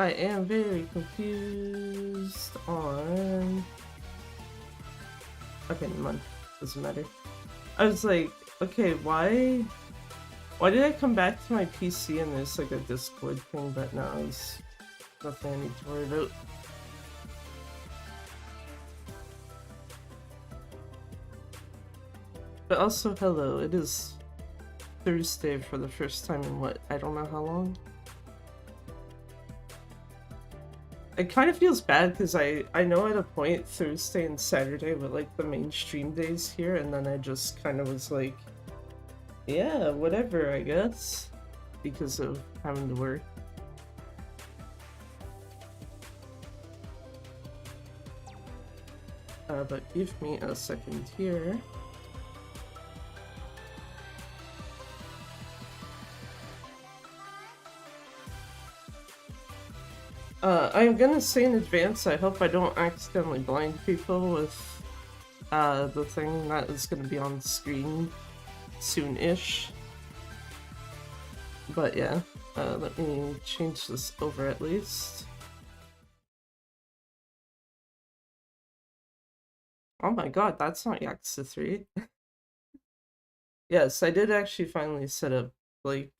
I am very confused on... Okay, never mind. Doesn't matter. I was like, okay, why did I come back to my PC and there's like a Discord thing, but now it's nothing I need to worry about. But also, hello, it is Thursday for the first time in what, I don't know how long? It kind of feels bad because I know at a point Thursday and Saturday were like the mainstream days here, and then I just kind of was like, yeah, whatever, I guess, because of having to work. But give me a second here. I'm gonna say in advance, I hope I don't accidentally blind people with the thing that is gonna be on screen soon-ish. But yeah, let me change this over at least. Oh my god, that's not Yakuza 3. Yes, I did actually finally set up, like,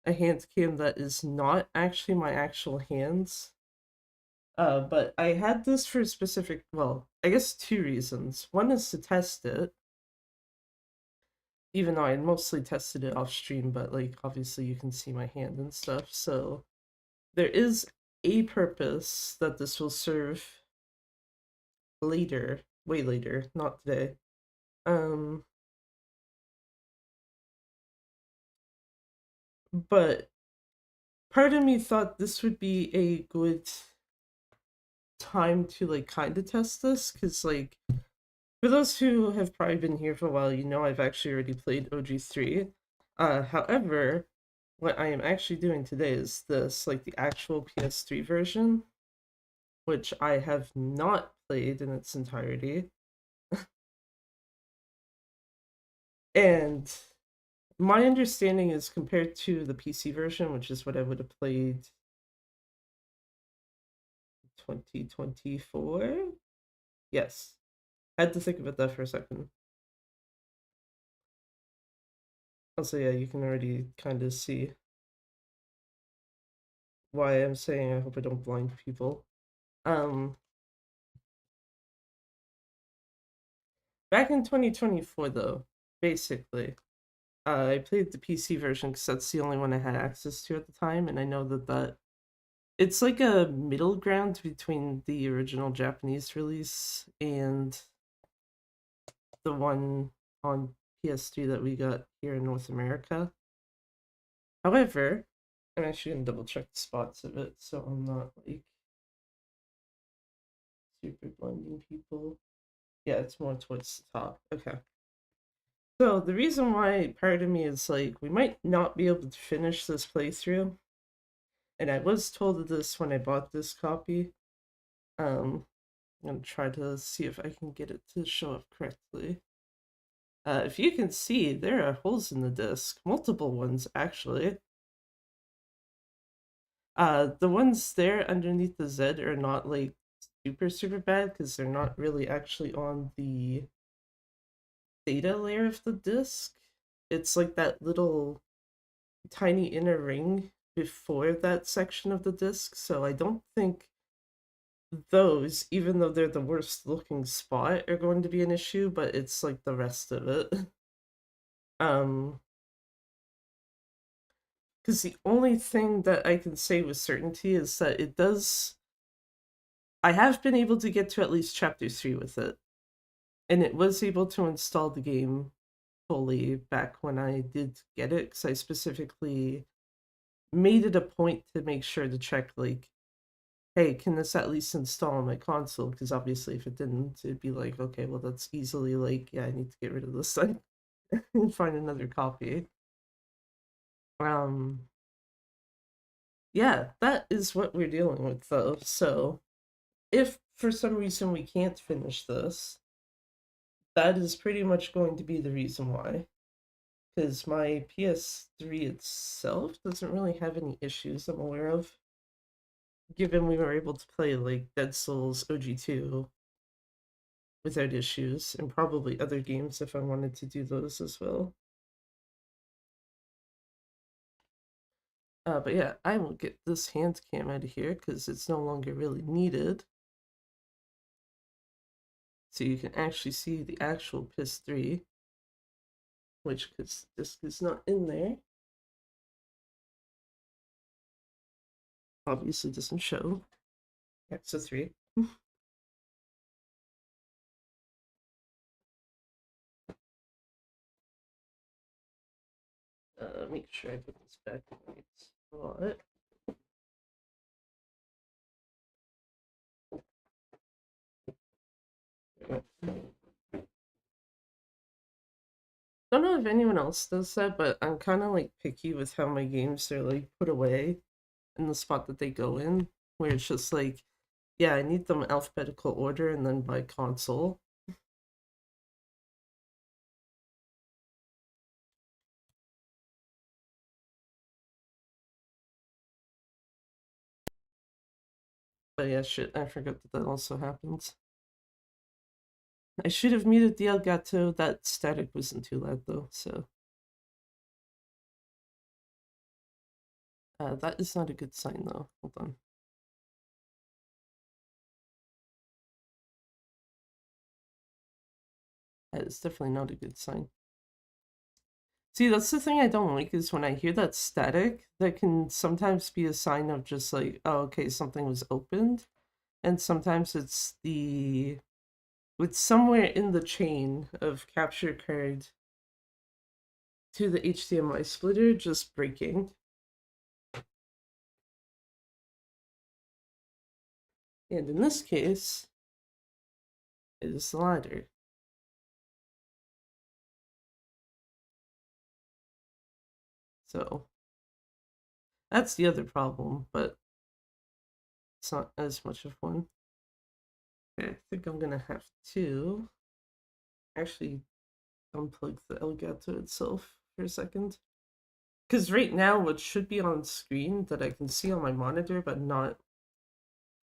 a hand cam that is not actually my actual hands. But I had this for a specific, well, I guess 2 reasons. One is to test it, even though I mostly tested it off stream, but like obviously you can see my hand and stuff, so there is a purpose that this will serve later, way later, not today. But part of me thought this would be a good time to like kind of test this, because like for those who have probably been here for a while, you know I've actually already played OG3. However, what I am actually doing today is this, like the actual PS3 version, which I have not played in its entirety. And my understanding is compared to the PC version, which is what I would have played 2024? Yes. Had to think about that for a second. Also, yeah, you can already kind of see why I'm saying I hope I don't blind people. Back in 2024, though, basically, I played the PC version because that's the only one I had access to at the time, and I know that it's like a middle ground between the original Japanese release and the one on PS3 that we got here in North America. However, I'm actually gonna double check the spots of it so I'm not like super blinding people. Yeah, it's more towards the top. Okay. So the reason why part of me is like, we might not be able to finish this playthrough, and I was told of this when I bought this copy. I'm gonna try to see if I can get it to show up correctly. If you can see, there are holes in the disc, multiple ones actually. The ones there underneath the Z are not like super bad because they're not really actually on the data layer of the disc. It's like that little tiny inner ring before that section of the disc, so I don't think those, even though they're the worst looking spot, are going to be an issue, but it's like the rest of it. Because the only thing that I can say with certainty is that it does. I have been able to get to at least chapter 3 with it, and it was able to install the game fully back when I did get it, because I specifically made it a point to make sure to check, like, hey, can this at least install on my console? Because obviously if it didn't, it'd be like, okay, well that's easily like, yeah, I need to get rid of this thing and find another copy. Yeah, that is what we're dealing with though. So if for some reason we can't finish this, that is pretty much going to be the reason why. Because my PS3 itself doesn't really have any issues I'm aware of. given we were able to play like Dead Souls OG2 without issues, and probably other games if I wanted to do those as well. But yeah, I will get this hand cam out of here because it's no longer really needed. So you can actually see the actual PS3, which because disc is not in there, obviously doesn't show. Yakuza 3. Make sure I put this back in the right spot. Don't know if anyone else does that, but I'm kind of like picky with how my games are like put away in the spot that they go in, where it's just like, yeah, I need them alphabetical order and then by console. But yeah, shit, I forgot that that also happens. I should have muted the Elgato. That static wasn't too loud though, so. That is not a good sign though. Hold on. That is definitely not a good sign. See, that's the thing I don't like is when I hear that static, that can sometimes be a sign of just like, oh, okay, something was opened. And sometimes it's somewhere in the chain of capture card to the HDMI splitter just breaking. And in this case, it is the latter. So that's the other problem, but it's not as much of one. Okay, I think I'm gonna have to actually unplug the Elgato itself for a second. Because right now, what should be on screen that I can see on my monitor but not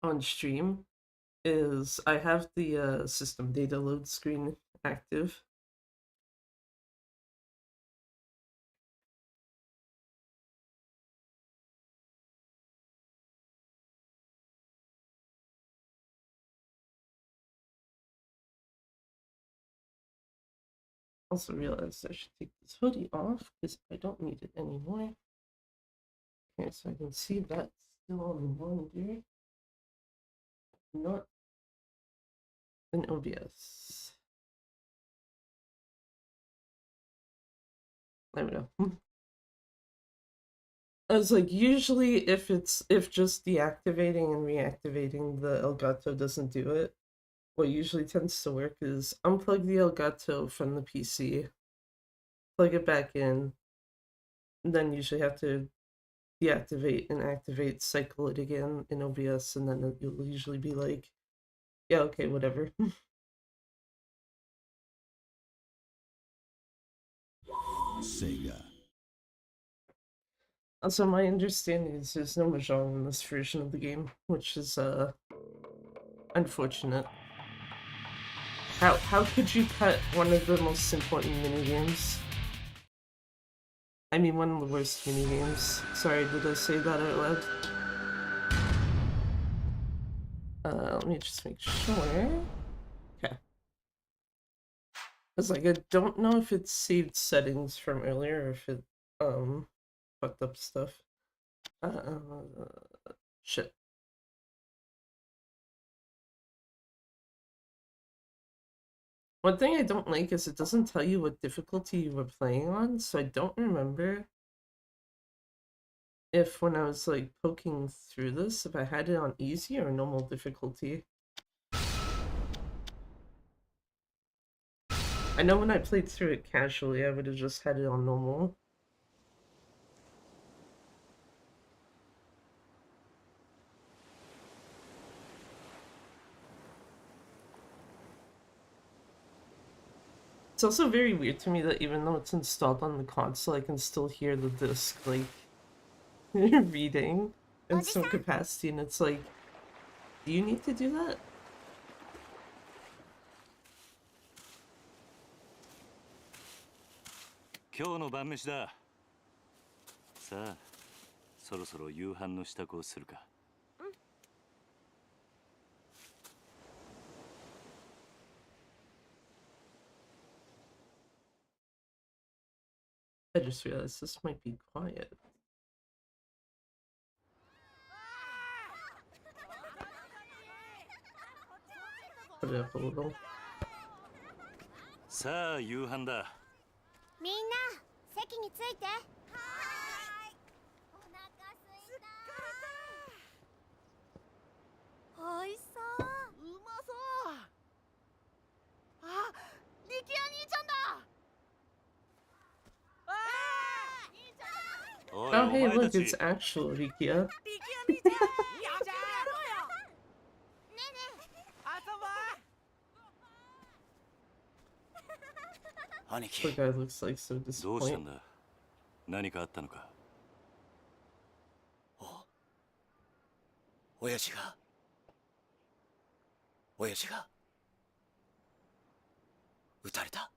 on stream is I have the system data load screen active. Also realized I should take this hoodie off because I don't need it anymore. Okay, so I can see that's still on the monitor. Not in OBS. I don't know. I was like, usually if just deactivating and reactivating the Elgato doesn't do it, what usually tends to work is unplug the Elgato from the PC, plug it back in, and then usually have to deactivate and activate, cycle it again in OBS, and then it'll usually be like, yeah, okay, whatever. Sega. Also, my understanding is there's no mahjong in this version of the game, which is unfortunate. How could you cut one of the most important minigames? I mean, one of the worst minigames. Sorry, did I say that out loud? Let me just make sure. Okay. I was like, I don't know if it saved settings from earlier or if it, fucked up stuff. Shit. One thing I don't like is it doesn't tell you what difficulty you were playing on, so I don't remember if when I was like poking through this, if I had it on easy or normal difficulty. I know when I played through it casually, I would have just had it on normal. It's also very weird to me that even though it's installed on the console, I can still hear the disc, like, reading. in some capacity, and it's like, do you need to do that? 今日の晩飯だ。さあ、そろそろ夕飯の支度をするか。I just realized this might be quiet. Put it up a little. さあ、夕飯だ。みんな席について。はーい。お腹すいた。おいしそう。うまそう。あ、力也兄ちゃんだ。兄ちゃん。おい、 Oh, お hey, 前た look, ち。 it's actual Rikia. 力也兄ちゃん。やっちゃやろうよ。ねえね遊ぼう。兄貴、 The guy looks like so どうしたん disappointed. だ。何かあったのか。親父が撃たれた。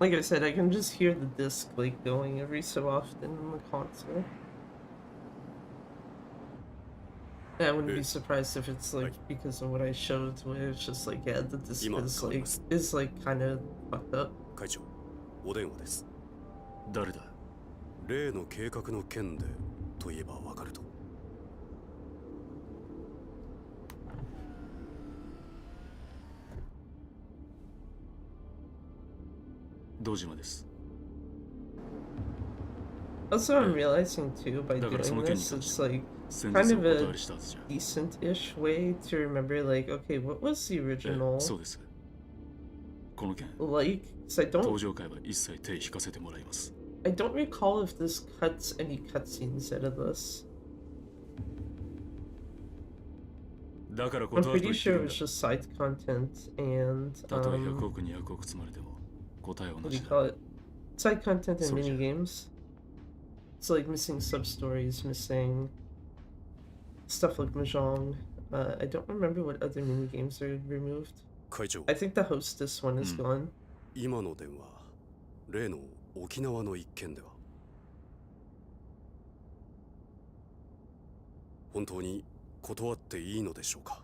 Like I said, I can just hear the disc like going every so often in the console. I wouldn't be surprised if it's like because of what I showed, where it's just like, yeah, the disc is like kind of fucked up. 会長、お電話です。誰だ。例の計画の件でといえばわかると。堂島です。 Also, I'm realizing too by doing this, it's like kind of a decent-ish way to remember, like, okay, what was the original そうです。この件、 like? Because I 登 don't 場会は一切手引かせてもらいます。 I don't recall if this cuts any cutscenes out of this. だから I'm 断ると pretty 言って sure る it ん was だ。 just side content and たとえ100億200億積まれても答えは what 同 do じ you だ。 call it? Side content and Soldier. mini games. It's like missing sub stories, missing stuff like mahjong. I don't remember what other mini games are removed. 会長、 I think the hostess one is gone. 今の電話、例の沖縄の一件では本当に断っていいのでしょうか。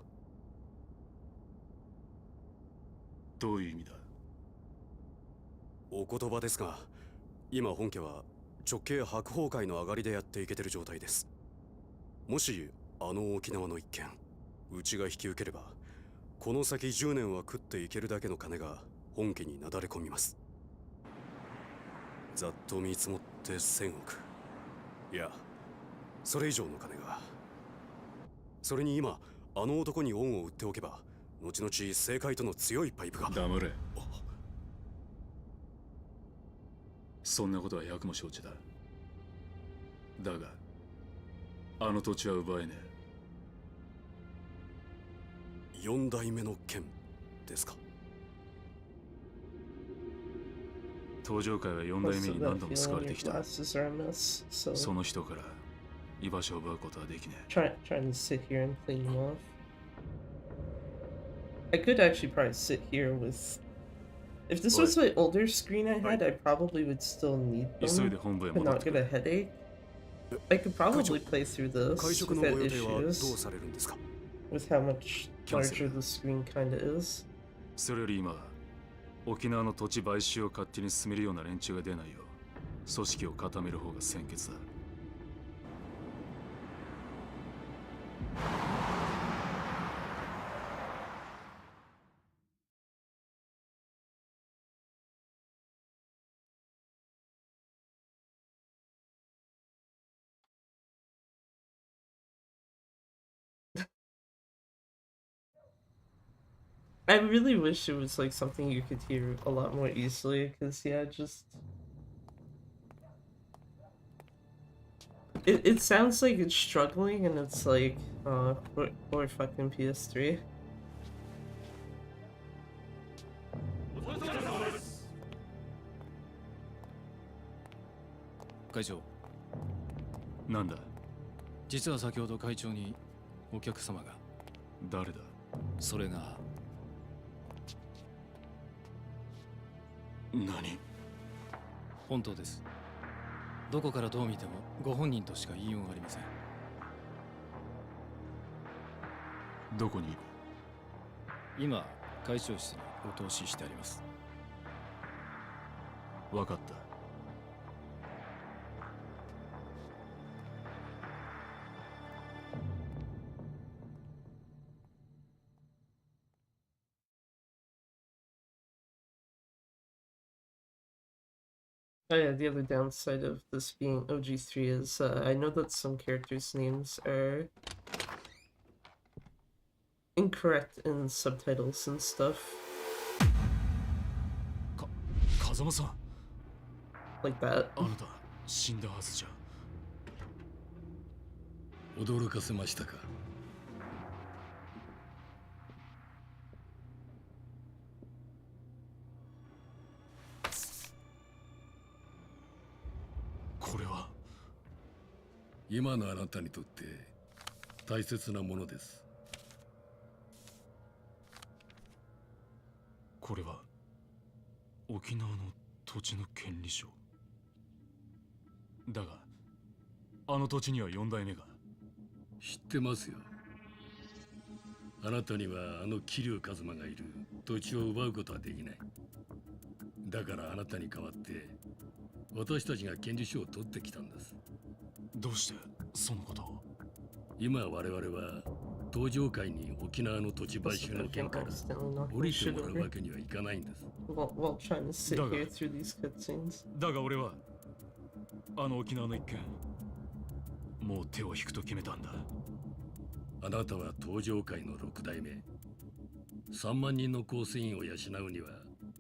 どういう意味だ。お言葉ですが、今本家は直系白鵬会の上がりでやっていけてる状態です。もしあの沖縄の一件、うちが引き受ければ、この先10年は食っていけるだけの金が本家になだれ込みます。ざっと見積もって1000億。いや、それ以上の金が。それに今、あの男に恩を売っておけば、後々政界との強いパイプが。黙れ。そんなことは百も承知だ。だが、あの土地は奪えねえ。4代目の剣ですか。登場会は4 Plus 代目 of に that 何度も使わ feeling れ your てきた。 glasses are a mess, so その人から居場所を奪うことはできねえ。 trying to sit here and clean them off. I could actually probably sit here with. If this was my older screen I had, I probably would still need 急いで them 本部へ to 戻っ not て get く a れ。 headache. I could probably play through 会 this 食のご without 予定はどう issues されるんですか。 with how much larger the screen kinda is. それより今、沖縄の土地買収を勝手に進めるような連中が出ないよう、組織を固める方が先決だ。I really wish it was like something you could hear a lot more easily, because yeah, just it sounds like it's struggling, and it's like for fucking PS3. 会長、なんだ実は先ほど会長にお客様が。誰だそれが何本当です。どこからどう見てもご本人としか言いようがありません。どこにいる今、会長室にお通ししてあります。分かった Oh yeah, the other downside of this being OG3 is I know that some characters' names are incorrect in subtitles and stuff. 風間さん Like that. あなた死んだはずじゃ驚かせましたか。これは今のあなたにとって大切なものです。これは沖縄の土地の権利書だがあの土地には4代目が知ってますよ。あなたにはあの桐生一馬がいる土地を奪うことはできない。だからあなたに代わって私たちが権利書を取ってきたんです。どうしてそのことを今我々は東上界に沖縄の土地買収の件から降りてもらうわけにはいかないんです。While trying to sit here through these cutscenes. だが俺はあの沖縄の一件もう手を引くと決めたんだ。あなたは東上界の6代目。3万人の構成員を養うには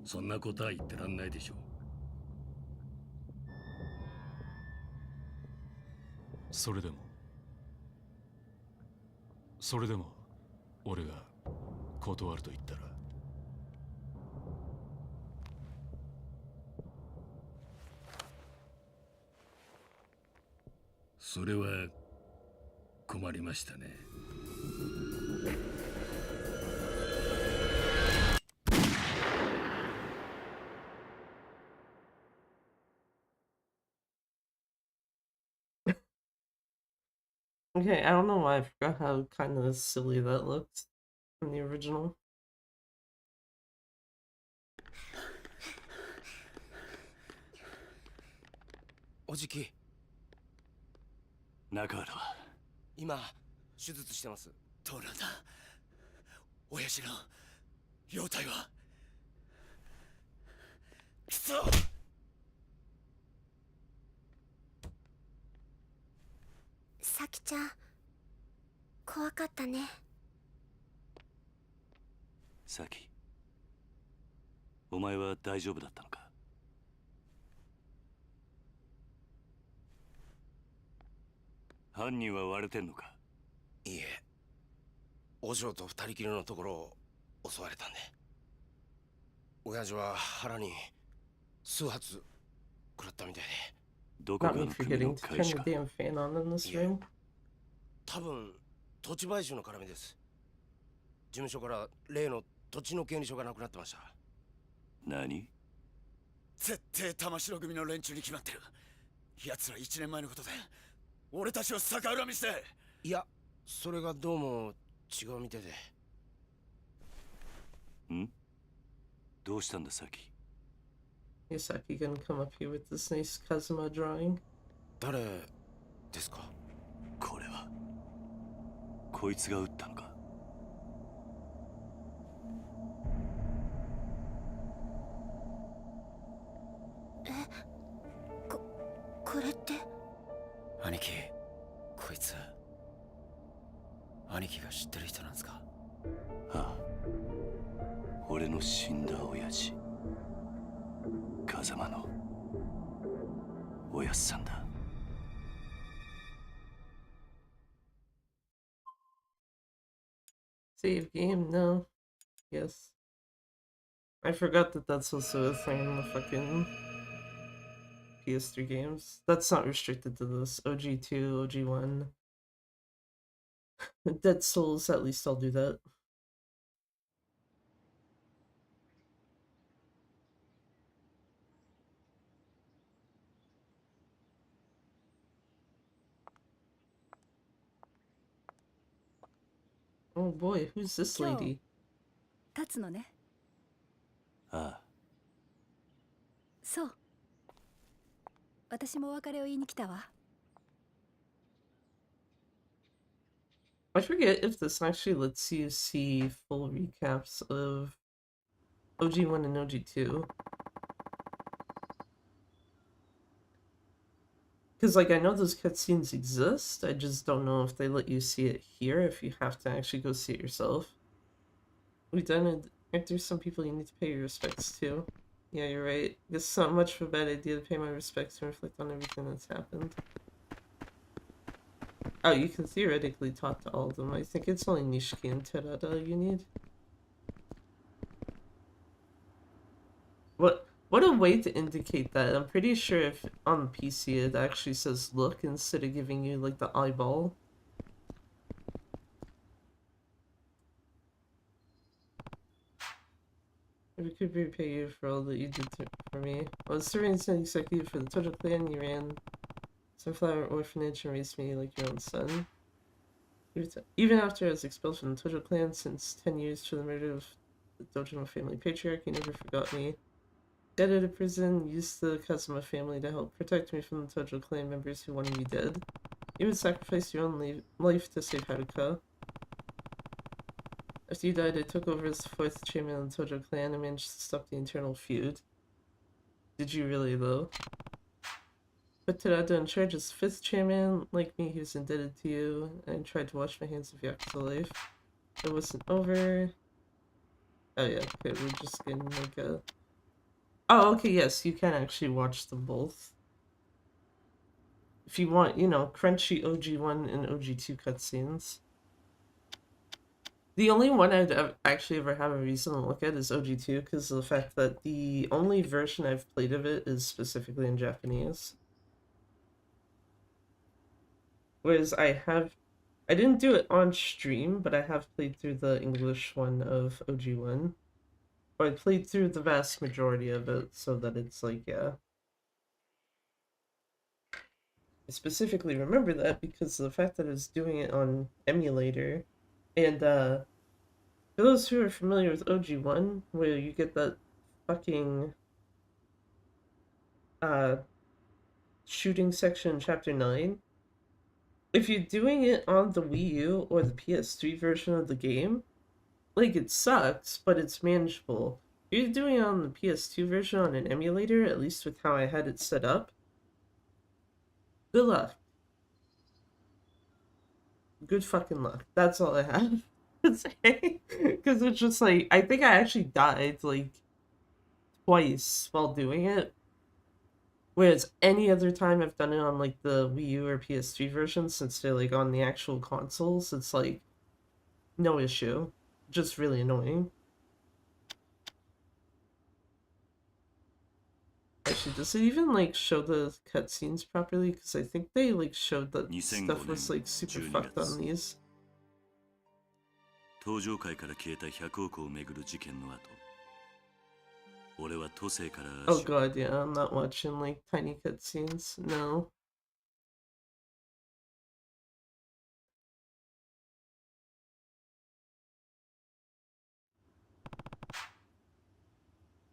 そんなことは言ってらんないでしょう。それでも俺が断ると言ったらそれは困りましたね。Okay, I don't know why I forgot how kind of silly that looked in the original. おじき中原は今手術してます。どうなんだ親父の容体は。くそさきちゃん怖かったね。さきお前は大丈夫だったのか。犯人は割れてんのか。いいえ、お嬢と二人きりのところを襲われたんで。親父は腹に数発食らったみたいで。どこ Not か me の組 forgetting の to 会 turn 社 the か。 damn fan on in this room. 多分土地買収の絡みです。事務所から例の土地の権利書がなくなってました。何。絶対玉城組の連中に決まってる。奴ら1年前のことで俺たちを逆恨みして。いや、それがどうも違うみたいで。んどうしたんださき。 Yasaki gonna come up here with this nice Kazuma drawing. 誰ですか。これはこいつが撃ったのか。これって。兄貴、こいつ兄貴が知ってる人なんですか。ああ俺の死んだ親父風間のおやっさんだ。 Save game? No. Yes. I forgot that that's also a thing in the fucking PS3 games. That's not restricted to this. OG2, OG1. Dead Souls, at least I'll do that. Oh boy, who's this lady? 立つのね。ああ。そう。私もお別れを言いに来たわ。I forget if this actually lets you see full recaps of OG1 and OG2. Because, like, I know those cutscenes exist, I just don't know if they let you see it here, if you have to actually go see it yourself. We done it. Aren't there some people you need to pay your respects to? Yeah, you're right. Guess it's not much of a bad idea to pay my respects and reflect on everything that's happened. Oh, you can theoretically talk to all of them. I think it's only Nishiki and Terada you need. What a way to indicate that. I'm pretty sure if on the PC it actually says look instead of giving you like the eyeball. We could repay you for all that you did for me. I was serving as an executive for the Tojo clan. You ran Sunflower Orphanage and raised me like your own son. Even after I was expelled from the Tojo clan since 10 years for the murder of the Dojima family patriarch, you never forgot me. Dead at a prison, used the Kazuma family to help protect me from the Tojo clan members who wanted me dead. You would sacrifice your own life to save Haruka. After you died, I took over as the 4th chairman of the Tojo clan and managed to stop the internal feud. Did you really, though? Put Terada in charge as 5th chairman. Like me, he was indebted to you, and tried to wash my hands of Yakuza life. It wasn't over. Oh yeah, okay, we're just getting like a... Oh, okay, yes, you can actually watch them both. If you want, you know, crunchy OG1 and OG2 cutscenes. The only one I'd actually ever have a reason to look at is OG2, because of the fact that the only version I've played of it is specifically in Japanese. Whereas I didn't do it on stream, but I have played through the English one of OG1. Or I played through the vast majority of it, so that it's like, yeah. I specifically remember that because of the fact that I was doing it on emulator. And, for those who are familiar with OG1, where you get that fucking, shooting section in Chapter 9, if you're doing it on the Wii U or the PS3 version of the game, like, it sucks, but it's manageable. If you're doing it on the PS2 version on an emulator, at least with how I had it set up, good luck. Good fucking luck. That's all I have to say. Because it's just like, I think I actually died, like, twice while doing it. Whereas any other time I've done it on, like, the Wii U or PS3 version, since they're, like, on the actual consoles, it's, like, no issue. Just really annoying. Actually, does it even, like, show the cutscenes properly? Because I think they, like, showed that stuff was, like, super fucked on these. 登場界から消えた100億をめぐる事件の後、俺は都政から Oh god, yeah, I'm not watching, like, tiny cutscenes. No.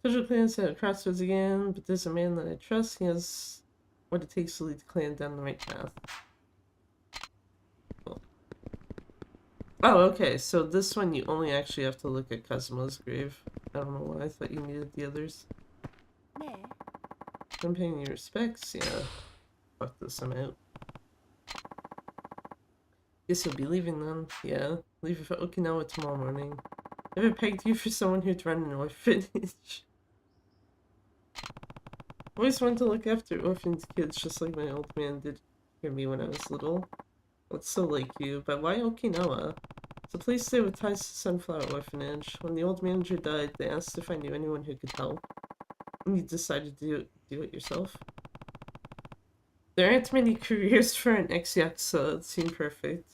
Tojo clans at crossroads again, but there's a man that I trust. He has what it takes to lead the clan down the right path. Cool. Oh, okay, so this one you only actually have to look at Kazuma's grave. I don't know why I thought you needed the others. I'm paying you respects, yeah. Fuck this, I'm out. Guess you'll be leaving then. Yeah, leave for Okinawa tomorrow morning. Never pegged you for someone who'd run an orphanage. Always wanted to look after orphaned kids just like my old man did for me when I was little. That's so like you, but why Okinawa? It's a place there with ties to Sunflower Orphanage. When the old manager died, they asked if I knew anyone who could help. And you decided to do it yourself. There aren't many careers for an ex-Yakuza. It seemed perfect.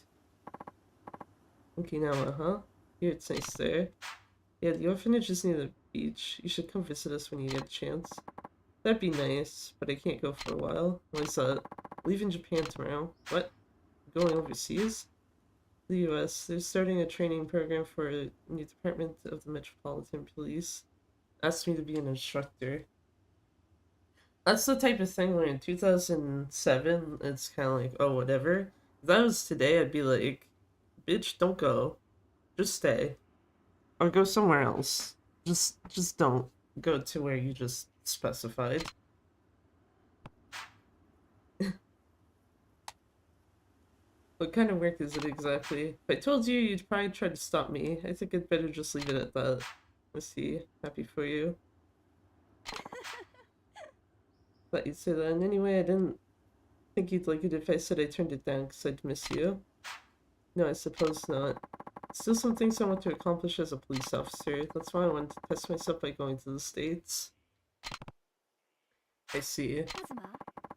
Okinawa, huh? Here it's nice there. Yeah, the orphanage is near the beach. You should come visit us when you get a chance. That'd be nice, but I can't go for a while. Why's that? Leaving Japan tomorrow. What? Going overseas? The US. They're starting a training program for a new department of the Metropolitan Police. Asked me to be an instructor. That's the type of thing where in 2007, it's kind of like, oh, whatever. If that was today, I'd be like, bitch, don't go. Just stay. Or go somewhere else. Just don't go to where you just specified. What kind of work is it exactly? If I told you, you'd probably try to stop me. I think I'd better just leave it at that. Let's see. Happy for you. Thought you'd say that. And anyway, I didn't think you'd like it if I said I turned it down because I'd miss you. No, I suppose not. Still some things I want to accomplish as a police officer. That's why I wanted to test myself by going to the States. I see. I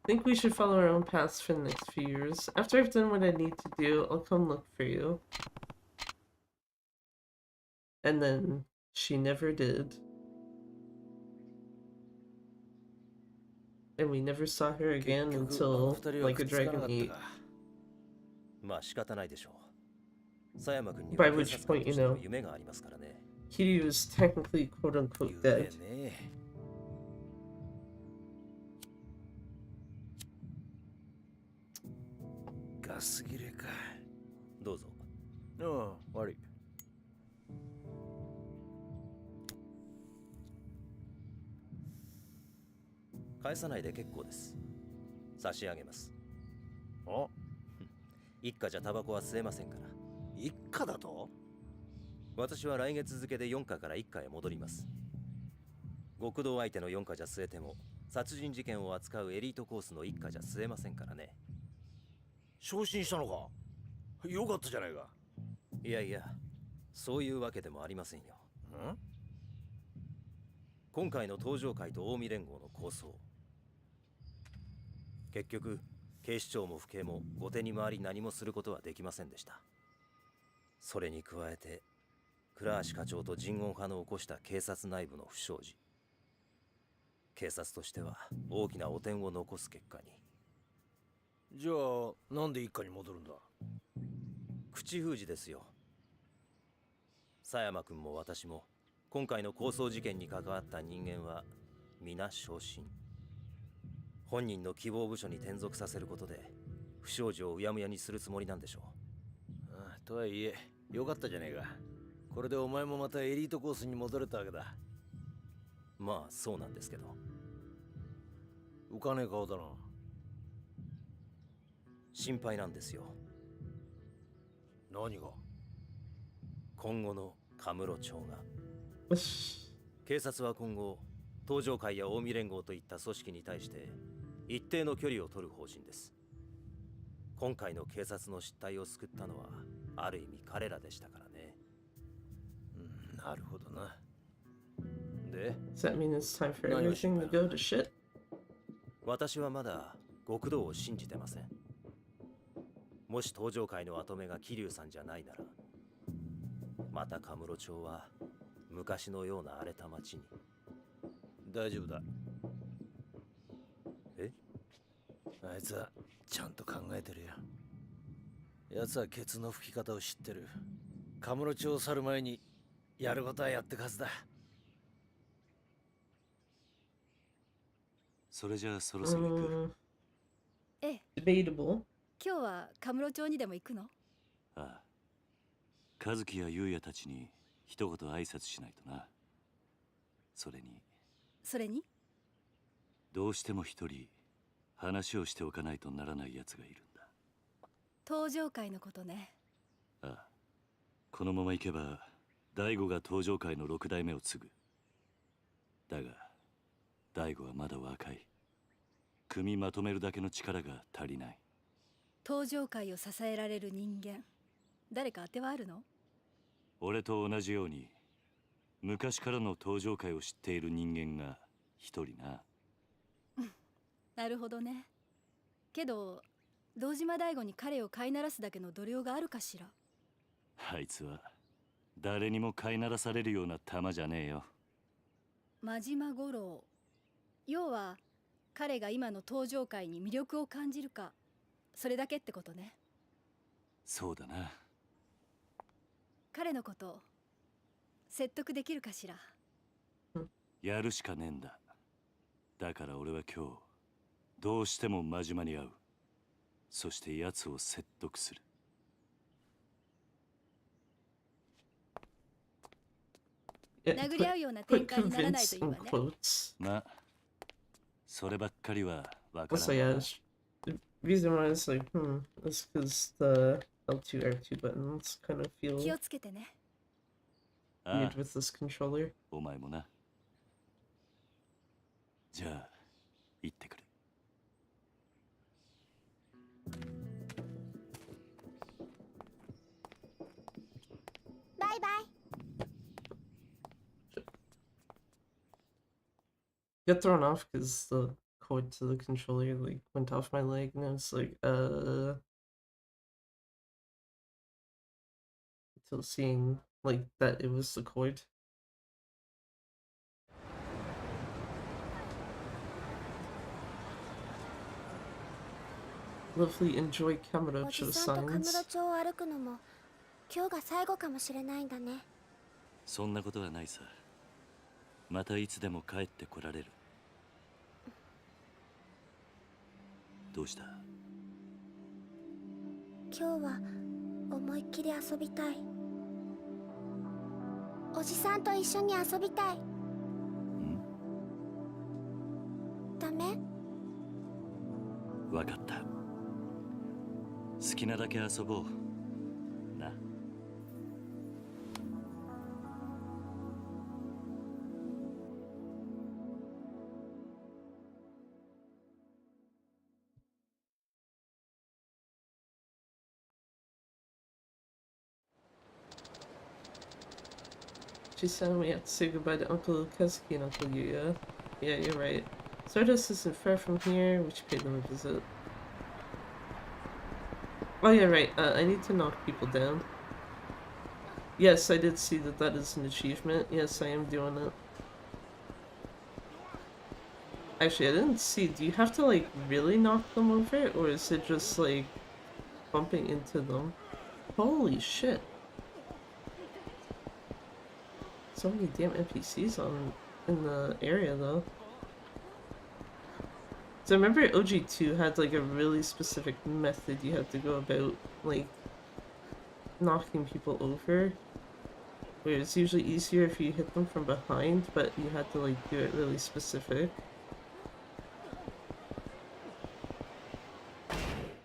think we should follow our own paths for the next few years. After I've done what I need to do, I'll come look for you. And then she never did. And we never saw her again until like a Dragon 8. By which point, you know, Kiryu was technically quote-unquote dead. ガス切れか。どうぞ。ああ、悪い。返さないで結構です。差し上げます。あ、一家じゃタバコは吸えませんから。一家だと？私は来月付で4家から1家へ戻ります。極道相手の4家じゃ吸えても、殺人事件を扱うエリートコースの1家じゃ吸えませんからね。昇進したのか？よかったじゃないか。いやいや、そういうわけでもありませんよ。ん？今回の東上会と近江連合の構想。結局、警視庁も府警も後手に回り何もすることはできませんでした。それに加えて、倉橋課長と人言派の起こした警察内部の不祥事。警察としては大きな汚点を残す結果に。じゃあ、なんで一家に戻るんだ？口封じですよ。佐山君も私も、今回の抗争事件に関わった人間は、皆昇進。本人の希望部署に転属させることで、不祥事をうやむやにするつもりなんでしょう。ああ、とはいえ、よかったじゃねえか。これでお前もまたエリートコースに戻れたわけだ。まあ、そうなんですけど。浮かねえ顔だな。心配なんですよ。何が？今後のカムロ町が。警察は今後、東上会や近江連合といった組織に対して一定の距離を取る方針です。今回の警察の失態を救ったのはある意味彼らでしたからね。なるほどな。で、Does that mean it's time for everything to go to shit? 私はまだ極道を信じてません。もし東上会の跡目が桐生さんじゃないなら、またカムロ町は昔のような荒れた町に。大丈夫だ。え？あいつはちゃんと考えてるよ。奴はケツの吹き方を知ってる。カムロ町を去る前にやることはやってくはずだ。それじゃあそろそろ行く。ええ。Debatable. 今日はカムロ町にでも行くの？ああ。和樹や優也たちに一言挨拶しないとな。それにどうしても一人話をしておかないとならない奴がいるんだ。東上会のことね。ああ。このまま行けば大悟が登場界の6代目を継ぐ。だが大悟はまだ若い。組みまとめるだけの力が足りない。登場界を支えられる人間、誰か当てはあるの？俺と同じように昔からの登場界を知っている人間が一人な。なるほどね。けど堂島大吾に彼を飼いならすだけの度量があるかしら。あいつは誰にも飼いならされるような玉じゃねえよ。真島五郎、要は彼が今の登場界に魅力を感じるか、それだけってことね。そうだな。彼のこと説得できるかしら。やるしかねえんだ。だから俺は今日どうしても真島に会う。そして奴を説得する。殴り合うような展開にならないといいわね。まあそればっかりはわからん。Also, yeah, the reason why it's like, is because the L2 R2 buttons kind of feel 気をつけてね。weird with this controller. お前もな。じゃあ行ってくる。バイバイ。Got thrown off because the cord to the controller like went off my leg, and I was like, until seeing like that it was the cord. Lovely, enjoy お Kamurocho じさんとカムロ signs. 町を歩くのも今日が最後かもしれないんだね。そんなことはないさ。またいつでも帰ってこられる。どうした？今日は思いっきり遊びたい。おじさんと一緒に遊びたい。ダメ？わかった。好きなだけ遊ぼう。な。She said we have to say goodbye to Uncle Kazuki and Uncle Yuya. Yeah, you're right. Stardust isn't far from here. We should pay them a visit. Oh yeah, right. I need to knock people down. Yes, I did see that that is an achievement. Yes, I am doing it. Actually, I didn't see. Do you have to, like, really knock them over? Or is it just, like, bumping into them? Holy shit. So many damn NPCs in the area, though. So I remember OG2 had, like, a really specific method you had to go about, like, knocking people over. Where it's usually easier if you hit them from behind, but you had to, like, do it really specific.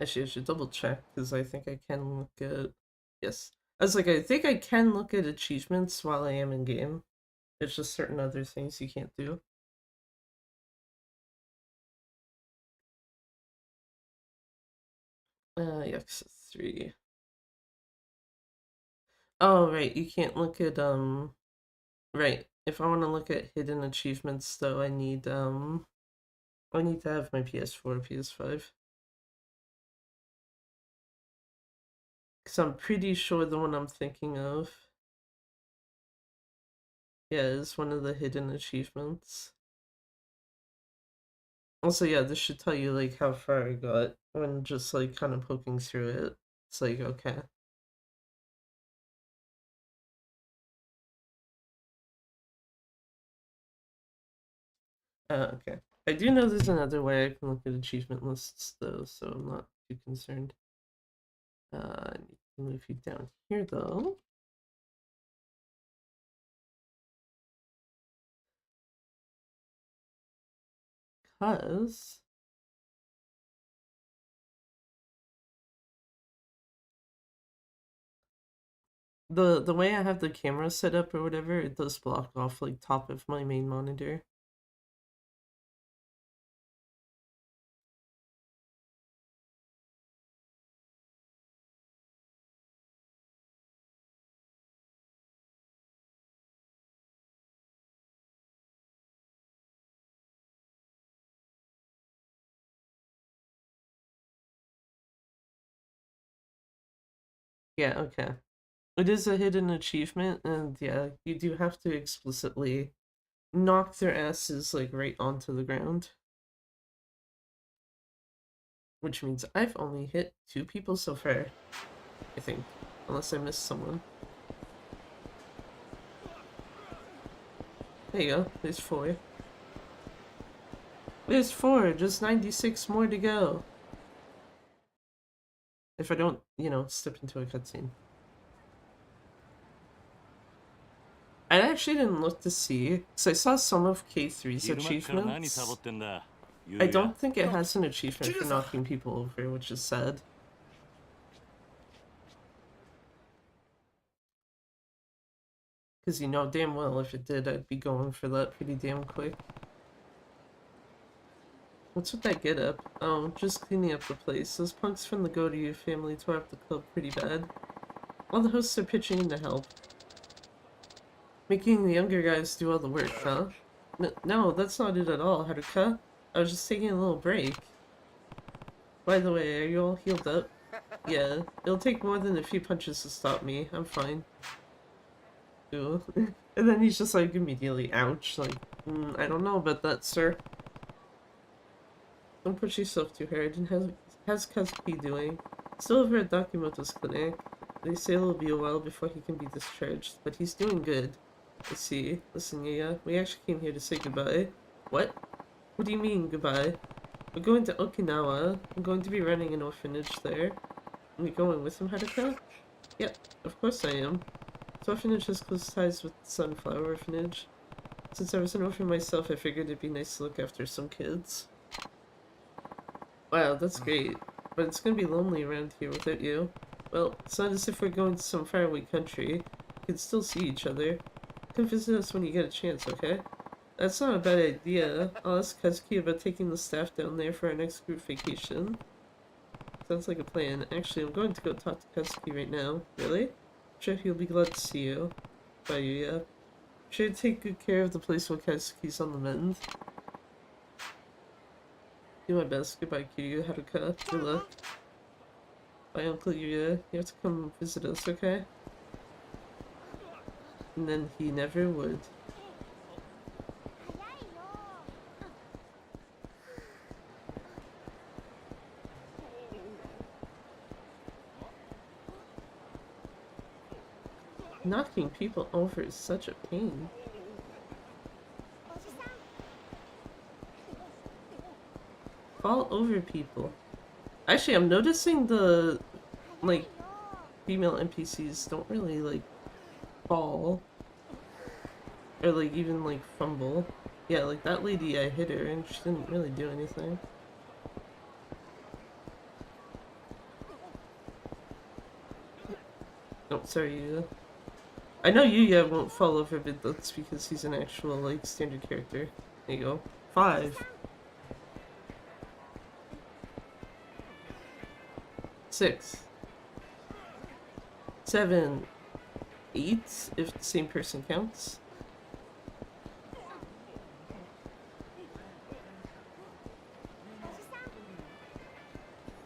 Actually, I should double check, because I think I can look at... Yes. I was like, I think I can look at achievements while I am in-game. There's just certain other things you can't do. Yakuza 3. Oh, right, you can't look at, Right, if I want to look at hidden achievements, though, I need to have my PS4 or PS5. Because I'm pretty sure the one I'm thinking of, yeah, is one of the hidden achievements. Also, yeah, this should tell you, like, how far I got when just, like, kind of poking through it. It's like, okay. Okay. I do know there's another way I can look at achievement lists, though, so I'm not too concerned. I need to move you down here, though. Because... The way I have the camera set up or whatever, it does block off like top of my main monitor. Yeah, okay. It is a hidden achievement, and yeah, you do have to explicitly knock their asses like right onto the ground. Which means I've only hit 2 people so far, I think. Unless I missed someone. There you go, there's 4. There's 4, just 96 more to go. If I don't, you know, step into a cutscene. I actually didn't look to see, because I saw some of K3's achievements. I don't think it has an achievement for knocking people over, which is sad. Because you know damn well if it did, I'd be going for that pretty damn quick. What's with that get up? Oh, just cleaning up the place. Those punks from the Go-To-You family tore up the club pretty bad. All the hosts are pitching in to help. Making the younger guys do all the work, huh? No, that's not it at all, Haruka. I was just taking a little break. By the way, are you all healed up? Yeah, it'll take more than a few punches to stop me. I'm fine. Ooh. And then he's just like immediately, ouch. Like, I don't know about that, sir. Don't push yourself too hard. And how's Kazuki doing? Still over at Dakimoto's clinic. They say it'll be a while before he can be discharged, but he's doing good. I see. Listen, Yuya, we actually came here to say goodbye. What? What do you mean, goodbye? We're going to Okinawa. I'm going to be running an orphanage there. Are you going with him, Haruka? Yep, of course I am. This orphanage has close ties with Sunflower Orphanage. Since I was an orphan myself, I figured it'd be nice to look after some kids. Wow, that's great. But it's gonna be lonely around here without you. Well, it's not as if we're going to some faraway country. We can still see each other. Come visit us when you get a chance, okay? That's not a bad idea. I'll ask Kazuki about taking the staff down there for our next group vacation. Sounds like a plan. Actually, I'm going to go talk to Kazuki right now. Really? I'm sure he'll be glad to see you. Bye, Yuya. Sure to take good care of the place while Kazuki's on the mend. Do my best. Goodbye, Kiryu, Haruka. Good luck. Bye, Uncle Yuya. You have to come visit us, okay? And then he never would. Knocking people over is such a pain. Fall over people. Actually, I'm noticing the, like, female NPCs don't really, like, fall. Or, like, even, like, fumble. Yeah, like, that lady, I hit her and she didn't really do anything. Oh, sorry, Yuya. I know Yuya won't fall over, but that's because he's an actual, like, standard character. There you go. 5. 6. 7. 8, if the same person counts.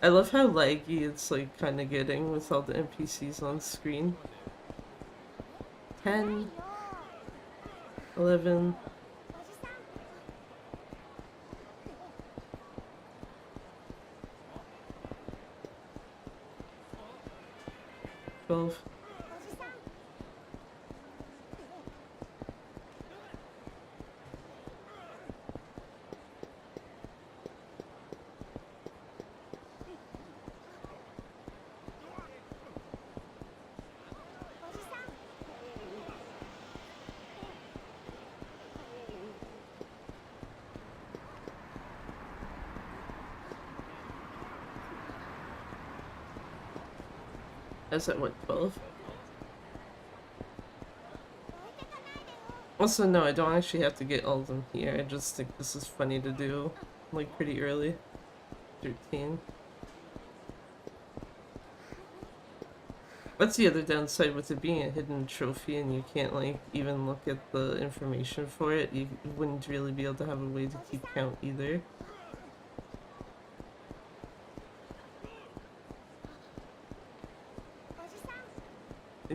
I love how laggy it's like kind of getting with all the NPCs on screen. 10. 11. 12. That's at what, 12? Also, no, I don't actually have to get all of them here. I just think this is funny to do, like, pretty early. 13. That's the other downside with it being a hidden trophy and you can't, like, even look at the information for it. You wouldn't really be able to have a way to keep count either.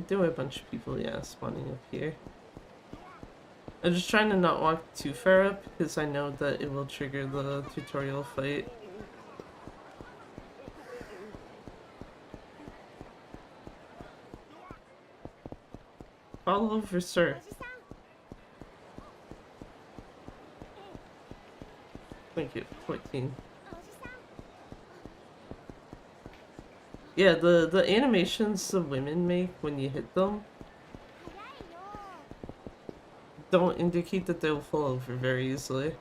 There were a bunch of people, yeah, spawning up here. I'm just trying to not walk too far up because I know that it will trigger the tutorial fight. Fall over, sir. Thank you. 14. Yeah, the animations the women make when you hit them don't indicate that they'll fall over very easily.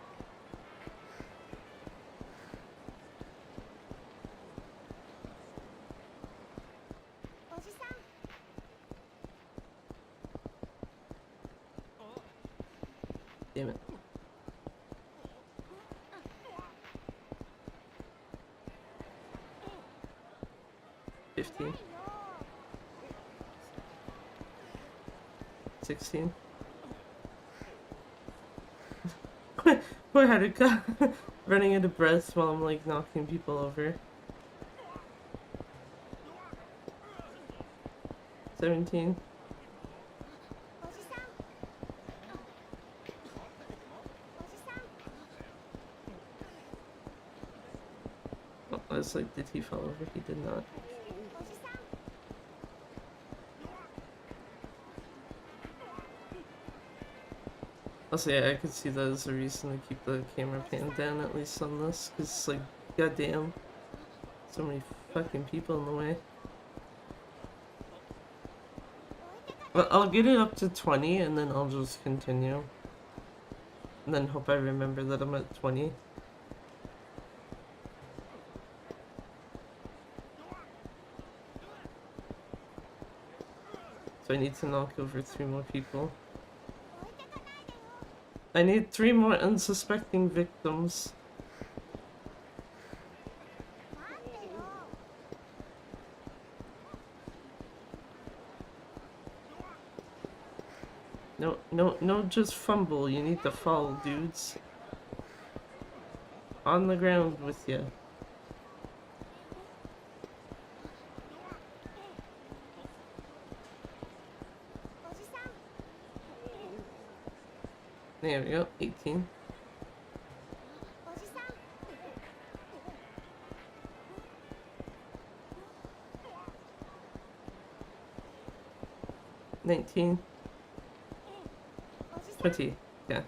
Damn it. $15. 16. Poor Haruka. Running out of breath while I'm like knocking people over. 17. Oh, I was like, did he fall over? He did not. Also, yeah, I could see that as a reason to keep the camera pan down, at least on this, because, like, goddamn, so many fucking people in the way. Well, I'll get it up to 20, and then I'll just continue. And then hope I remember that I'm at 20. So I need to knock over 3 more people. I need 3 more unsuspecting victims. No, just fumble. You need to fall, dudes. On the ground with you. There we go, 18. $19. 20, yeah.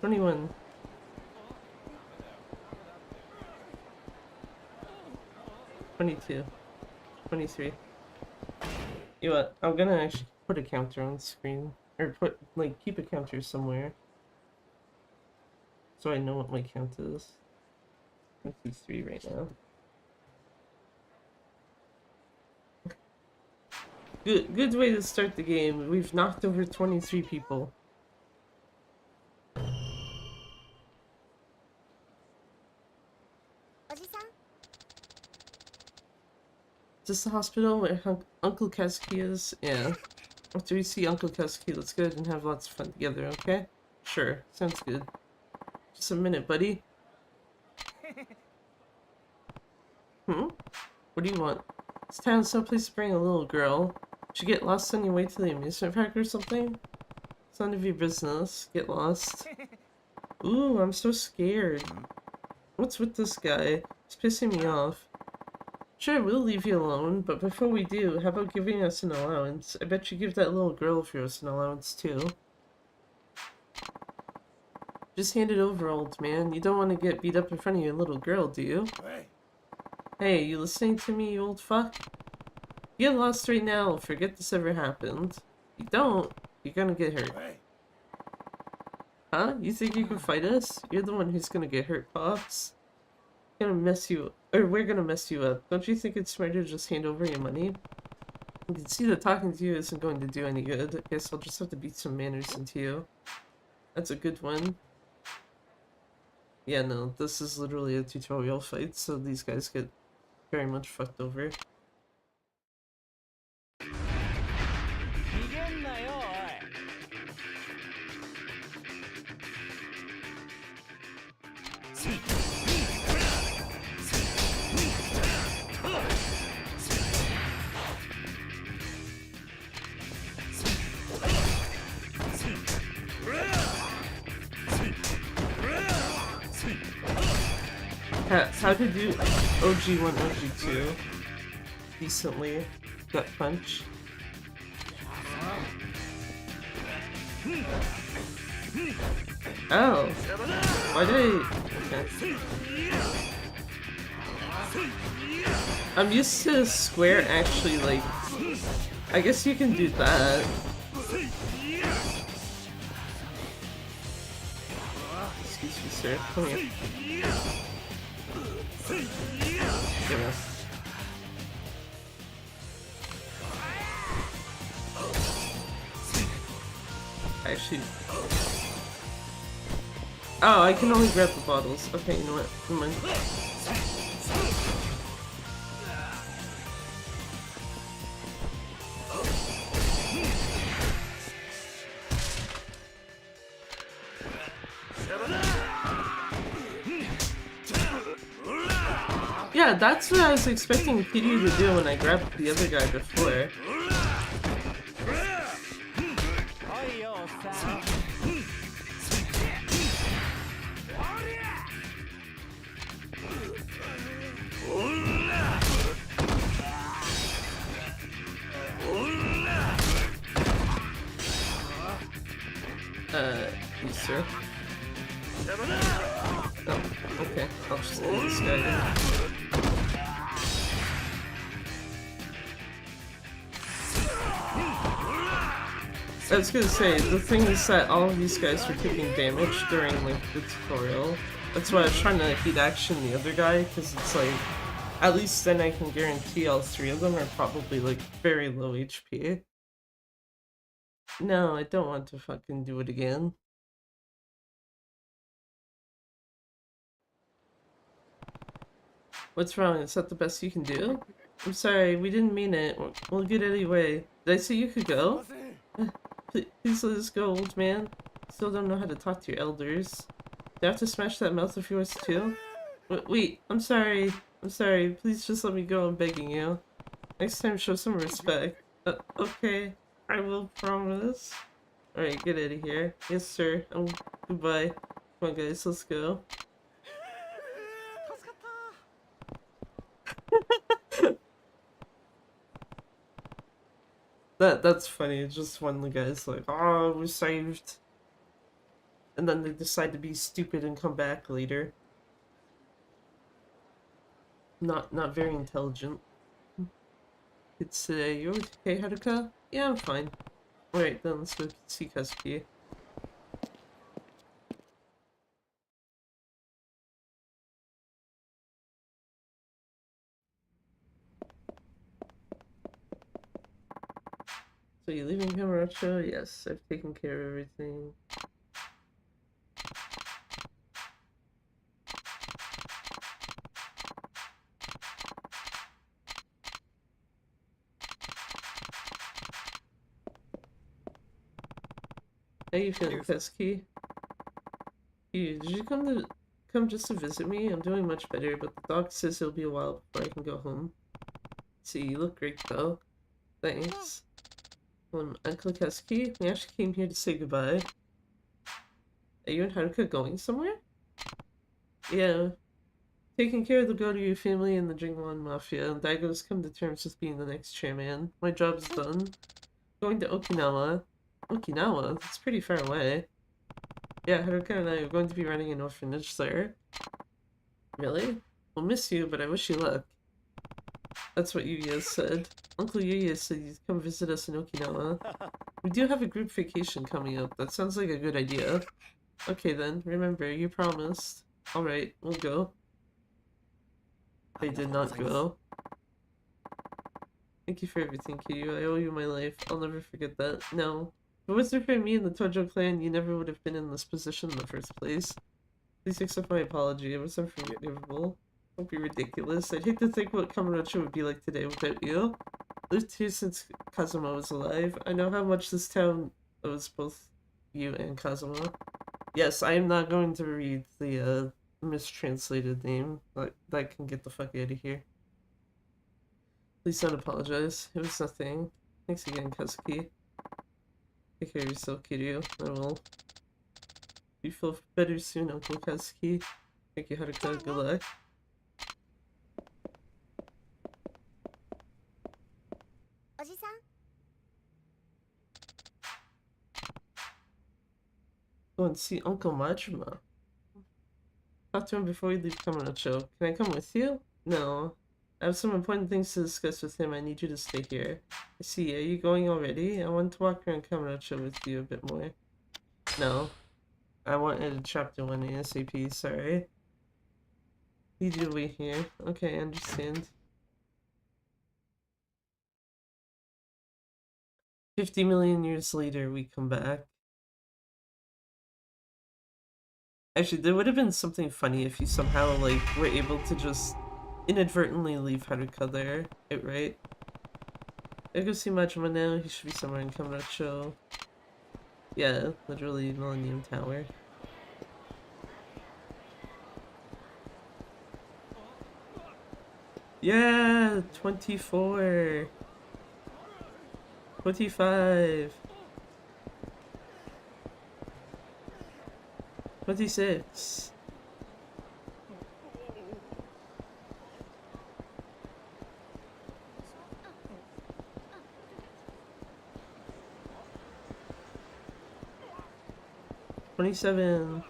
21. 22. 23. You know what? I'm gonna actually put a counter on the screen. Or put, like, keep a counter somewhere. So I know what my count is. 23 right now. Good way to start the game. We've knocked over 23 people. Is this the hospital where Uncle Kazuki is? Yeah. After we see Uncle Kazuki, let's go ahead and have lots of fun together, okay? Sure, sounds good. Just a minute, buddy. Hmm? What do you want? This town's no place to bring a little girl. Should you get lost on your way to the amusement park or something? It's none of your business. Get lost. Ooh, I'm so scared. What's with this guy? He's pissing me off. Sure, we'll leave you alone, but before we do, how about giving us an allowance? I bet you give that little girl of yours an allowance too. Just hand it over, old man. You don't want to get beat up in front of your little girl, do you? Hey, you listening to me, you old fuck? You get lost right now, forget this ever happened. If you don't, you're gonna get hurt. Huh? You think you can fight us? You're the one who's gonna get hurt, Pops. I'm gonna mess you Or we're gonna mess you up. Don't you think it's smarter to just hand over your money? You can see that talking to you isn't going to do any good. I guess I'll just have to beat some manners into you. That's a good one. Yeah, no, this is literally a tutorial fight, so these guys get very much fucked over. How to do OG1, OG2 decently. Gut punch. Oh. Why did I... Okay. I'm used to square actually, like... I guess you can do that. Excuse me, sir. Come here. Yeah. Actually... Oh, I can only grab the bottles. Okay, you know what? Never mind. Yeah, that's what I was expecting Kiryu to do when I grabbed the other guy before. You sir? Oh, okay. I'll just leave this guy in. I was gonna say, the thing is that all of these guys were taking damage during, like, the tutorial. That's why I was trying to heat action the other guy, because it's like, at least then I can guarantee all three of them are probably, like, very low HP. No, I don't want to fucking do it again. What's wrong? Is that the best you can do? I'm sorry, we didn't mean it. We'll get it anyway. Did I say you could go? Please let us go, old man. Still don't know how to talk to your elders. Do I have to smash that mouth of yours too? Wait, I'm sorry. I'm sorry. Please just let me go, I'm begging you. Next time show some respect. Okay, I will promise. Alright, get out of here. Yes, sir. Goodbye. Come on, guys, let's go. That's funny. It's just when the guy's like, "Oh, we're saved," and then they decide to be stupid and come back later. Not very intelligent. It's you okay, Haruka? Yeah, I'm fine. Alright, then let's go see Kazuki. So you leaving Kamurocho? Yes, I've taken care of everything. How you feeling, Kazuki? Did you come just to visit me? I'm doing much better, but the doc says it'll be a while before I can go home. See, you look great though. Thanks. Uncle Kazuki, we actually came here to say goodbye. Are you and Haruka going somewhere? Yeah. Taking care of the Goryu family and the Jingwon Mafia, and Daigo's come to terms with being the next chairman. My job's done. Going to Okinawa. Okinawa? That's pretty far away. Yeah, Haruka and I are going to be running an orphanage there. Really? We'll miss you, but I wish you luck. That's what Yuya said. Uncle Yuya said you'd come visit us in Okinawa. We do have a group vacation coming up. That sounds like a good idea. Okay then, remember, you promised. Alright, we'll go. they did not go. Thank you for everything, Kiryu. I owe you my life. I'll never forget that. No. If it wasn't for me and the Tojo clan, you never would have been in this position in the first place. Please accept my apology. It was unforgivable. Don't be ridiculous. I'd hate to think what Kamurocho would be like today without you. Lived here since Kazuma was alive. I know how much this town owes both you and Kazuma. Yes, I am not going to read the mistranslated name. That can get the fuck out of here. Please don't apologize. It was nothing. Thanks again, Kazuki. Take care of yourself, Kiryu. I will. You feel better soon, Uncle Kazuki. Thank you, Haruka. Good luck. Go and see Uncle Majima. Talk to him before we leave Kamurocho. Can I come with you? No. I have some important things to discuss with him. I need you to stay here. I see. Are you going already? I want to walk around Kamurocho with you a bit more. No. I wanted chapter 1 ASAP, sorry. Need you to wait here. Okay, I understand. 50 million years later, we come back. Actually, there would have been something funny if you somehow, like, were able to just inadvertently leave Haruka there outright. I go see Majima now. He should be somewhere in Kamurocho. Yeah, literally Millennium Tower. Yeah, 24. 25. 26. $27.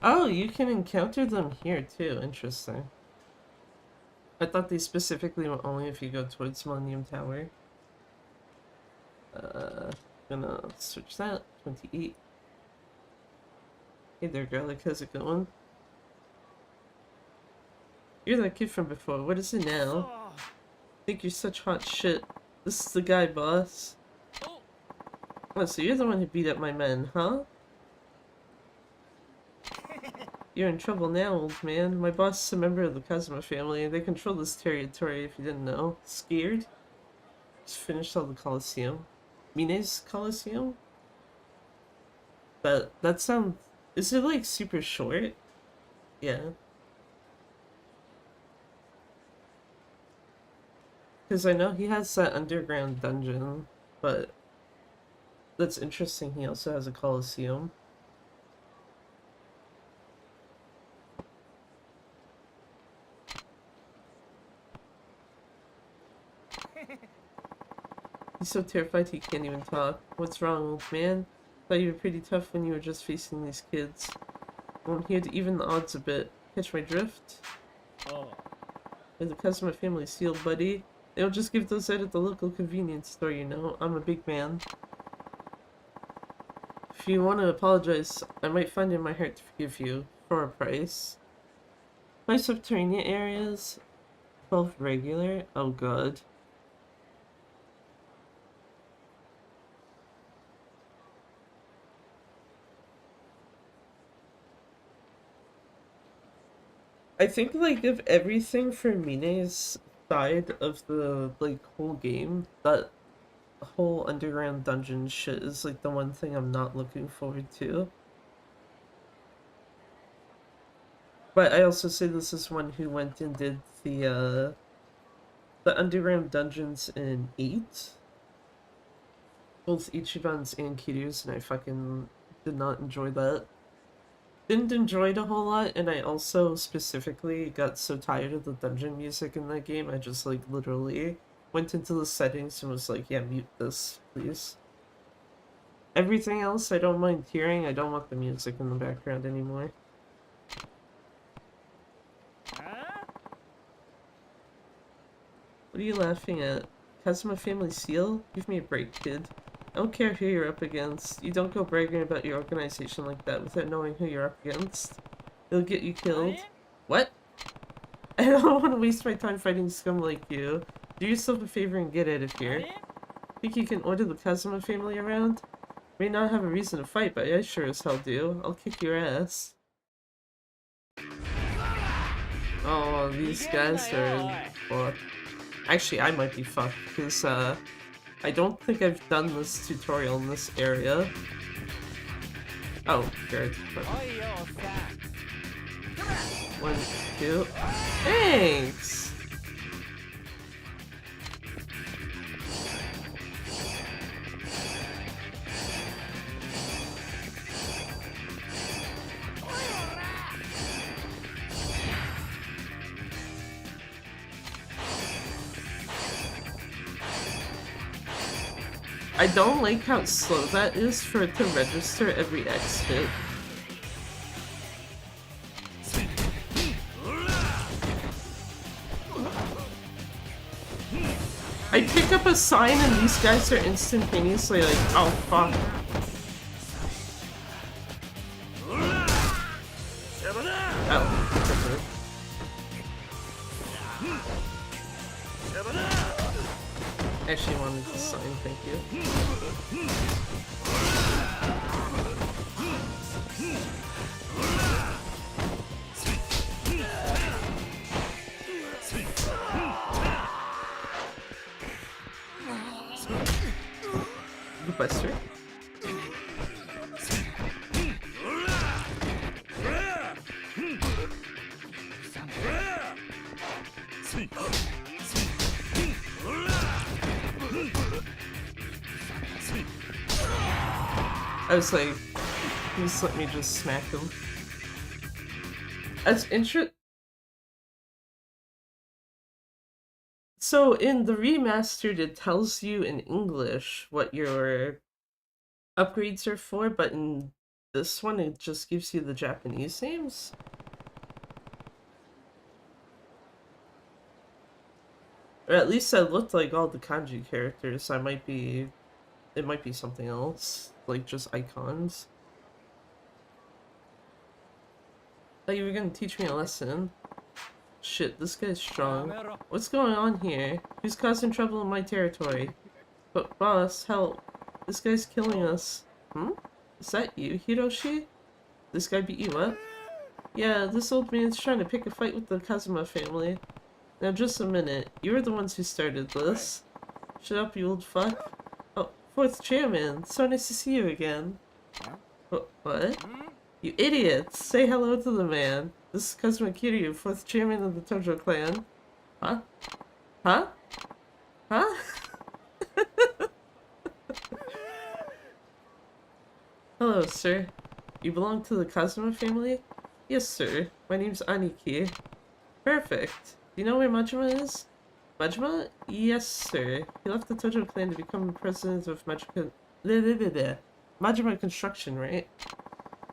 Oh, you can encounter them here too. Interesting. I thought they specifically were only if you go towards Millennium Tower. Gonna switch that. 28. Hey there, girl. How's it going? You're that kid from before. What is it now? Think you're such hot shit. This is the guy, boss. Oh, so you're the one who beat up my men, huh? You're in trouble now, old man. My boss is a member of the Kazuma family, and they control this territory, if you didn't know. Scared? Just finished all the Colosseum. Mine's Colosseum? That sounds... Is it, like, super short? Yeah. Because I know he has that underground dungeon, but... That's interesting, he also has a Colosseum. He's so terrified he can't even talk. What's wrong, old man? Thought you were pretty tough when you were just facing these kids. I'm here to even the odds a bit. Catch my drift? Oh. They're the Kazuma family seal, buddy. They don't just give those out at the local convenience store, you know. I'm a big man. If you want to apologize, I might find in my heart to forgive you. For a price. 5 subterranean areas? 12 regular? Oh god. I think, like, of everything for Mine's side of the, like, whole game, that whole underground dungeon shit is, like, the one thing I'm not looking forward to. But I also say this is one who went and did the underground dungeons in 8. Both Ichiban's and Kiryu's, and I fucking did not enjoy that. Didn't enjoy it a whole lot, and I also specifically got so tired of the dungeon music in that game, I just, like, literally went into the settings and was like, yeah, mute this, please. Everything else I don't mind hearing, I don't want the music in the background anymore. What are you laughing at? Kazuma family seal? Give me a break, kid. I don't care who you're up against. You don't go bragging about your organization like that without knowing who you're up against. It'll get you killed. What? I don't want to waste my time fighting scum like you. Do yourself a favor and get out of here. Think you can order the Kazuma family around? May not have a reason to fight, but I sure as hell do. I'll kick your ass. Oh, these guys are fucked. Actually, I might be fucked, because, I don't think I've done this tutorial in this area. Oh, good. But... 1, 2... Thanks! I don't like how slow that is for it to register every X hit. I pick up a sign and these guys are instantaneously like, oh fuck. Oh. Actually wanted to sign, thank you. Buster. I was like, please let me just smack him. That's interesting. So in the remastered, it tells you in English what your upgrades are for, but in this one, it just gives you the Japanese names. Or at least I looked like all the kanji characters. It might be something else, like just icons. Thought you were gonna teach me a lesson. Shit, this guy's strong. What's going on here? Who's causing trouble in my territory? But boss, help. This guy's killing us. Hmm? Is that you, Hiroshi? This guy beat you up? Yeah, this old man's trying to pick a fight with the Kazuma family. Now just a minute. You were the ones who started this. Shut up, you old fuck. Oh, fourth chairman. So nice to see you again. What? You idiots! Say hello to the man. This is Kazuma Kiryu, fourth chairman of the Tojo clan. Huh? Huh? Huh? Hello, sir. You belong to the Kazuma family? Yes, sir. My name's Aniki. Perfect. Do you know where Majima is? Majima? Yes, sir. He left the Tojo clan to become president of Majima Construction, right?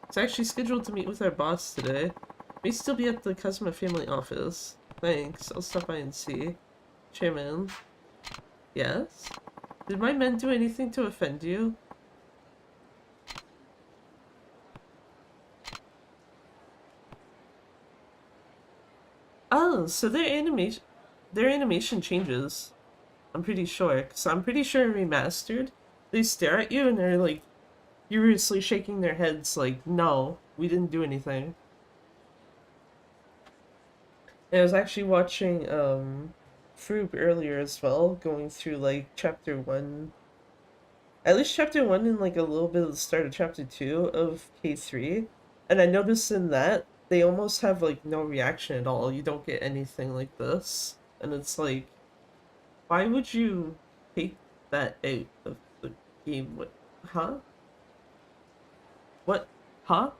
He's actually scheduled to meet with our boss today. May still be at the Kazuma family office. Thanks. I'll stop by and see. Chairman. Yes? Did my men do anything to offend you? Oh, so their animation changes. I'm pretty sure. Cause I'm pretty sure in remastered, they stare at you and they're like furiously shaking their heads like, no, we didn't do anything. And I was actually watching Froob earlier as well, going through like chapter 1. At least chapter 1 and like a little bit of the start of chapter 2 of K3. And I noticed in that they almost have like no reaction at all. You don't get anything like this. And it's like, why would you take that out of the game? What? Huh? What? Huh?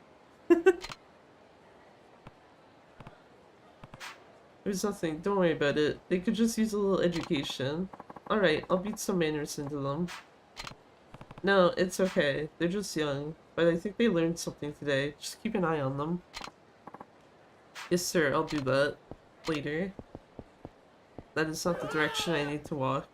There's nothing. Don't worry about it. They could just use a little education. Alright, I'll beat some manners into them. No, it's okay. They're just young. But I think they learned something today. Just keep an eye on them. Yes, sir. I'll do that. Later. That is not the direction I need to walk.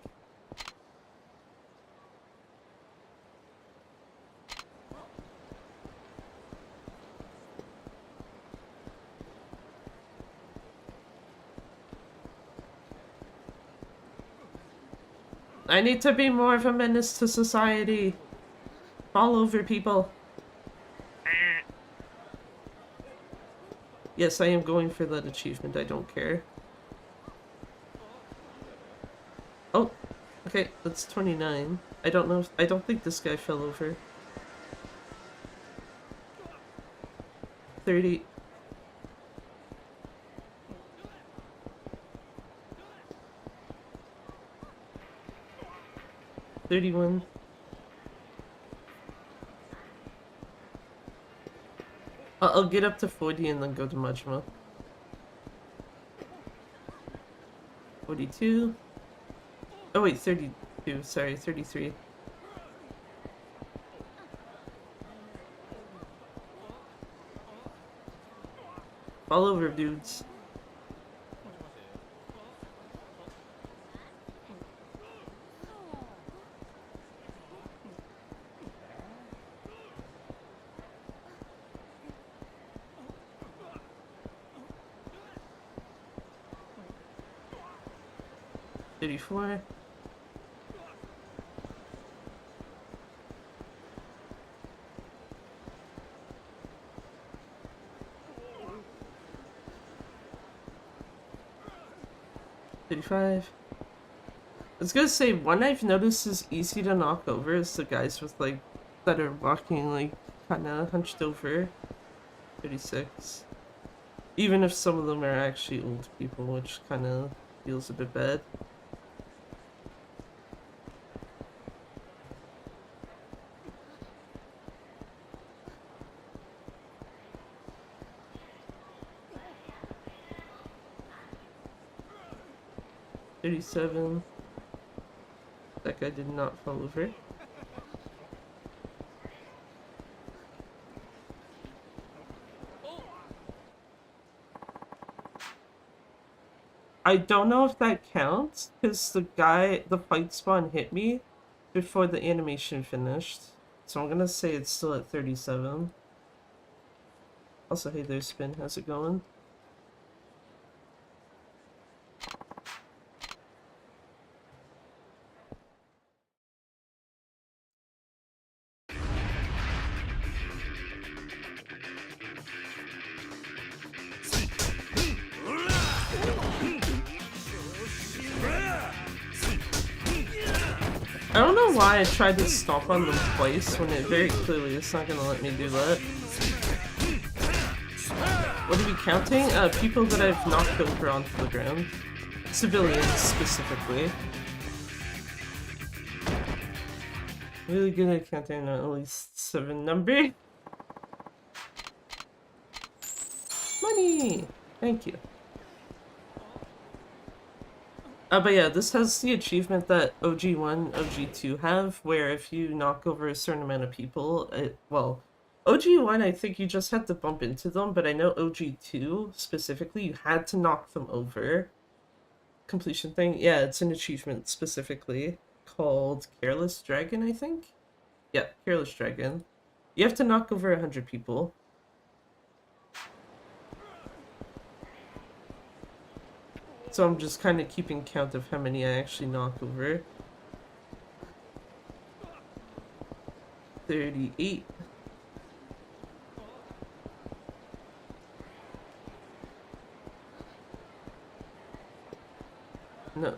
I need to be more of a menace to society. Fall over people. Yes, I am going for that achievement. I don't care. Oh, okay, that's 29. I don't know if, I don't think this guy fell over. 30. $31. I'll get up to 40 and then go to Majima. 42. Oh wait, 32. Sorry, 33. Fall over, dudes. $34. $35. I was gonna say, one I've noticed is easy to knock over is the guys with like that are walking like kinda hunched over. 36. Even if some of them are actually old people, which kinda feels a bit bad. $37. That guy did not fall over. I don't know if that counts, because the fight spawn hit me before the animation finished. So I'm gonna say it's still at 37. Also, hey there, Spin, how's it going? I don't know why I tried to stomp on them twice when it very clearly is not gonna let me do that. What are we counting? People that I've knocked over onto the ground. Civilians, specifically. Really good at counting at least 7 number. Money! Thank you. But yeah, this has the achievement that OG1, OG2 have, where if you knock over a certain amount of people, well, OG1 I think you just had to bump into them, but I know OG2 specifically, you had to knock them over. Completion thing? Yeah, it's an achievement specifically called Careless Dragon, I think? Yeah, Careless Dragon. You have to knock over 100 people. So I'm just kind of keeping count of how many I actually knock over. 38.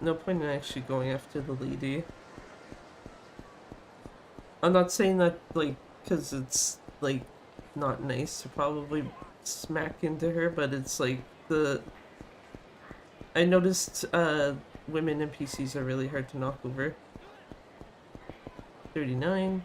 No point in actually going after the lady. I'm not saying that, like, because it's, like, not nice to probably smack into her, but it's, like, I noticed, women NPCs are really hard to knock over. 39.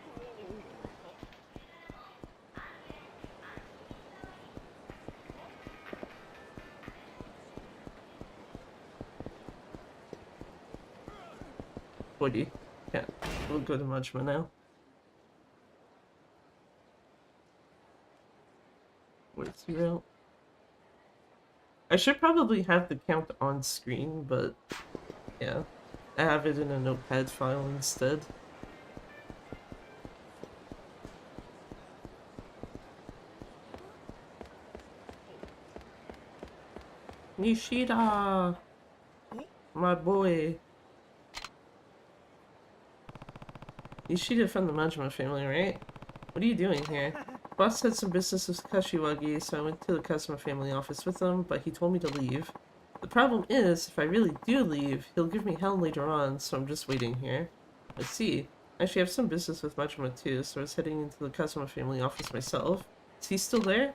$40. Yeah, we'll go to Majima now. Where's 0? I should probably have the count on screen, but Yeah. I have it in a notepad file instead. Nishida! My boy. Nishida from the Majima family, right? What are you doing here? Boss had some business with Kashiwagi, so I went to the Kazuma family office with him, but he told me to leave. The problem is, if I really do leave, he'll give me hell later on, so I'm just waiting here. I see. I actually have some business with Majima too, so I was heading into the Kazuma family office myself. Is he still there?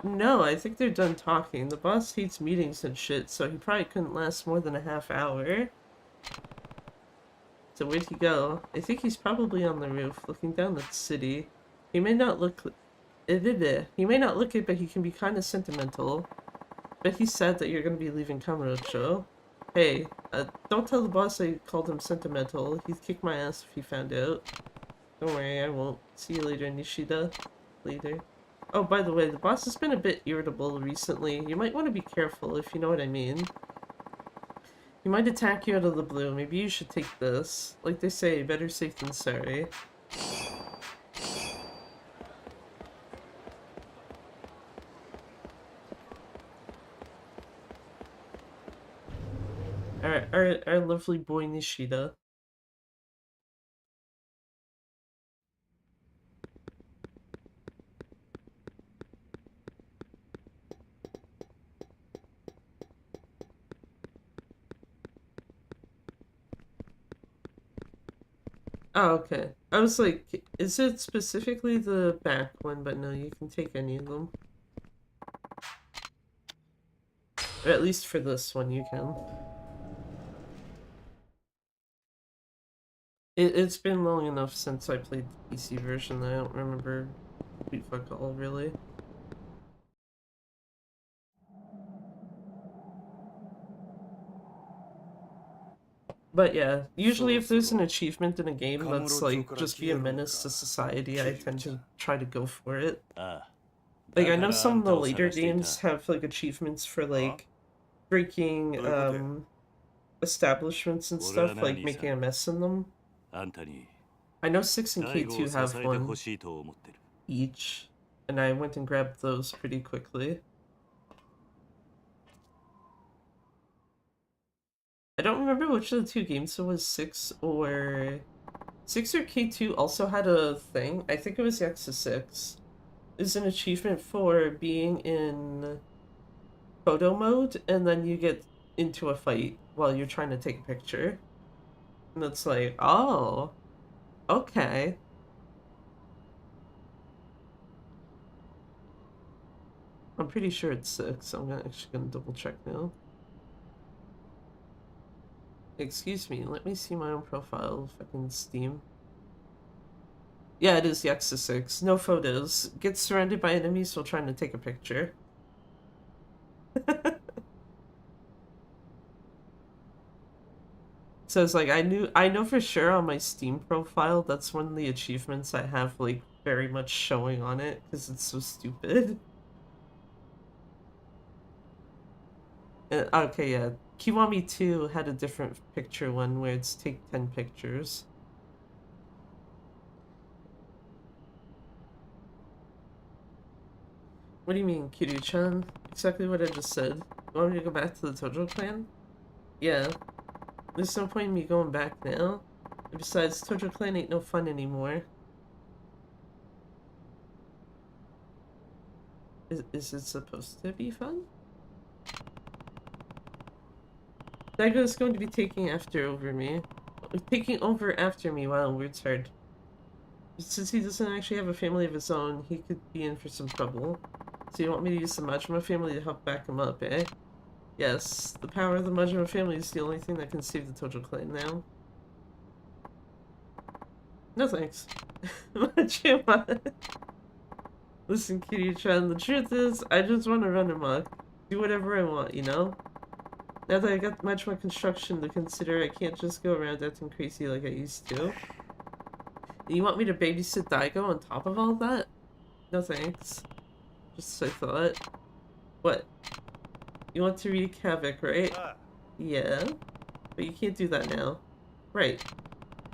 No, I think they're done talking. The boss hates meetings and shit, so he probably couldn't last more than a half hour. So where'd he go? I think he's probably on the roof, looking down at the city. He may not look it, but he can be kind of sentimental. But he's sad that you're going to be leaving Kamurocho. Hey, don't tell the boss I called him sentimental. He'd kick my ass if he found out. Don't worry, I won't. See you later, Nishida. Later. Oh, by the way, the boss has been a bit irritable recently. You might want to be careful, if you know what I mean. He might attack you out of the blue. Maybe you should take this. Like they say, better safe than sorry. Our lovely boy Nishida. Oh, okay. I was like, is it specifically the back one? But no, you can take any of them. Or at least for this one, you can. It's been long enough since I played the PC version that I don't remember fuck all, really. But yeah, usually if there's an achievement in a game that's like, just be a menace to society, I tend to try to go for it. Like, I know some of the later games have like achievements for like, breaking establishments and stuff, like making a mess in them. I know 6 and K2 have one each, and I went and grabbed those pretty quickly. I don't remember which of the two games it was, 6 or K2 also had a thing. I think it was Yakuza 6. Is an achievement for being in photo mode, and then you get into a fight while you're trying to take a picture. And it's like, oh, okay. I'm pretty sure it's 6. I'm actually gonna double check now. Excuse me, let me see my own profile fucking Steam. Yeah, it is Yakuza 6. No photos. Gets surrounded by enemies while trying to take a picture. So it's like, I know for sure on my Steam profile, that's one of the achievements I have, like, very much showing on it, because it's so stupid. Okay, yeah. Kiwami 2 had a different picture one where it's take 10 pictures. What do you mean, Kiryu-chan? Exactly what I just said. You want me to go back to the Tojo clan? Yeah. There's no point in me going back now. And besides, Tojo clan ain't no fun anymore. Is it supposed to be fun? Daigo's going to be taking over me. Wow, words hard. Since he doesn't actually have a family of his own, he could be in for some trouble. So you want me to use the Majima family to help back him up, eh? Yes, the power of the Majima family is the only thing that can save the Tojo clan now. No thanks. Majima. Listen, Kiryu-chan, the truth is, I just want to run amok. Do whatever I want, you know? Now that I got Majima construction to consider, I can't just go around acting crazy like I used to. And you want me to babysit Daigo on top of all that? No thanks. Just as I thought. What? You want to wreak havoc, right? Yeah? But you can't do that now. Right.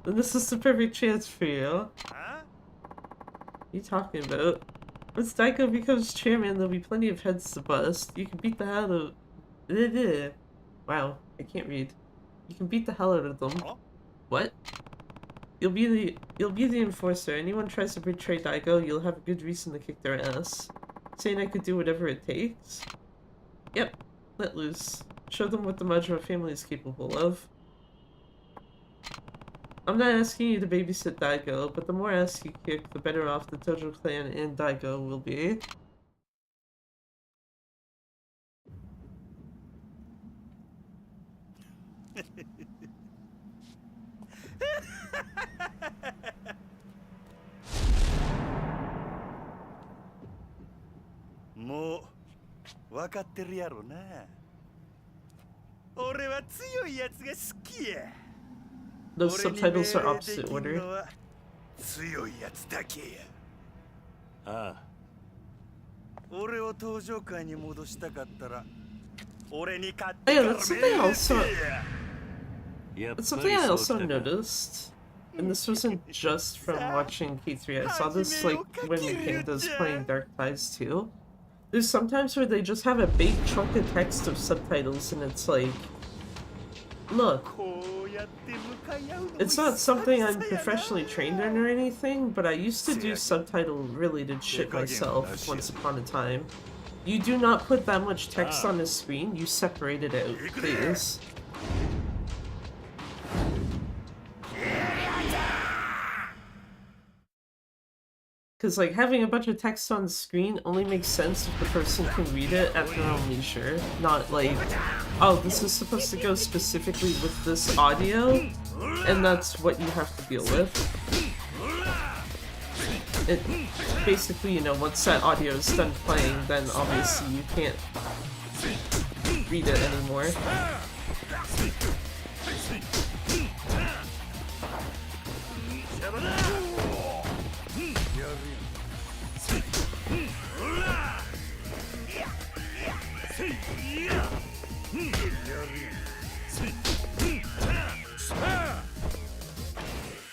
Then this is the perfect chance for you. Huh? What are you talking about? Once Daiko becomes chairman, there'll be plenty of heads to bust. You can beat the hell out of... Wow, I can't read. You can beat the hell out of them. What? You'll be the enforcer. Anyone tries to betray Daigo, you'll have a good reason to kick their ass. Saying I could do whatever it takes? Yep. Let loose. Show them what the Majima family is capable of. I'm not asking you to babysit Daigo, but the more ass you kick, the better off the Tojo clan and Daigo will be. Mo, わかってるやろな。俺は強いやつが好きや。 Those subtitles are opposite order. 強いやつだけや。ああ。俺を登場界に戻したかったら、俺に勝っ Oh て yeah, から that's something also. やっぱ That's り something I そう also きたか。 noticed. And this wasn't just from watching K3. I saw this like when Panda's playing Dark Ties too. There's sometimes where they just have a big chunk of text of subtitles and it's like, look, it's not something I'm professionally trained in or anything, but I used to do subtitle related shit myself once upon a time. You do not put that much text on the screen, you separate it out, please. Because, like, having a bunch of text on the screen only makes sense if the person can read it at their own leisure. Not like, oh, this is supposed to go specifically with this audio, and that's what you have to deal with. It basically, you know, once that audio is done playing, then obviously you can't read it anymore.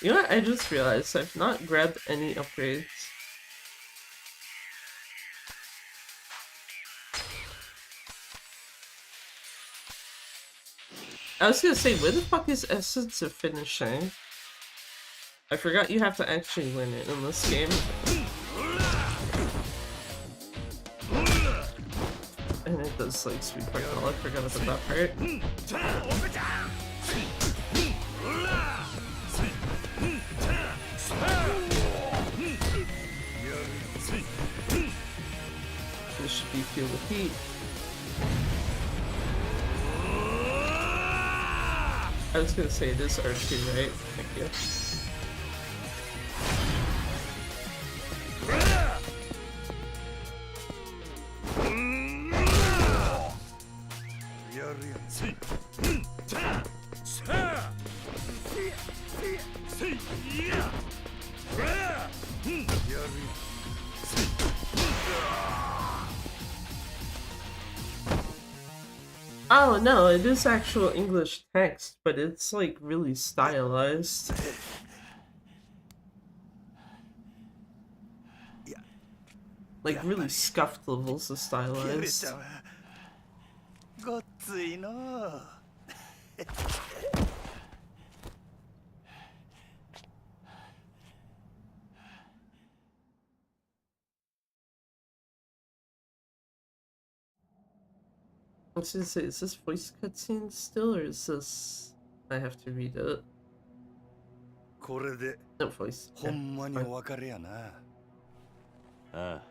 You know what? I just realized I've not grabbed any upgrades. I was gonna say, where the fuck is Essence of Finishing? I forgot you have to actually learn it in this game. And it does like sweet parkour. I forgot about that part. This should be Feel the Heat. I was gonna say it is R2, right? Thank you. Oh no, it is actual English text, but it's like really stylized. Like really scuffed levels of stylized. ごっついの。I was gonna say, is this voice cutscene still, or is this... I have to read it? これで No voice. ほんまにお別れやな。ああ。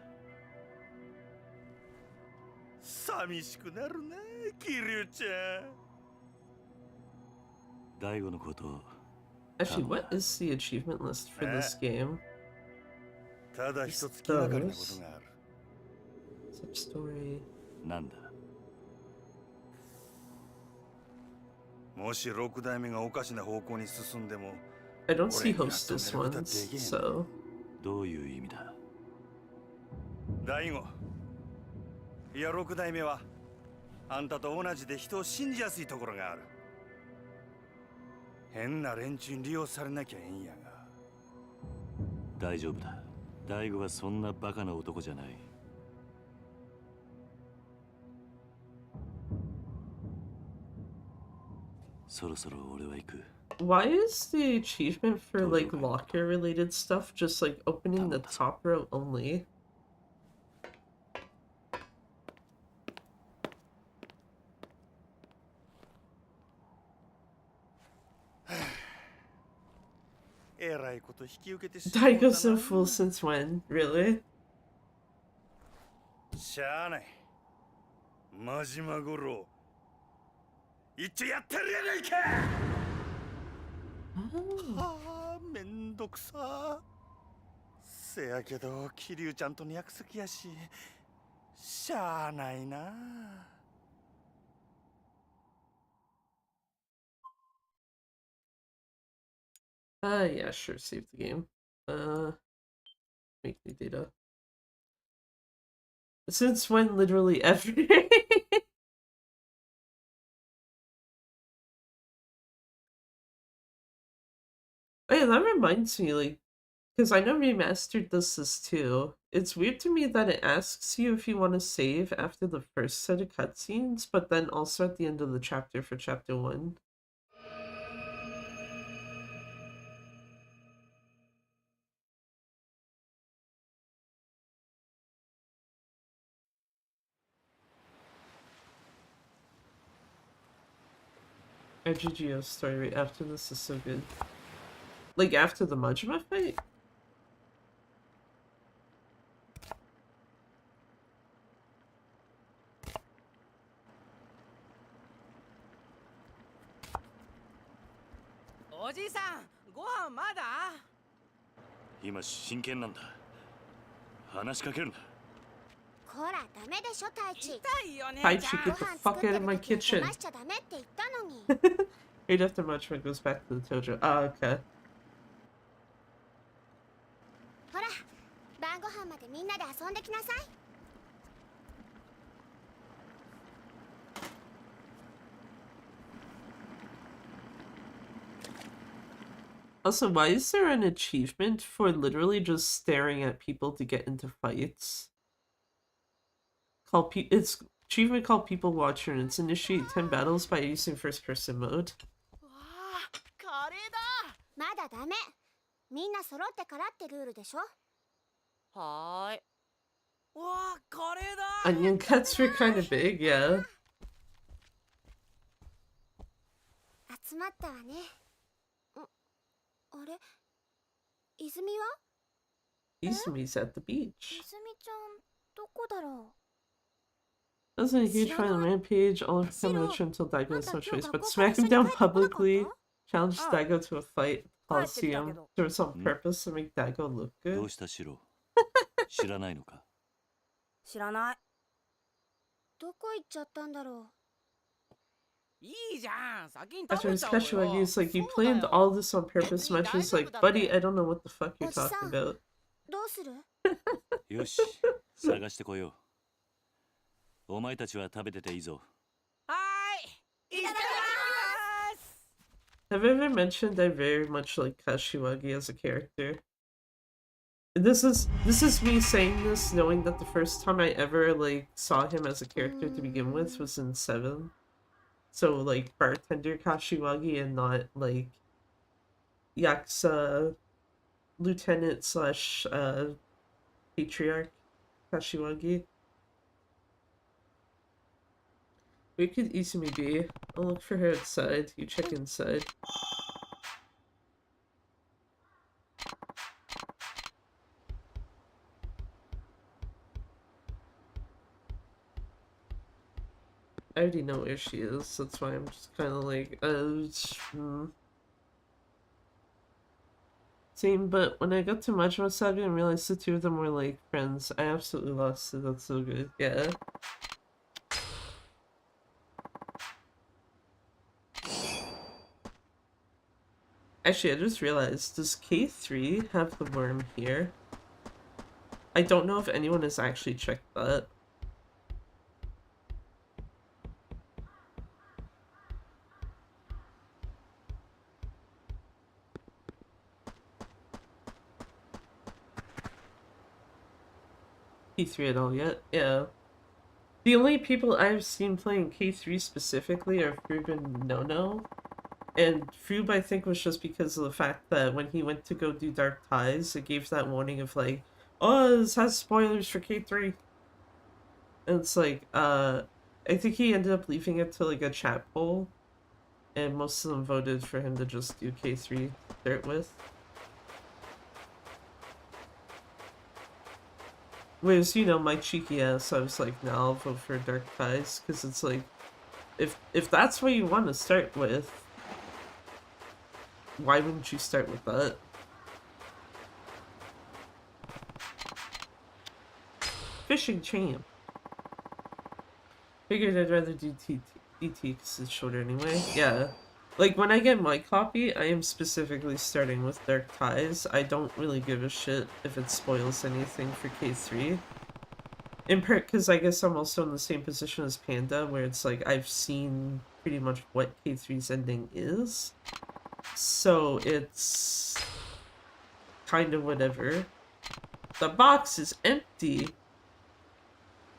寂しくなるな、キリュウちゃん。大悟のこと。 Actually, what is the achievement list for this game? ただ一つ気がかりなことがある。Sub-story. なんだ。もし6代目がおかしな方向に進んでも I don't see hostess ones, so... どういう意味だ。大悟、いや6代目はあんたと同じで人を信じやすいところがある。変な連中に利用されなきゃええんやが。大丈夫だ。大悟はそんなバカな男じゃない。そろそろ俺は行く。Why is the achievement for like locker related stuff just like opening the top row only? Daigo's no fool since when? Really? しゃあない。真島五郎。一応やってるやないか。はあ、めんどくさ。せやけど、桐生ちゃんとの約束やし、しゃあないな。Yeah, sure, save the game. Make new data. Since when, literally ever? Hey, that reminds me, like, because I know Remastered does this too. It's weird to me that it asks you if you want to save after the first set of cutscenes, but then also at the end of the chapter for chapter 1. RGGO story right after this is so good. Like after the Majima fight? Oji-san, ご飯まだ？今真剣なんだ。話しかけるな。こら、ダメでしょ、太一。痛いよね。Taichi, get the fuck out of my kitchen. 邪魔しちゃダメって言ったのに。Right after Majima goes back to the Tojo. Ah, okay. ほら、晩ご飯までみんなで遊んできなさい。Also, why is there an achievement for literally just staring at people to get into fights? It's achievement called People Watcher, and it's initiate 10 battles by using first-person mode. わあ、カレーだ。まだダメ。みんな揃ってからってルールでしょ。はーい。わあ、カレーだ。 Onion cuts were kind of big, yeah. 集まったわね。あれ、泉は？ Izumi's at the beach. 泉ちゃん、どこだろう。 Doesn't a huge fan of the rampage, all of them rich until Daigo has no choice but smack him down publicly, challenge Daigo to a fight at the Coliseum. There was on purpose to make Daigo look ど good. うしたシロ？知らないのか？知らない。どこ行っちゃったんだろう。いいじゃん。先に After 食べ his ちゃおう Kashiwagi, よ。 it's like, you planned all this on purpose. Machi's like, buddy, I don't know what the fuck you're talking about. どうする？よし、探してこよう。お前たちは食べてていいぞ。はーい。いただきます。 Have I ever mentioned I very much like Kashiwagi as a character? This is me saying this knowing that the first time I ever like saw him as a character to begin with was in 7. So like bartender Kashiwagi and not like Yakuza lieutenant slash patriarch Kashiwagi. Where could Izumi be? I'll look for her outside. You check inside. I already know where she is, that's why I'm just kind of like, Same, but when I got to Majima Saga and realized the two of them were like friends, I absolutely lost it. That's so good. Yeah. Actually, I just realized, does K3 have the worm here? I don't know if anyone has actually checked that. K3 at all yet. Yeah. The only people I've seen playing K3 specifically are Froob and No. And Froob, I think, was just because of the fact that when he went to go do Dark Ties, it gave that warning of like, oh, this has spoilers for K3. And it's like, I think he ended up leaving it to like a chat poll, and most of them voted for him to just do K3 start with. Whereas, you know, my cheeky ass, I was like, nah, I'll vote for Dark Ties, because it's like, if that's what you want to start with, why wouldn't you start with that? Fishing champ. Figured I'd rather do DT because it's shorter anyway. Yeah. Like, when I get my copy, I am specifically starting with Dark Ties. I don't really give a shit if it spoils anything for K3. In part because I guess I'm also in the same position as Panda, where it's like, I've seen pretty much what K3's ending is. So it's kind of whatever. The box is empty.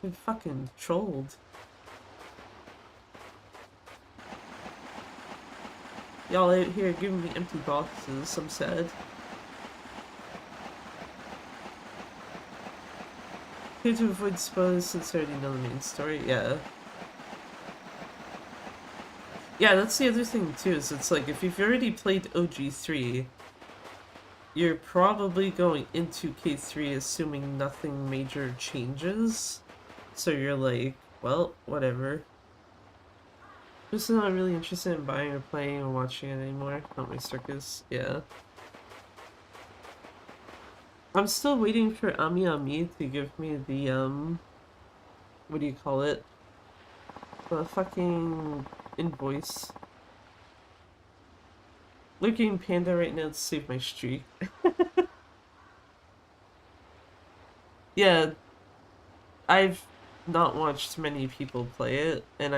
We fucking trolled. Y'all out here giving me empty boxes, I'm sad. Here to avoid spoilers since I already know the main story, yeah. Yeah, that's the other thing too, is it's like, if you've already played OG3, you're probably going into K3 assuming nothing major changes. So you're like, well, whatever. Just not really interested in buying or playing or watching it anymore. Not my circus, yeah. I'm still waiting for Ami to give me the, what do you call it? The fucking invoice. Looking Panda right now to save my streak. Yeah, I've not watched many people play it, and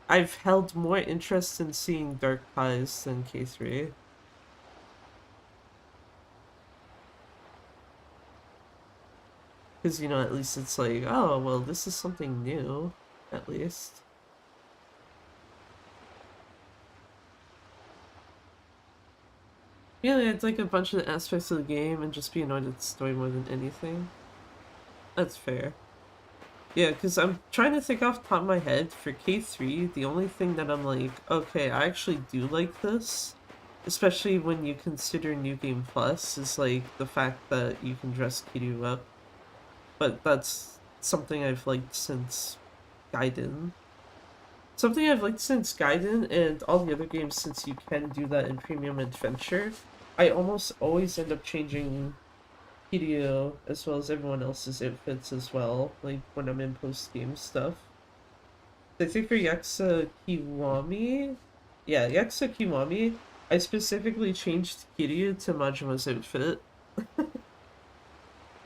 I've held more interest in seeing Dark Ties than K3. Because, you know, at least it's like, oh, well, this is something new, at least. Yeah, I'd like a bunch of the aspects of the game and just be annoyed at the story more than anything. That's fair. Yeah, because I'm trying to think off the top of my head, for K3, the only thing that I'm like, okay, I actually do like this, especially when you consider New Game Plus, is like the fact that you can dress Kiryu up. But that's something I've liked since Gaiden. Something I've liked since Gaiden and all the other games, since you can do that in Premium Adventure. I almost always end up changing Kiryu as well as everyone else's outfits as well, like when I'm in post-game stuff. I think for Yakuza Kiwami, yeah, Yakuza Kiwami, I specifically changed Kiryu to Majima's outfit.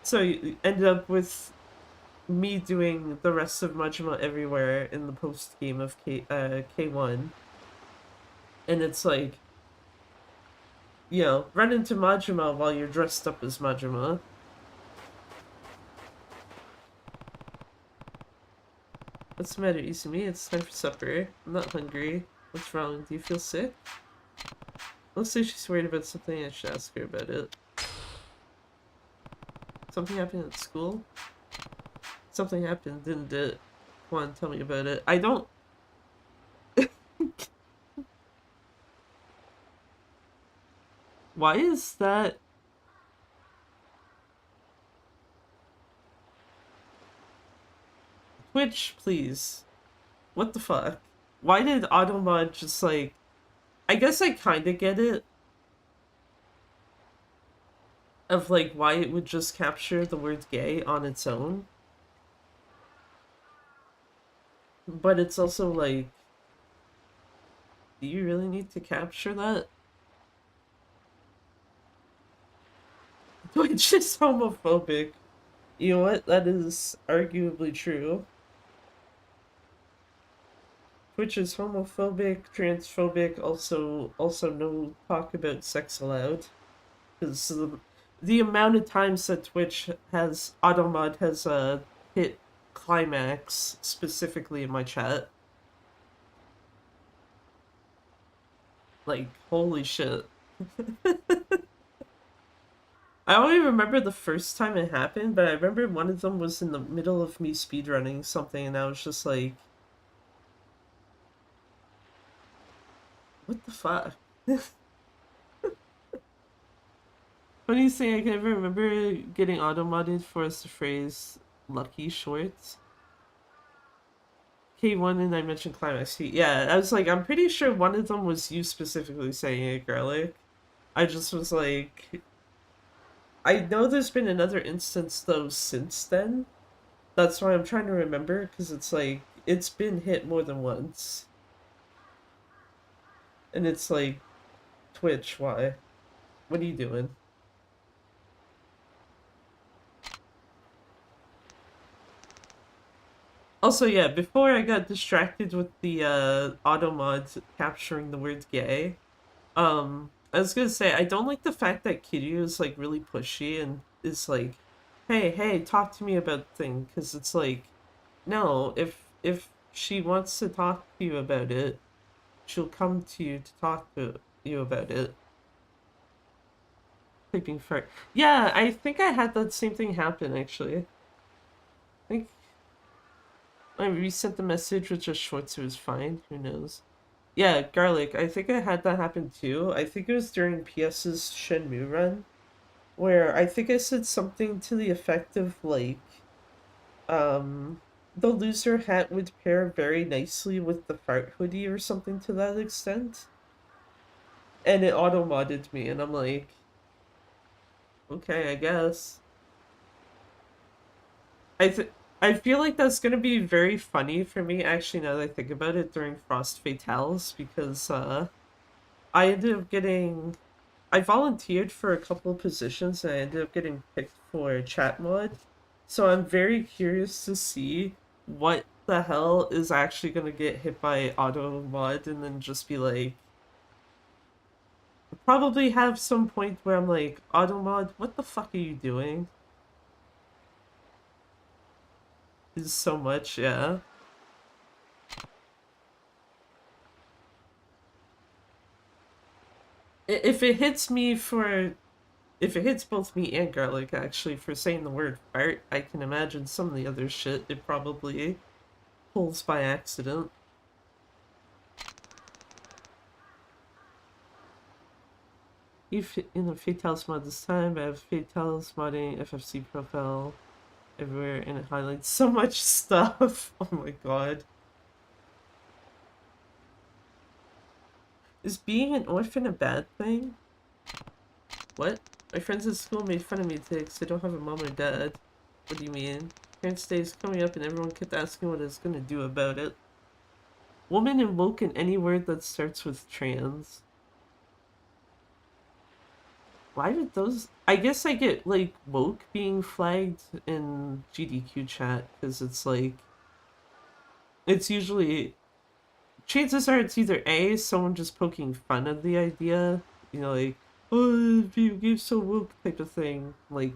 So you ended up with me doing the rest of Majima everywhere in the post-game of K1. And it's like, you know, run into Majima while you're dressed up as Majima. What's the matter, Izumi? It's time for supper. I'm not hungry. What's wrong? Do you feel sick? Looks like she's worried about something. I should ask her about it. Something happened at school? Something happened, didn't it? Come on, tell me about it. I don't... Why is that... Twitch, please. What the fuck? Why did Automod just like... I guess I kinda get it. Of like why it would just capture the word gay on its own. But it's also like... Do you really need to capture that? Twitch is homophobic. You know what? That is arguably true. Twitch is homophobic, transphobic, also no talk about sex allowed. Because the amount of times that Twitch has, Automod has hit climax specifically in my chat. Like, holy shit. I don't even remember the first time it happened, but I remember one of them was in the middle of me speedrunning something, and I was just like, what the fuck? Funny thing, I can never remember getting auto-modded for us the phrase lucky shorts. K1 and I mentioned Climax Heat. Yeah, I was like, I'm pretty sure one of them was you specifically saying it, Garlic. I just was like... I know there's been another instance, though, since then. That's why I'm trying to remember, because it's like, it's been hit more than once. And it's like, Twitch, why? What are you doing? Also, yeah, before I got distracted with the auto mod capturing the word gay, I was gonna say, I don't like the fact that Kiryu is like really pushy and is like, hey, talk to me about thing, because it's like, no, if she wants to talk to you about it, she'll come to you to talk to you about it. Typing fart. Yeah, I think I had that same thing happen, actually. I think I resent the message with just shorts, it was fine, who knows. Yeah, Garlic, I think I had that happen too. I think it was during PS's Shenmue run, where I think I said something to the effect of like, the loser hat would pair very nicely with the fart hoodie or something to that extent. And it auto-modded me, and I'm like, okay, I guess. I feel like that's gonna be very funny for me, actually, now that I think about it, during Frost Fatales, because, I ended up getting... I volunteered for a couple of positions, and I ended up getting picked for chat mod. So I'm very curious to see what the hell is actually gonna get hit by auto mod, and then just be like... Probably have some point where I'm like, auto mod, what the fuck are you doing? Is so much, yeah. If it hits me for... If it hits both me and Garlic, actually, for saying the word fart, I can imagine some of the other shit it probably pulls by accident. If in the Fatales mod this time, I have Fatales modding FFC profile everywhere, and it highlights so much stuff. Oh my god. Is being an orphan a bad thing? What? My friends at school made fun of me today because I don't have a mom or dad. What do you mean? Parents' Day is coming up and everyone kept asking what I was gonna do about it. Woman and woke in any word that starts with trans. Why did those... I guess I get, like, woke being flagged in GDQ chat, because it's like... It's usually... Chances are it's either A, someone just poking fun of the idea, you know, like, oh, video game's so woke type of thing, like,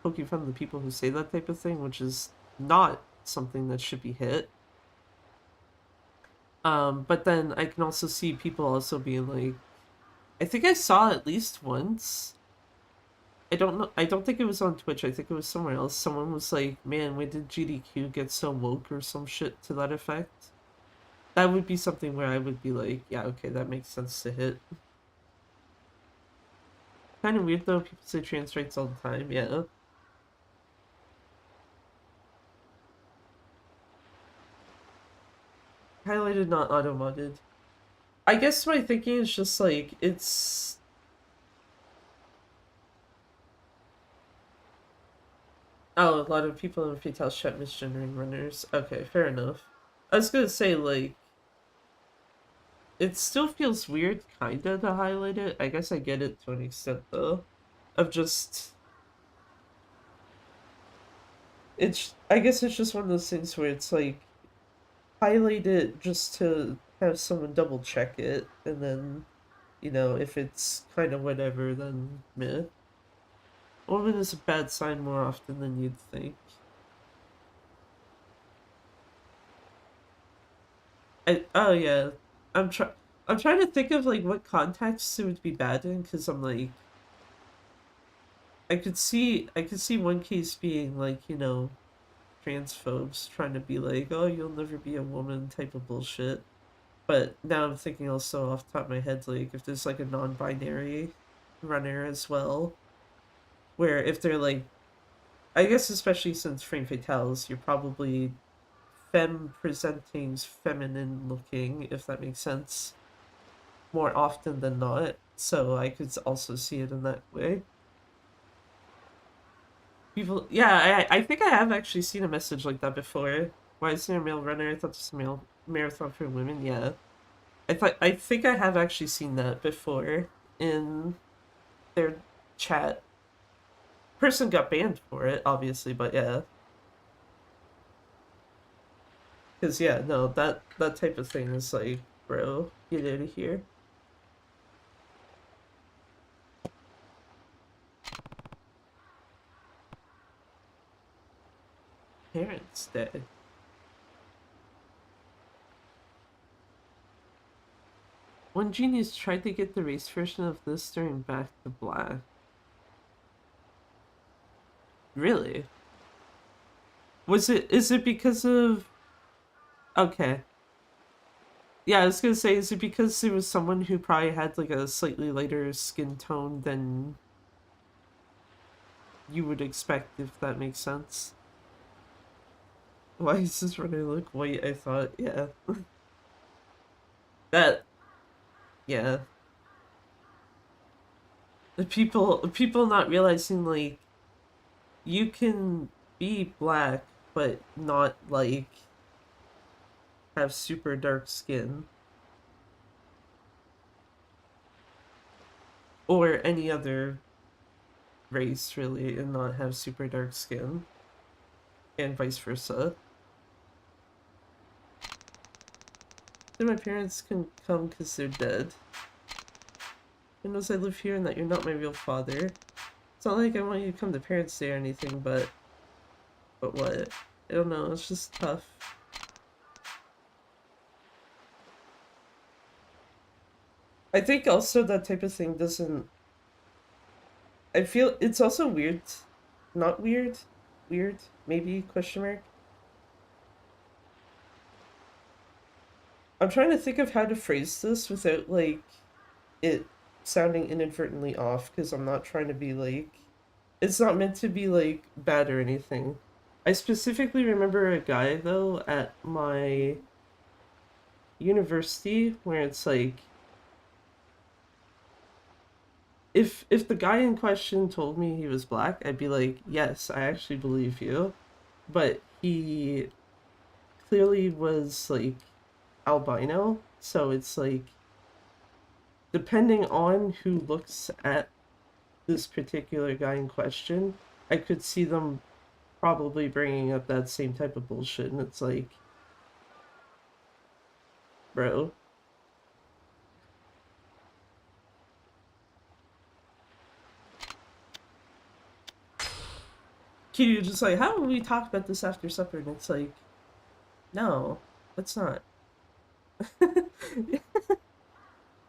poking fun of the people who say that type of thing, which is not something that should be hit. But then I can also see people also being like, I think I saw at least once. I don't know. I don't think it was on Twitch. I think it was somewhere else. Someone was like, man, when did GDQ get so woke or some shit to that effect? That would be something where I would be like, yeah, okay, that makes sense to hit. Kind of weird though, people say trans rights all the time, yeah. Highlighted, not auto-modded. I guess my thinking is just like, it's... Oh, a lot of people in Fatale's chat misgendering runners. Okay, fair enough. I was gonna say, like... It still feels weird, kinda, to highlight it. I guess I get it to an extent, though. Of just... It's... I guess it's just one of those things where it's like... Highlight it just to have someone double check it, and then... You know, if it's kind of whatever, then meh. Woman is a bad sign more often than you'd think. Oh yeah, I'm try I'm trying to think of like what context it would be bad in, because I'm like, I could see one case being like, transphobes trying to be like, oh, you'll never be a woman type of bullshit. But now I'm thinking also off the top of my head, like if there's like a non-binary runner as well, where if they're like, I guess especially since frame fatales, you're probably femme presenting, feminine looking, if that makes sense, more often than not. So I could also see it in that way. People, yeah, I think I have actually seen a message like that before. Why is there a male runner? I thought this was a male marathon for women. Yeah, I think I have actually seen that before in their chat. Person got banned for it, obviously, but yeah, because yeah, no, that type of thing is like, bro, get out of here. Parents dead. One genius tried to get the race version of this during Back to Black. Really? Is it because of... Okay. Yeah, I was gonna say, is it because there was someone who probably had like a slightly lighter skin tone than you would expect, if that makes sense? Why is this runner look white? I thought, yeah. That, yeah. The people not realizing like you can be black but not like have super dark skin or any other race really and not have super dark skin and vice versa. Then my parents can come because they're dead. Who knows I live here and that you're not my real father. It's not like I want you to come to Parents' Day or anything, but what? I don't know, it's just tough. I think also that type of thing doesn't... I feel it's also weird. Not weird? Weird? Maybe? Question mark? I'm trying to think of how to phrase this without, like, it sounding inadvertently off, because I'm not trying to be, like... It's not meant to be, like, bad or anything. I specifically remember a guy, though, at my university, where it's like... If the guy in question told me he was black, I'd be like, yes, I actually believe you. But he clearly was, like, albino, so it's like, depending on who looks at this particular guy in question, I could see them probably bringing up that same type of bullshit, and it's like, bro. Kiryu just like, how would we talk about this after supper? And it's like, no, let's not.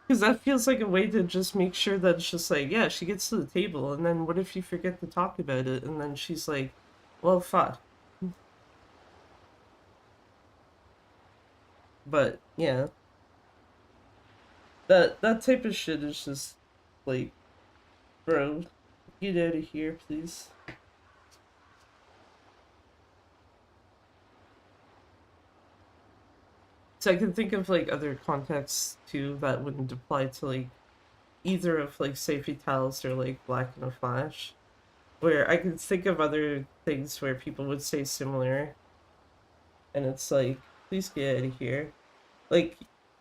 Because that feels like a way to just make sure that it's just like, yeah, she gets to the table, and then what if you forget to talk about it? And then she's like, well, fuck. But, yeah. That type of shit is just, like, bro, get out of here, please. So I can think of, like, other contexts, too, that wouldn't apply to, like, either of, like, say, Fatales or, like, Black in a Flash. Where I can think of other things where people would say similar. And it's like, please get out of here. Like,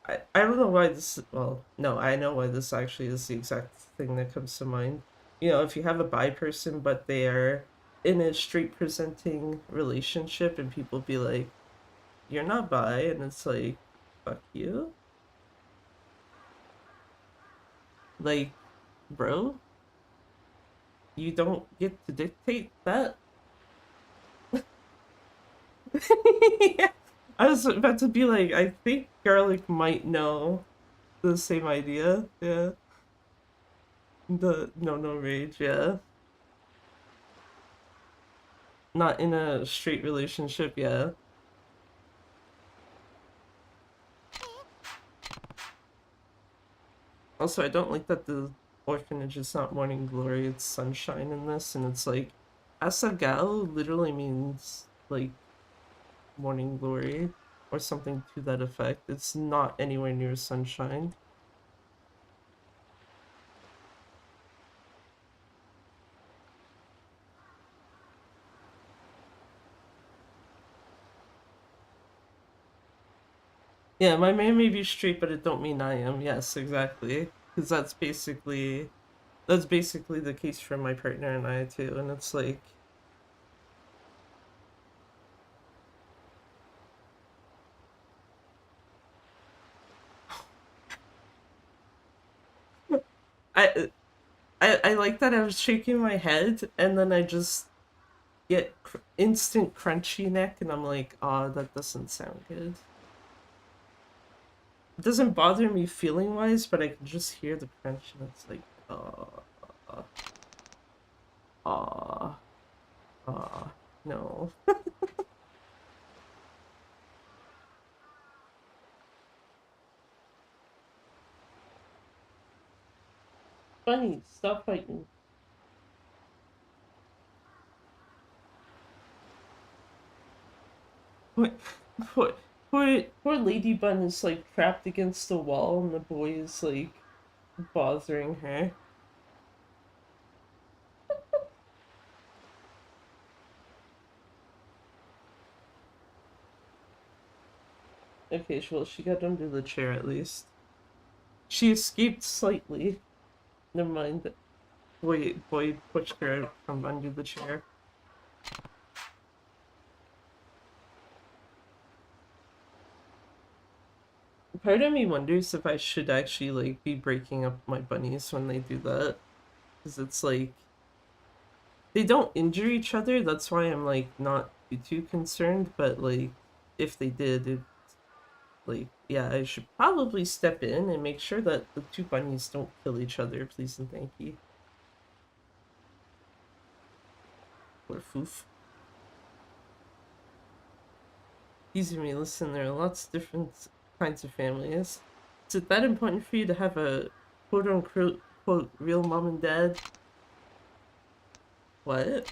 I don't know why this... Well, no, I know why this actually is the exact thing that comes to mind. You know, if you have a bi person, but they are in a straight-presenting relationship, and people be like, you're not bi, and it's like, fuck you? Like, bro? You don't get to dictate that? Yeah. I was about to be like, I think Garlic might know the same idea. Yeah. The no rage, yeah. Not in a straight relationship, yeah. Also, I don't like that the orphanage is not morning glory, it's sunshine in this, and it's like, Asagao literally means, like, morning glory, or something to that effect. It's not anywhere near sunshine. Yeah, my man may be straight, but it don't mean I am. Yes, exactly. Because that's basically the case for my partner and I too, and it's like I I like that I was shaking my head and then I just get instant crunchy neck and I'm like, oh, that doesn't sound good. It doesn't bother me feeling wise, but I can just hear the crunch and it's like, no. Bunny, stop fighting. Poor, poor Lady Bun is like trapped against the wall and the boy is like bothering her. Okay, well, she got under the chair at least. She escaped slightly. Never mind. Boy pushed her out from under the chair. Part of me wonders if I should actually like be breaking up my bunnies when they do that. Because it's like they don't injure each other, that's why I'm like not too concerned, but like if they did, it like yeah, I should probably step in and make sure that the two bunnies don't kill each other, please and thank you. Poor foof. Easy me, listen, there are lots of different kinds of families. Is it that important for you to have a quote-unquote real mom and dad? What?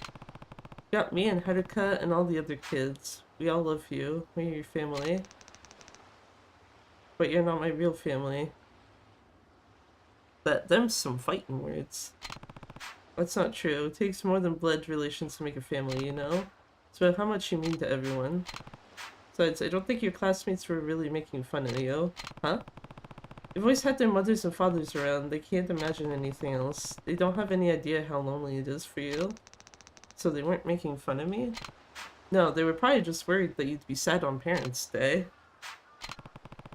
Got me and Haruka and all the other kids. We all love you. We're your family. But you're not my real family. Them's some fighting words. That's not true. It takes more than blood relations to make a family, you know? It's about how much you mean to everyone. Besides, I don't think your classmates were really making fun of you. Huh? They've always had their mothers and fathers around. They can't imagine anything else. They don't have any idea how lonely it is for you. So they weren't making fun of me? No, they were probably just worried that you'd be sad on Parents' Day.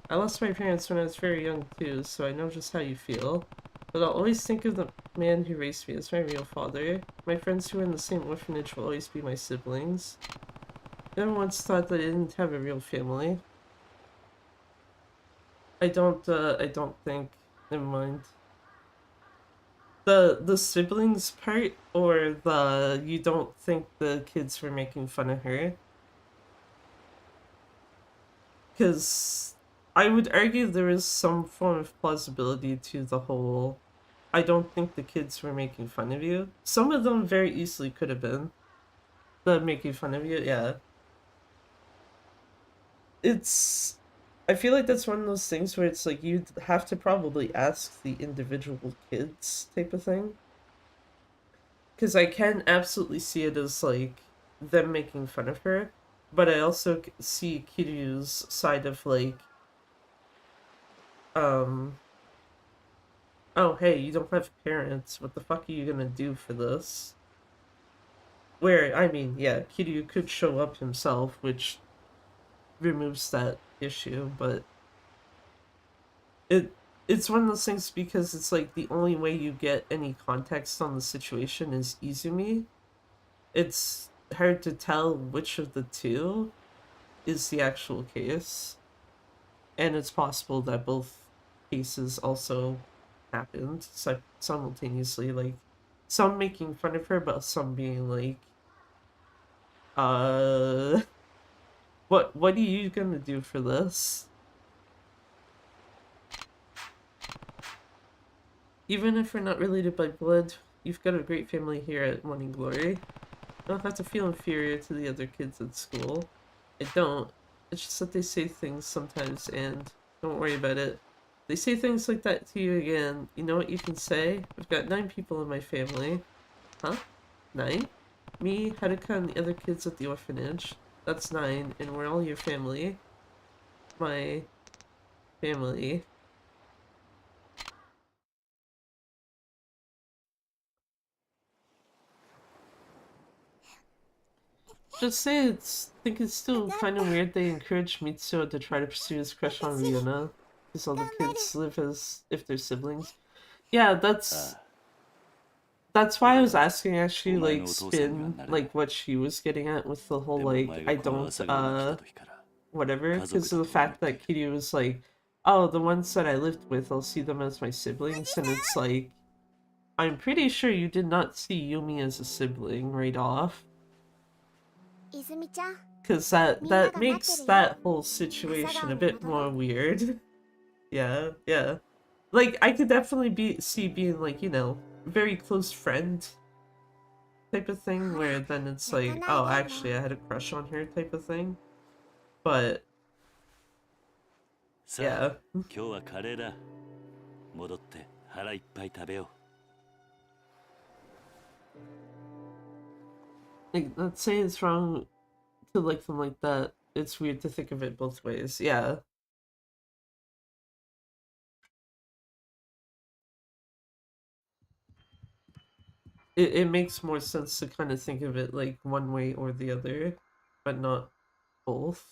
I lost my parents when I was very young too, so I know just how you feel. But I'll always think of the man who raised me as my real father. My friends who were in the same orphanage will always be my siblings. I never once thought that I didn't have a real family. I don't think. Never mind. The siblings part, or the you don't think the kids were making fun of her? Because I would argue there is some form of plausibility to the whole, I don't think the kids were making fun of you. Some of them very easily could have been. The making fun of you, yeah. I feel like that's one of those things where it's like you'd have to probably ask the individual kids type of thing. Because I can absolutely see it as like them making fun of her, but I also see Kiryu's side of like, oh hey, you don't have parents, what the fuck are you gonna do for this? Where, I mean, yeah, Kiryu could show up himself, which removes that issue, but it's one of those things because it's like the only way you get any context on the situation is Izumi. It's hard to tell which of the two is the actual case. And it's possible that both cases also happened simultaneously, like some making fun of her, but some being like, what are you gonna do for this? Even if we're not related by blood, you've got a great family here at Morning Glory. You don't have to feel inferior to the other kids at school. I don't. It's just that they say things sometimes, and don't worry about it. They say things like that to you again. You know what you can say? I've got 9 people in my family. Huh? 9? Me, Haruka, and the other kids at the orphanage. That's 9, and we're all your family. My family. Just say I think it's still kind of weird they encouraged Mitsuo to try to pursue his crush on Ryuna, because all the kids live as if they're siblings. Yeah, that's why I was asking actually, like, spin, like, what she was getting at with the whole, like, I don't, whatever, because of the fact that Kiryu was like, oh, the ones that I lived with, I'll see them as my siblings, and it's like, I'm pretty sure you did not see Yumi as a sibling right off. Because that makes that whole situation a bit more weird. Yeah. Like, I could definitely see being like, you know, very close friend type of thing, where then it's like, oh, actually I had a crush on her type of thing. But yeah. Like, let's say it's wrong to like them like that. It's weird to think of it both ways. Yeah. It makes more sense to kind of think of it like one way or the other, but not both.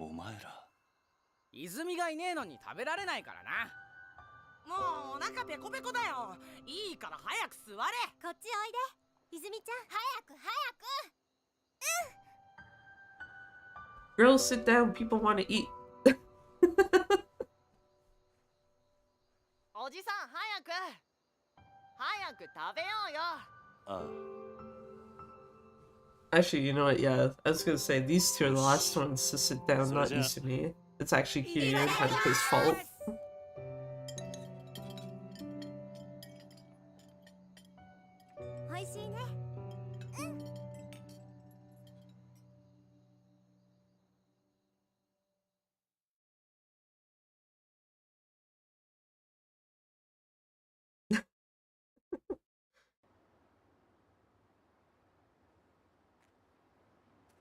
Omaera. 泉がいねえのに食べられないからな。もうお腹ペコペコだよ。いいから早く座れ。こっちおいで。泉ちゃん、早く。Girls, sit down. People want to eat. おじさん、早く食べようよ。Actually, you know what? Yeah, I was gonna say these two are the last ones to sit down, not Izumi. It's actually Kiryu and Haruka's fault.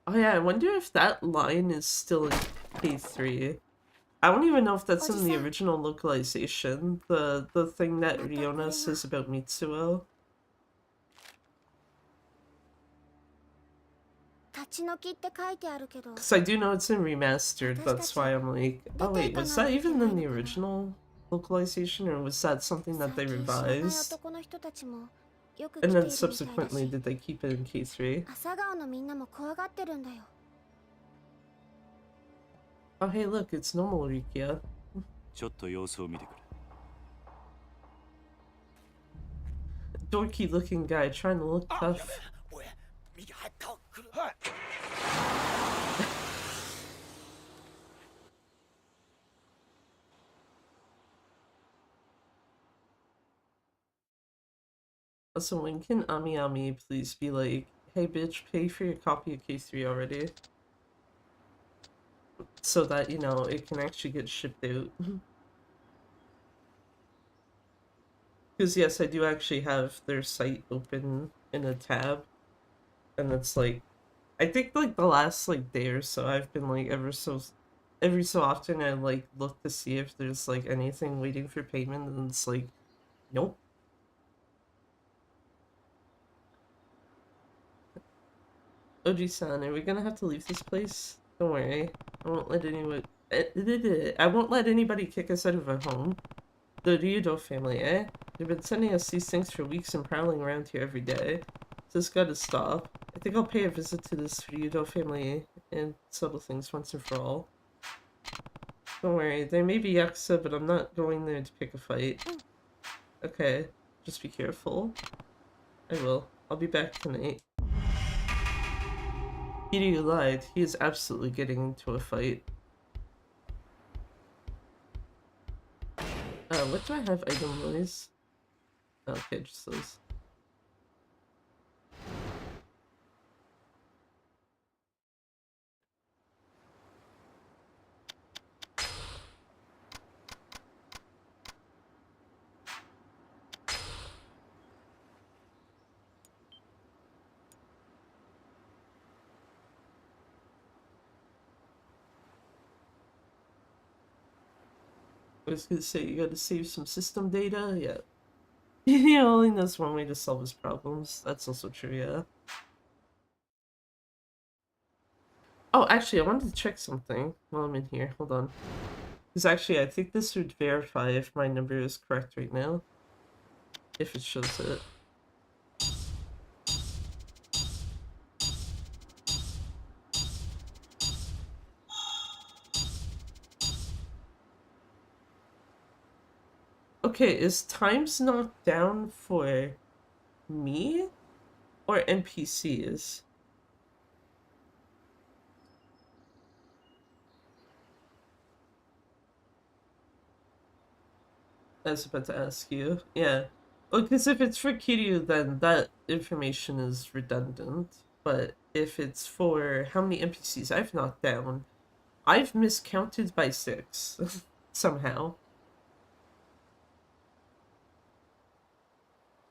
Oh yeah, I wonder if that line is still in K3. I don't even know if that's in the original localization, the thing that Ryona says about Mitsuo. Because I do know it's in remastered, that's why I'm like, oh wait, was that even in the original localization, or was that something that they revised? And then subsequently, did they keep it in K3? Oh hey, look, it's normal Rikia. Dorky looking guy trying to look tough. Also, when can Ami please be like, hey bitch, pay for your copy of K3 already? So that, you know, it can actually get shipped out. Because yes, I do actually have their site open in a tab. And it's like, I think like the last like day or so, I've been like every so often I like look to see if there's like anything waiting for payment, and it's like, nope. Oji-san, are we gonna have to leave this place? Don't worry, I won't let anybody kick us out of our home. The Ryudo family, eh? They've been sending us these things for weeks and prowling around here every day. This gotta stop. I think I'll pay a visit to this Ryudo family and settle things once and for all. Don't worry, there may be Yakuza, but I'm not going there to pick a fight. Okay, just be careful. I will. I'll be back tonight. Kiryu lied. He is absolutely getting into a fight. What do I have item-wise? Okay, just those. I was gonna say, you gotta save some system data? Yeah. He only knows one way to solve his problems. That's also true, yeah. Oh, actually, I wanted to check something while I'm in here. Hold on. Because actually, I think this would verify if my number is correct right now. If it shows it. Okay, is times knocked down for me or NPCs? I was about to ask you. Yeah. Well, because if it's for Kiryu, then that information is redundant. But if it's for how many NPCs I've knocked down, I've miscounted by 6. Somehow.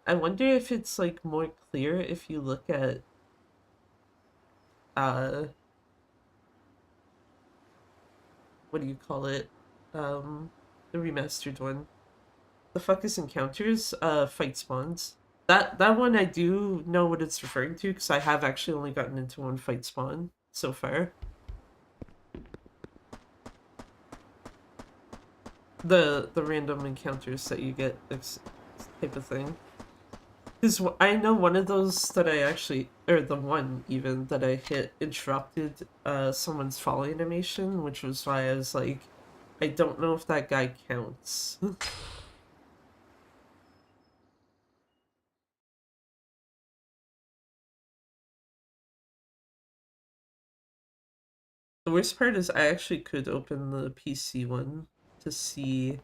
I wonder if it's, like, more clear if you look at, what do you call it? The remastered one. The fuck is encounters? Fight spawns. That one I do know what it's referring to, because I have actually only gotten into one fight spawn so far. The random encounters that you get, this type of thing. Because I know one of those that I actually, or the one even that I hit interrupted someone's falling animation, which was why I was like, I don't know if that guy counts. The worst part is I actually could open the PC one to see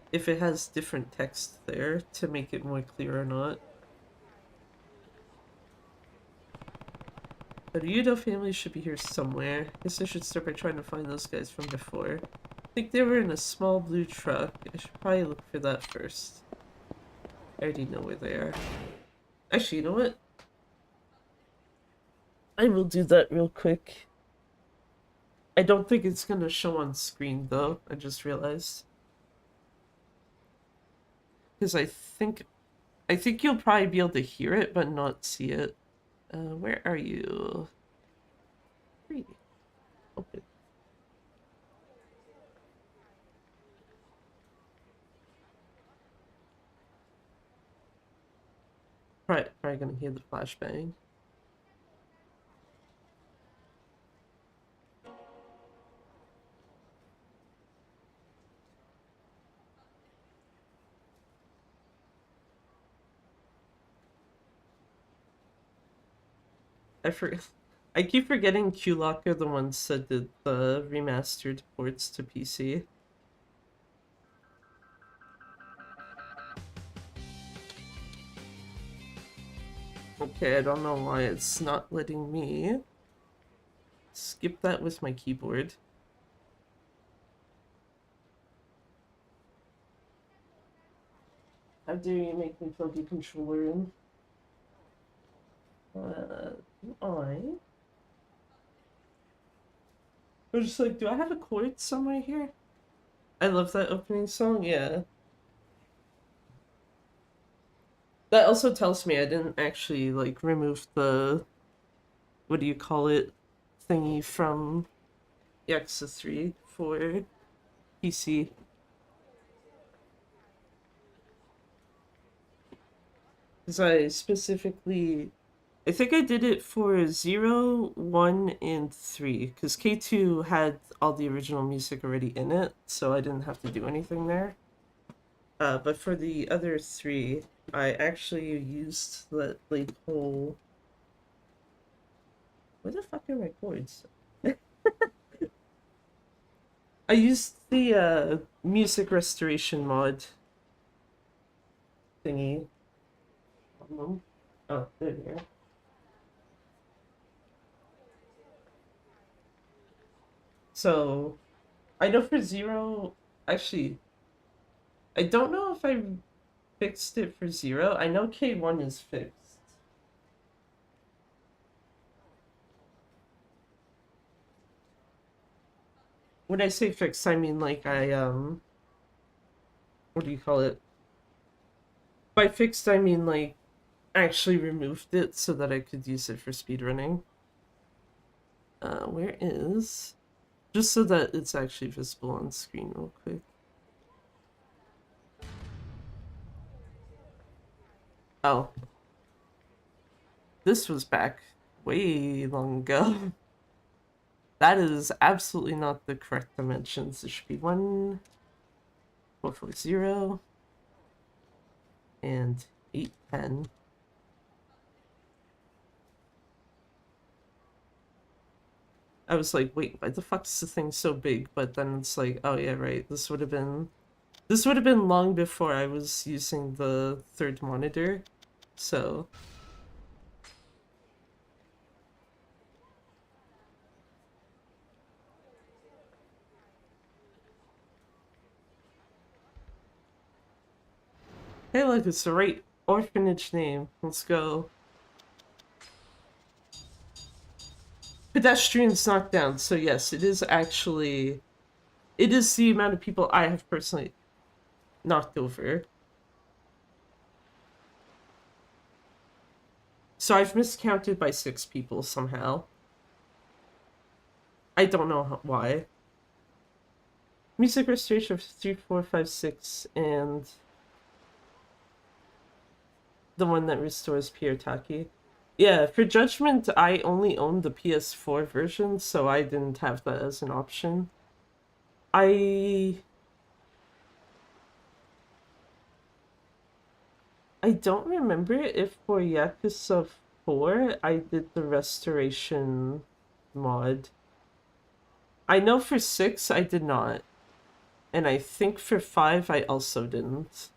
if it has different text there to make it more clear or not. The Ryudo family should be here somewhere. Guess I should start by trying to find those guys from before. I think they were in a small blue truck. I should probably look for that first. I already know where they are. Actually, you know what? I will do that real quick. I don't think it's gonna show on screen though, I just realized. Because I think you'll probably be able to hear it, but not see it. Where are you? Where are you? Open. Probably gonna hear the flashbang. I keep forgetting Q-Lock are the ones that did the remastered ports to PC. Okay, I don't know why it's not letting me skip that with my keyboard. How dare you make me plug your controller in? I was just like, do I have a chord somewhere here? I love that opening song, yeah. That also tells me I didn't actually, like, remove the, what do you call it, thingy from Yakuza 3 for PC. Because I specifically, I think I did it for 0, 1, and 3. Because K2 had all the original music already in it, so I didn't have to do anything there. But for the other 3, I actually used the like whole. Where the fuck are my chords? I used the music restoration mod thingy. Oh, there you go. So, I know for 0, actually, I don't know if I fixed it for 0. I know K1 is fixed. When I say fixed, I mean like what do you call it? By fixed, I mean like actually removed it so that I could use it for speedrunning. Where is... Just so that it's actually visible on screen real quick. Oh. This was back way long ago. That is absolutely not the correct dimensions. It should be 1, 4, 4, 0, and 8, 10. I was like, wait, why the fuck is the thing so big? But then it's like, oh yeah, right. This would have been long before I was using the third monitor. So hey, look, it's the right orphanage name. Let's go. Pedestrians knocked down. So yes, it is actually... It is the amount of people I have personally knocked over. So I've miscounted by 6 people somehow. I don't know why. Music restoration of 3, 4, 5, 6, and the one that restores Piyotaki. Yeah, for Judgment, I only owned the PS4 version, so I didn't have that as an option. I don't remember if for Yakuza 4 I did the restoration mod. I know for 6 I did not. And I think for 5 I also didn't.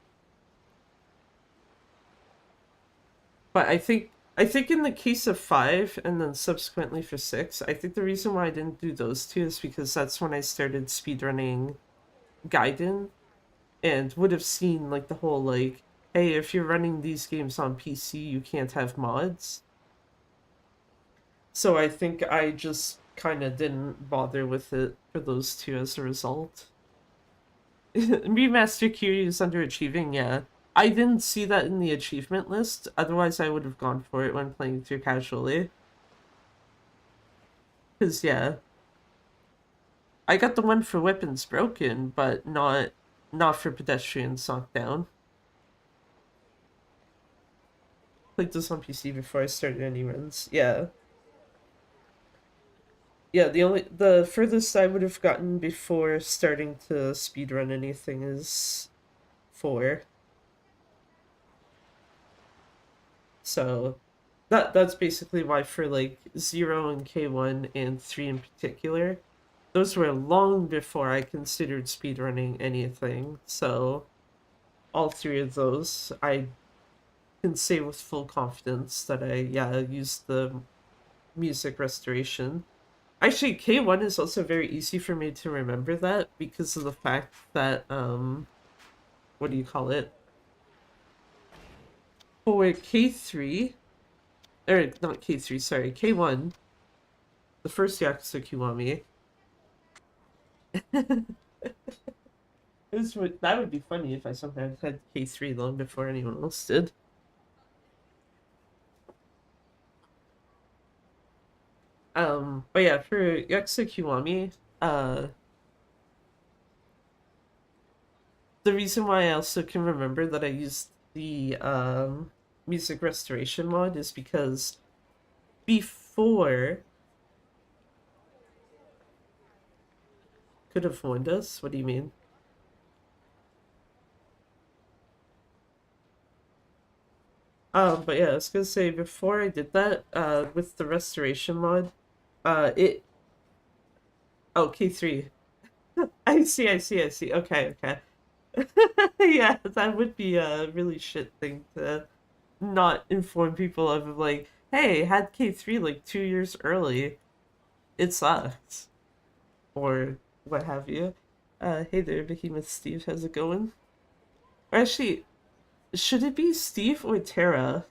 But I think in the case of 5 and then subsequently for 6, I think the reason why I didn't do those 2 is because that's when I started speedrunning Gaiden and would have seen like the whole like, hey, if you're running these games on PC, you can't have mods. So I think I just kind of didn't bother with it for those 2 as a result. Remaster Kiryu is underachieving, yeah. I didn't see that in the achievement list, otherwise I would have gone for it when playing through casually. Because, yeah. I got the one for Weapons Broken, but not for Pedestrians Knocked Down. Played this on PC before I started any runs, yeah. Yeah, the furthest I would have gotten before starting to speedrun anything is 4. So that's basically why for like 0 and K1 and 3 in particular, those were long before I considered speedrunning anything. So all 3 of those I can say with full confidence that I used the music restoration. Actually, K1 is also very easy for me to remember that because of the fact that what do you call it? For K3, or not K3, sorry, K1, the first Yakuza Kiwami. That would be funny if I somehow had K3 long before anyone else did. But yeah, for Yakuza Kiwami, the reason why I also can remember that I used the music restoration mod is because before could have warned us. What do you mean? But yeah, I was gonna say before I did that, with the restoration mod, oh, K3. I see. Okay. Yeah, that would be a really shit thing to not inform people of, like, hey, had K3 like 2 years early. It sucks. Or what have you. Hey there, Behemoth Steve, how's it going? Or actually, should it be Steve or Tara?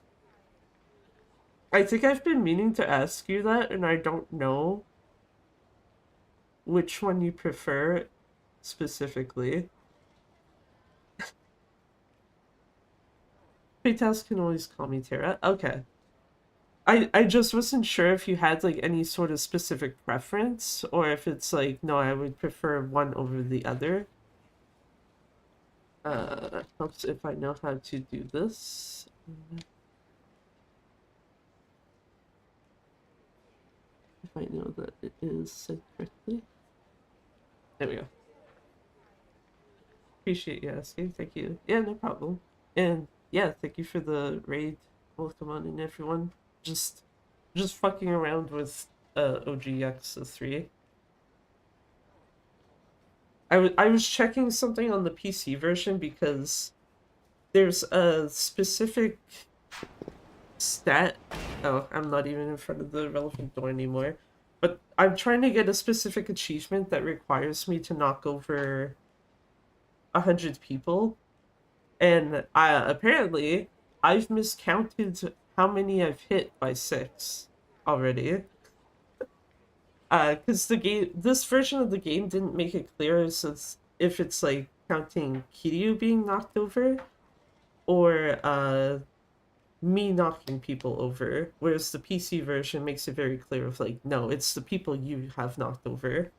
I think I've been meaning to ask you that, and I don't know which one you prefer specifically. Paytas can always call me Tara. Okay. I just wasn't sure if you had like any sort of specific preference, or if it's like, no, I would prefer one over the other. Helps if I know how to do this. If I know that it is said correctly. There we go. Appreciate you asking. Thank you. Yeah, no problem. And yeah, thank you for the raid. Welcome on in, everyone. Just fucking around with OG Yakuza 3. I was checking something on the PC version because there's a specific stat. Oh, I'm not even in front of the relevant door anymore. But I'm trying to get a specific achievement that requires me to knock over 100 people. And apparently, I've miscounted how many I've hit by 6 already. Because this version of the game didn't make it clear as if it's like counting Kiryu being knocked over, or me knocking people over, whereas the PC version makes it very clear of like, no, it's the people you have knocked over.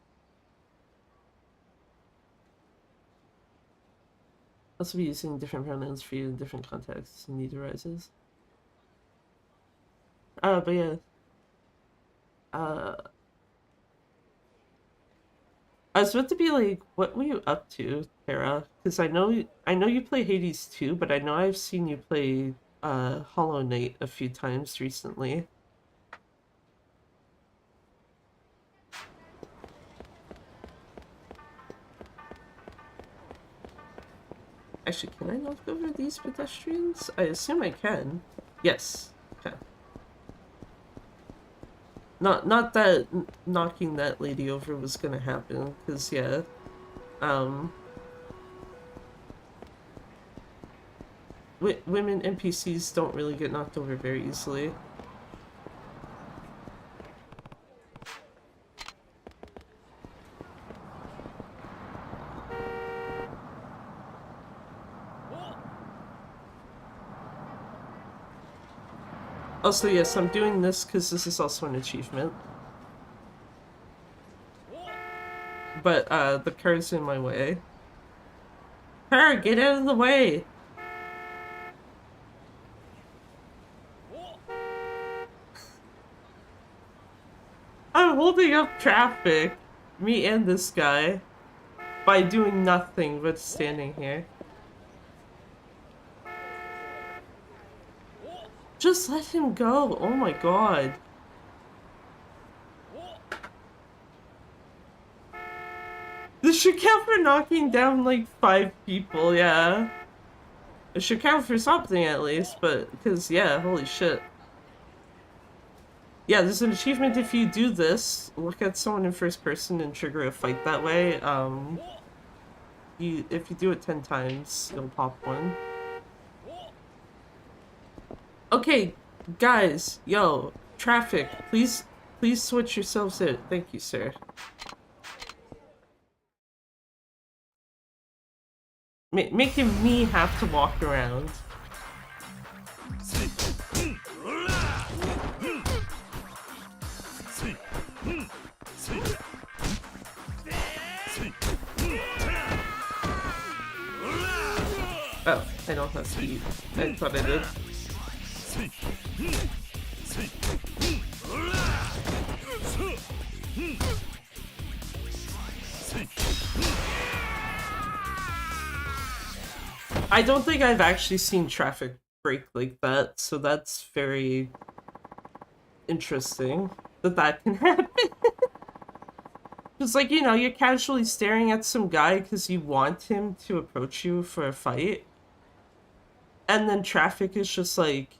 Also be using different pronouns for you in different contexts and need arises. But yeah. I was about to be like, what were you up to, Tara? Because I know you play Hades too, but I know I've seen you play Hollow Knight a few times recently. Actually, can I knock over these pedestrians? I assume I can. Yes. Okay. Not that knocking that lady over was gonna happen, because yeah. Women NPCs don't really get knocked over very easily. Also, yes, I'm doing this because this is also an achievement. But, the car's in my way. Car, get out of the way! I'm holding up traffic, me and this guy, by doing nothing but standing here. Just let him go. Oh my god. This should count for knocking down like 5 people, yeah. It should count for something at least, but because yeah, holy shit. Yeah, there's an achievement if you do this, look at someone in first person and trigger a fight that way. If you do it 10 times, you'll pop one. Okay, guys, yo, traffic, please switch yourselves out. Thank you, sir. Making me have to walk around. Oh, I don't have speed. I thought I did. I don't think I've actually seen traffic break like that, so that's very interesting that that can happen. Just like, you know, you're casually staring at some guy because you want him to approach you for a fight. And then traffic is just like,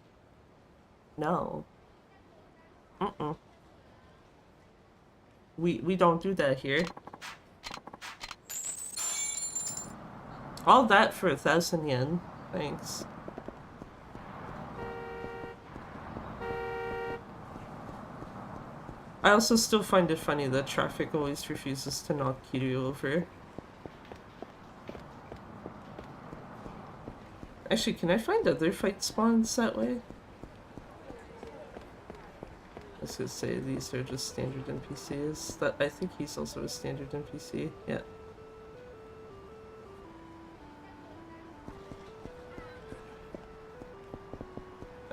no. We don't do that here. All that for 1,000 yen. Thanks. I also still find it funny that traffic always refuses to knock Kiryu over. Actually, can I find other fight spawns that way? I was gonna say these are just standard NPCs. That I think he's also a standard NPC. Yeah.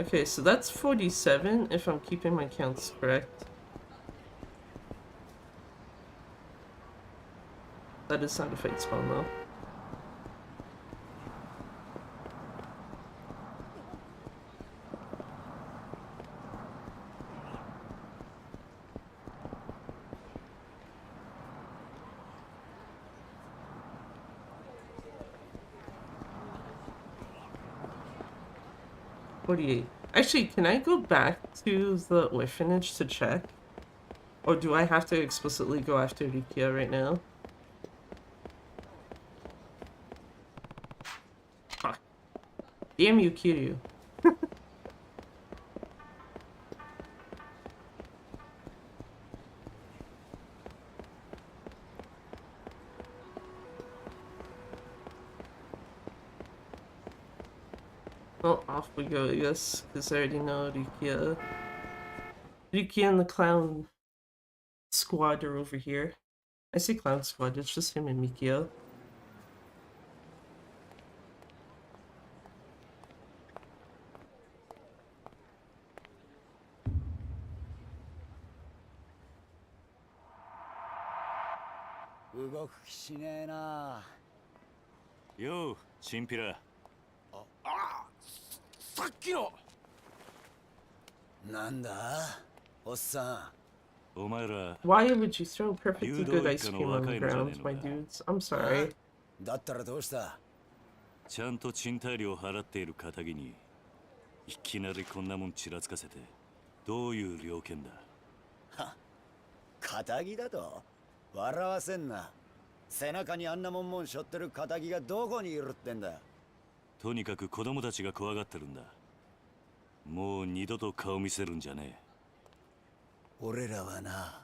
Okay, so that's 47 if I'm keeping my counts correct. That is not a fight spawn though. Actually, can I go back to the orphanage to check? Or do I have to explicitly go after Rikia right now? Fuck. Damn you, Kiryu. Well, off we go, I guess, because I already know Rikia. Rikia and the clown squad are over here. I say clown squad, it's just him and Mikia. Yo, チンピラ。さっきのなんだおっさん。お前ら。 Why would you throw perfectly good ice cream on the ground, my dudes? I'm sorry. だったらどうした？ちゃんと賃貸料払っている堅気にいきなりこんなもんちらつかせてどういう了見だ？は、堅気だと？笑わせんな。背中にあんなもんしょってる堅気がどこにいるってんだ。とにかく子供たちが怖がってるんだ。もう二度と顔見せるんじゃねえ。俺らはな、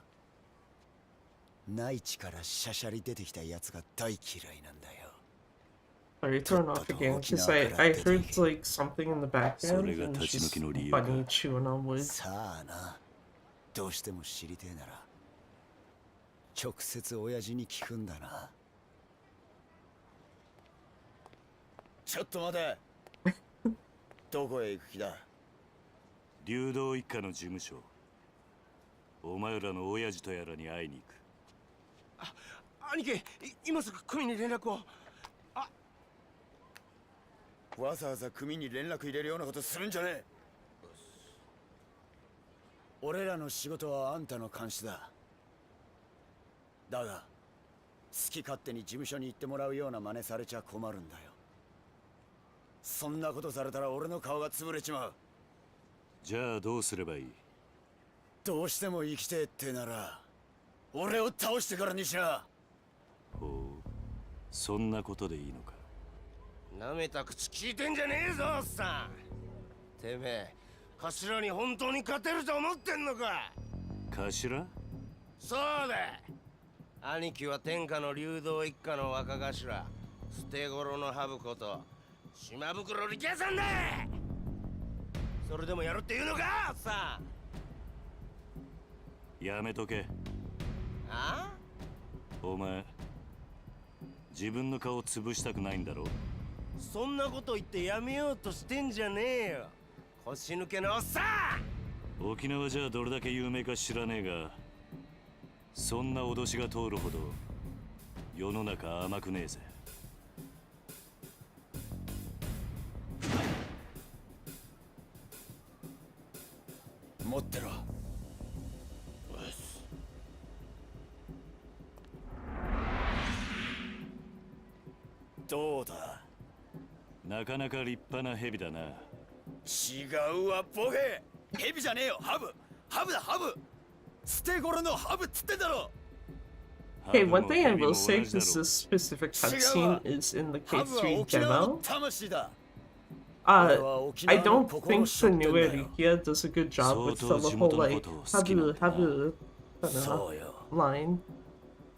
内地からシャシャリ出てきたやつが大嫌いなんだよ。Sorry, turn off again, because I heard like something in the background and she's bunny chewing on wood. さあな、どうしても知りてえなら直接親父に聞くんだな。ちょっと待て。どこへ行く気だ？流動一家の事務所。お前らの親父とやらに会いに行く。兄貴、今すぐ組に連絡を。わざわざ組に連絡入れるようなことするんじゃねえ。俺らの仕事はあんたの監視だ。だが好き勝手に事務所に行ってもらうような真似されちゃ困るんだよ。そんなことされたら俺の顔が潰れちまう。じゃあどうすればいい？どうしても生きてえってなら俺を倒してからにしな。ほう、そんなことでいいのか。なめた口聞いてんじゃねえぞおっさん。てめえ頭に本当に勝てると思ってんのか？頭？そうだ。兄貴は天下の流動一家の若頭、捨て頃のハブこと島袋力也さんだ。それでもやるって言うのかおっさん。やめとけ。あ？お前自分の顔潰したくないんだろ？そんなこと言ってやめようとしてんじゃねえよ。腰抜けのおっさん。沖縄じゃどれだけ有名か知らねえが、そんな脅しが通るほど世の中甘くねえぜ。持ってろ。どうだ。なかなか立派な蛇だな。違うわボケ。蛇じゃねえよ、ハブ。ハブだハブ。捨て頃のハブっつってんだろ。 Okay, one thing I will say, because this specific cutscene is in the K3 demo, I don't think the newer Rikia does a good job with the whole, like, habu line.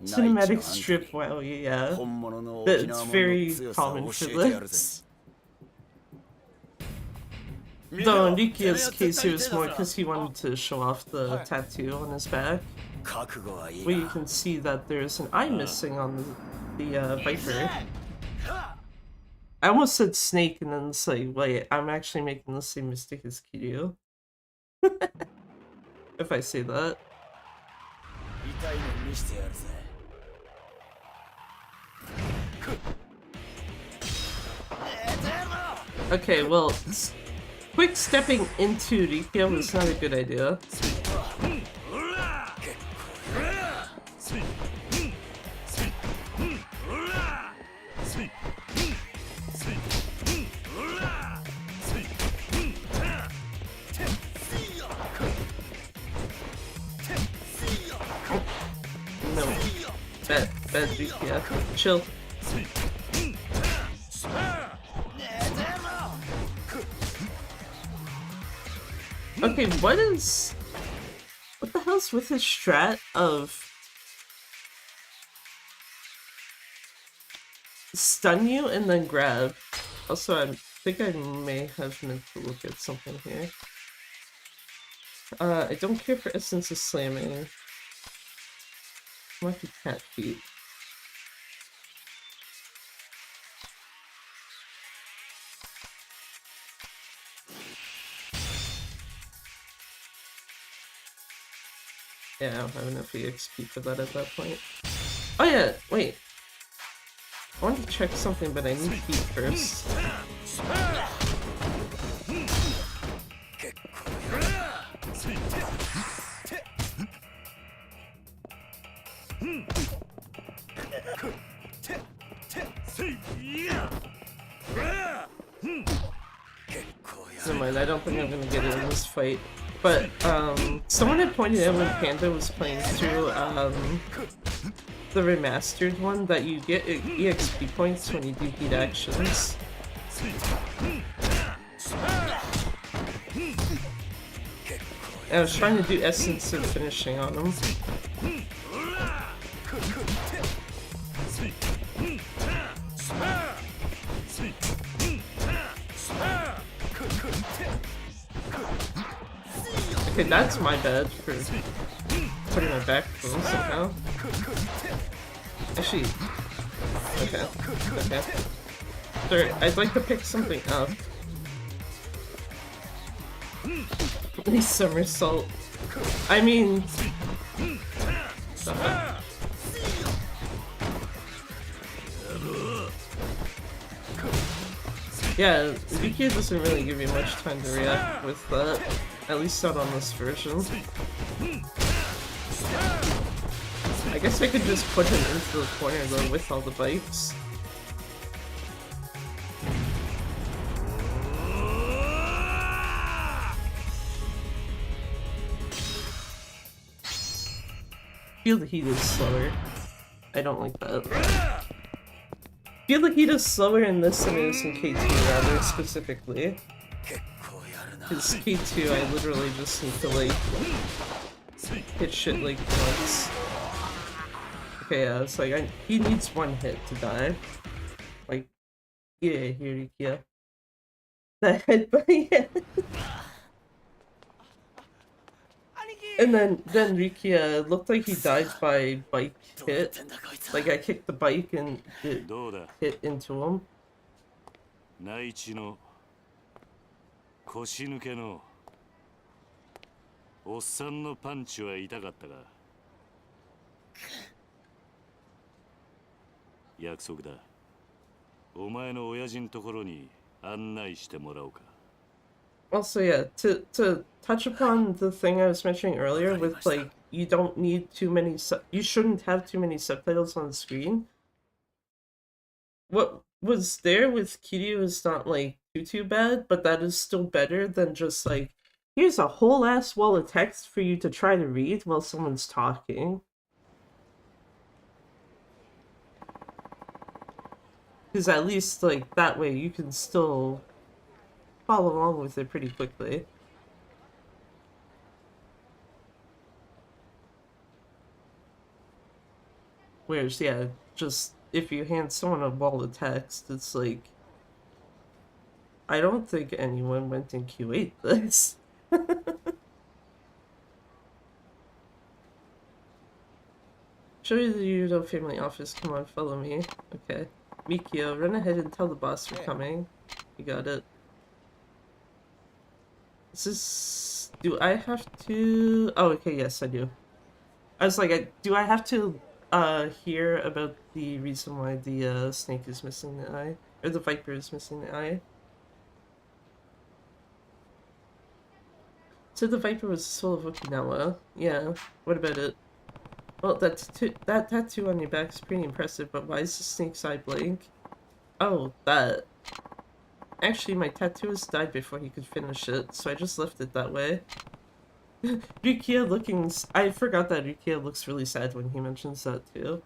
Cinematic strip, wow, yeah. It's very common for this. Though in Rikia's case, it was more because he wanted to show off the tattoo on his back. Where you can see that there's an eye missing on the Viper. I almost said snake and then it's like, wait, I'm actually making the same mistake as Kiryu. If I say that. Okay, well, quick stepping into Rikia was not a good idea. No. Bad Rikia. Chill. Okay, what the hell's with his strat of stun you and then grab? Also, I think I may have meant to look at something here. I don't care for essence of slamming. Might be cat feet. Yeah, I don't have enough EXP for that at that point. Oh yeah, wait. I wanted to check something, but I need heat first. Never mind, I don't think I'm gonna get it in this fight. But, someone had pointed out when Panda was playing through, the remastered one that you get EXP points when you do heat actions. I was trying to do essence and finishing on him. Okay, that's my bad for putting my back full somehow. Actually, okay. Sorry, I'd like to pick something up. Please somersault. I mean... Yeah, Vikia doesn't really give you much time to react with that. At least not on this version. I guess I could just put him into the corner though with all the bikes. Feel the heat is slower. I don't like that. Feel the heat is slower in this than it is in K2 rather specifically. Because K2 I literally just need to like hit shit like once. Okay, yeah, it's like he needs one hit to die. Like, yeah, here, yeah. That headbutt, yeah. And then Rikia looked like he died by bike hit. Like I kicked the bike and it hit into him. 腰抜けのおっさんのパンチは痛かったが約束だ。お前の親父のところに案内してもらおうか。 Also, yeah, to touch upon the thing I was mentioning earlier with like you don't need too many you shouldn't have too many subtitles on the screen. What was there with Kiryu is not like too bad, but that is still better than just like here's a whole ass wall of text for you to try to read while someone's talking. Because at least like that way you can still follow along with it pretty quickly. Whereas, yeah, just if you hand someone a wall of text, it's like, I don't think anyone went and QA'd this. Show you the Yudo family office. Come on, follow me. Okay. Mikio, run ahead and tell the boss we're coming. You got it. Do I have to... Oh, okay, yes, I do. I was like, do I have to hear about the reason why the snake is missing the eye? Or the viper is missing the eye? So the viper was the soul of Okinawa. Yeah, what about it? Well, that tattoo on your back is pretty impressive, but why is the snake's eye blank? Oh, that. Actually, my tattooist died before he could finish it, so I just left it that way. Rukia looking... I forgot that Rukia looks really sad when he mentions that, too.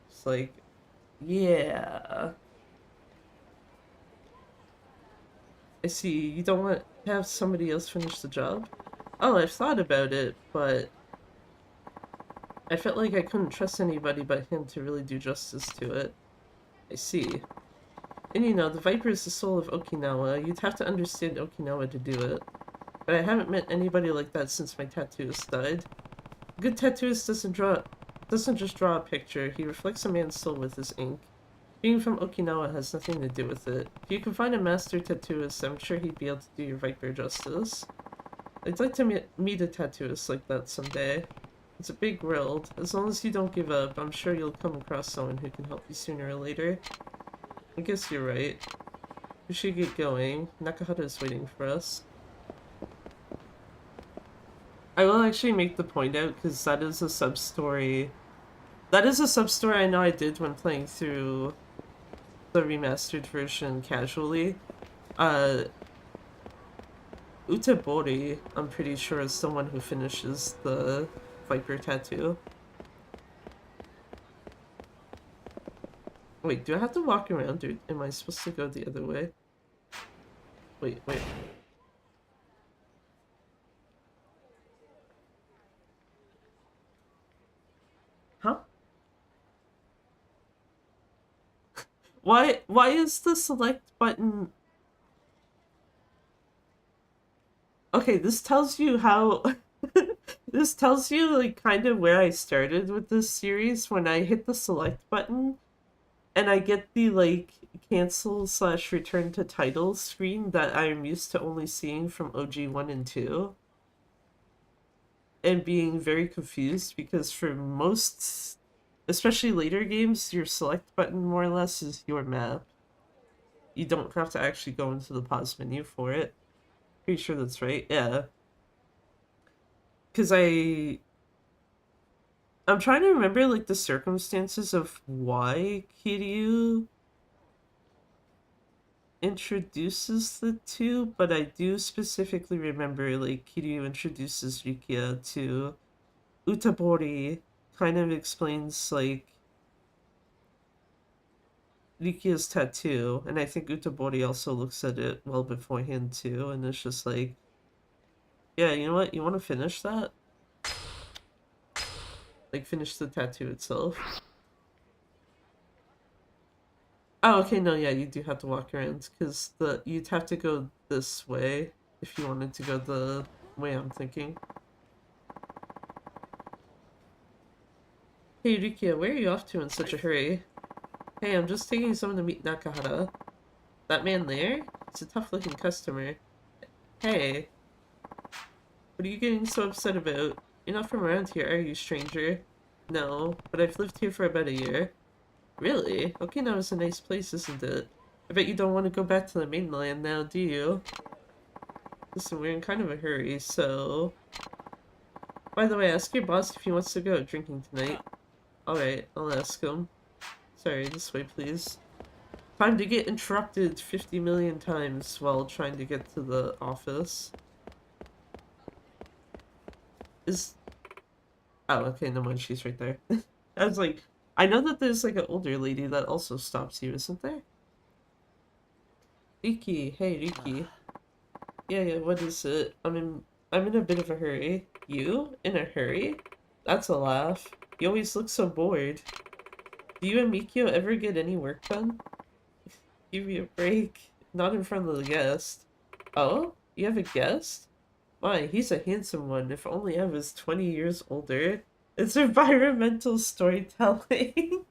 It's like... Yeah... I see, you don't want to have somebody else finish the job? Oh, I've thought about it, but... I felt like I couldn't trust anybody but him to really do justice to it. I see. And you know, the Viper is the soul of Okinawa. You'd have to understand Okinawa to do it. But I haven't met anybody like that since my tattooist died. A good tattooist doesn't just draw a picture, he reflects a man's soul with his ink. Being from Okinawa has nothing to do with it. If you can find a master tattooist, I'm sure he'd be able to do your Viper justice. I'd like to meet a tattooist like that someday. It's a big world. As long as you don't give up, I'm sure you'll come across someone who can help you sooner or later. I guess you're right. We should get going. Nakahara is waiting for us. I will actually make the point out because that is a sub-story. That is a sub-story I know I did when playing through the remastered version casually. Utabori, I'm pretty sure, is the one who finishes the Viper tattoo. Wait, do I have to walk around, dude? Am I supposed to go the other way? Wait. Huh? Why is the select button... Okay, this tells you how... This tells you, like, kind of where I started with this series when I hit the select button and I get the, like, cancel/return to title screen that I'm used to only seeing from OG 1 and 2. And being very confused because for most, especially later games, your select button more or less is your map. You don't have to actually go into the pause menu for it. Pretty sure that's right, yeah. Because I'm trying to remember, like, the circumstances of why Kiryu introduces the two, but I do specifically remember, like, Kiryu introduces Rukia to Utabori, kind of explains, like, Rukia's tattoo, and I think Utabori also looks at it well beforehand, too, and it's just like, yeah, you know what, you want to finish that? Like, finish the tattoo itself. Oh, okay, no, yeah, you do have to walk around, because you'd have to go this way if you wanted to go the way I'm thinking. Hey, Rukia, where are you off to in such a hurry? Hey, I'm just taking someone to meet Nakahara. That man there? He's a tough-looking customer. Hey. What are you getting so upset about? You're not from around here, are you, stranger? No, but I've lived here for about a year. Really? Okinawa's a nice place, isn't it? I bet you don't want to go back to the mainland now, do you? Listen, we're in kind of a hurry, so... By the way, ask your boss if he wants to go out drinking tonight. Alright, I'll ask him. Sorry, this way, please. Time to get interrupted 50 million times while trying to get to the office. Oh, okay, no mind, she's right there. I was like, I know that there's like an older lady that also stops you, isn't there? Riki, hey Riki. Yeah, what is it? I'm in a bit of a hurry. You? In a hurry? That's a laugh. You always look so bored. Do you and Mikio ever get any work done? Give me a break. Not in front of the guest. Oh? You have a guest? My, he's a handsome one. If only I was 20 years older. It's environmental storytelling.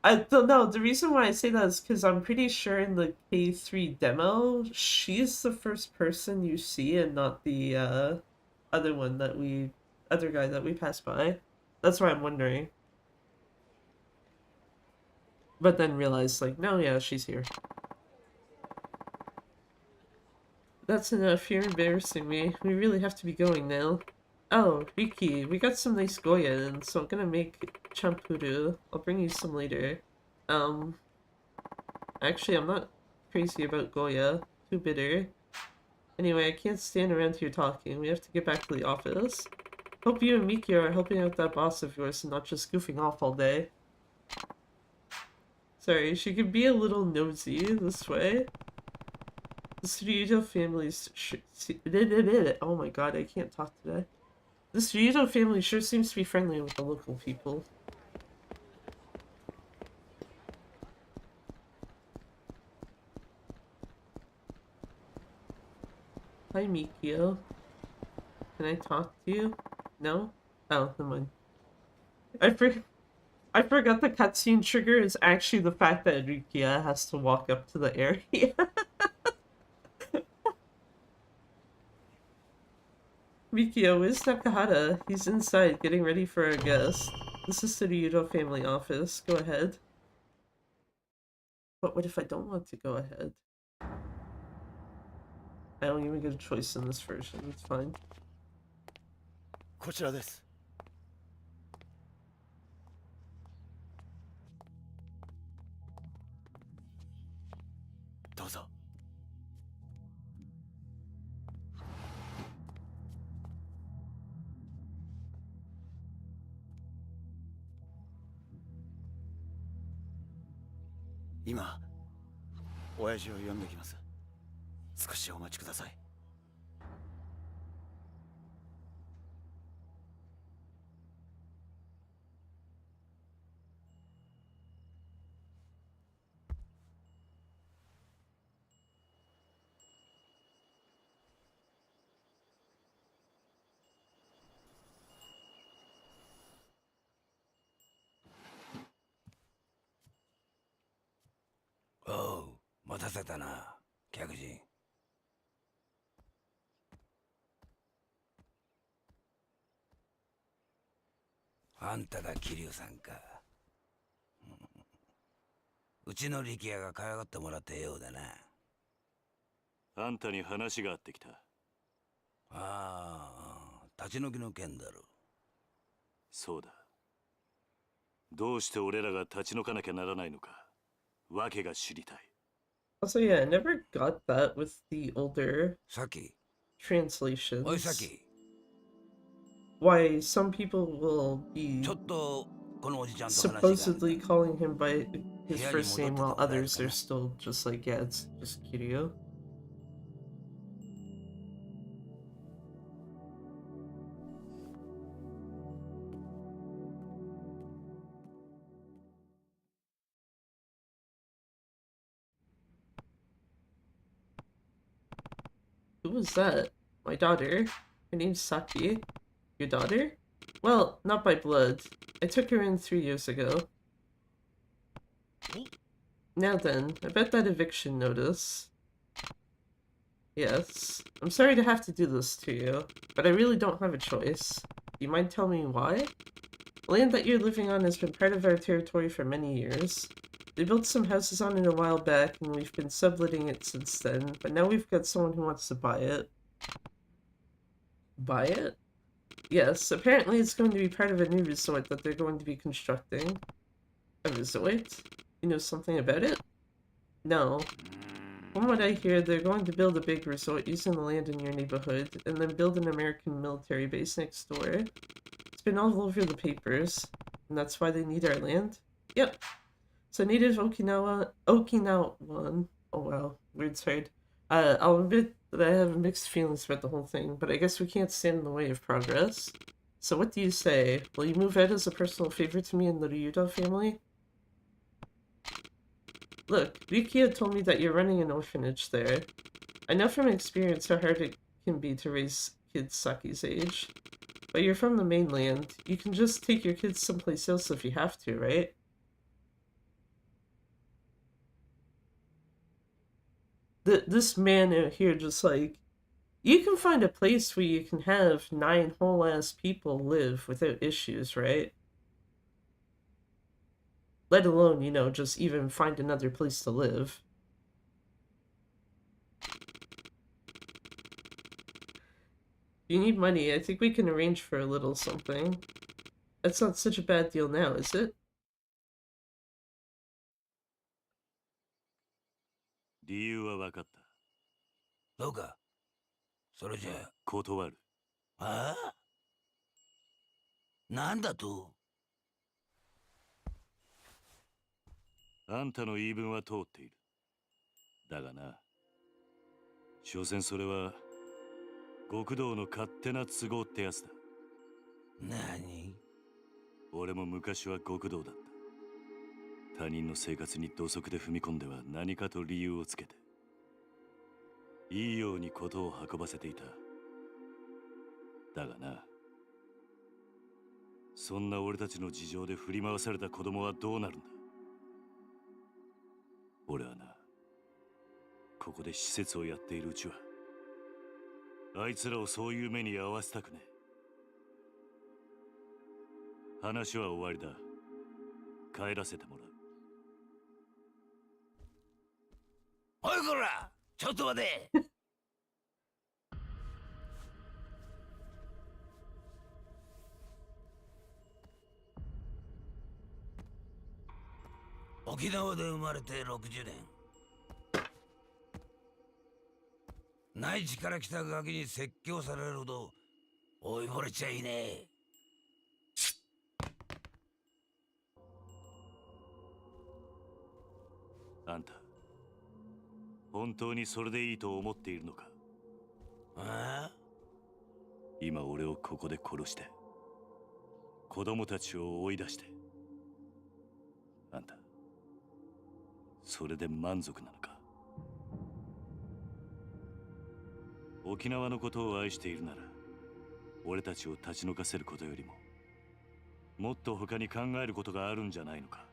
I don't know. The reason why I say that is because I'm pretty sure in the K3 demo, she's the first person you see and not the other guy that we passed by. That's why I'm wondering. But then realized, like, no, yeah, she's here. That's enough. You're embarrassing me. We really have to be going now. Oh, Riki, we got some nice Goya in, so I'm gonna make champuru. I'll bring you some later. Actually, I'm not crazy about Goya. Too bitter. Anyway, I can't stand around here talking. We have to get back to the office. Hope you and Mikio are helping out that boss of yours and not just goofing off all day. Sorry, she could be a little nosy this way. The Tsuruto family's... Oh my god, I can't talk today. The Tsuruto family sure seems to be friendly with the local people. Hi, Mikio. Can I talk to you? No? Oh, never mind. I forgot the cutscene trigger is actually the fact that Rikia has to walk up to the area. Mikio, where's Takahata? He's inside, getting ready for our guest. This is the Ryudo family office. Go ahead. But what if I don't want to go ahead? I don't even get a choice in this version. It's fine. こちらです。どうぞ。今、親父を呼んできます。少しお待ちください。おう、待たせたな、客人。あんたが桐生さんか。うちの力也が可愛がってもらってようだな。あんたに話があってきた。ああ、立ち退きの件だろ。そうだ。どうして俺らが立ち退かなきゃならないのか。わけが知りたい。Also, yeah, I never got that with the older translations. Why some people will be supposedly calling him by his first name while others are still just like, yeah, it's just Kiryu. Who was that? My daughter. Her name's Saki. Your daughter? Well, not by blood. I took her in 3 years ago. Now then, I bet that eviction notice. Yes. I'm sorry to have to do this to you, but I really don't have a choice. You mind telling me why? The land that you're living on has been part of our territory for many years. We built some houses on it a while back, and we've been subletting it since then, but now we've got someone who wants to buy it. Buy it? Yes, apparently it's going to be part of a new resort that they're going to be constructing. A resort? You know something about it? No. From what I hear, they're going to build a big resort using the land in your neighborhood, and then build an American military base next door. It's been all over the papers, and that's why they need our land? Yep. So native Okinawan, oh wow, weird word. I'll admit that I have mixed feelings about the whole thing, but I guess we can't stand in the way of progress. So what do you say? Will you move out as a personal favor to me and the Ryudo family? Look, Rikia told me that you're running an orphanage there. I know from experience how hard it can be to raise kids Saki's age. But you're from the mainland. You can just take your kids someplace else if you have to, right? This man out here just like, you can find a place where you can have 9 whole ass people live without issues, right? Let alone, you know, just even find another place to live. You need money, I think we can arrange for a little something. That's not such a bad deal now, is it? 理由は分かった。そうか。それじゃあ。断る。ああ？なんだと？あんたの言い分は通っている。だがな、所詮それは極道の勝手な都合ってやつだ。何？俺も昔は極道だった。他人の生活に土足で踏み込んでは何かと理由をつけて、いいようにことを運ばせていた。だがな、そんな俺たちの事情で振り回された子供はどうなるんだ。俺はな、ここで施設をやっているうちはあいつらをそういう目に遭わせたくねえ。話は終わりだ。帰らせてもらう。おいこら、ちょっと待て。沖縄で生まれて60年。内地から来たガキに説教されるほど追い惚れちゃいねえ。あんた、本当にそれでいいと思っているのか？ああ？今俺をここで殺して、子供たちを追い出して、あんた、それで満足なのか？沖縄のことを愛しているなら、俺たちを立ち退かせることよりも、もっと他に考えることがあるんじゃないのか？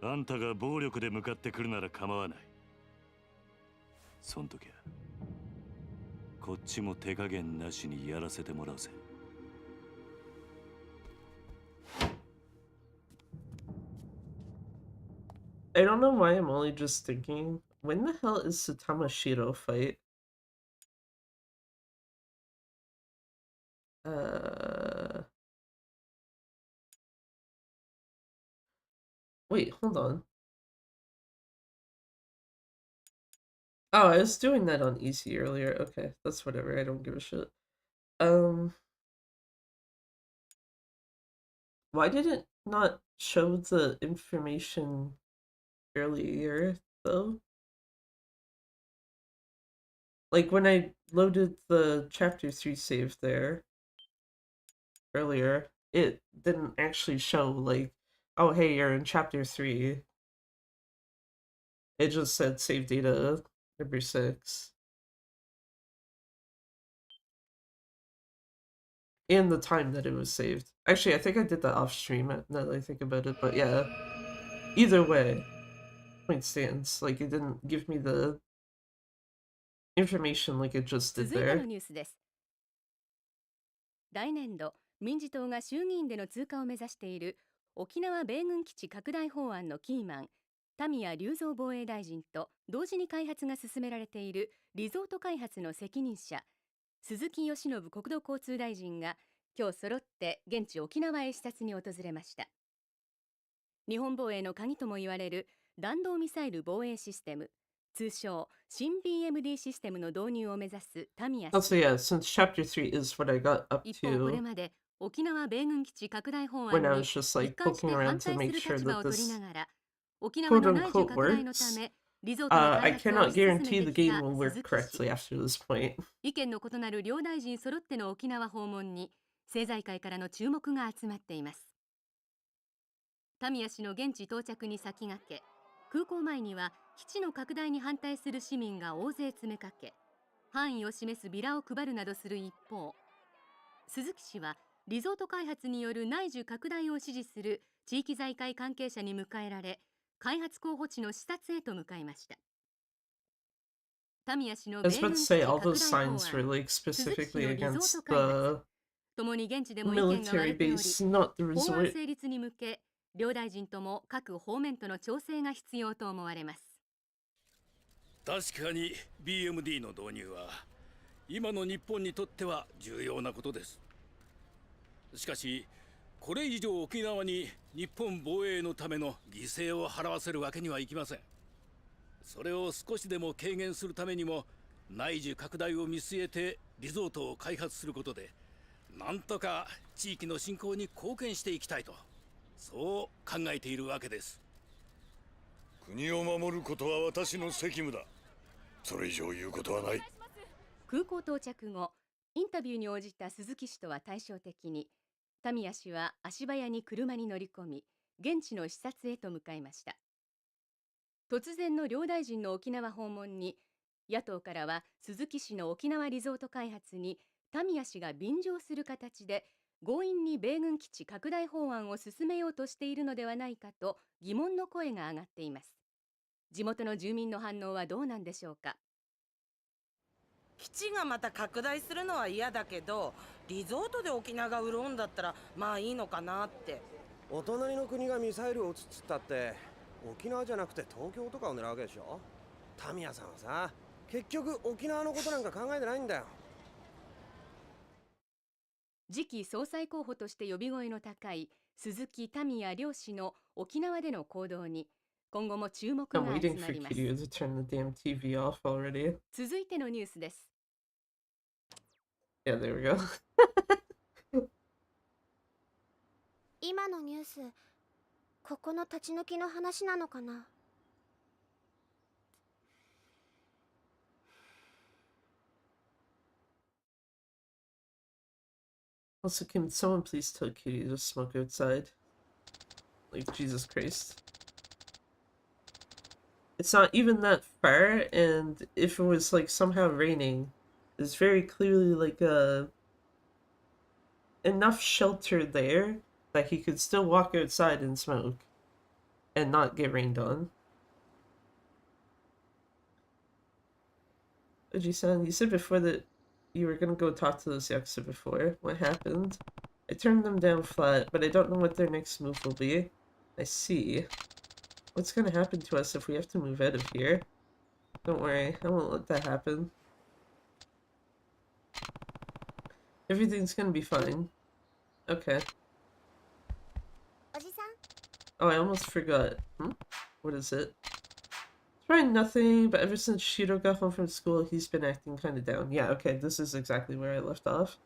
あんたが暴力で向かってくるなら構わない。そん時はこっちも手加減なしにやらせてもらうぜ。I don't know why I'm only just thinking, when the hell is Satamashiro fight? Wait, hold on. Oh, I was doing that on easy earlier. Okay, that's whatever. I don't give a shit. Why did it not show the information earlier, though? Like, when I loaded the Chapter 3 save there earlier, it didn't actually show, like, oh, hey, you're in Chapter 3. It just said save data number 6. And the time that it was saved. Actually, I think I did that off stream now that I think about it, but yeah. Either way, point stands. Like, it didn't give me the information like it just did 続いての there. ニュースです。来年度、民自党が衆議院での通過を目指している沖縄米軍基地拡大法案のキーマン、田宮隆三防衛大臣と同時に開発が進められているリゾート開発の責任者、鈴木義信国土交通大臣が今日揃って現地沖縄へ視察に訪れました。日本防衛の鍵とも言われる弾道ミサイル防衛システム、通称新 BMD システムの導入を目指す田宮氏。Also, yeah, since chapter 3 is what I got up 一方、これ to まで沖縄米軍基地拡大法 when 案 I に was just 一 like 貫して poking 反 around to 対す make る sure 立場 that を取り this ながら、沖縄の内需 quote-unquote 拡大のた works. め、リゾートの I 開発を cannot 推し進め guarantee the てき game た will work 鈴木 correctly 氏。 after this point. 意見の異なる両大臣揃っての沖縄訪問に政財界からの注目が集まっています。田宮氏の現地到着に先駆け、空港前には基地の拡大に反対する市民が大勢詰めかけ、範囲を示すビラを配るなどする一方、鈴木氏はリゾート開発による内需拡大を支持する地域財界関係者に迎えられ、開発候補地の視察へと向かいました。田宮氏の I was 米 about 軍 to 基 say 地 all 拡 those 大法 signs were 案、 like 鈴木氏 specifically のリゾー against ト開発、 the ともに現地でも意見が割 military れており、 base, not the 法案 resort. 成立に向け、両大臣とも各方面との調整が必要と思われます。確かに BMD の導入は今の日本にとっては重要なことです。しかしこれ以上沖縄に日本防衛のための犠牲を払わせるわけにはいきません。それを少しでも軽減するためにも内需拡大を見据えてリゾートを開発することで、なんとか地域の振興に貢献していきたいと、そう考えているわけです。国を守ることは私の責務だ。それ以上言うことはない。空港到着後、インタビューに応じた鈴木氏とは対照的に、田宮氏は足早に車に乗り込み、現地の視察へと向かいました。突然の両大臣の沖縄訪問に、野党からは鈴木氏の沖縄リゾート開発に田宮氏が便乗する形で強引に米軍基地拡大法案を進めようとしているのではないかと疑問の声が上がっています。地元の住民の反応はどうなんでしょうか。基地がまた拡大するのは嫌だけど、リゾートで沖縄が潤うんだったらまあいいのかなって。お隣の国がミサイルを撃つっつったって沖縄じゃなくて東京とかを狙うわけでしょ。田宮さんはさ、結局沖縄のことなんか考えてないんだよ。次期総裁候補として呼び声の高い鈴木田宮両氏の沖縄での行動に今後も注目が I'm 集 waiting ま for ります。 Kiryu to turn the damn TV off already. 続いてのニュースです。 Yeah, there we go. 今のニュース、ここの立ち退きの話なのかな。Also, can someone please tell Kitty to smoke outside? Like, Jesus Christ. It's not even that far, and if it was, like, somehow raining, there's very clearly, like, enough shelter there that he could still walk outside and smoke and not get rained on. Oji-san, you said before that you were gonna go talk to those Yakuza before. What happened? I turned them down flat, but I don't know what their next move will be. I see. What's gonna happen to us if we have to move out of here? Don't worry, I won't let that happen. Everything's gonna be fine. Okay. Oh, I almost forgot. What is it? It's probably nothing, but ever since Shiro got home from school, he's been acting kind of down. Yeah, okay, this is exactly where I left off.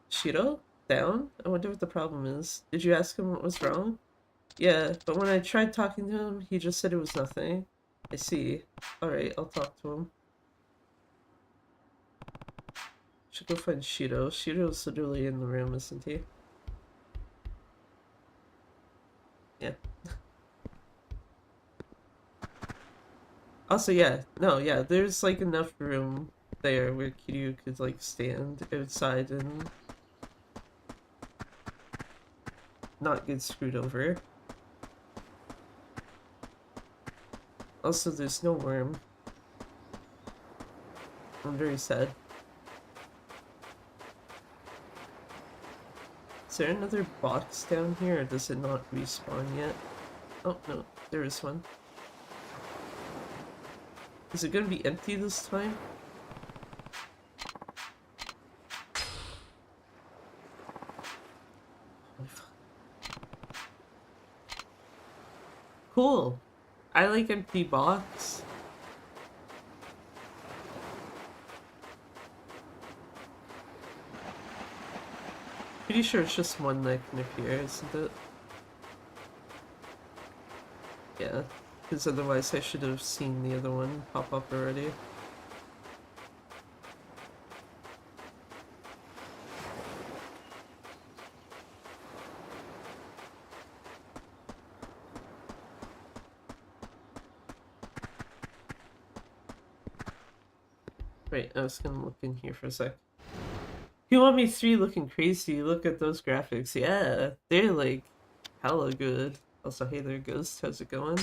Shiro? Down? I wonder what the problem is. Did you ask him what was wrong? Yeah, but when I tried talking to him, he just said it was nothing. I see. Alright, I'll talk to him. Should go find Shiro. Shiro's literally in the room, isn't he? Yeah. Also, yeah, no, yeah, there's like enough room there where Kiryu could like stand outside and not get screwed over. Also, there's no worm. I'm very sad. Is there another box down here, or does it not respawn yet? Oh, no, there is one. Is it gonna be empty this time? Cool. I like empty box. Pretty sure it's just one that can appear, isn't it? Yeah, because otherwise I should have seen the other one pop up already. Right, I was gonna look in here for a sec. Kiwami 3 looking crazy. Look at those graphics. Yeah, they're like hella good. Also, hey there, Ghost. How's it going?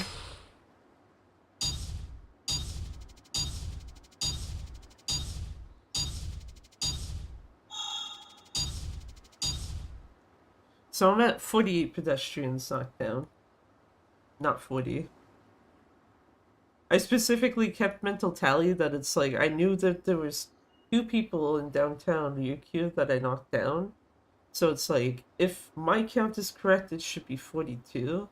So I'm at 48 pedestrians knocked down. Not 40. I specifically kept mental tally that it's like, I knew that there was 2 people in downtown Ryukyu that I knocked down. So it's like, if my count is correct, it should be 42.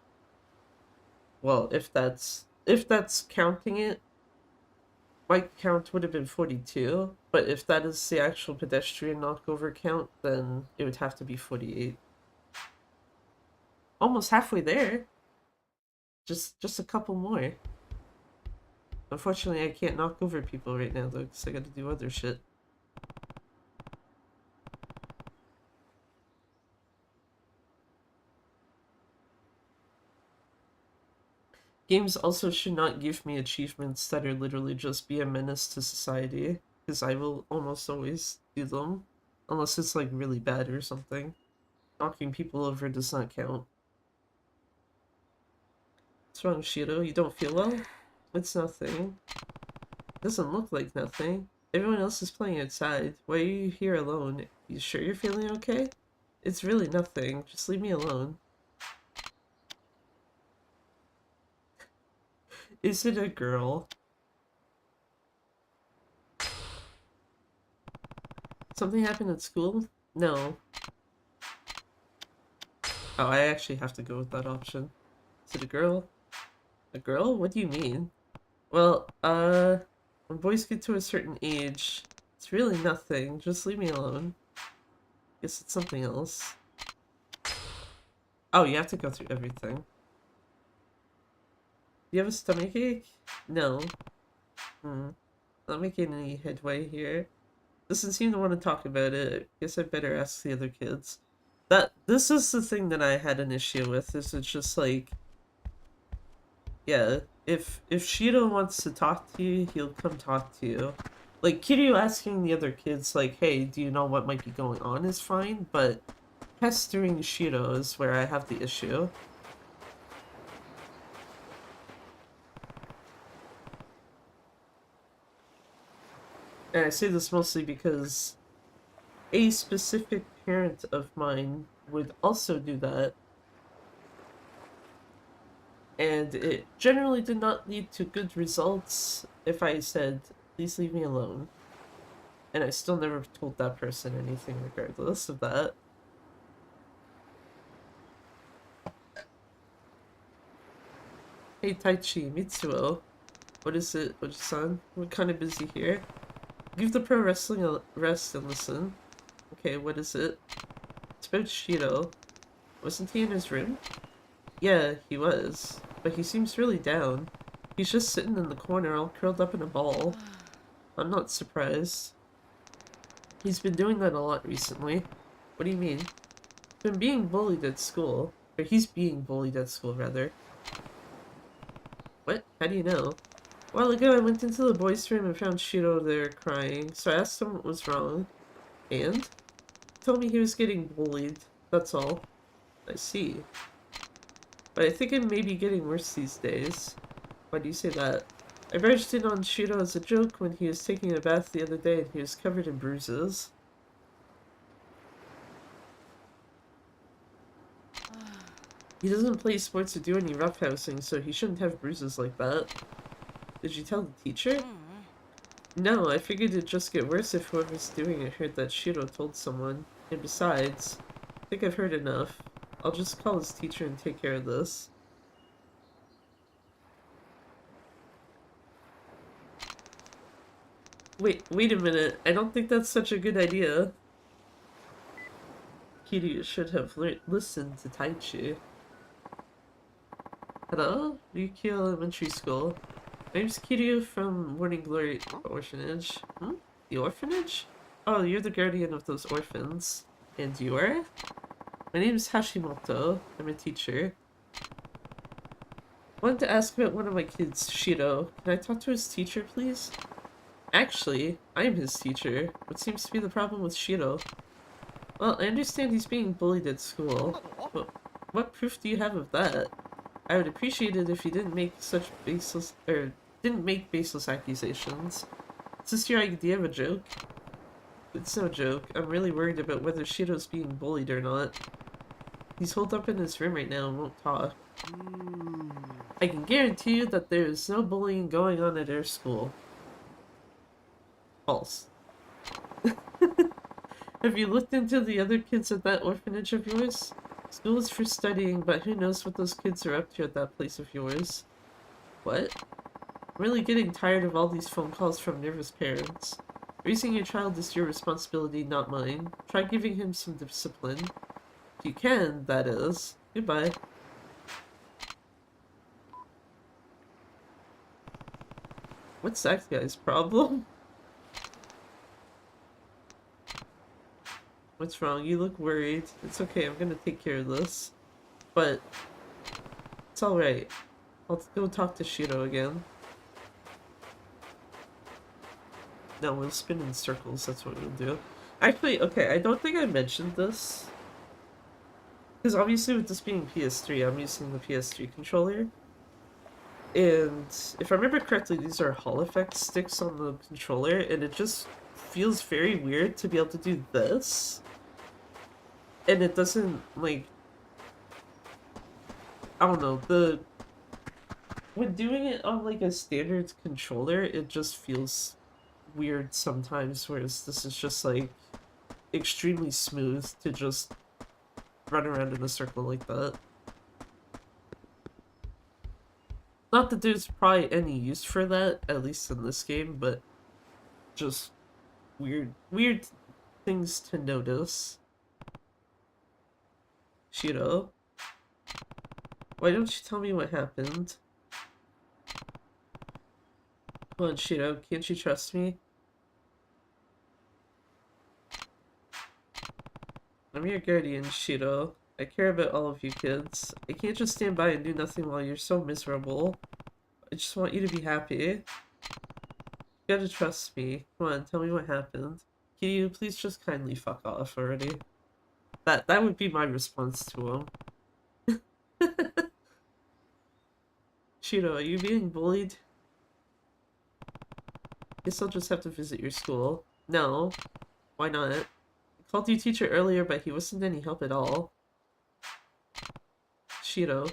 Well, if that's counting it, my count would have been 42. But if that is the actual pedestrian knockover count, then it would have to be 48. Almost halfway there. Just a couple more. Unfortunately, I can't knock over people right now, though, because I gotta do other shit. Games also should not give me achievements that are literally just be a menace to society, because I will almost always do them, unless it's like really bad or something. Knocking people over does not count. What's wrong, Shiro? You don't feel well? It's nothing. Doesn't look like nothing. Everyone else is playing outside. Why are you here alone? You sure you're feeling okay? It's really nothing. Just leave me alone. Is it a girl? Something happened at school? No. Oh, I actually have to go with that option. Is it a girl? A girl? What do you mean? Well, when boys get to a certain age, it's really nothing. Just leave me alone. Guess it's something else. Oh, you have to go through everything. Do you have a stomachache? No. Not making any headway here. Doesn't seem to want to talk about it. Guess I better ask the other kids. This is the thing that I had an issue with, is it's just like, yeah, if Shiro wants to talk to you, he'll come talk to you. Like, Kiryu asking the other kids, like, hey, do you know what might be going on is fine, but pestering Shiro is where I have the issue. And I say this mostly because a specific parent of mine would also do that. And it generally did not lead to good results if I said, please leave me alone. And I still never told that person anything regardless of that. Hey Taichi, Mitsuo. What is it, Oji-san? We're kinda busy here. Give the pro wrestling a rest and listen. Okay, what is it? It's about Shiro. Wasn't he in his room? Yeah, he was. But he seems really down. He's just sitting in the corner all curled up in a ball. I'm not surprised. He's been doing that a lot recently. What do you mean? He's been being bullied at school. Or he's being bullied at school, rather. What? How do you know? A while ago, I went into the boys' room and found Shiro there crying, so I asked him what was wrong. And? He told me he was getting bullied. That's all. I see. But I think it may be getting worse these days. Why do you say that? I barged in on Shiro as a joke when he was taking a bath the other day and he was covered in bruises. He doesn't play sports or do any roughhousing, so he shouldn't have bruises like that. Did you tell the teacher? No, I figured it'd just get worse if whoever's doing it heard that Shiro told someone. And besides, I think I've heard enough. I'll just call his teacher and take care of this. Wait a minute. I don't think that's such a good idea. Kiryu should have listened to Taichi. Hello? Ryukyu Elementary School. My name's Kiryu from Morning Glory Orphanage. Hmm? The orphanage? Oh, you're the guardian of those orphans. And you are? My name's Hashimoto. I'm a teacher. I wanted to ask about one of my kids, Shiro. Can I talk to his teacher, please? Actually, I'm his teacher. What seems to be the problem with Shiro? Well, I understand he's being bullied at school. But what proof do you have of that? I would appreciate it if you didn't make such baseless accusations. Is this your idea of a joke? It's no joke. I'm really worried about whether Shiro's being bullied or not. He's holed up in his room right now and won't talk. I can guarantee you that there is no bullying going on at our school. False. Have you looked into the other kids at that orphanage of yours? School is for studying, but who knows what those kids are up to at that place of yours? What? I'm really getting tired of all these phone calls from nervous parents. Raising your child is your responsibility, not mine. Try giving him some discipline. If you can, that is. Goodbye. What's that guy's problem? What's wrong? You look worried. It's okay, I'm gonna take care of this. But it's alright. I'll go talk to Shiro again. No, we'll spin in circles, that's what we'll do. Actually, okay, I don't think I mentioned this. Because obviously with this being PS3, I'm using the PS3 controller. And if I remember correctly, these are Hall effect sticks on the controller, and it just feels very weird to be able to do this. And it doesn't, like... I don't know, when doing it on, like, a standard controller, it just feels weird sometimes, whereas this is just, like, extremely smooth to just run around in a circle like that. Not that there's probably any use for that, at least in this game, but just weird things to notice. Shiro, why don't you tell me what happened? Come on, Shiro, can't you trust me? I'm your guardian, Shiro. I care about all of you kids. I can't just stand by and do nothing while you're so miserable. I just want you to be happy. You gotta trust me. Come on, tell me what happened. Can you please just kindly fuck off already? That would be my response to him. Shiro, are you being bullied? Guess I'll just have to visit your school. No. Why not? I called your teacher earlier, but he wasn't any help at all. Shiro.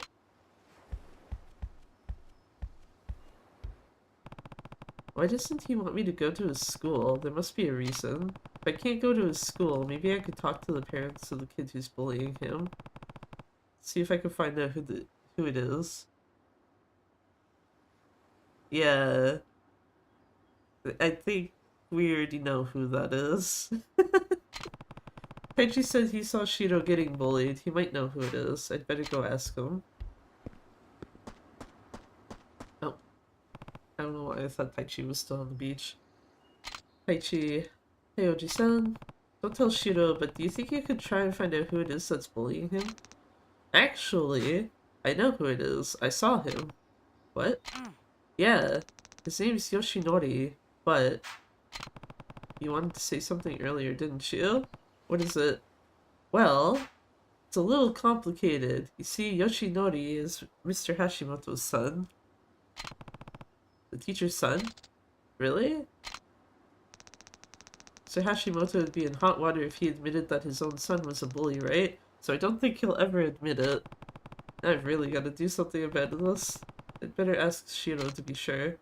Why doesn't he want me to go to his school? There must be a reason. If I can't go to his school, maybe I could talk to the parents of the kid who's bullying him. See if I can find out who it is. Yeah. I think we already know who that is. Taichi said he saw Shiro getting bullied. He might know who it is. I'd better go ask him. Oh. I don't know why I thought Taichi was still on the beach. Taichi. Hey, Oji-san. Don't tell Shiro, but do you think you could try and find out who it is that's bullying him? Actually, I know who it is. I saw him. What? Yeah. His name's Yoshinori, but... You wanted to say something earlier, didn't you? What is it? Well, It's a little complicated. You see, Yoshinori is Mr. Hashimoto's son. The teacher's son? Really? So Hashimoto would be in hot water if he admitted that his own son was a bully, right? So I don't think he'll ever admit it. I've really got to do something about this. I'd better ask Shiro to be sure.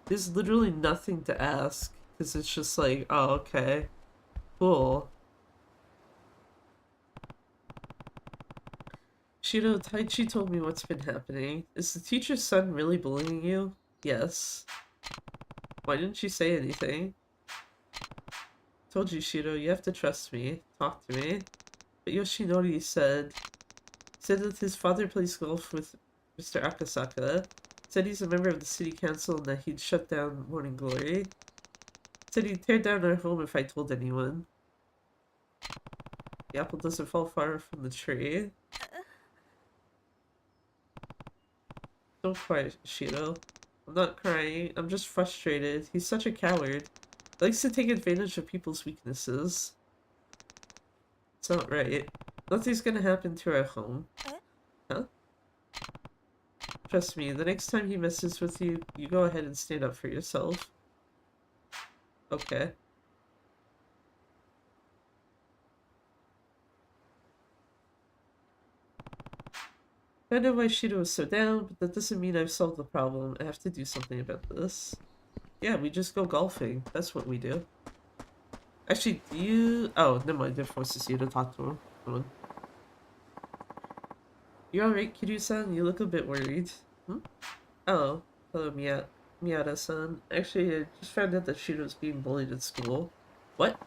There's literally nothing to ask, because it's just like, oh, okay. Cool. Shiro, Taichi told me what's been happening. Is the teacher's son really bullying you? Yes. Why didn't you say anything? Told you, Shiro, you have to trust me. Talk to me. But Yoshinori said that his father plays golf with Mr. Akasaka. Said he's a member of the city council and that he'd shut down Morning Glory. Said he'd tear down our home if I told anyone. The apple doesn't fall far from the tree. Don't cry, Shiro. I'm not crying. I'm just frustrated. He's such a coward. Likes to take advantage of people's weaknesses. It's not right. Nothing's gonna happen to our home. Huh? Trust me, the next time he messes with you, you go ahead and stand up for yourself. Okay. I know why Shiro was so down, but that doesn't mean I've solved the problem. I have to do something about this. Yeah, we just go golfing. That's what we do. Actually, do you... Oh, never mind. It forces you to talk to him. Come on. You alright, Kiryu-san? You look a bit worried. Hmm? Oh. Hello, Miyata-san. Actually, I just found out that Shiro's being bullied at school. What?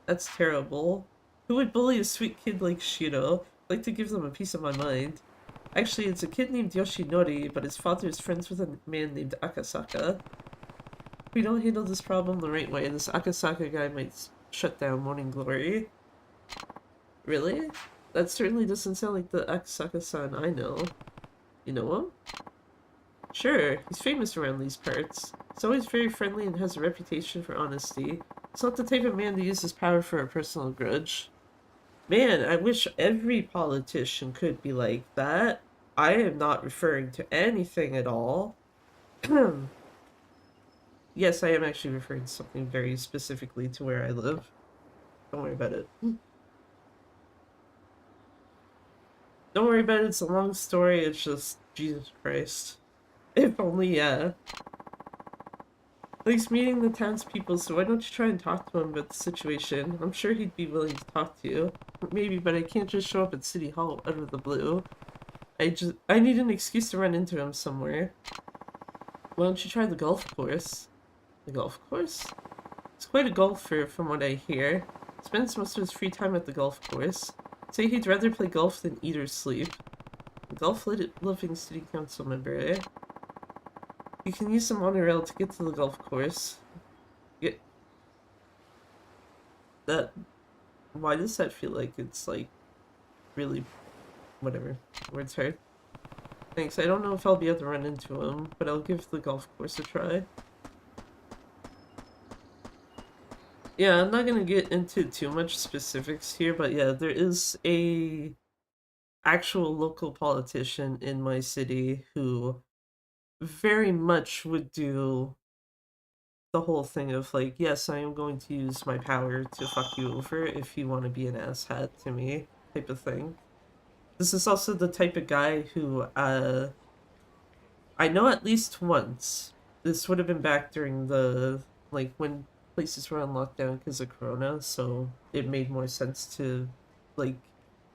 That's terrible. Who would bully a sweet kid like Shiro? I'd like to give them a piece of my mind. Actually, it's a kid named Yoshinori, but his father is friends with a man named Akasaka. If we don't handle this problem the right way, this Akasaka guy might shut down Morning Glory. Really? That certainly doesn't sound like the Akasaka-san I know. You know him? Sure, he's famous around these parts. He's always very friendly and has a reputation for honesty. He's not the type of man to use his power for a personal grudge. Man, I wish every politician could be like that. I am not referring to anything at all. Yes, I am actually referring to something very specifically to where I live. Don't worry about it. Don't worry about it, it's a long story, it's just... Jesus Christ. If only, yeah. Likes meeting the townspeople, so why don't you try and talk to him about the situation? I'm sure he'd be willing to talk to you. Maybe, but I can't just show up at City Hall out of the blue. I need an excuse to run into him somewhere. Why don't you try the golf course? The golf course? He's quite a golfer, from what I hear. Spends most of his free time at the golf course. Say he'd rather play golf than eat or sleep. A golf-loving city council member, eh? You can use the monorail to get to the golf course. Why does that feel like it's, like, really... Whatever. Word's hard. Thanks, I don't know if I'll be able to run into him, but I'll give the golf course a try. Yeah, I'm not gonna get into too much specifics here, but yeah, there is a actual local politician in my city who very much would do the whole thing of like, yes, I am going to use my power to fuck you over if you want to be an asshat to me, type of thing. This is also the type of guy who, I know at least once, this would have been back during the, like, when places were on lockdown because of Corona, so it made more sense to, like,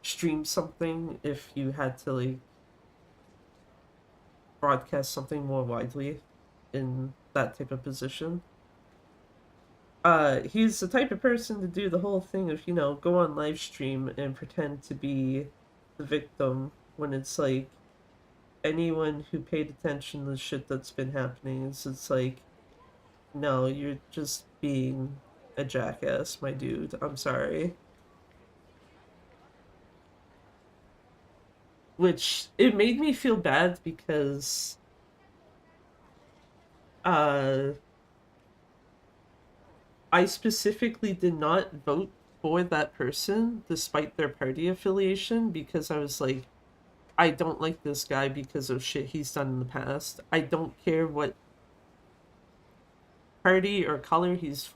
stream something if you had to, like, broadcast something more widely in that type of position. He's the type of person to do the whole thing of, you know, go on live stream and pretend to be the victim when it's like anyone who paid attention to the shit that's been happening is it's like, no, you're just being a jackass, my dude. I'm sorry. Which, it made me feel bad because I specifically did not vote for that person despite their party affiliation because I was like, I don't like this guy because of shit he's done in the past. I don't care what party or color he's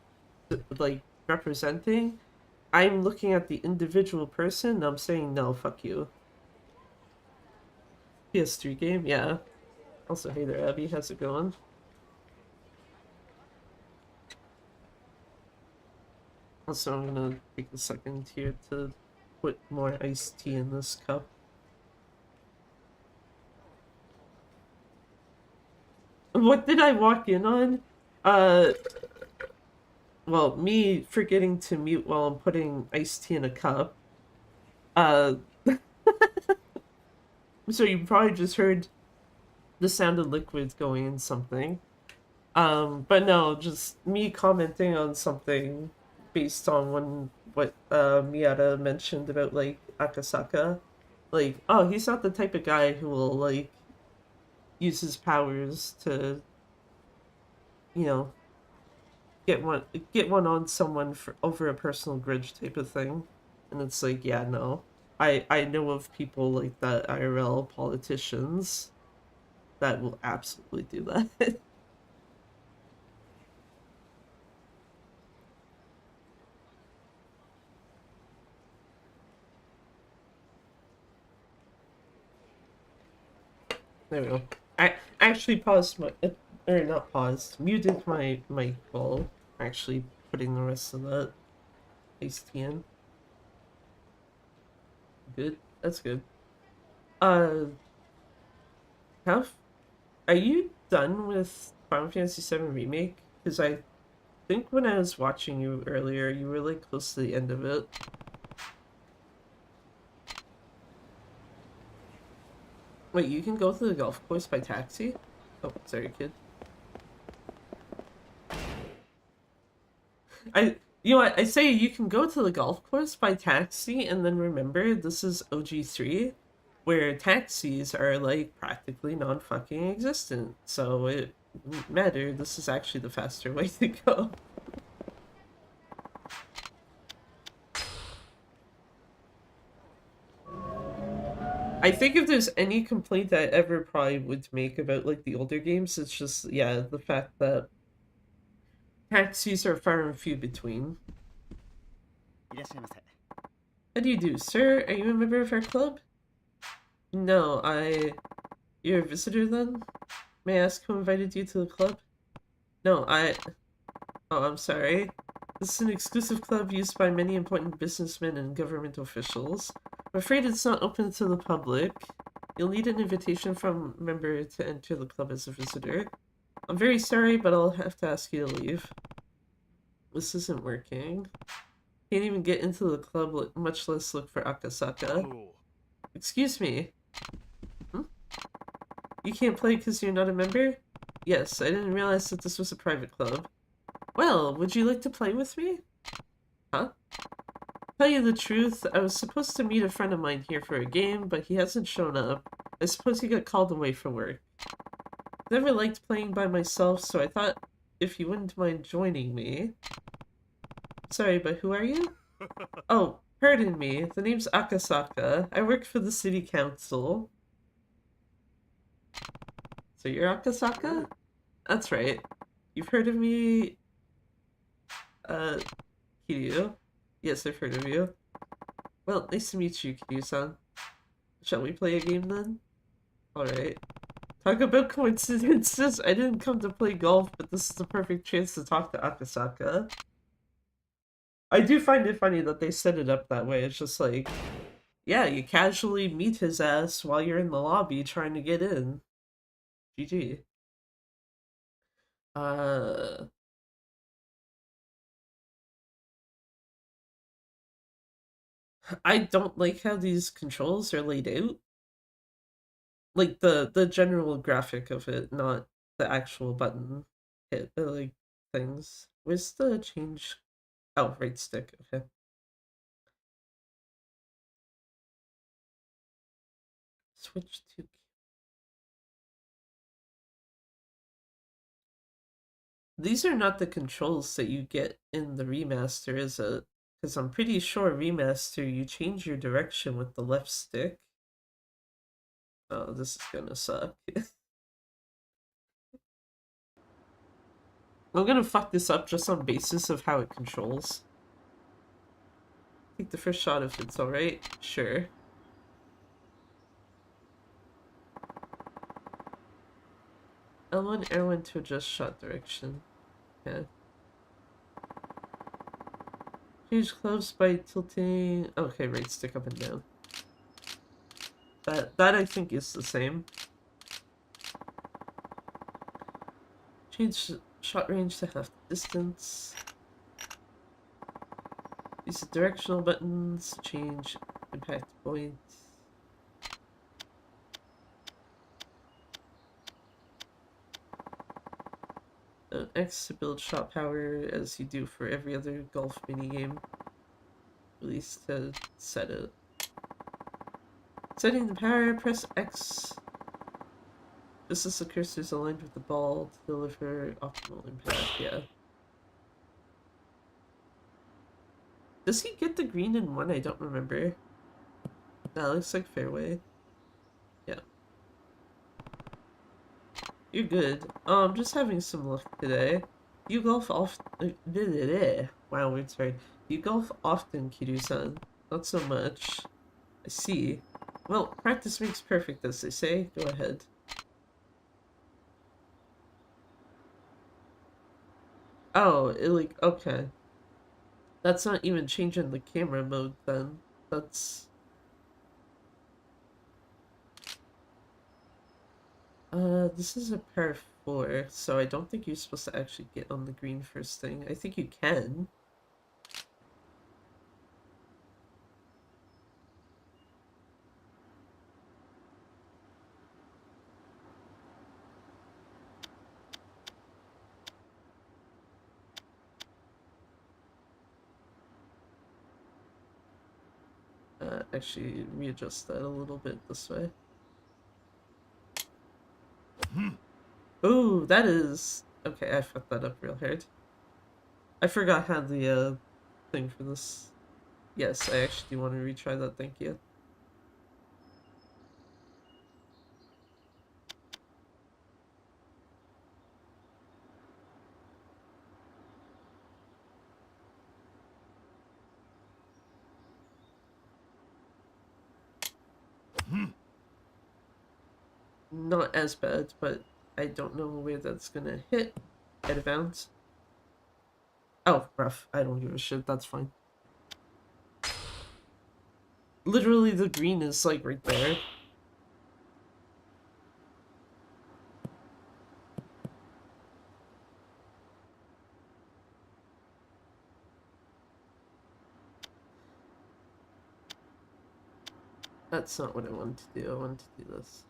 like representing. I'm looking at the individual person and I'm saying no, fuck you. PS3 game, yeah. Also, hey there, Abby, how's it going? Also, I'm gonna take a second here to put more iced tea in this cup. What did I walk in on? Well, me forgetting to mute while I'm putting iced tea in a cup. So you probably just heard the sound of liquids going in something. But no, just me commenting on something based on what Miata mentioned about like Akasaka. Like, oh, he's not the type of guy who will like use his powers to, you know, get one on someone for over a personal grudge type of thing. And it's like, yeah, no. I know of people like that, IRL politicians that will absolutely do that. There we go. I actually paused my, or not paused, muted my mic while actually putting the rest of that iced tea in. Good. That's good. Have are you done with Final Fantasy VII Remake? Because I think when I was watching you earlier, you were like close to the end of it. Wait, you can go to the golf course by taxi? Oh, sorry, kid. You know what? I say you can go to the golf course by taxi, and then remember, this is OG3, where taxis are like practically non-fucking existent. So it wouldn't matter. This is actually the faster way to go. I think if there's any complaint I ever probably would make about like the older games, it's just, yeah, the fact that taxis are far and few between. How do you do, sir? Are you a member of our club? No, You're a visitor then? May I ask who invited you to the club? No, Oh, I'm sorry. This is an exclusive club used by many important businessmen and government officials. I'm afraid it's not open to the public. You'll need an invitation from a member to enter the club as a visitor. I'm very sorry, but I'll have to ask you to leave. This isn't working. Can't even get into the club, much less look for Akasaka. Excuse me. You can't play because you're not a member? Yes, I didn't realize that this was a private club. Well, would you like to play with me? Huh? Tell you the truth, I was supposed to meet a friend of mine here for a game, but he hasn't shown up. I suppose he got called away for work. Never liked playing by myself, so I thought if you wouldn't mind joining me. Sorry, but who are you? Oh, pardon me. The name's Akasaka. I work for the city council. So you're Akasaka? That's right. You've heard of me, Kiryu? Yes, I've heard of you. Well, nice to meet you, Kiryu-san. Shall we play a game then? Alright. Talk about coincidences. I didn't come to play golf, but this is the perfect chance to talk to Akasaka. I do find it funny that they set it up that way. It's just like, yeah, you casually meet his ass while you're in the lobby trying to get in. GG. I don't like how these controls are laid out. Like the general graphic of it, not the actual button hit like things. Where's the change? Oh, right stick. Okay. Switch to. These are not the controls that you get in the remaster, is it? Because I'm pretty sure remaster, you change your direction with the left stick. Oh, this is gonna suck. I'm gonna fuck this up just on basis of how it controls. Take the first shot if it's alright. Sure. L1, R1 to adjust shot direction. Yeah. Change close by tilting. Okay, right stick up and down. That I think is the same. Change shot range to half the distance. Use the directional buttons to change impact point. X to build shot power as you do for every other golf minigame. Release to set it. Setting the power, press X. Just as the cursor is aligned with the ball to deliver optimal impact, yeah. Does he get the green in one? I don't remember. That looks like fairway. Yeah. You're good. I'm just having some luck today. You golf often. Wow, weird, sorry. You golf often, Kiru-san. Not so much. I see. Well, practice makes perfect, as they say. Go ahead. Oh, okay. That's not even changing the camera mode then. That's... this is a par 4, so I don't think you're supposed to actually get on the green first thing. I think you can. Actually readjust that a little bit this way. Ooh, that is... Okay, I fucked that up real hard. I forgot how the thing for this... Yes, I actually do want to retry that, thank you. Not as bad, but I don't know where that's gonna hit. Out of bounds. Oh, rough. I don't give a shit, that's fine. Literally, the green is, like, right there. That's not what I wanted to do. I wanted to do this.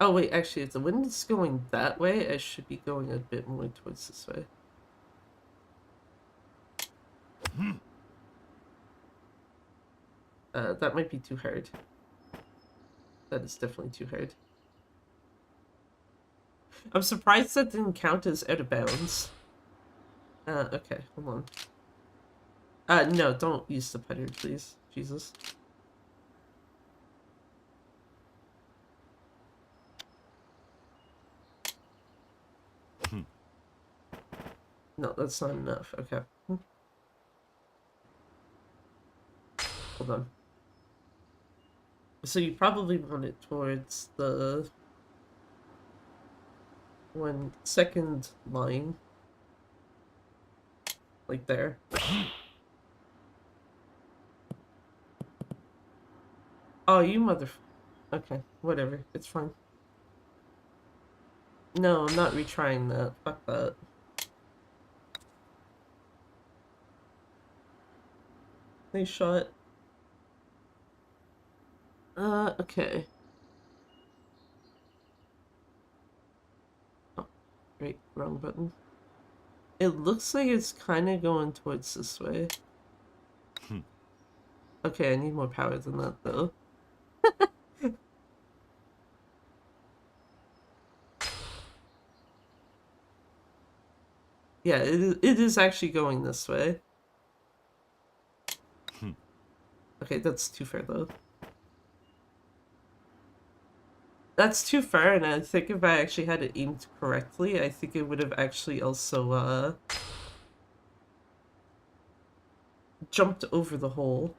Oh, wait, actually, if the wind is going that way, I should be going a bit more towards this way. That might be too hard. That is definitely too hard. I'm surprised that didn't count as out of bounds. Okay, hold on. No, don't use the putter, please. Jesus. No, that's not enough. Okay. Hold on. So you probably want it towards the second line. Like there. Oh, you mother... Okay, whatever. It's fine. No, I'm not retrying that. Fuck that. Nice shot. Okay. Oh, right, wrong button. It looks like it's kind of going towards this way. Okay, I need more power than that, though. Yeah, it is actually going this way. Okay, that's too far though. That's too far, and I think if I actually had it aimed correctly, I think it would have actually also jumped over the hole.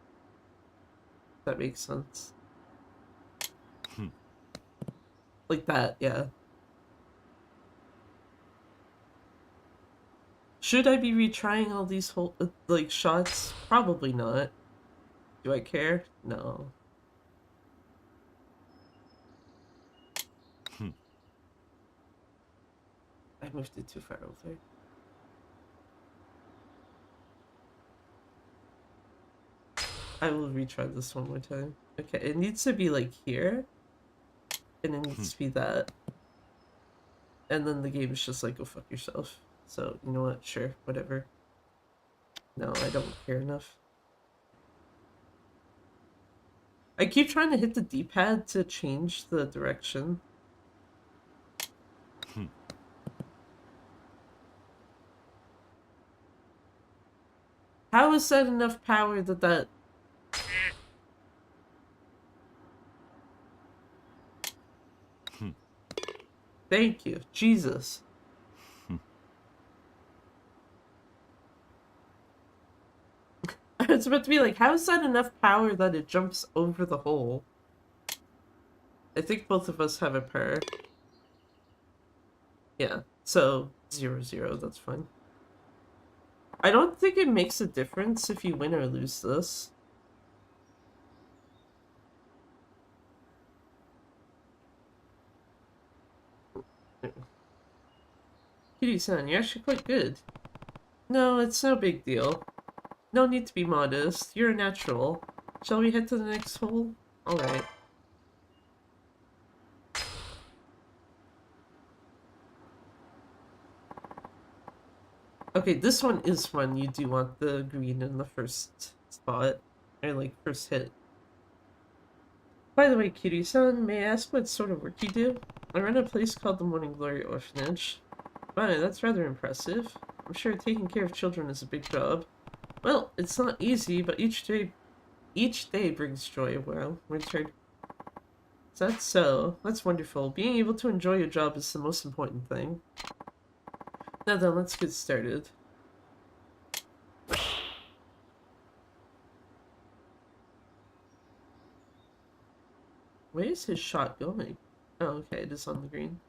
If that makes sense. Like that, yeah. Should I be retrying all these whole like shots? Probably not. Do I care? No. I moved it too far over. I will retry this one more time. Okay, it needs to be like here. And it needs to be that. And then the game is just like, go fuck yourself. So, you know what? Sure, whatever. No, I don't care enough. I keep trying to hit the D-pad to change the direction. How is that enough power that... Thank you. Jesus. I was about to be like, how is that enough power that it jumps over the hole? I think both of us have a pair. Yeah, so 0-0, that's fine. I don't think it makes a difference if you win or lose this. Kitty-san, you're actually quite good. No, it's no big deal. No need to be modest. You're a natural. Shall we head to the next hole? Alright. Okay, this one is fun. You do want the green in the first spot. Or, like, first hit. By the way, Kitty-san, may I ask what sort of work you do? I run a place called the Morning Glory Orphanage. Wow, that's rather impressive. I'm sure taking care of children is a big job. Well, it's not easy, but each day brings joy. Wow, Richard. Is that so? That's wonderful. Being able to enjoy your job is the most important thing. Now then, let's get started. Where is his shot going? Oh, okay, it is on the green.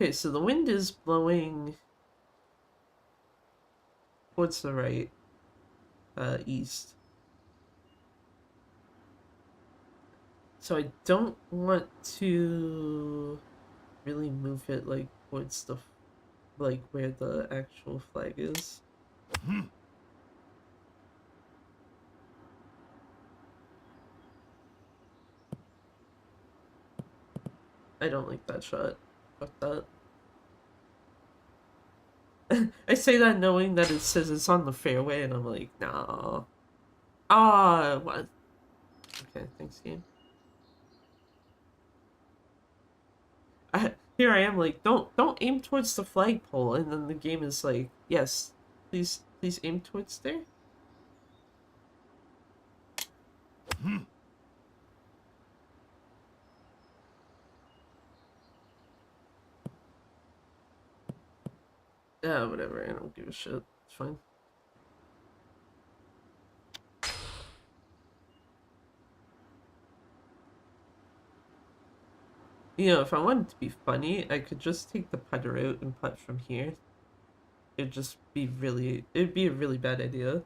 Okay, so the wind is blowing towards the right, east. So I don't want to really move it like towards the, like where the actual flag is. I don't like that shot. Fuck that. I say that knowing that it says it's on the fairway, and I'm like, nah. Ah, what? Okay, thanks, game. Here I am, like, don't aim towards the flagpole, and then the game is like, yes, please aim towards there. Yeah, whatever, I don't give a shit. It's fine. You know, if I wanted to be funny, I could just take the putter out and putt from here. It'd just be really... It'd be a really bad idea.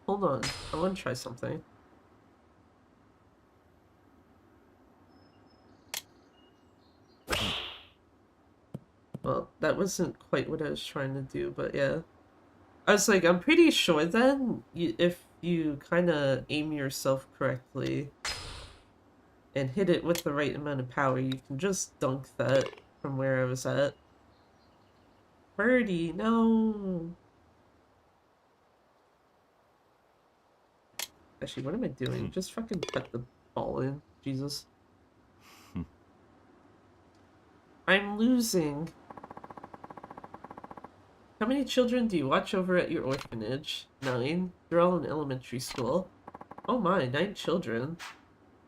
Hold on, I want to try something. Well, that wasn't quite what I was trying to do, but yeah. I was like, I'm pretty sure then, if you kind of aim yourself correctly and hit it with the right amount of power, you can just dunk that from where I was at. Birdie, no. Actually, what am I doing? Just fucking put the ball in. Jesus. I'm losing. How many children do you watch over at your orphanage? 9. They're all in elementary school. Oh my, 9 children.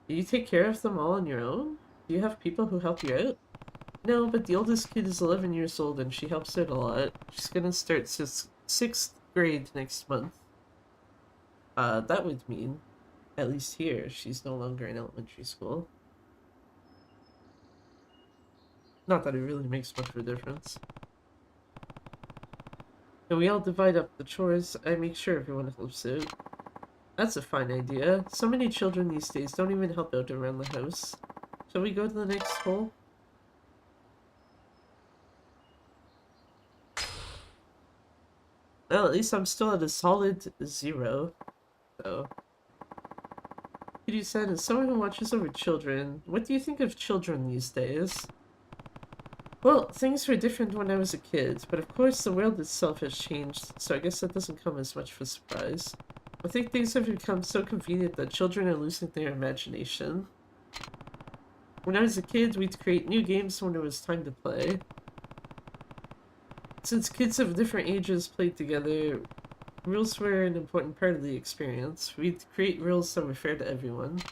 Do you take care of them all on your own? Do you have people who help you out? No, but the oldest kid is 11 years old and she helps out a lot. She's gonna start 6th grade next month. That would mean, at least here, she's no longer in elementary school. Not that it really makes much of a difference. And we all divide up the chores. I make sure everyone helps out. That's a fine idea. So many children these days don't even help out around the house. Shall we go to the next hole? Well, at least I'm still at a solid 0. So. Kitty-san is someone who watches over children. What do you think of children these days? Well, things were different when I was a kid, but of course the world itself has changed, so I guess that doesn't come as much of a surprise. I think things have become so convenient that children are losing their imagination. When I was a kid, we'd create new games when it was time to play. Since kids of different ages played together, rules were an important part of the experience. We'd create rules that were fair to everyone.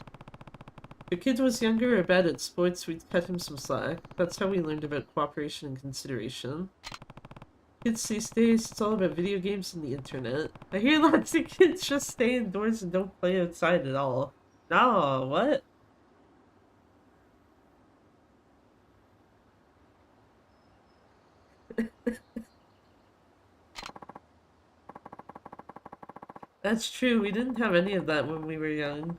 If a kid was younger or bad at sports, we'd cut him some slack. That's how we learned about cooperation and consideration. Kids these days, it's all about video games and the internet. I hear lots of kids just stay indoors and don't play outside at all. No, what? That's true, we didn't have any of that when we were young.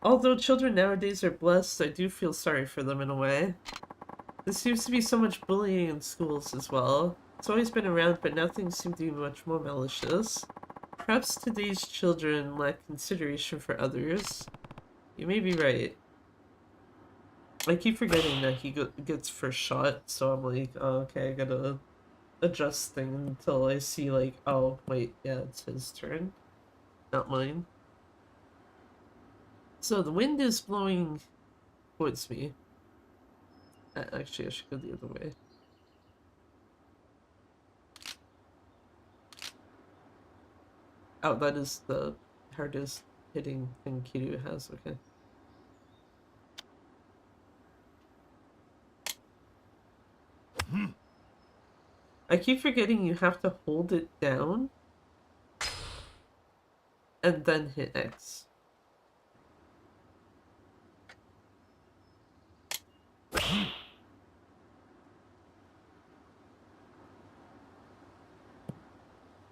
Although children nowadays are blessed, I do feel sorry for them in a way. There seems to be so much bullying in schools as well. It's always been around, but now things seem to be much more malicious. Perhaps today's children lack consideration for others. You may be right. I keep forgetting that he gets first shot, so I'm like, oh, okay, I gotta adjust things until I see, like, oh, wait, yeah, it's his turn. Not mine. So the wind is blowing towards me. Actually, I should go the other way. Oh, that is the hardest hitting thing Kiryu has, okay. I keep forgetting you have to hold it down and then hit X.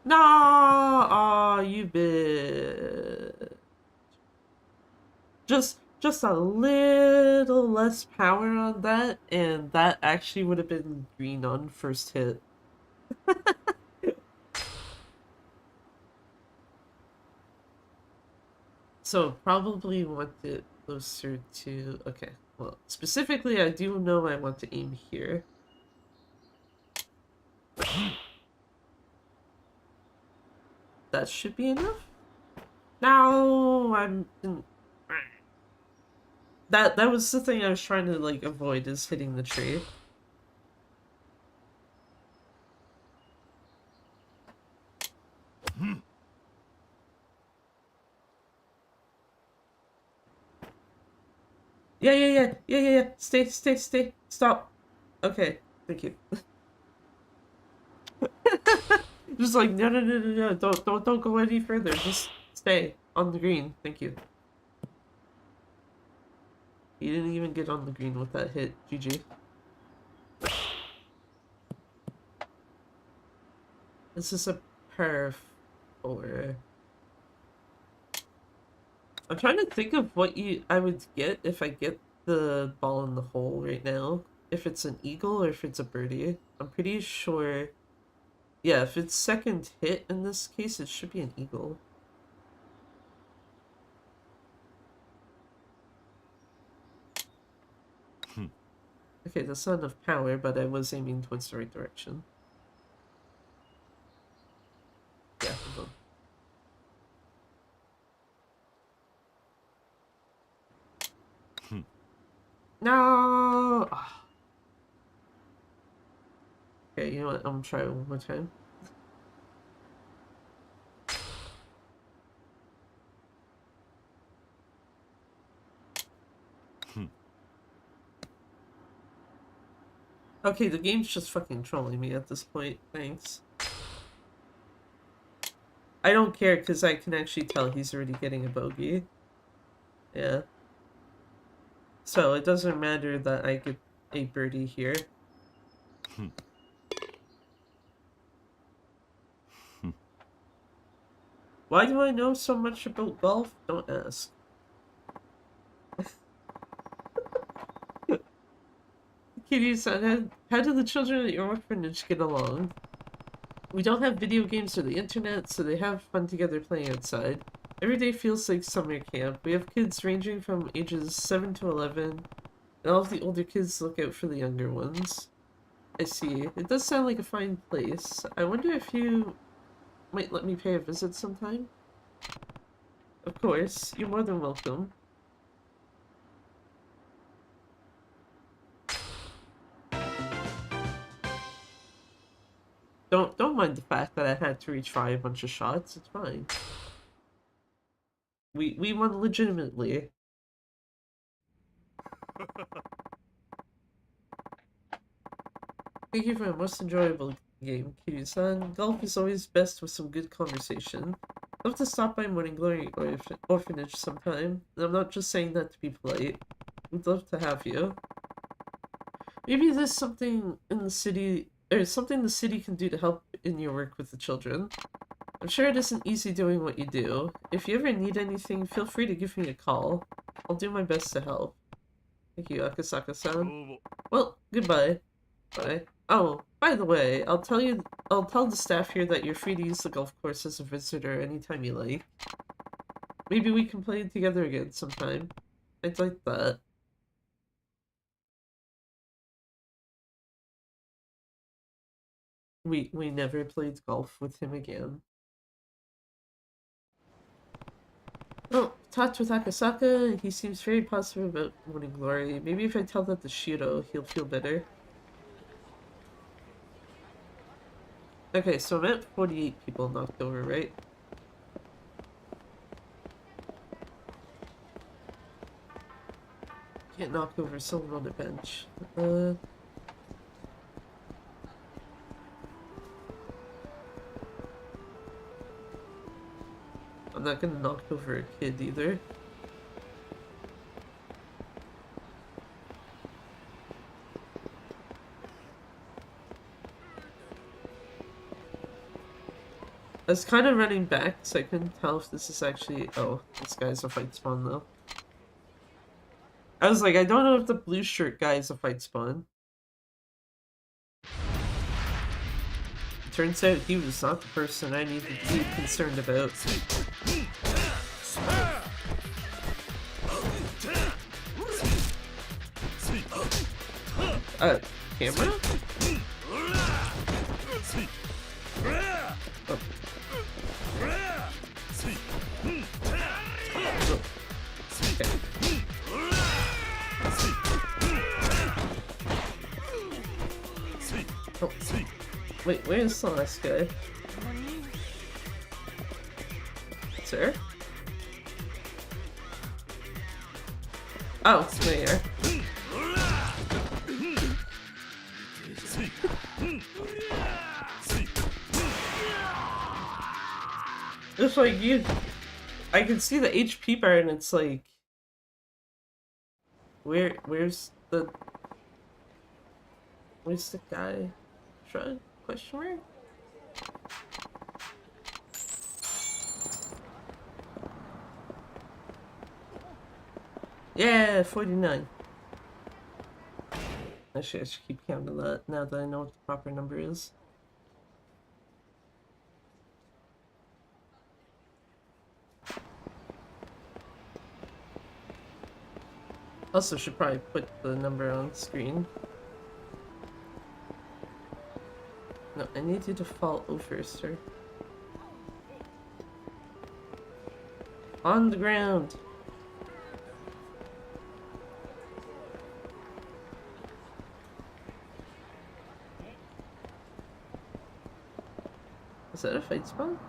No! Aw, you bitch. Just a little less power on that, and that actually would have been green on first hit. So probably want it closer to... Okay, well, specifically I do know I want to aim here. That should be enough. No, that was the thing I was trying to like avoid, is hitting the tree. Yeah. Stay. Stop. Okay, thank you. Just like no. Don't go any further. Just stay on the green. Thank you. He didn't even get on the green with that hit. GG. This is a par 4. I'm trying to think of what I would get if I get the ball in the hole right now. If it's an eagle or if it's a birdie. I'm pretty sure... Yeah, if it's second hit in this case, it should be an eagle. Okay, that's not enough power, but I was aiming towards the right direction. half of them. No! Ah. Okay, you know what? I'm gonna try it one more time. Okay, the game's just fucking trolling me at this point. Thanks. I don't care because I can actually tell he's already getting a bogey. Yeah. So it doesn't matter that I get a birdie here. Why do I know so much about golf? Don't ask. Kitty-san, how do the children at your orphanage get along? We don't have video games or the internet, so they have fun together playing outside. Every day feels like summer camp. We have kids ranging from ages 7 to 11, and all of the older kids look out for the younger ones. I see. It does sound like a fine place. I wonder if you might let me pay a visit sometime? Of course. You're more than welcome. Don't mind the fact that I had to retry a bunch of shots. It's fine. We won legitimately. Thank you for a most enjoyable game, Kiryu-san. Golf is always best with some good conversation. Love to stop by Morning Glory Orphanage sometime. And I'm not just saying that to be polite. We'd love to have you. Maybe there's something in the city, or something the city can do to help in your work with the children. I'm sure it isn't easy doing what you do. If you ever need anything, feel free to give me a call. I'll do my best to help. Thank you, Akasaka-san. Well, goodbye. Bye. Oh, by the way, I'll tell the staff here that you're free to use the golf course as a visitor anytime you like. Maybe we can play together again sometime. I'd like that. We never played golf with him again. Oh, talked with Akasaka. He seems very positive about Morning Glory. Maybe if I tell that to Shiro, he'll feel better. Okay, so I'm at 48 people knocked over, right? Can't knock over someone on the bench. I'm not gonna knock over a kid either. I was kind of running back, so I couldn't tell if this is actually... Oh, this guy's a fight spawn, though. I was like, I don't know if the blue shirt guy is a fight spawn. It turns out he was not the person I needed to be concerned about. Camera? Oh. Okay. Oh. Wait, where's the last guy? Sir? Oh, it's there. It's like you... I can see the HP bar and it's like... Where's the guy? Shrug? Question mark? Yeah, 49. Actually, I should keep counting that now that I know what the proper number is. Also should probably put the number on screen. No, I need you to fall over, sir. On the ground. Is that a fight spawn?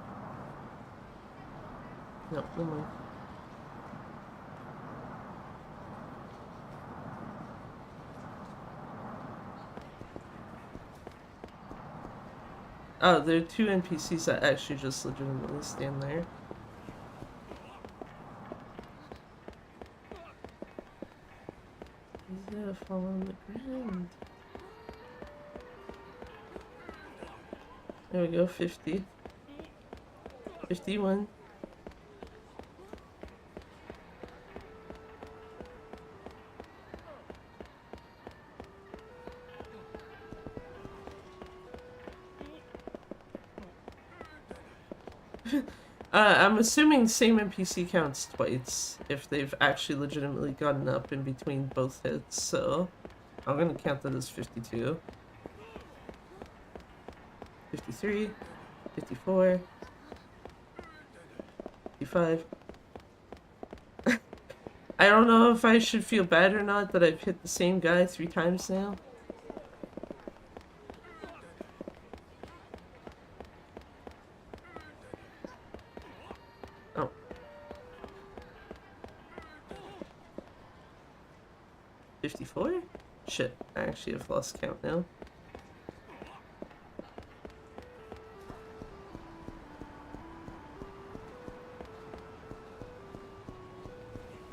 No, no more. Oh, there are two NPCs that actually just legitimately stand there. He's gonna fall on the ground. There we go, 50. 51. I'm assuming same NPC counts twice if they've actually legitimately gotten up in between both hits, so I'm gonna count that as 52. 53, 54, 55. I don't know if I should feel bad or not that I've hit the same guy 3 times now. Oh. $54? Shit, I actually have lost count now.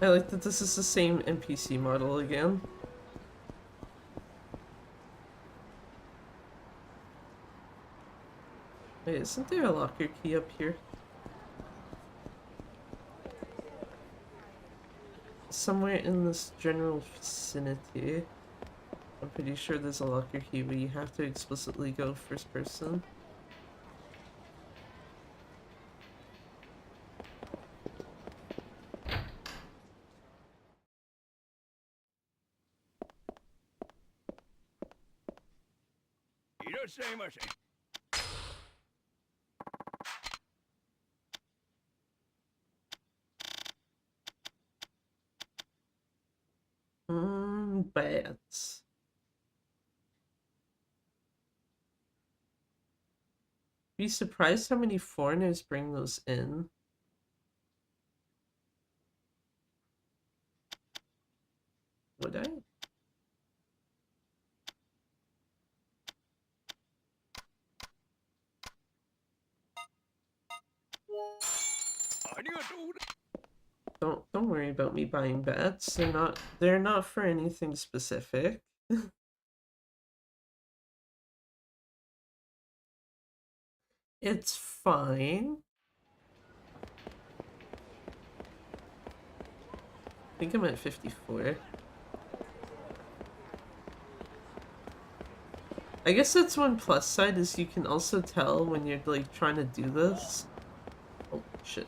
I like that this is the same NPC model again. Wait, isn't there a locker key up here? Somewhere in this general vicinity. I'm pretty sure there's a locker key where you have to explicitly go first person. Bats. Be surprised how many foreigners bring those in. Would I? Don't worry about me buying bats. They're not for anything specific. It's fine. I think I'm at 54. I guess that's one plus side is you can also tell when you're like trying to do this. Oh shit.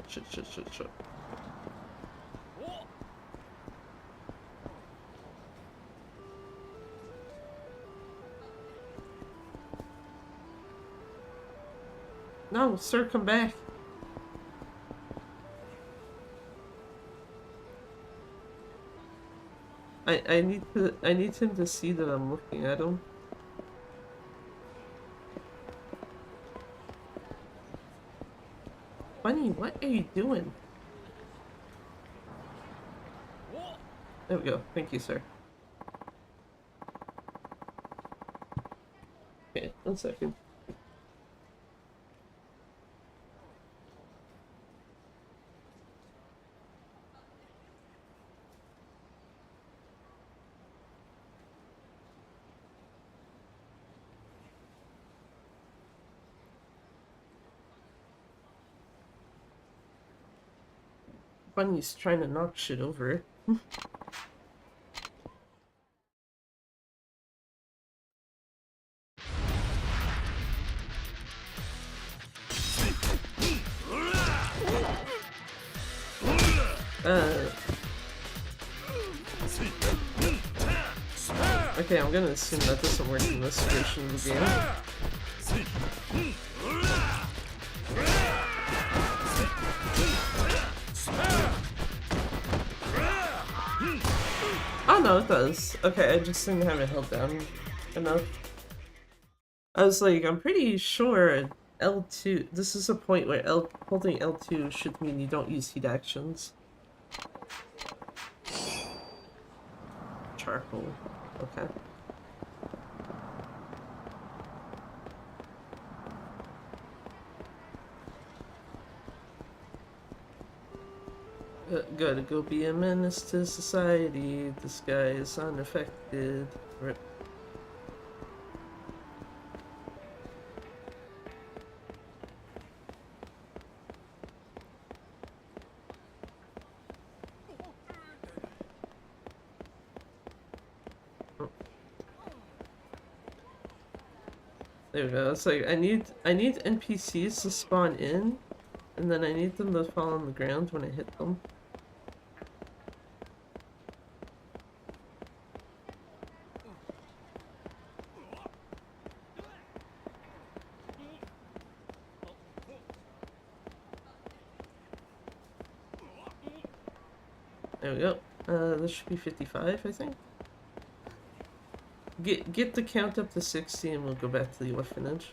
No, sir, come back. I need him to see that I'm looking at him. Bunny, what are you doing? There we go. Thank you, sir. Okay, 1 second. Bunny's trying to knock shit over. Okay, I'm gonna assume that doesn't work in this version of the game. no, it does. Okay, I just didn't have it held down enough. I was like, I'm pretty sure L2, this is a point where holding L2 should mean you don't use heat actions. Charcoal. Okay. Gotta go be a menace to society. This guy is unaffected. Rip. There we go. It's like I need NPCs to spawn in, and then I need them to fall on the ground when I hit them. There we go. This should be 55, I think. Get the count up to 60 and we'll go back to the orphanage.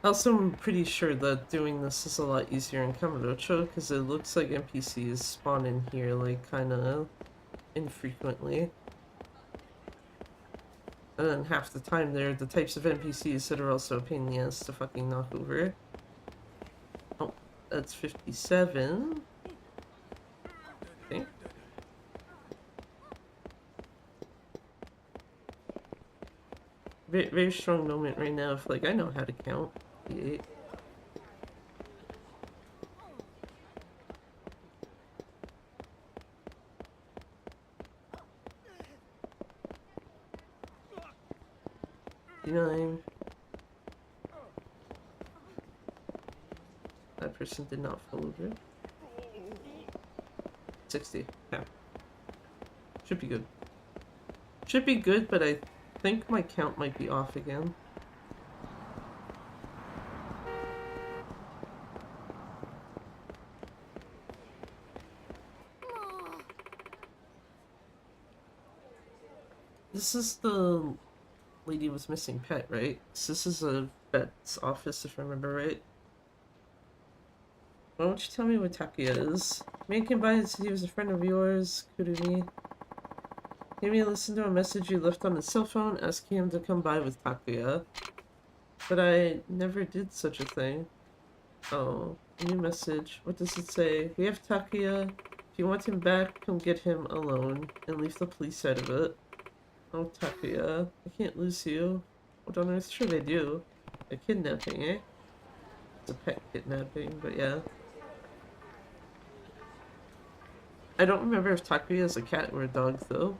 Also, I'm pretty sure that doing this is a lot easier in Kamurocho because it looks like NPCs spawn in here like kinda infrequently. And then half the time they're the types of NPCs that are also a pain in the ass to fucking knock over. Oh, that's 57. Okay. Very strong moment right now if like I know how to count. 58. That person did not fall over. 60. Yeah. Should be good. Should be good, but I think my count might be off again. This is the lady with missing pet, right? So this is a vet's office, if I remember right. Why don't you tell me what Takuya is? Man came by and said he was a friend of yours, Kurumi. He made me listen to a message you left on his cell phone asking him to come by with Takuya. But I never did such a thing. Oh, a new message. What does it say? We have Takuya. If you want him back, come get him alone and leave the police out of it. Oh, Takuya, I can't lose you. What on earth should I do? A kidnapping, eh? It's a pet kidnapping, but yeah. I don't remember if Takuya is a cat or a dog, though.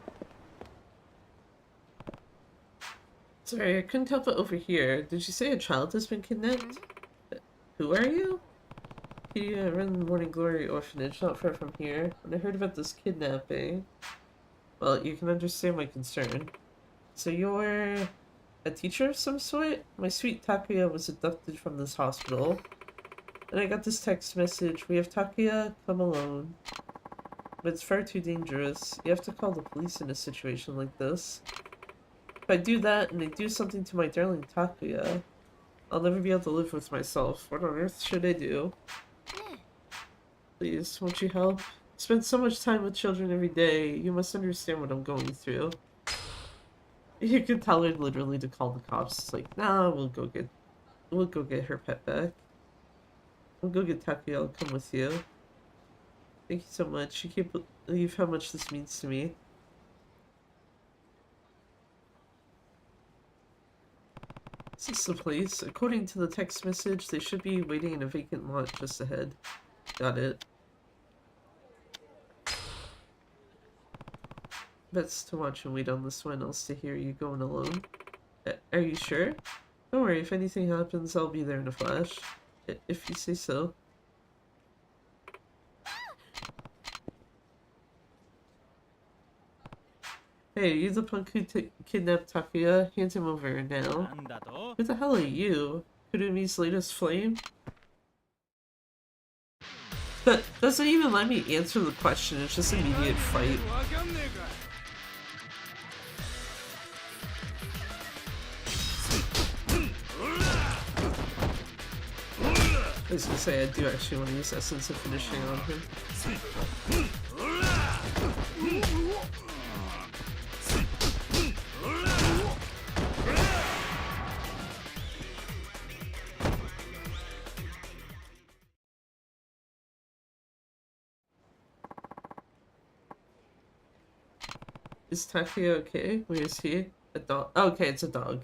Sorry, I couldn't help but overhear. Did you say a child has been kidnapped? Who are you? I run the Morning Glory orphanage, not far from here. When I heard about this kidnapping... Well, you can understand my concern. So you're a teacher of some sort? My sweet Takuya was abducted from this hospital. And I got this text message. We have Takuya, come alone. But it's far too dangerous. You have to call the police in a situation like this. If I do that and they do something to my darling Takuya, I'll never be able to live with myself. What on earth should I do? Please, won't you help? I spend so much time with children every day. You must understand what I'm going through. You could tell her literally to call the cops. It's like, nah, we'll go get her pet back. We'll go get Takuya. I'll come with you. Thank you so much. You can't believe how much this means to me. Is this the place? According to the text message, they should be waiting in a vacant lot just ahead. Got it. Best to watch and wait on this one, else to hear you going alone. Are you sure? Don't worry, if anything happens, I'll be there in a flash. If you say so. Hey, you the punk who kidnapped Takuya? Hand him over now. Who the hell are you? Kurumi's latest flame? That doesn't even let me answer the question, it's just immediate fight. I was gonna say, I do actually want to use Essence of Finishing on him. Is Takuya okay? Where is he? A dog? Oh, okay, it's a dog.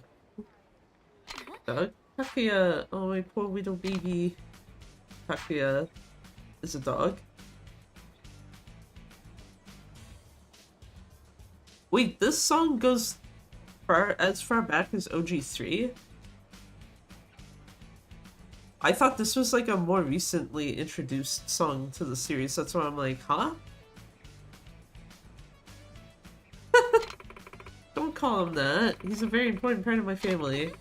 Dog? Takuya! Oh, my poor little baby. Takuya is a dog. Wait, this song goes as far back as OG3? I thought this was like a more recently introduced song to the series. That's why I'm like, huh? Don't call him that. He's a very important part of my family.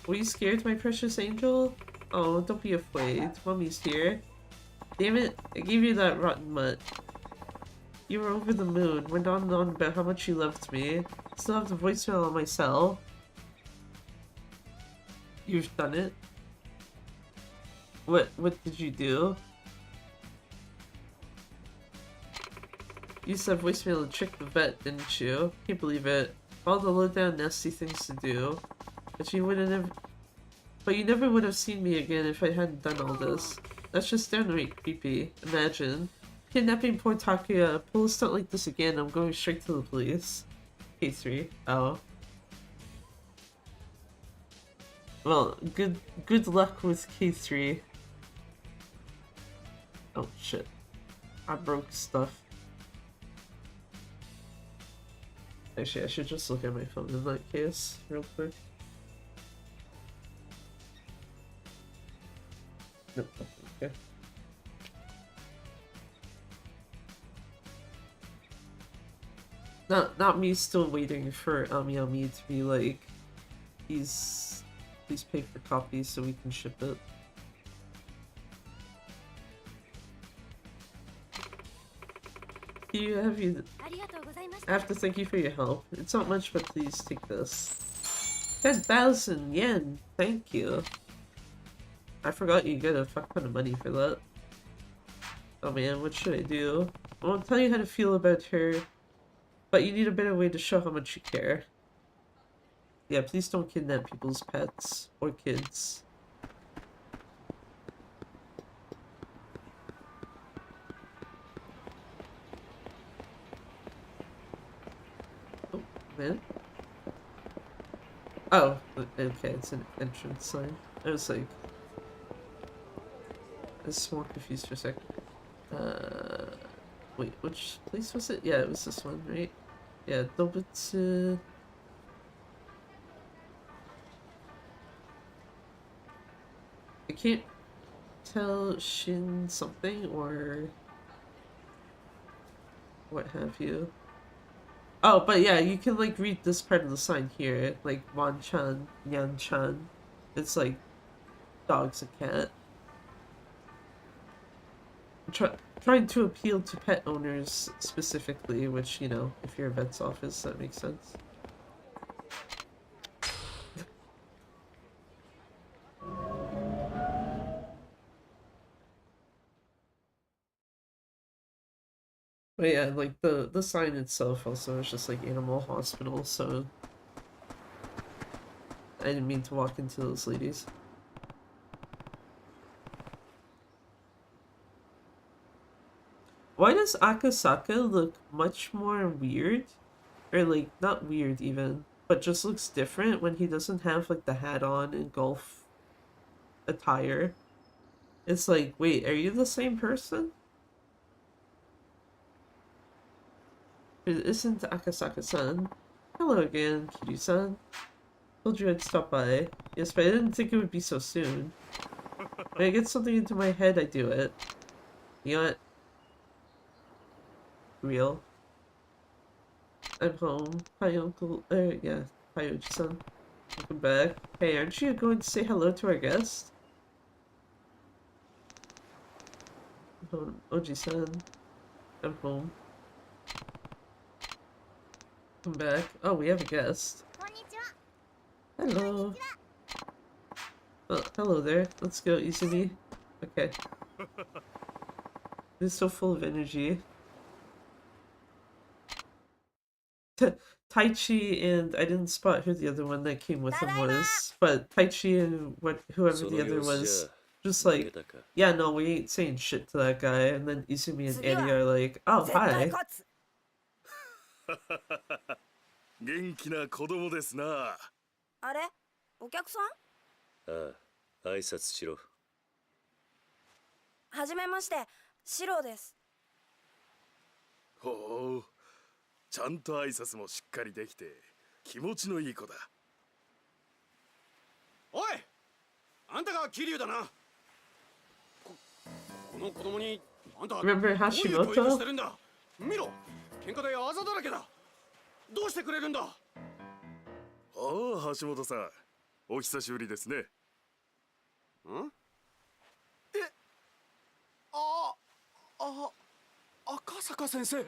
Were you scared, my precious angel? Oh, don't be afraid. Mommy's here. Damn it, I gave you that rotten mutt. You were over the moon. Went on and on about how much you loved me. Still have the voicemail on my cell. You've done it? What did you do? You used that voicemail to trick the vet, didn't you? Can't believe it. All the low-down nasty things to do. But you never would have seen me again if I hadn't done all this. That's just downright creepy. Imagine. Kidnapping poor Takuya. Pull a stunt like this again, I'm going straight to the police. K3. Oh. Well, good luck with K3. Oh shit. I broke stuff. Actually, I should just look at my phone in that case, real quick. Nope, okay. Not me still waiting for Ami to be like, please pay for copies so we can ship it. I have to thank you for your help. It's not much, but please take this. 10,000 yen! Thank you. I forgot you get a fuck ton of money for that. Oh man, what should I do? I won't tell you how to feel about her, but you need a better way to show how much you care. Yeah, please don't kidnap people's pets or kids. Oh, man. Oh, okay, it's an entrance sign. I was like... I was more confused for a second. Wait, which place was it? Yeah, it was this one, right? Yeah, Dobutsu... I can't tell Shin something or what have you. Oh, but yeah, you can like read this part of the sign here, like Wan-chan, Nyan-chan. It's like dog's a cat. Trying to appeal to pet owners specifically, which, you know, if you're a vet's office, that makes sense. But yeah, like the sign itself also is just like animal hospital, so I didn't mean to walk into those ladies. Why does Akasaka look much more weird? Or like, not weird even, but just looks different when he doesn't have like the hat on and golf attire? It's like, wait, are you the same person? It isn't Akasaka-san. Hello again, Kiryu-san. Told you I'd stop by. Yes, but I didn't think it would be so soon. When I get something into my head, I do it. You know what? Real. I'm home. Hi, Uncle. Yeah. Hi, Oji-san. Welcome back. Hey, aren't you going to say hello to our guest? Oji-san. I'm home. Come back. Oh, we have a guest. Hello. Oh, hello there. Let's go, Izumi. Okay. He's so full of energy. Taichi and I didn't spot who the other one that came with him was, but Taichi and whoever the other was, just like, yeah, no, we ain't saying shit to that guy. And then Izumi and Eddie are like, oh, hi. 元気な子供ですな。あれお客さんああ、挨拶しろ。はじめまして、シロです。ほう、ちゃんと挨拶もしっかりできて気持ちのいい子だ。おい、あんたが桐生だな。この子供にあんたはどういう教育してるんだ。見ろ、喧嘩であざだらけだ。どうしてくれるんだ。ああ、橋本さん、お久しぶりですね。ん？え、赤坂先生。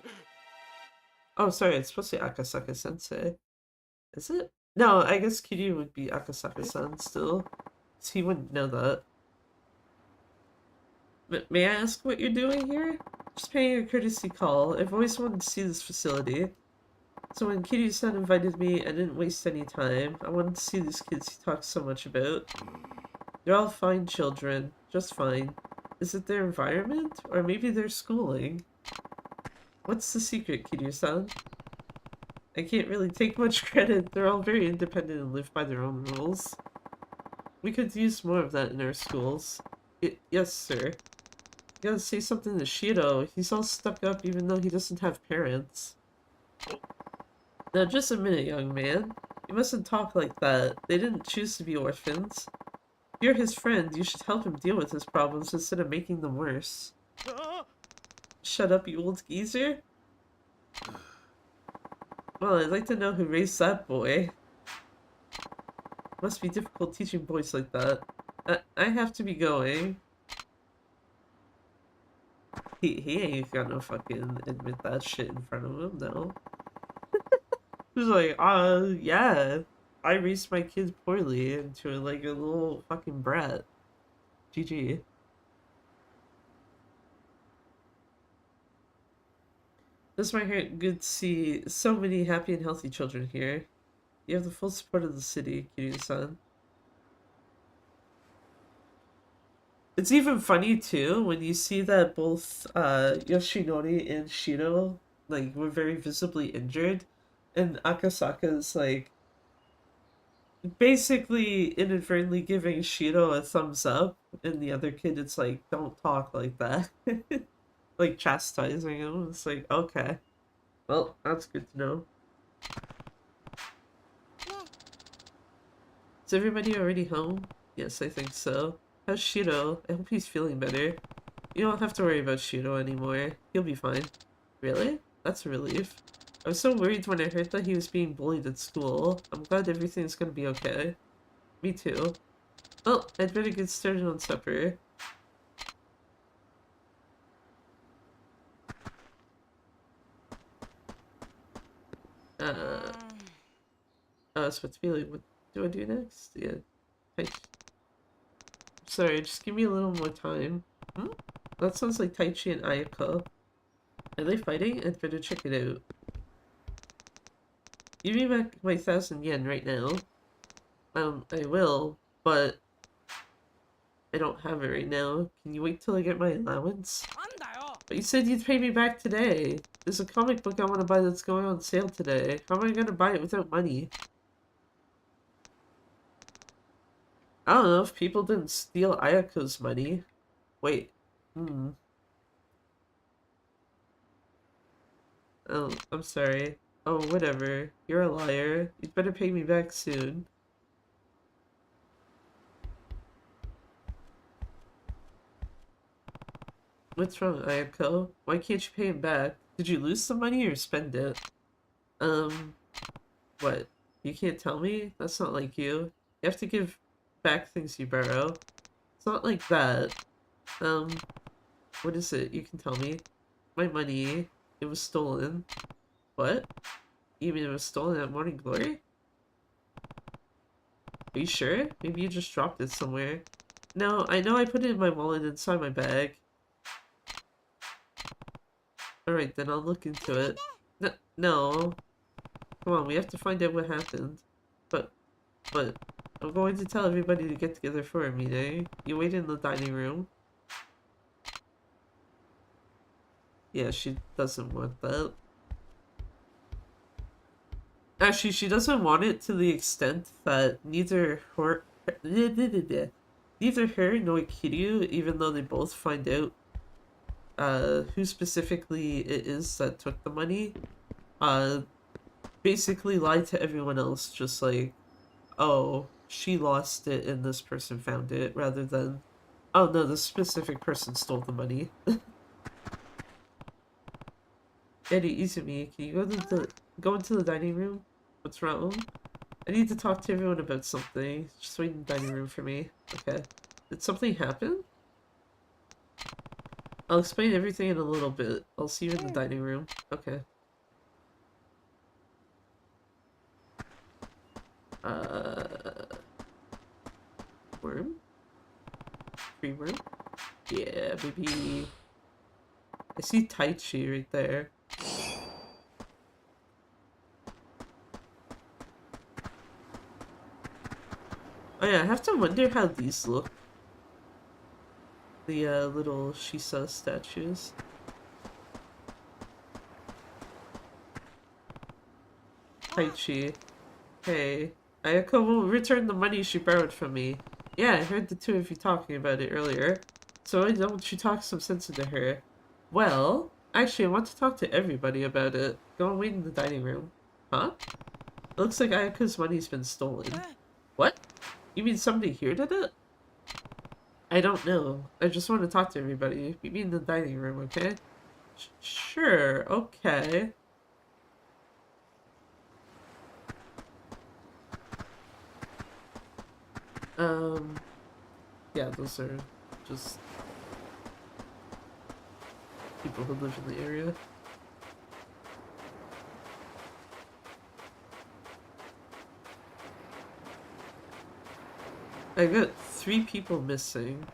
Oh, sorry, it's supposed to be Akasaka Sensei. Is it? No, I guess Kiryu would be Akasaka-san still. So he wouldn't know that. May I ask what you're doing here? Just paying a courtesy call. I've always wanted to see this facility. So when Kiryu-san invited me, I didn't waste any time. I wanted to see these kids he talks so much about. They're all fine children. Just fine. Is it their environment? Or maybe their schooling? What's the secret, Kiryu-san? I can't really take much credit. They're all very independent and live by their own rules. We could use more of that in our schools. Yes, sir. You gotta say something to Shiro. He's all stuck up even though he doesn't have parents. Now, just a minute, young man. You mustn't talk like that. They didn't choose to be orphans. If you're his friend, you should help him deal with his problems instead of making them worse. Shut up, you old geezer. Well, I'd like to know who raised that boy. Must be difficult teaching boys like that. I have to be going. He ain't gonna fucking admit that shit in front of him, no. He's like, yeah. I raised my kids poorly into like a little fucking brat. GG. Does my heart good to see so many happy and healthy children here. You have the full support of the city, Kiryu-san. It's even funny too when you see that both Yoshinori and Shiro like were very visibly injured, and Akasaka's like basically inadvertently giving Shiro a thumbs up, and the other kid it's like, don't talk like that. Like chastising him. It's like, okay. Well, that's good to know. Is everybody already home? Yes, I think so. How's Shiro? I hope he's feeling better. You don't have to worry about Shiro anymore. He'll be fine. Really? That's a relief. I was so worried when I heard that he was being bullied at school. I'm glad everything's gonna be okay. Me too. Well, I'd better get started on supper. I was about to be like, what do I do next? Yeah. Sorry, just give me a little more time. Hmm? That sounds like Taichi and Ayako. Are they fighting? I'd better check it out. Give me back my 1,000 yen right now. I will, but I don't have it right now. Can you wait till I get my allowance? But you said you'd pay me back today. There's a comic book I want to buy that's going on sale today. How am I going to buy it without money? I don't know if people didn't steal Ayako's money. Wait. Oh, I'm sorry. Oh, whatever. You're a liar. You'd better pay me back soon. What's wrong, Ayako? Why can't you pay him back? Did you lose some money or spend it? What? You can't tell me? That's not like you. You have to give back things you borrow. It's not like that. What is it? You can tell me. My money. It was stolen. What? You mean it was stolen at Morning Glory? Are you sure? Maybe you just dropped it somewhere. No, I know I put it in my wallet inside my bag. Alright, then I'll look into it. No. Come on, we have to find out what happened. But, I'm going to tell everybody to get together for a meeting. You wait in the dining room. Yeah, she doesn't want that. Actually, she doesn't want it to the extent that neither her nor Kiryu, even though they both find out who specifically it is that took the money, basically lied to everyone else, just like, oh, she lost it and this person found it, rather than, oh no, this specific person stole the money. Eddie, Izumi, can you go into the dining room? What's wrong? I need to talk to everyone about something. Just wait in the dining room for me. Okay. Did something happen? I'll explain everything in a little bit. I'll see you in the dining room. Okay. Worm? Free worm? Yeah, baby. I see Tai Chi right there. Oh yeah, I have to wonder how these look. The little Shisa statues. Tai Chi. Hey, Ayako will return the money she borrowed from me. Yeah, I heard the two of you talking about it earlier. So why don't you talk some sense into her? Well, actually I want to talk to everybody about it. Go and wait in the dining room. Huh? It looks like Ayako's money's been stolen. What? You mean somebody here did it? I don't know. I just want to talk to everybody. Meet me in the dining room, okay? Sure, okay. Yeah, those are just people who live in the area. I got 3 people missing.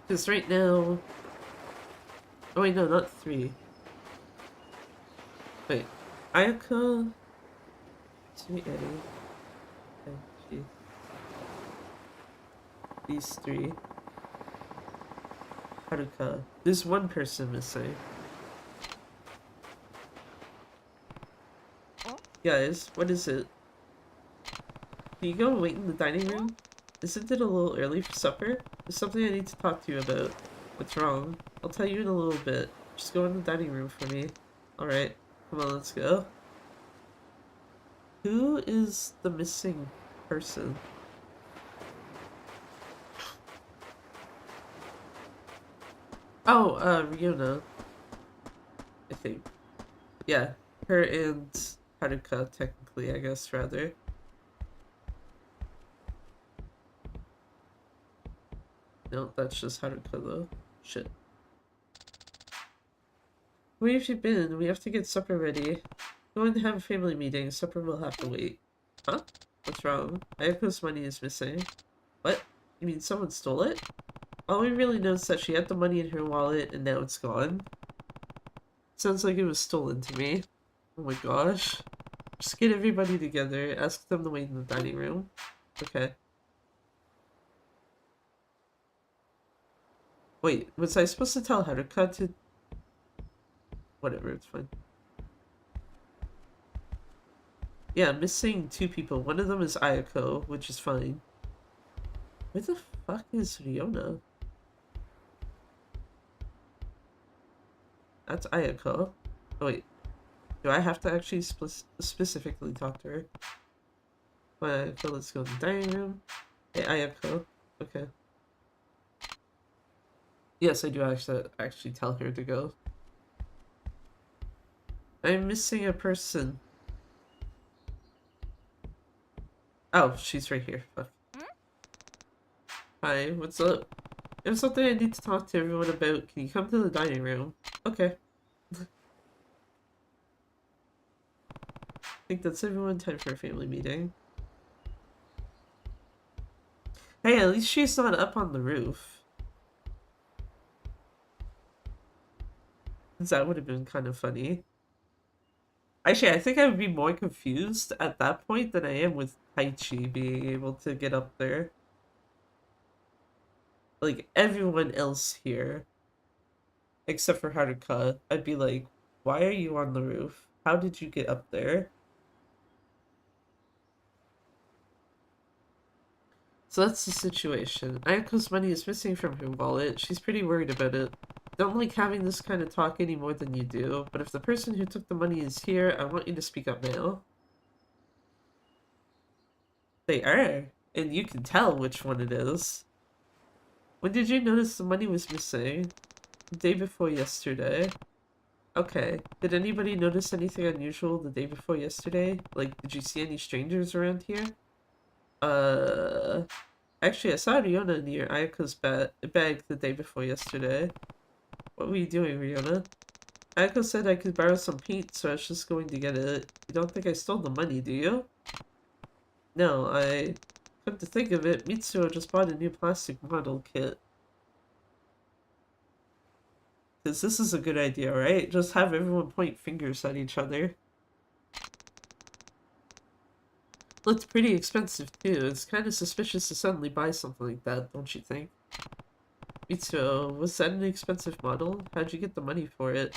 Because right now... Oh wait, no, not 3. Wait. Ayaka... Eddie. These 3. Haruka. There's 1 person missing. Guys, what is it? Can you go and wait in the dining room? Isn't it a little early for supper? There's something I need to talk to you about. What's wrong? I'll tell you in a little bit. Just go in the dining room for me. Alright. Come on, let's go. Who is the missing person? Oh, Ryuna. I think. Yeah, her and Haruka, technically, I guess, rather. No, that's just Haruka, though. Shit. Where have you been? We have to get supper ready. Going to have a family meeting. Supper will have to wait. Huh? What's wrong? Ayako's money is missing. What? You mean someone stole it? All we really know is that she had the money in her wallet and now it's gone. Sounds like it was stolen to me. Oh my gosh. Just get everybody together. Ask them to wait in the dining room. Okay. Wait, was I supposed to tell Haruka to... Whatever, it's fine. Yeah, I'm missing 2 people. One of them is Ayako, which is fine. Where the fuck is Ryuna? That's Ayako. Oh wait. Do I have to actually specifically talk to her? Come on, Ayako, let's go in the dining room. Hey, Ayako. Okay. Yes, I do actually tell her to go. I'm missing a person. Oh, she's right here. Fuck. Hi, what's up? There's something I need to talk to everyone about. Can you come to the dining room? Okay. I think that's everyone. Time for a family meeting. Hey, at least she's not up on the roof. That would have been kind of funny. Actually, I think I would be more confused at that point than I am with Taichi being able to get up there. Like, everyone else here, except for Haruka, I'd be like, why are you on the roof? How did you get up there? So that's the situation. Ayako's money is missing from her wallet. She's pretty worried about it. Don't like having this kind of talk any more than you do, but if the person who took the money is here, I want you to speak up now. They are, and you can tell which one it is. When did you notice the money was missing? The day before yesterday. Okay. Did anybody notice anything unusual the day before yesterday? Like, did you see any strangers around here? Actually, I saw Riona near Ayako's bag the day before yesterday. What were you doing, Riona? Ayako said I could borrow some paint, so I was just going to get it. You don't think I stole the money, do you? No, come to think of it, Mitsuo just bought a new plastic model kit. Because this is a good idea, right? Just have everyone point fingers at each other. Looked pretty expensive, too. It's kind of suspicious to suddenly buy something like that, don't you think? Mitsuo, was that an expensive model? How'd you get the money for it?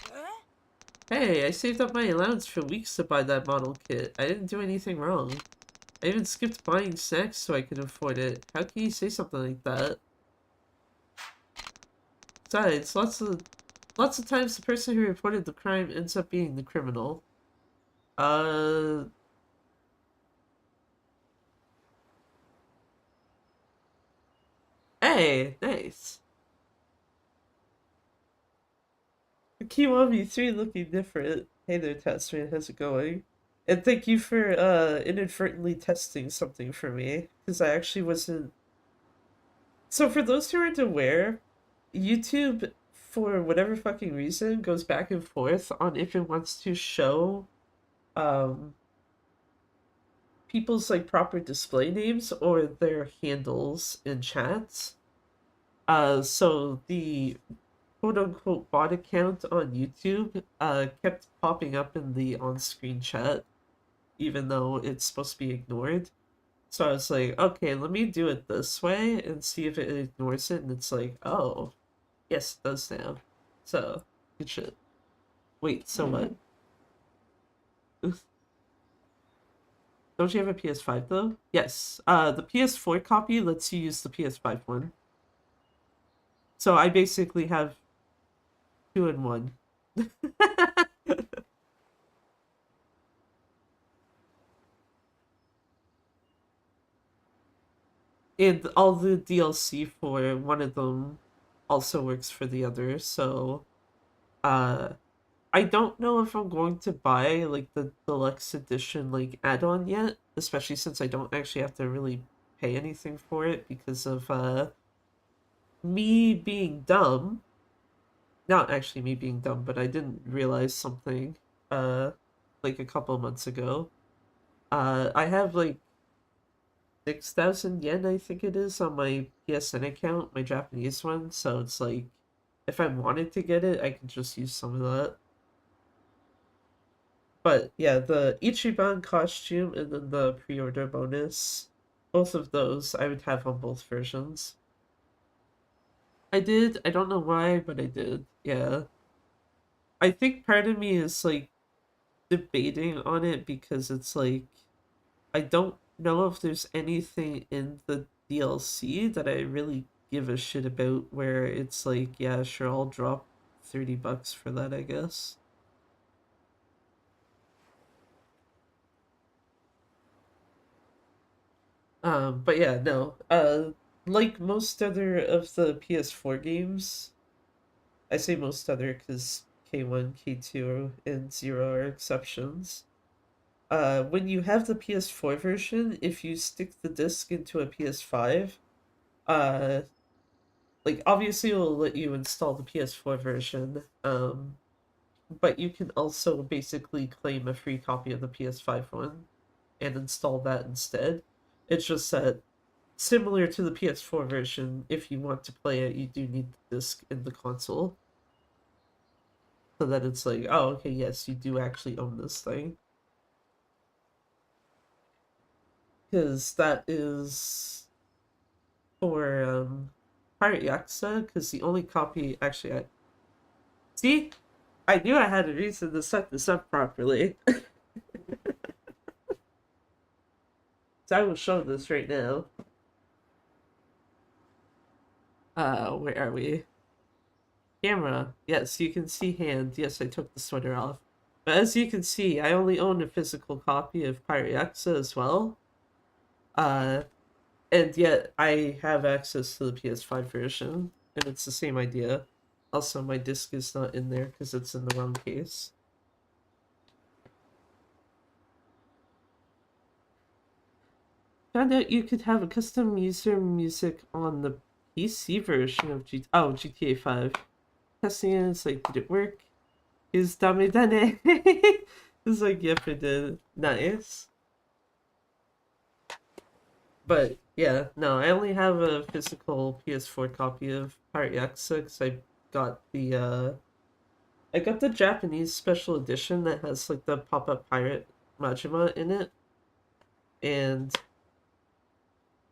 Hey, I saved up my allowance for weeks to buy that model kit. I didn't do anything wrong. I even skipped buying snacks so I could afford it. How can you say something like that? Besides, lots of times the person who reported the crime ends up being the criminal. Hey, nice. Kiwami 3 looking different. Hey there, Testman, how's it going? And thank you for inadvertently testing something for me, because I actually wasn't. So for those who aren't aware, YouTube, for whatever fucking reason, goes back and forth on if it wants to show people's like proper display names or their handles in chats. So the quote-unquote bot account on YouTube kept popping up in the on-screen chat, even though it's supposed to be ignored. So I was like, okay, let me do it this way and see if it ignores it, and it's like, oh, yes, it does now. So, good shit. Wait, so what? Don't you have a PS5 though? Yes. The PS4 copy lets you use the PS5 one. So I basically have 2 in 1. And all the DLC for one of them also works for the other, so I don't know if I'm going to buy like the deluxe edition like add-on yet, especially since I don't actually have to really pay anything for it because of me being dumb. Not actually me being dumb, but I didn't realize something like a couple months ago. I have like 6,000 yen, I think it is, on my PSN account, my Japanese one, so it's like, if I wanted to get it, I could just use some of that. But yeah, the Ichiban costume and then the pre-order bonus, both of those I would have on both versions. I did, I don't know why, but I did, yeah. I think part of me is like debating on it because it's like, I don't know if there's anything in the DLC that I really give a shit about where it's like, yeah, sure, I'll drop $30 for that, I guess. But yeah, no. like most other of the PS4 games, I say most other because K1, K2, and 0 are exceptions. When you have the PS4 version, if you stick the disc into a PS5, uh, like obviously it will let you install the PS4 version, but you can also basically claim a free copy of the PS5 one and install that instead. It's just that similar to the PS4 version, if you want to play it, you do need the disc in the console. So that it's like, oh, okay, yes, you do actually own this thing. Because that is for Pirate Yakuza, because the only copy actually see, I knew I had a reason to set this up properly. So I will show this right now. Where are we? Camera. Yes, you can see hand. Yes, I took the sweater off. But as you can see, I only own a physical copy of Pirate Yakuza as well. And yet I have access to the PS5 version, and it's the same idea. Also, my disc is not in there because it's in the wrong case. Found out you could have a custom user music on the PC version of GTA 5. Testing it, it's like, did it work? Is dame dane? It's like, yep, it did. Nice. But yeah, no, I only have a physical PS4 copy of Pirate Yakuza because I got the Japanese special edition that has like the pop-up pirate Majima in it. And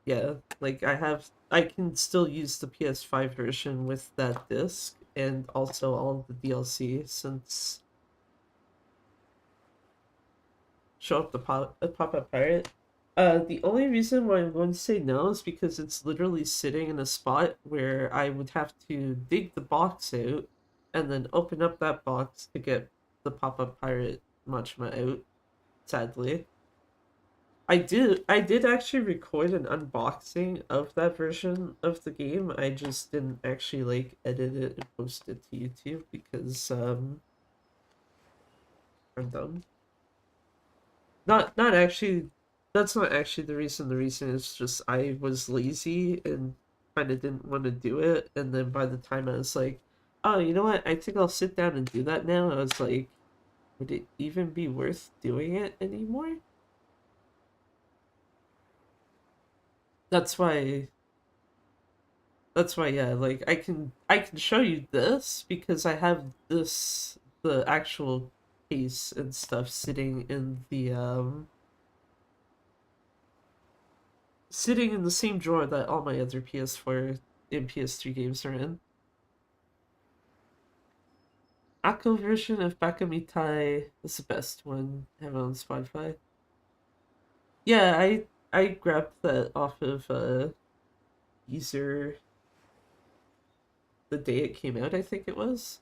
yeah, like I can still use the PS5 version with that disc and also all the DLC since show up the pop-up pirate. The only reason why I'm going to say no is because it's literally sitting in a spot where I would have to dig the box out and then open up that box to get the pop-up pirate Majima out, sadly. I did actually record an unboxing of that version of the game. I just didn't actually like edit it and post it to YouTube because I'm dumb. Not actually, that's not actually the reason. The reason is just I was lazy and kind of didn't want to do it. And then by the time I was like, oh, you know what? I think I'll sit down and do that now. I was like, would it even be worth doing it anymore? That's why yeah, like I can show you this because I have the actual case and stuff sitting in the same drawer that all my other PS4 and PS3 games are in. Akko version of Bakamitai is the best one. I have it on Spotify. Yeah, I grabbed that off of Deezer the day it came out, I think it was.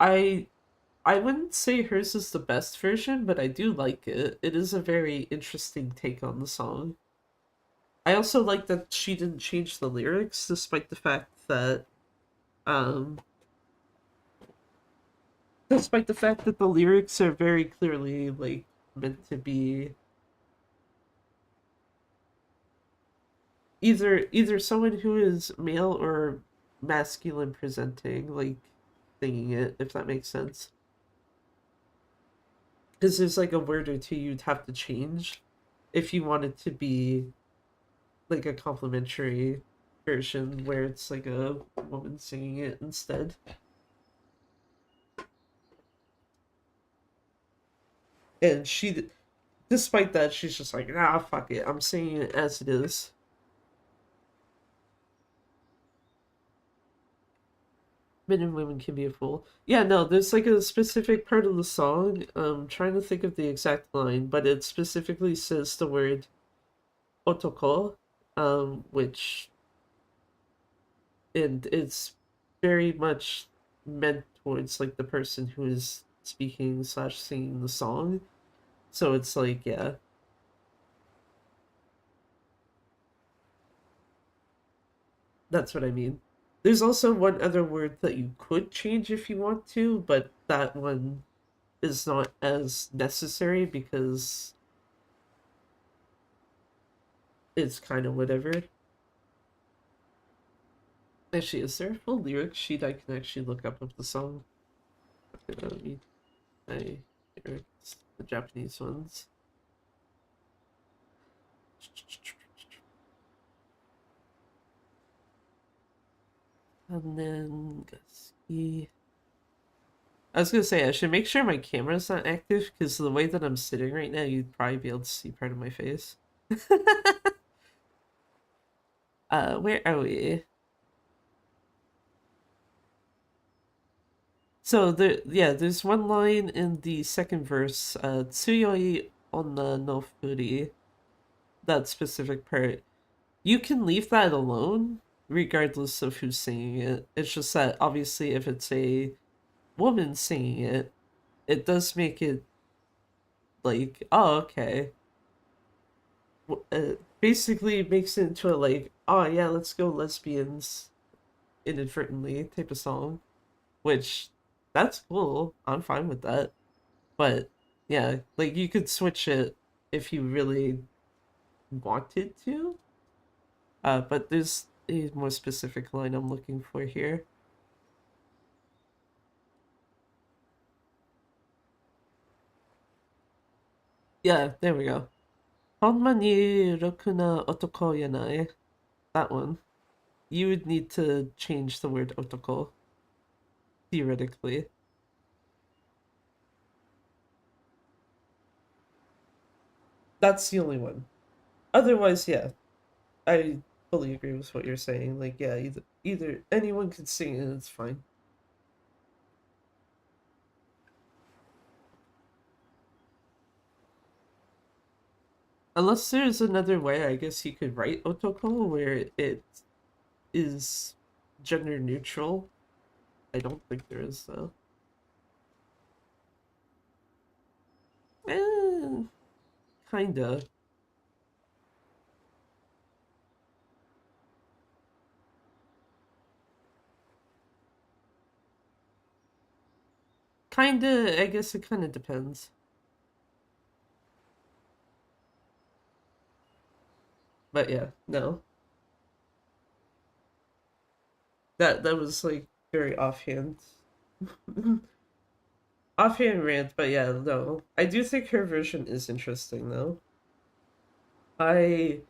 I wouldn't say hers is the best version, but I do like it. It is a very interesting take on the song. I also like that she didn't change the lyrics, despite the fact that the lyrics are very clearly like meant to be either someone who is male or masculine presenting, like singing it, if that makes sense. Because there's like a word or two you'd have to change if you want it to be like a complimentary version where it's like a woman singing it instead. And she, despite that, she's just like, nah, fuck it, I'm singing it as it is. Men and women can be a fool. Yeah, no, there's like a specific part of the song. I'm trying to think of the exact line, but it specifically says the word otoko, which and it's very much meant towards like the person who is speaking slash singing the song. So it's like, yeah. That's what I mean. There's also one other word that you could change if you want to, but that one is not as necessary because it's kind of whatever. Actually, is there a full lyric sheet I can actually look up of the song? Okay, my lyrics, the Japanese ones. And then Gaski. I was gonna say I should make sure my camera's not active because the way that I'm sitting right now, you'd probably be able to see part of my face. Where are we? So there's one line in the second verse, Tsuyoi onna no furi, that specific part. You can leave that alone, regardless of who's singing it. It's just that obviously if it's a woman singing it, it does make it like, oh, okay. Basically makes it into a like, oh yeah, let's go lesbians inadvertently type of song, which that's cool. I'm fine with that. But yeah, like you could switch it if you really wanted to. But there's a more specific line I'm looking for here. Yeah, there we go. ほんまにろくな男やない. That one. You would need to change the word otoko, theoretically. That's the only one. Otherwise, yeah, I fully agree with what you're saying. Like, yeah, either anyone can sing it, it's fine. Unless there's another way, I guess you could write otoko where it is gender neutral. I don't think there is, though. Kinda. Kinda, I guess it kinda depends. But yeah, no. That was like very offhand. Offhand rant, but yeah, no. I do think her version is interesting though. I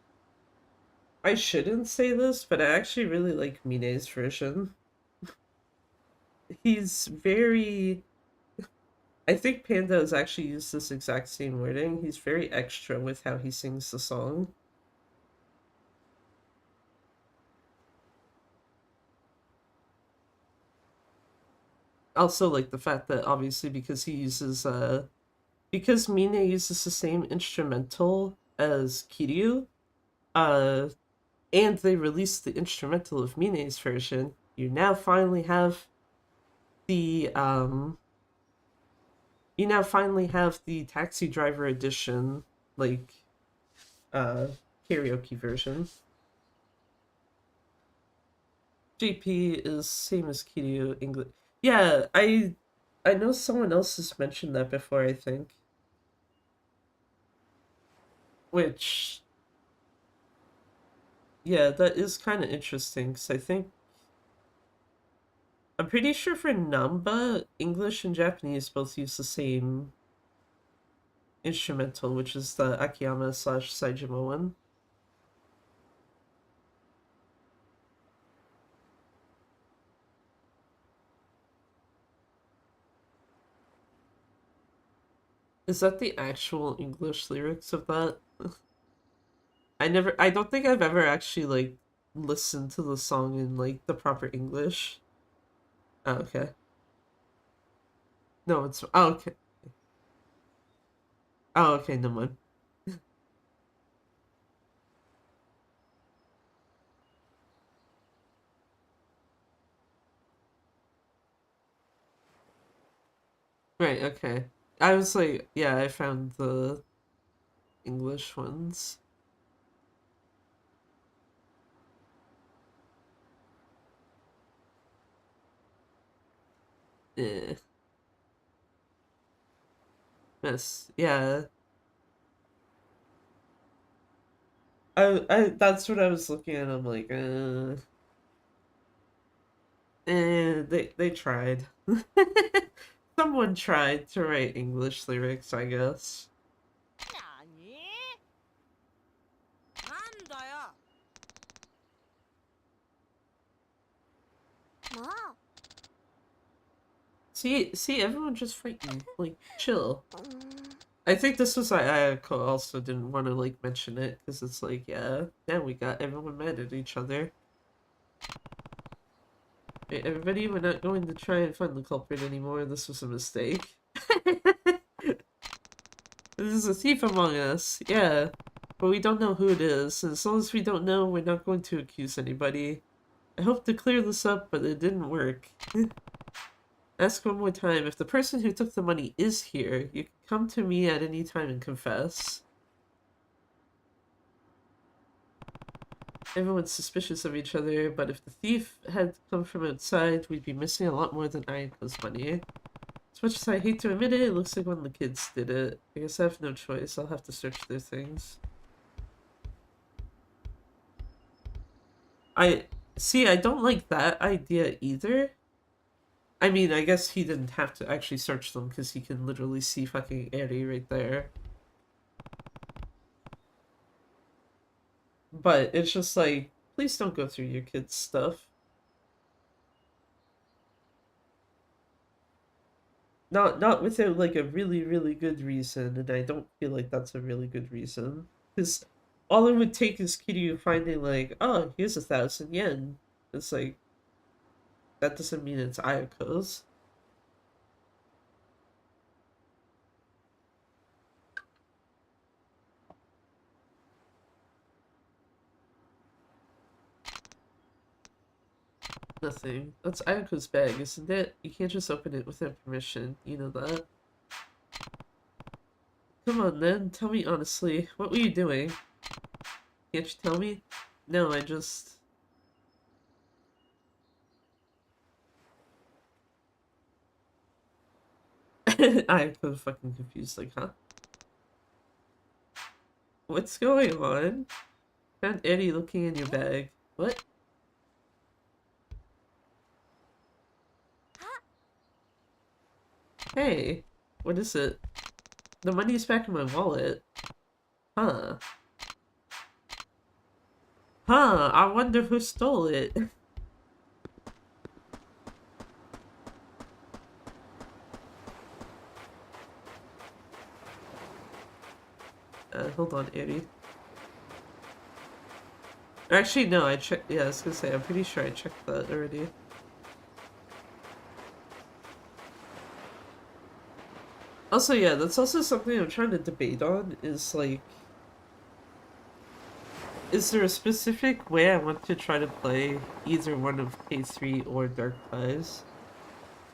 shouldn't say this, but I actually really like Mine's version. He's very I think Panda has actually used this exact same wording. He's very extra with how he sings the song. Also like the fact that obviously because he uses because Mine uses the same instrumental as Kiryu, and they released the instrumental of Mine's version, you now finally have the Taxi Driver edition, like karaoke version. JP is same as Kiryu English. Yeah, I know someone else has mentioned that before, I think. Which, yeah, that is kind of interesting, because I'm pretty sure for Namba, English and Japanese both use the same instrumental, which is the Akiyama / Saijima one. Is that the actual English lyrics of that? I don't think I've ever actually, like, listened to the song in, like, the proper English. Oh, okay. No, it's, oh, okay. Oh, okay, no mind. Right, okay. I was like, yeah, I found the English ones. Eh. Yes, yeah. That's what I was looking at. I'm like, they tried. Someone tried to write English lyrics, I guess. See, everyone just fighting. Like, chill. I think this was I also didn't want to like mention it because it's like, yeah, now we got everyone mad at each other. Hey, everybody, we're not going to try and find the culprit anymore. This was a mistake. This is a thief among us, yeah. But we don't know who it is. And as long as we don't know, we're not going to accuse anybody. I hope to clear this up, but it didn't work. Ask one more time. If the person who took the money is here, you can come to me at any time and confess. Everyone's suspicious of each other, but if the thief had come from outside, we'd be missing a lot more than Ayako's money. As much as I hate to admit it, it looks like one of the kids did it. I guess I have no choice. I'll have to search their things. I don't like that idea either. I mean, I guess he didn't have to actually search them because he can literally see fucking Eri right there. But it's just like, please don't go through your kids' stuff. Not without like a really, really good reason, and I don't feel like that's a really good reason. Because all it would take is Kiryu finding like, oh, here's 1,000 yen. It's like, that doesn't mean it's Ayako's. Nothing. That's Ayako's bag, isn't it? You can't just open it without permission. You know that? Come on then, tell me honestly. What were you doing? Can't you tell me? No, I just... I'm fucking confused, like, huh? What's going on? Found Eddie looking in your bag. What? Hey, what is it? The money's back in my wallet. Huh. Huh, I wonder who stole it. Hold on, Eddie. Actually, no, I checked. Yeah, I was gonna say, I'm pretty sure I checked that already. Also, yeah, that's also something I'm trying to debate on, is like... Is there a specific way I want to try to play either one of K3 or Dark Ties?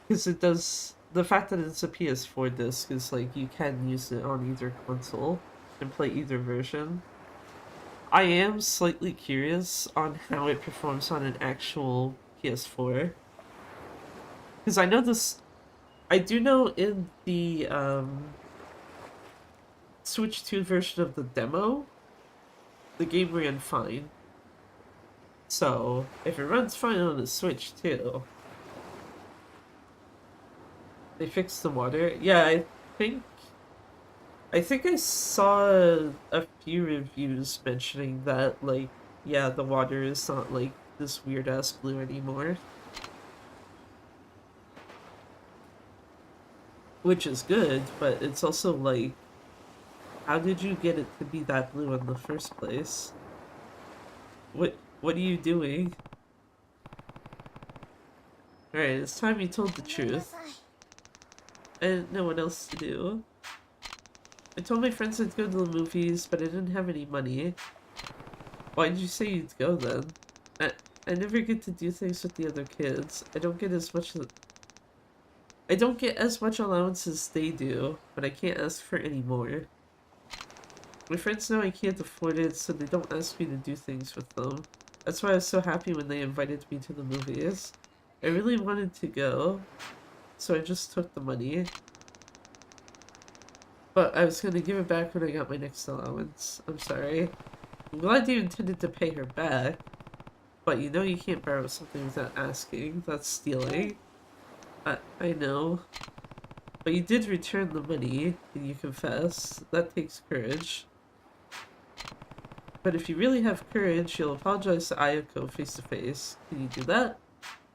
Because it does... The fact that it's a PS4 disc is like, you can use it on either console and play either version. I am slightly curious on how it performs on an actual PS4. Because I know this... I do know in the Switch 2 version of the demo, the game ran fine. So, if it runs fine on the Switch too... They fixed the water? Yeah, I think I saw a few reviews mentioning that, like, yeah, the water is not, like, this weird-ass blue anymore. Which is good, but it's also, like, how did you get it to be that blue in the first place? What are you doing? Alright, it's time you told the truth. I didn't know what else to do. I told my friends I'd go to the movies, but I didn't have any money. Why did you say you'd go then? I never get to do things with the other kids. I don't get as much allowance as they do, but I can't ask for any more. My friends know I can't afford it, so they don't ask me to do things with them. That's why I was so happy when they invited me to the movies. I really wanted to go. so I just took the money. But I was gonna give it back when I got my next allowance. I'm sorry. I'm glad you intended to pay her back. But you know you can't borrow something without asking. That's stealing. I know. But you did return the money, and you confess. That takes courage. But if you really have courage, you'll apologize to Ayako face to face. Can you do that?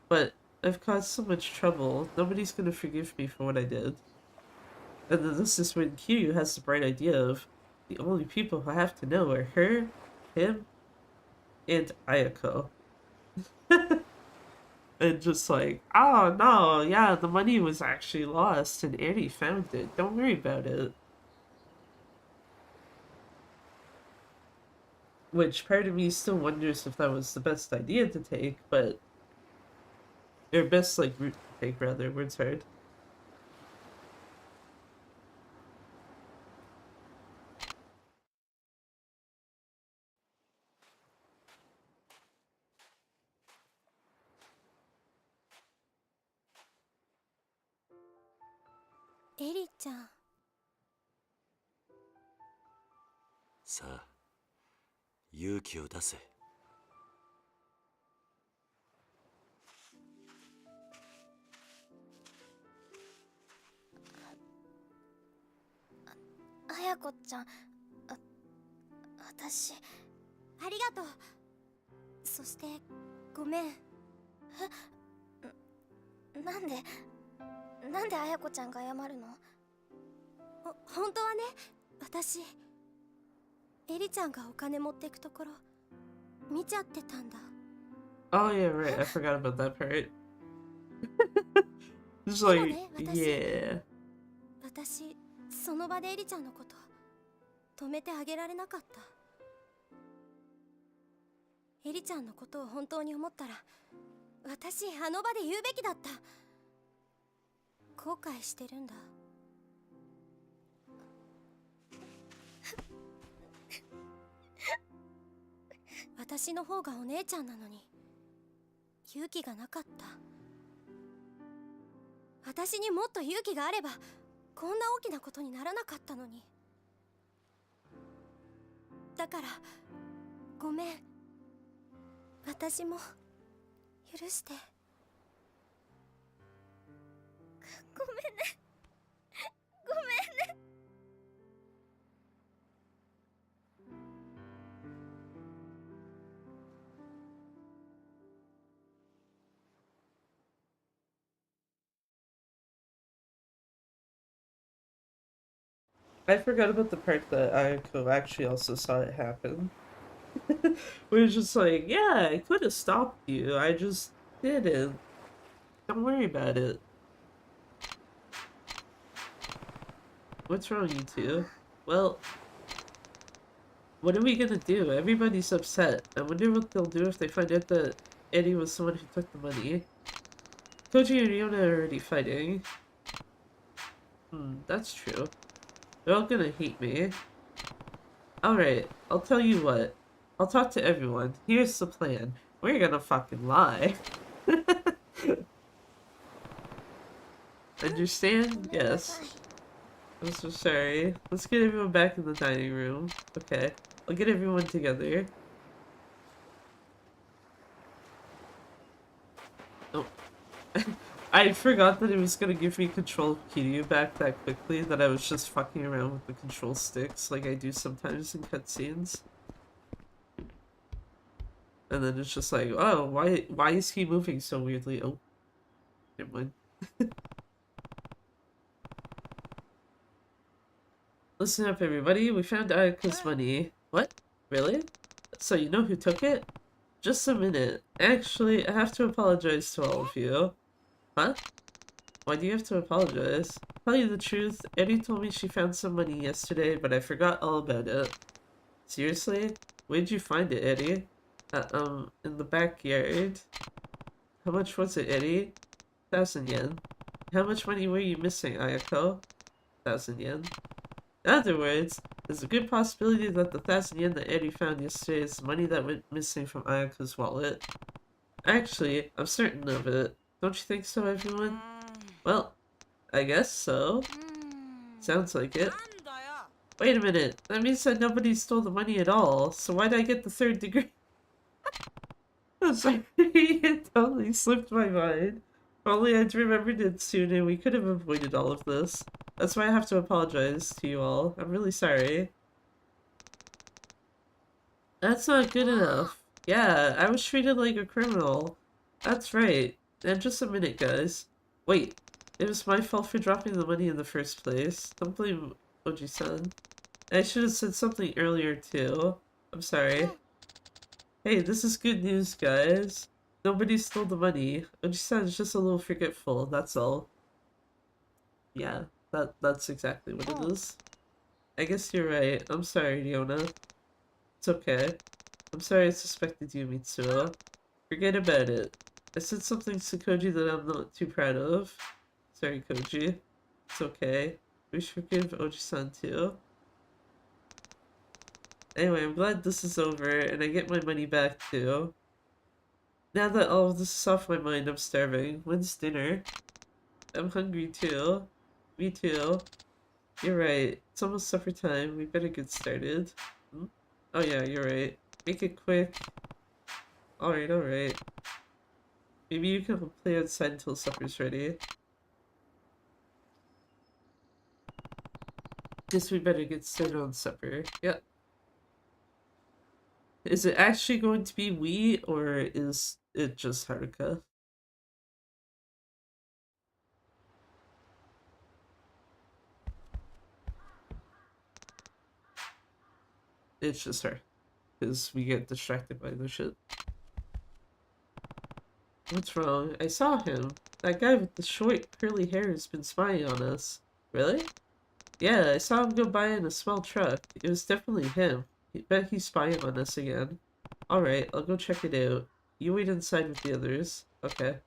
But I've caused so much trouble. Nobody's gonna forgive me for what I did. And then this is when Kiryu has the bright idea of the only people who have to know are her, him, and Ayako. And just like, oh no, yeah, the money was actually lost and Annie found it. Don't worry about it. Which part of me still wonders if that was the best idea to take, but... Or best, like, route to take, rather. Word's hard. Eri-chan. さあ、勇気を出せ。綾子ちゃん、私ありがとう。そしてごめん。なんで綾子ちゃんが謝るの？本当はね、私エリちゃんがお金持ってくところ見ちゃってたんだ。Oh yeah, right. I forgot about that part. Just like, yeah. 私その場でエリちゃんのこと止めてあげられなかった。エリちゃんのことを本当に思ったら私あの場で言うべきだった。後悔してるんだ。私の方がお姉ちゃんなのに勇気がなかった。私にもっと勇気があればこんな大きなことにならなかったのに。だからごめん。私も許して。ごめんね。ごめんね。I forgot about the part that Ayako actually also saw it happen. We were just like, yeah, I could have stopped you. I just didn't. Don't worry about it. What's wrong, you two? Well, what are we gonna do? Everybody's upset. I wonder what they'll do if they find out that Eddie was the one who took the money. Koji and Ryona are already fighting. That's true. They're all gonna hate me. Alright, I'll tell you what. I'll talk to everyone. Here's the plan. We're gonna fucking lie. Understand? Yes. I'm so sorry. Let's get everyone back in the dining room. Okay. I'll get everyone together. Oh. I forgot that it was gonna give me control of Kiryu back that quickly, that I was just fucking around with the control sticks like I do sometimes in cutscenes. And then it's just like, oh, why is he moving so weirdly? Oh, never mind. Listen up, everybody. We found Ayako's money. What? Really? So you know who took it? Just a minute. Actually, I have to apologize to all of you. Huh? Why do you have to apologize? Tell you the truth, Eddie told me she found some money yesterday, but I forgot all about it. Seriously? Where'd you find it, Eddie? In the backyard. How much was it, Eddie? 1,000 yen. How much money were you missing, Ayako? 1,000 yen. In other words, there's a good possibility that the 1,000 yen that Eddie found yesterday is money that went missing from Ayako's wallet. Actually, I'm certain of it. Don't you think so, everyone? Well, I guess so. Sounds like it. Wait a minute. That means that nobody stole the money at all. So why did I get the 3rd degree? I'm sorry. It totally slipped my mind. If only I'd remembered it sooner, we could have avoided all of this. That's why I have to apologize to you all. I'm really sorry. That's not good enough. Yeah, I was treated like a criminal. That's right. And just a minute, guys. Wait, it was my fault for dropping the money in the first place. Don't blame Oji-san. I should have said something earlier, too. I'm sorry. Hey, this is good news, guys. Nobody stole the money. Oji-san's just a little forgetful, that's all. Yeah, that's exactly what it is. I guess you're right. I'm sorry, Ryona. It's okay. I'm sorry I suspected you, Mitsuo. Forget about it. I said something to Koji that I'm not too proud of. Sorry, Koji. It's okay. We should forgive Oji-san too. Anyway, I'm glad this is over and I get my money back too. Now that all of this is off my mind, I'm starving. When's dinner? I'm hungry too. Me too. You're right. It's almost supper time. We better get started. Hmm? Oh yeah, you're right. Make it quick. Alright, alright. Maybe you can play outside until supper's ready. Guess we better get started on supper. Yep. Is it actually going to be we, or is it just Haruka? It's just her. Because we get distracted by the shit. What's wrong? I saw him. That guy with the short, curly hair has been spying on us. Really? Yeah, I saw him go by in a small truck. It was definitely him. I bet he's spying on us again. Alright, I'll go check it out. You wait inside with the others. Okay.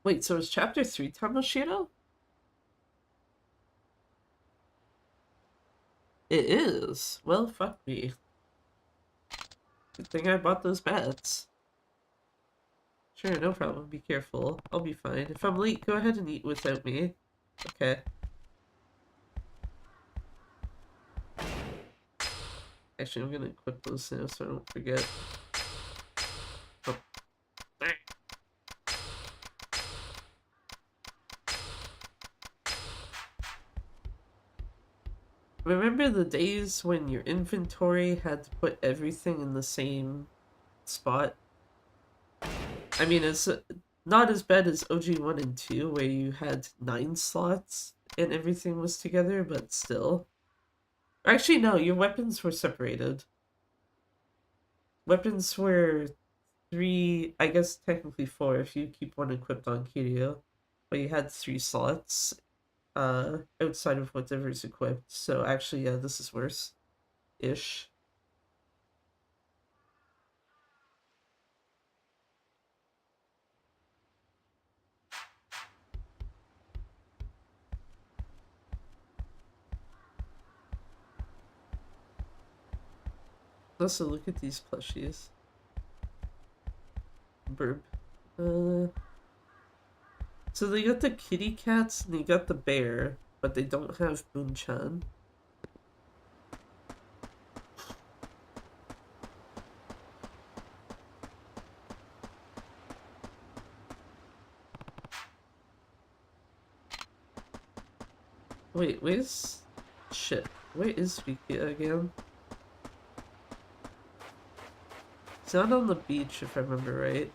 Wait, so it's chapter 3 Tamoshiro? It is? Well, fuck me. Good thing I bought those bats. Sure, no problem. Be careful. I'll be fine. If I'm late, go ahead and eat without me. Okay. Actually, I'm gonna equip those now so I don't forget. Oh. Remember the days when your inventory had to put everything in the same spot? I mean, it's not as bad as OG 1 and 2, where you had 9 slots and everything was together, but still. Actually, no, your weapons were separated. Weapons were 3, I guess technically 4 if you keep one equipped on Kiryu. But you had 3 slots outside of whatever's equipped. So actually, yeah, this is worse-ish. Also, look at these plushies. Burp. So they got the kitty cats and they got the bear, but they don't have Boon-chan. Wait, where's... Shit. Where is Vikia again? It's not on the beach, if I remember right.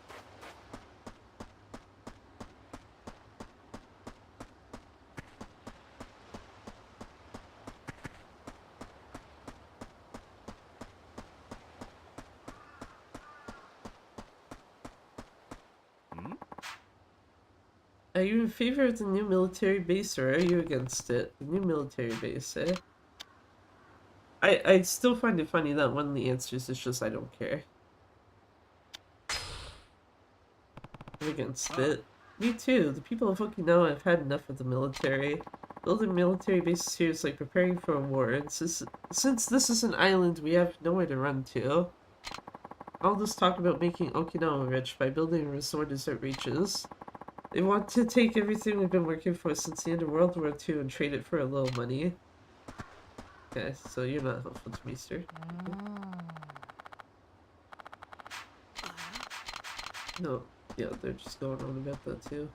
Are you in favor of the new military base, or are you against it? The new military base, eh? I still find it funny that one of the answers is just I don't care. I'm against it. Me too. The people of Okinawa have had enough of the military. Building military bases here is like preparing for a war, and since this is an island, we have nowhere to run to. all this talk about making Okinawa rich by building a resort is outrageous. They want to take everything we've been working for since the end of World War II and trade it for a little money. Okay, so you're not helpful to me, sir. No, yeah, they're just going on about that too.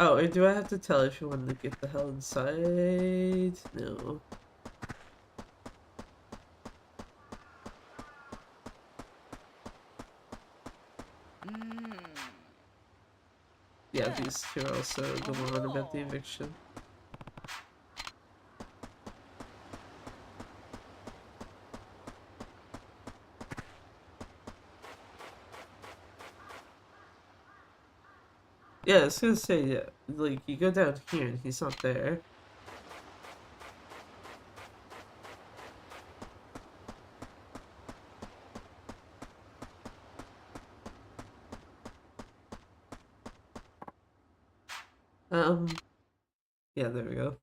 Oh, or do I have to tell everyone to get the hell inside? No. Yeah, these two are also going on about the eviction. Yeah, I was gonna say, yeah, like, you go down here and he's not there. Yeah, there we go.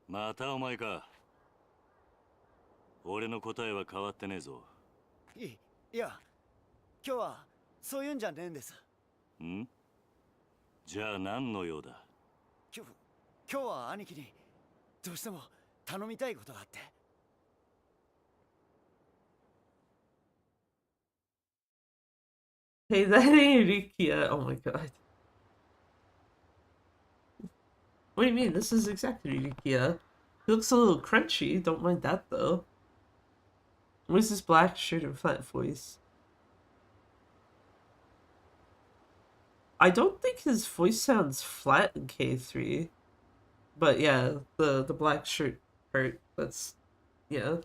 またお前か。俺の答えは変わってねえぞ。いや、今日はそういうんじゃねえんです。ん？じゃあ何の用だ？今日は兄貴にどうしても頼みたいことがあって。Hey, that ain't Rikia. Oh my god. What do you mean? This is exactly Rikia. He looks a little crunchy. Don't mind that though. Where's this black shirt and flat voice? I don't think his voice sounds flat in K3. But yeah, the black shirt part, that's... yeah.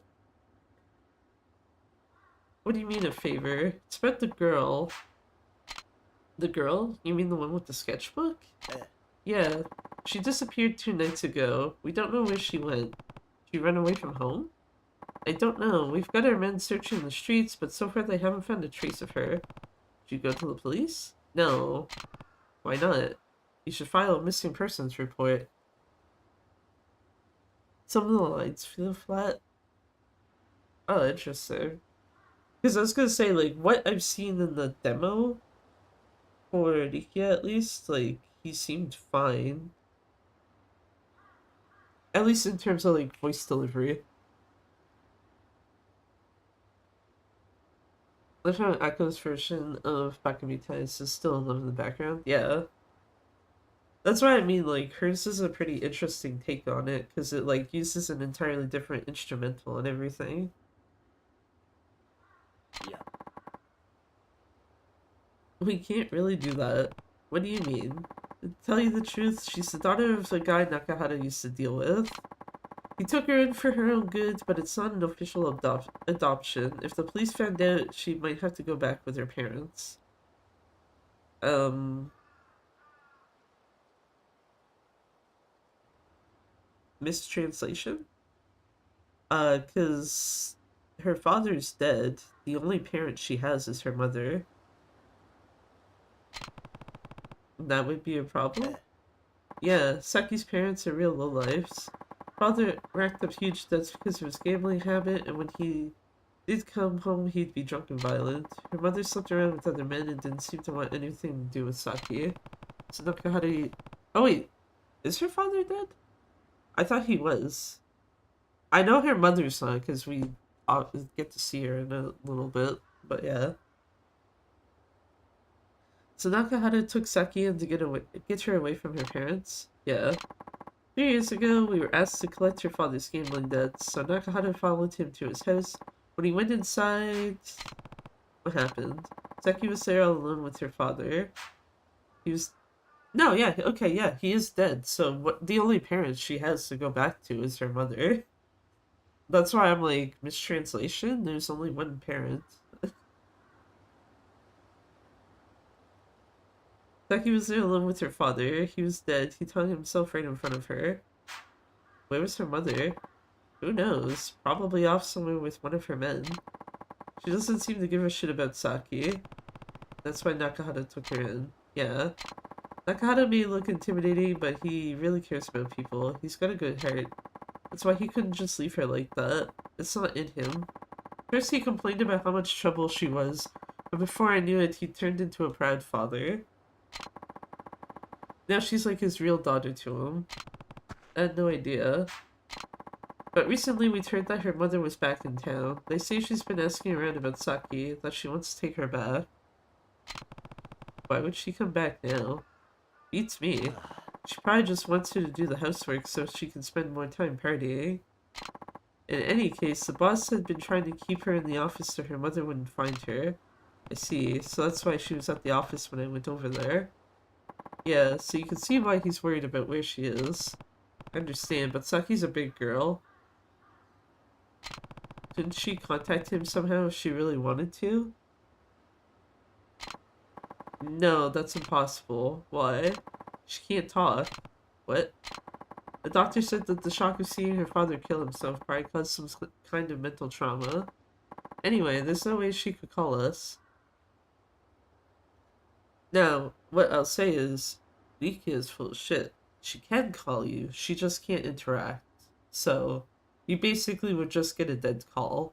What do you mean a favor? It's about the girl. The girl? You mean the one with the sketchbook? Yeah. She disappeared 2 nights ago. We don't know where she went. Did she run away from home? I don't know. We've got our men searching the streets, but so far they haven't found a trace of her. Did you go to the police? No. Why not? You should file a missing persons report. Some of the lines feel flat. Oh, interesting. Because I was gonna say, like, what I've seen in the demo for Rikia, at least, like, he seemed fine. At least in terms of, like, voice delivery. I found Echo's version of Bakamita is still in love in the background. Yeah. That's what I mean, like, hers is a pretty interesting take on it, because it, like, uses an entirely different instrumental and everything. Yeah. We can't really do that. What do you mean? To tell you the truth, she's the daughter of the guy Nakahara used to deal with. He took her in for her own good, but it's not an official adoption. If the police found out, she might have to go back with her parents. Mistranslation? Cause her father's dead. The only parent she has is her mother. That would be a problem? Yeah, Saki's parents are real lowlifes. Father racked up huge debts because of his gambling habit, and when he did come home, he'd be drunk and violent. Her mother slept around with other men and didn't seem to want anything to do with Saki. So Nakahara... Oh wait, is her father dead? I thought he was. I know her mother's not, because we get to see her in a little bit, but yeah. So Nakahara took Saki in to get her away from her parents? Yeah. 3 years ago, we were asked to collect her father's gambling debts, so Nakahara followed him to his house. When he went inside... What happened? Saki was there all alone with her father. He was... No, yeah, okay, yeah, he is dead, so the only parent she has to go back to is her mother. That's why I'm like, mistranslation? There's only one parent. Saki was there alone with her father. He was dead. He hung himself right in front of her. Where was her mother? Who knows? Probably off somewhere with one of her men. She doesn't seem to give a shit about Saki. That's why Nakahara took her in. Yeah. Nakahara may look intimidating, but he really cares about people. He's got a good heart. That's why he couldn't just leave her like that. It's not in him. First he complained about how much trouble she was, but before I knew it, he turned into a proud father. Now she's like his real daughter to him. I had no idea. But recently we heard that her mother was back in town. They say she's been asking around about Saki, that she wants to take her back. Why would she come back now? Beats me. She probably just wants her to do the housework so she can spend more time partying. In any case, the boss had been trying to keep her in the office so her mother wouldn't find her. I see, so that's why she was at the office when I went over there. Yeah, so you can see why he's worried about where she is. I understand, but Saki's a big girl. Didn't she contact him somehow if she really wanted to? No, that's impossible. Why? She can't talk. What? The doctor said that the shock of seeing her father kill himself probably caused some kind of mental trauma. Anyway, there's no way she could call us. Now, what I'll say is, Riki is full of shit. She can call you, she just can't interact. So, you basically would just get a dead call.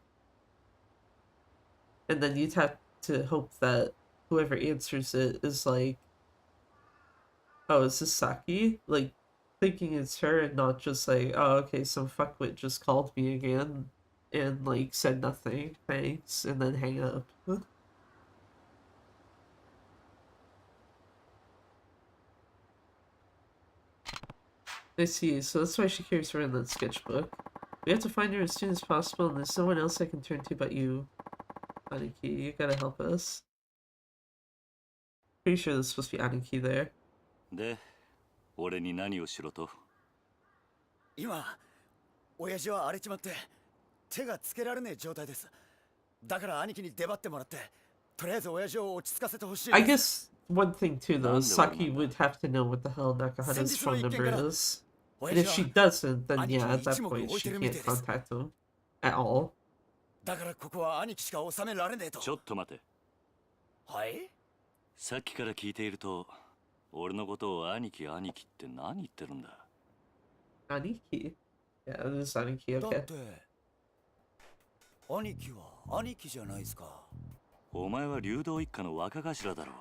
And then you'd have to hope that whoever answers it is like, oh, is this Saki? Like, thinking it's her and not just like, oh, okay, some fuckwit just called me again and, like, said nothing, thanks, and then hang up. I see, so that's why she carries around that sketchbook. We have to find her as soon as possible, and there's no one else I can turn to but you. Aniki, you gotta help us. Pretty sure there's supposed to be Aniki there. で、俺に何をしろと？今、親父は荒れちまって手がつけられねえ状態です。だから兄貴に出張ってもらって、とりあえず親父を落ち着かせてほしい。 I guess one thing too though, Saki would have to know what the hell Nakahara's phone number is. And if she doesn't, then yeah, at that point she can't contact him at all. だからここは兄貴しか収められねえと。ちょっと待て。はい？さっきから聞いていると、俺のことを兄貴兄貴って何言ってるんだ？兄貴？ Yeah, this is Aniki, okay. だって兄貴は兄貴じゃないですか。お前は流動一家の若頭だろう。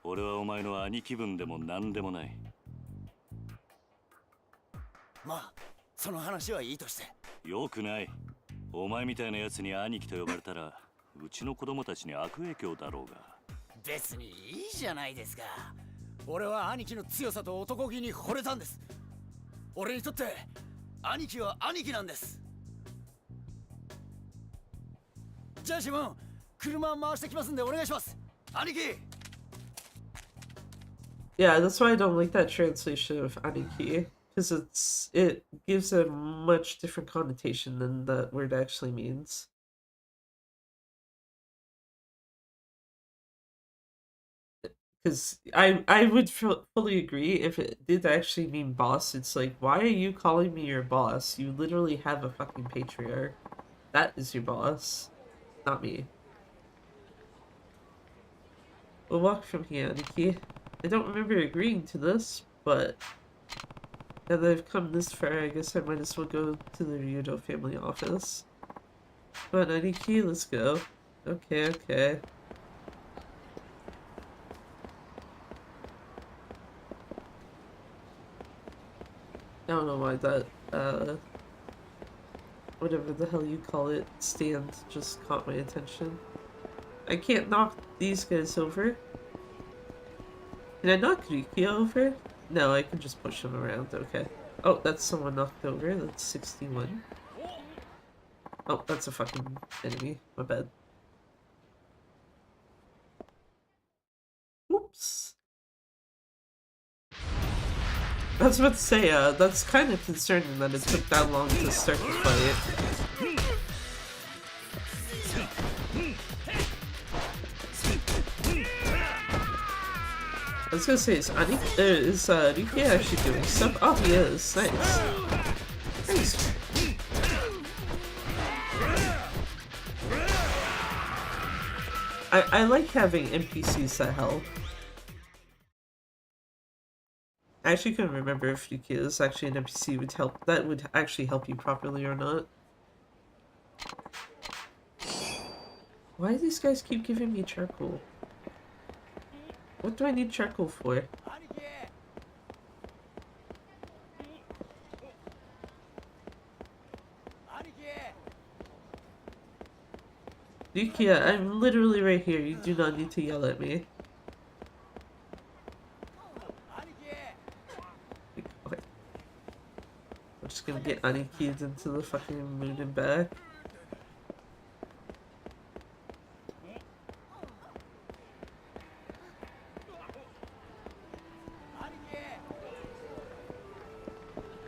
俺はお前の兄貴分でも何でもない。まあ、その話はいいとして。よくない。お前みたいなやつに兄貴と呼ばれたら、うちの子供たちに悪影響だろうが。別にいいじゃないですか。俺は兄貴の強さと男気に惚れたんです。俺にとって兄貴は兄貴なんです。じゃあシモン、車回してきますんでお願いします。兄貴。Yeah, that's why I don't like that translation of Aniki, because it gives a much different connotation than that word actually means. Because I would fully agree if it did actually mean boss. It's like, why are you calling me your boss? You literally have a fucking patriarch. That is your boss, not me. We'll walk from here, Aniki. I don't remember agreeing to this, but now that I've come this far, I guess I might as well go to the Ryudo family office. Come on, Aniki, let's go. Okay, okay. I don't know why that, whatever the hell you call it, stand just caught my attention. I can't knock these guys over. Can I knock Riki over? No, I can just push him around, okay. Oh, that's someone knocked over, that's 61. Oh, that's a fucking enemy, my bad. Whoops. I was about to say, that's kind of concerning that it took that long to start the fight. I was gonna say, is Riki actually doing stuff? Oh, he is. Nice. Nice. I like having NPCs that help. I actually couldn't remember if Yuki is actually an NPC that would actually help you properly or not. Why do these guys keep giving me charcoal? What do I need charcoal for? Yuki, I'm literally right here. You do not need to yell at me. Okay. I'm just gonna get Aniki'd into the fucking moon and back.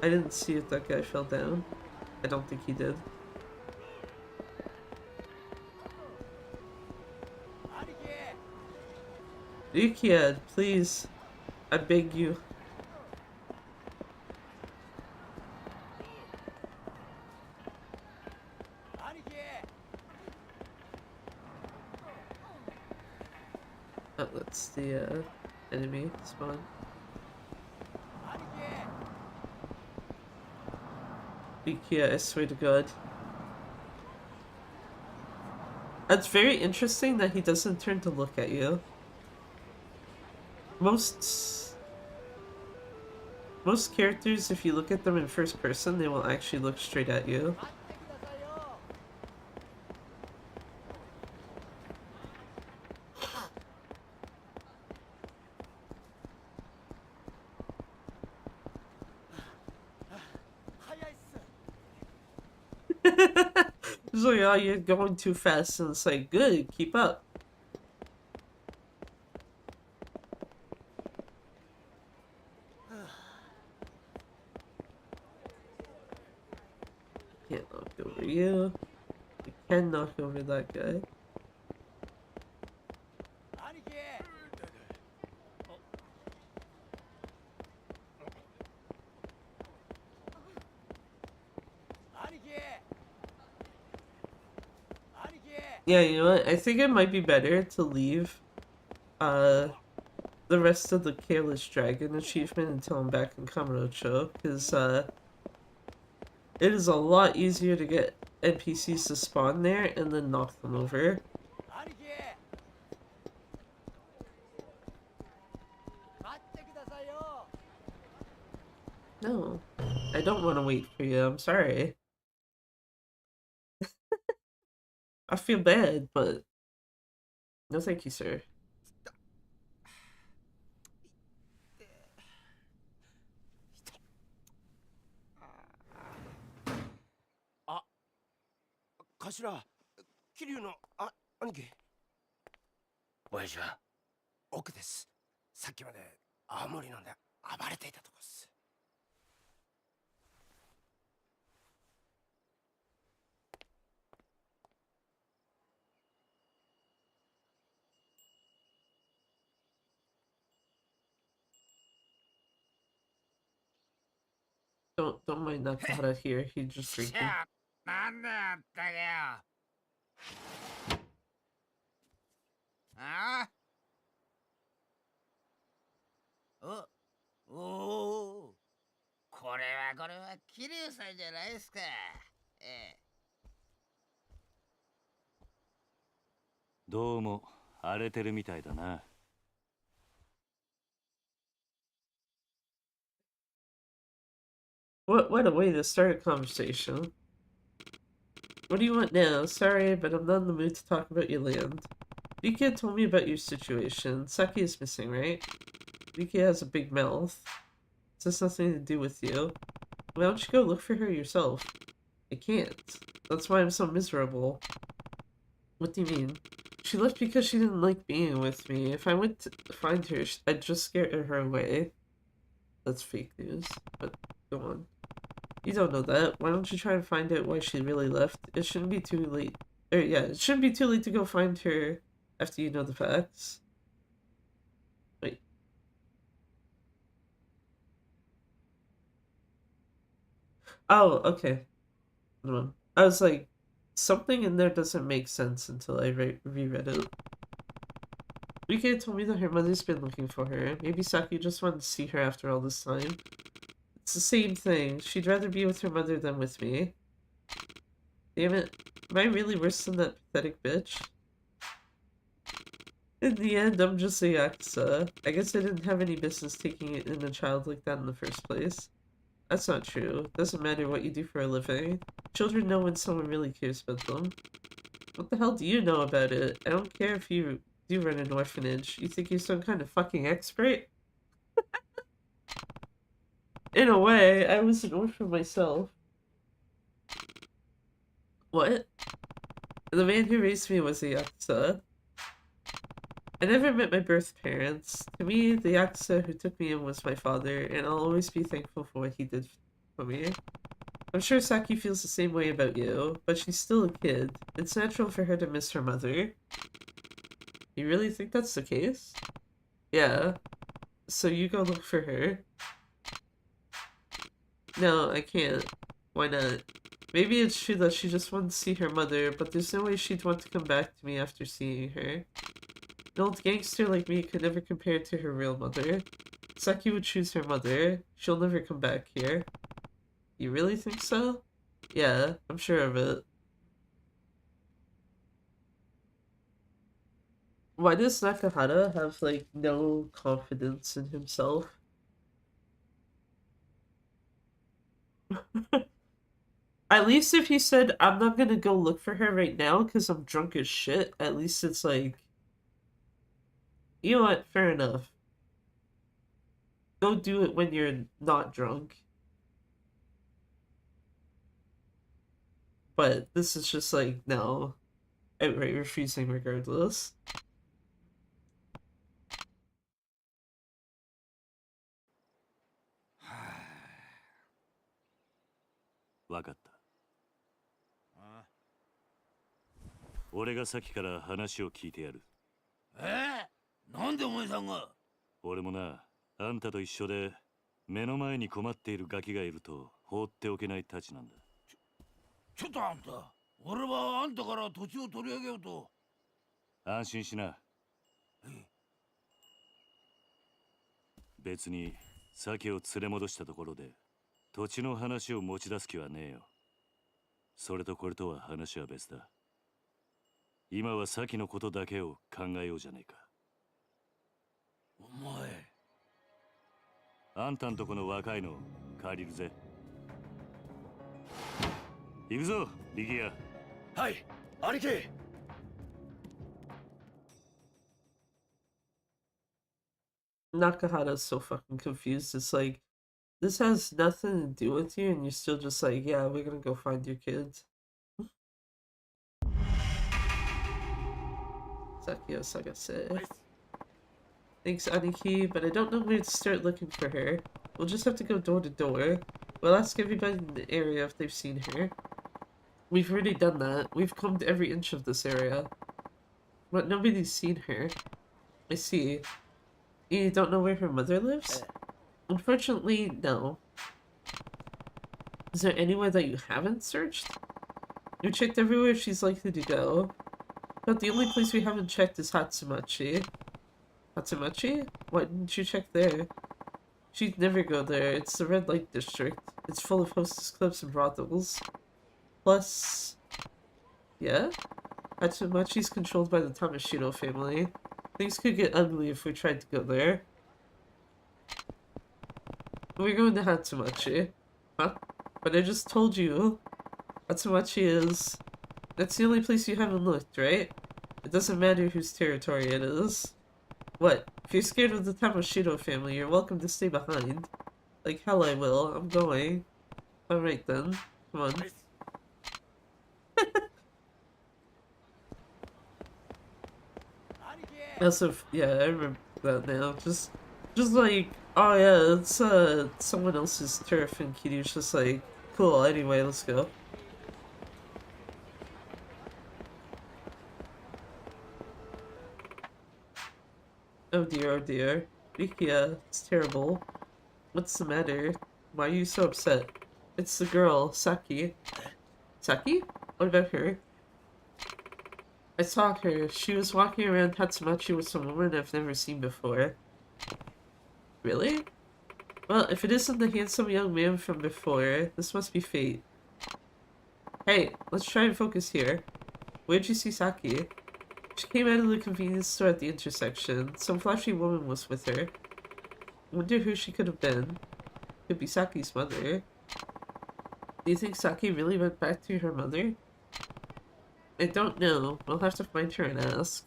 I didn't see if that guy fell down. I don't think he did. Yuki, please. I beg you. Oh, that's the enemy spawn. Yuki, I swear to God. It's very interesting that he doesn't turn to look at you. Most characters, if you look at them in first person, they will actually look straight at you. So yeah, you're going too fast, and it's like, good, keep up. Can't knock over you. You can knock over that guy. Yeah, you know what? I think it might be better to leave the rest of the Careless Dragon achievement until I'm back in Kamurocho, because it is a lot easier to get NPCs to spawn there and then knock them over. No, I don't want to wait for you, I'm sorry. I feel bad, but no thank you, sir.あ、頭、桐生の兄貴。親父は奥です。さっきまで青森飲んで暴れていたとこっす。Don't mind Nakahara here, he's just drinking. なんだよったけよ。ああおお、これは桐生さんじゃないですか。どうも荒れてるみたいだな。What a way to start a conversation. What do you want now? Sorry, but I'm not in the mood to talk about your land. Yuki told me about your situation. Saki is missing, right? Yuki has a big mouth. This has nothing to do with you. Why don't you go look for her yourself? I can't. That's why I'm so miserable. What do you mean? She left because she didn't like being with me. If I went to find her, I'd just scare her away. That's fake news, but go on. You don't know that. Why don't you try and find out why she really left? It shouldn't be too late. It shouldn't be too late to go find her after you know the facts. Wait. Oh, okay. I was like, something in there doesn't make sense until I reread it. Rika told me that her mother's been looking for her. Maybe Saki just wanted to see her after all this time. It's the same thing. She'd rather be with her mother than with me. Damn it. Am I really worse than that pathetic bitch? In the end, I'm just a Yakuza. I guess I didn't have any business taking it in a child like that in the first place. That's not true. Doesn't matter what you do for a living. Children know when someone really cares about them. What the hell do you know about it? I don't care if you do run an orphanage. You think you're some kind of fucking expert? In a way, I was an orphan myself. What? The man who raised me was a Yakuza. I never met my birth parents. To me, the Yakuza who took me in was my father, and I'll always be thankful for what he did for me. I'm sure Saki feels the same way about you, but she's still a kid. It's natural for her to miss her mother. You really think that's the case? Yeah. So you go look for her. No, I can't. Why not? Maybe it's true that she just wanted to see her mother, but there's no way she'd want to come back to me after seeing her. An old gangster like me could never compare to her real mother. Saki would choose her mother. She'll never come back here. You really think so? Yeah, I'm sure of it. Why does Nakahara have, like, no confidence in himself? At least if he said, I'm not gonna go look for her right now because I'm drunk as shit, at least it's like, you know what, fair enough. Go do it when you're not drunk. But this is just like, no. Outright refusing regardless.俺が先から話を聞いてやる。なんでお前さんが？俺もな、あんたと一緒で目の前に困っているガキがいると放っておけないたちなんだ。ちょっとあんた、俺はあんたから土地を取り上げようと。安心しな。別に酒を連れ戻したところで土地の話を持ち出す気はねえよ。それとこれとは話は別だ。今は先のことだけを考えようじゃねえか。お前。あんたんとこの若いの借りるぜ。行くぞ、力也。はい、兄貴。Nakahara's so fucking confused. It's like, this has nothing to do with you, and you're still just like, yeah, we're gonna go find your kids. Sakio Sagase. Thanks, Aniki, but I don't know where to start looking for her. We'll just have to go door to door. We'll ask everybody in the area if they've seen her. We've already done that. We've combed every inch of this area. But nobody's seen her. I see. You don't know where her mother lives? Unfortunately, no. Is there anywhere that you haven't searched? You checked everywhere she's likely to go. But the only place we haven't checked is Hatsumachi. Hatsumachi? Why didn't you check there? She'd never go there. It's the red light district. It's full of hostess clubs and brothels. Plus... yeah? Hatsumachi's controlled by the Tamashiro family. Things could get ugly if we tried to go there. We're going to Hatsumachi. Huh? But I just told you. Hatsumachi is... that's the only place you haven't looked, right? It doesn't matter whose territory it is. What? If you're scared of the Tamashiro family, you're welcome to stay behind. Like hell I will. I'm going. Alright then. Come on. Also, yeah, I remember that now. Just like, oh yeah, it's someone else's turf, and Kiryu's just like, cool, anyway, let's go. Oh dear. Rikia, it's terrible. What's the matter? Why are you so upset? It's the girl, Saki. Saki? What about her? I saw her. She was walking around Tatsumachi with some woman I've never seen before. Really? Well, if it isn't the handsome young man from before, this must be fate. Hey, let's try and focus here. Where'd you see Saki? She came out of the convenience store at the intersection. Some flashy woman was with her. Wonder who she could have been. Could be Saki's mother. Do you think Saki really went back to her mother? I don't know. We'll have to find her and ask.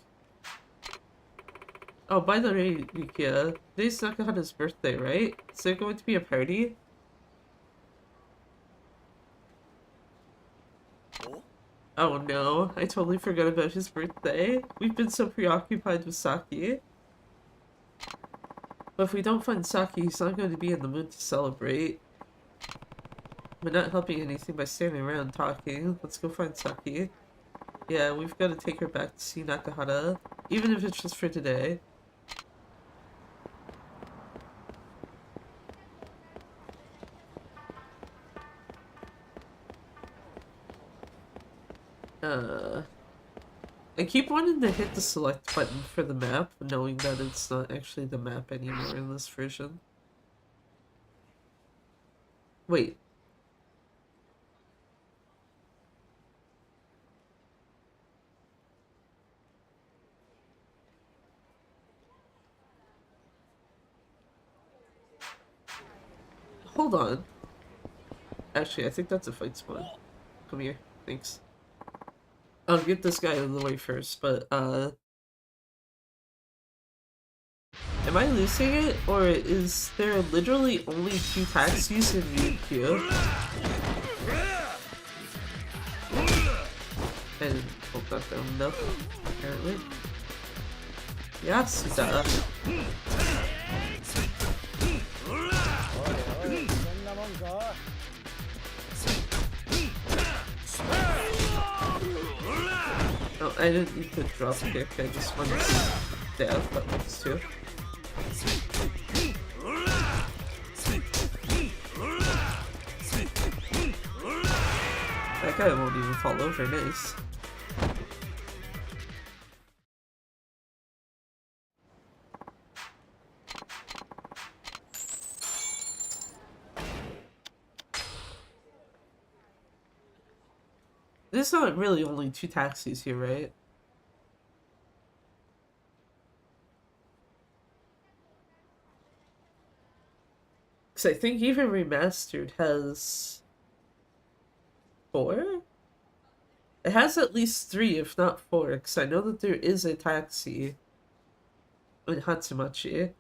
Oh, by the way, Yukiya, today's Nakahana's birthday, right? Is there going to be a party? Oh no, I totally forgot about his birthday. We've been so preoccupied with Saki. But if we don't find Saki, he's not going to be in the mood to celebrate. We're not helping anything by standing around talking. Let's go find Saki. Yeah, we've got to take her back to see Nakahana, even if it's just for today. I keep wanting to hit the select button for the map, knowing that it's not actually the map anymore in this version. Wait. Hold on. Actually, I think that's a fight spot. Come here. Thanks. I'll get this guy out of the way first, but, am I losing it? Or is there literally only 2 taxis in UQ? I didn't hold that down enough, apparently. Yakuza. Oh, I didn't need to drop kick, I just wanted to dab buttons too. That guy won't even fall over, nice. There's not really only 2 taxis here, right? Because I think even remastered has 4? It has at least 3, if not 4, because I know that there is a taxi in Hatsumachi.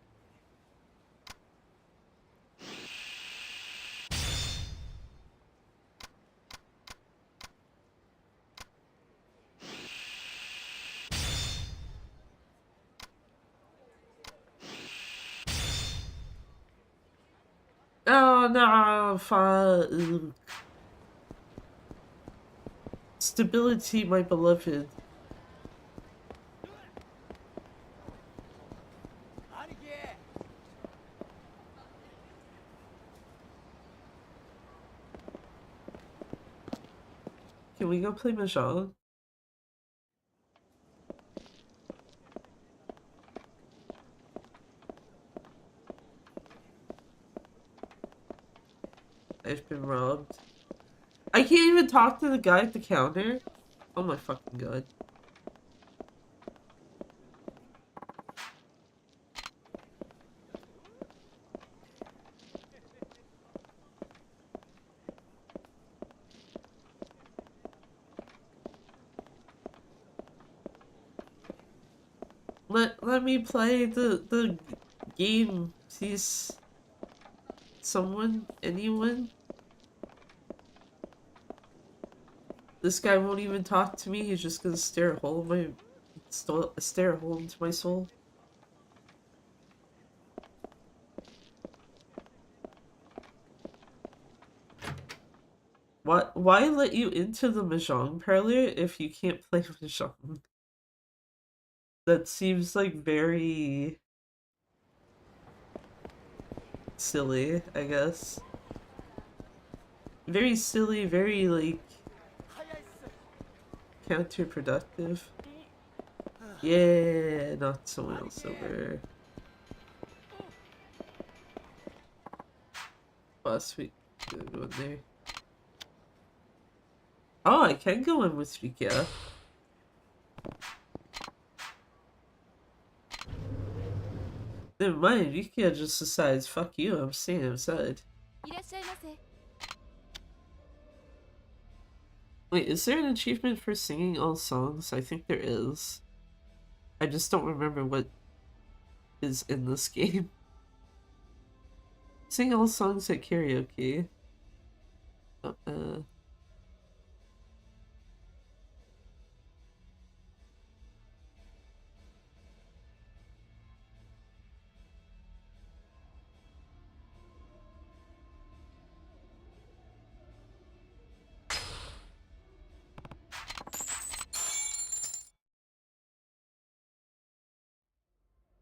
Oh no, fuck. Stability, my beloved. Can we go play Mahjong? I've been robbed. I can't even talk to the guy at the counter. Oh my fucking god. Let me play the game, please. Someone? Anyone? This guy won't even talk to me. He's just gonna stare a hole in stare a hole into my soul. Why let you into the Mahjong parlor if you can't play Mahjong? That seems like very silly, I guess. Very silly, very like counterproductive. Yeah, knocked someone else over. Oh, sweet. Good one there. Oh, I can go in with Rikia. Never mind, Rikia just decides, fuck you, I'm staying outside. Wait, is there an achievement for singing all songs? I think there is. I just don't remember what is in this game. Sing all songs at karaoke.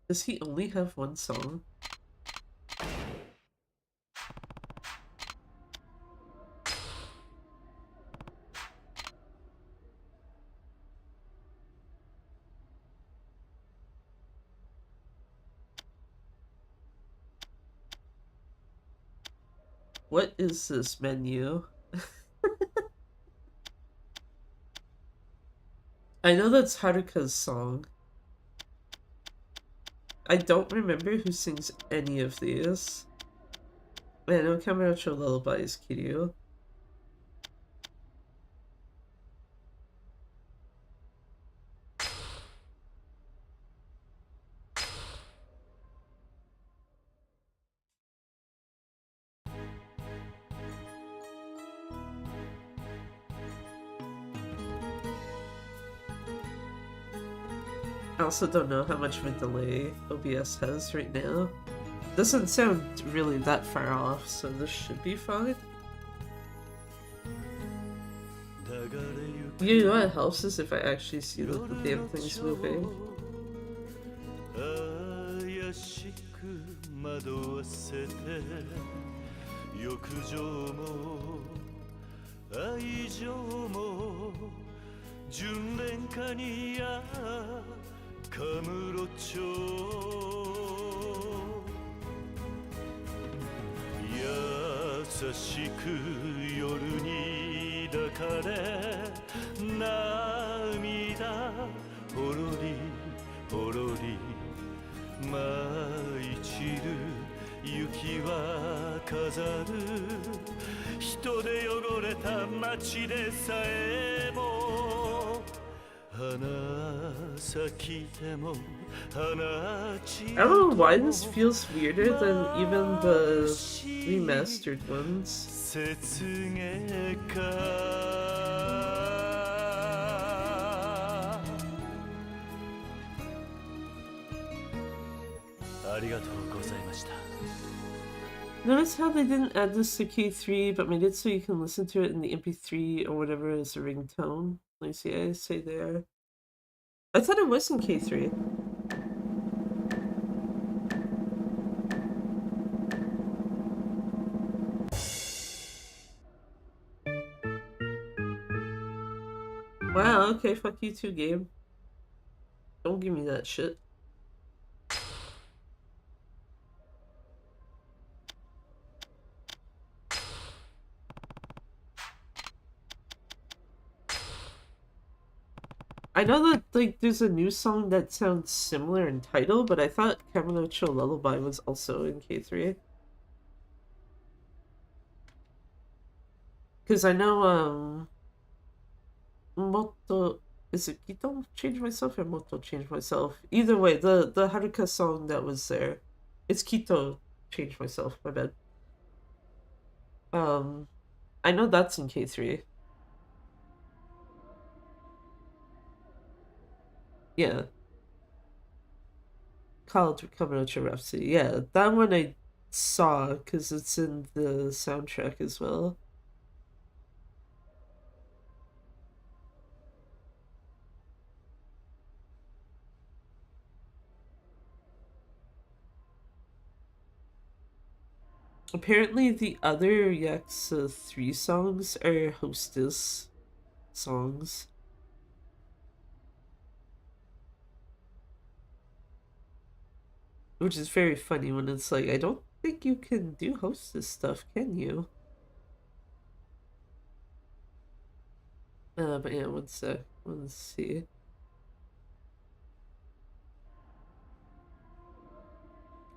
Does he only have one song? What is this menu? I know that's Haruka's song. I don't remember who sings any of these. I know Kamurocho Lullaby is Kiryu. I also don't know how much of a delay OBS has right now. Doesn't sound really that far off, so this should be fine. You know what helps is if I actually see that the damn thing's moving. I don't know why this feels weirder than even the remastered ones. Notice how they didn't add this to K3 but made it so you can listen to it in the MP3 or whatever as a ringtone. Let me see, I say there. I thought it was in K3. Wow, okay, fuck you too, game. Don't give me that shit. I know that, like, there's a new song that sounds similar in title, but I thought Kamurocho Lullaby was also in K3. Because I know, Motto... Is it Kito Change Myself or Motto Change Myself? Either way, the Haruka song that was there. It's Kito Change Myself, my bad. I know that's in K3. Yeah. Call to Kamurocho Rhapsody. Yeah, that one I saw because it's in the soundtrack as well. Apparently the other Yakuza 3 songs are Hostess songs. Which is very funny when it's like, I don't think you can do hostess stuff, can you? But yeah, one sec. Let's see.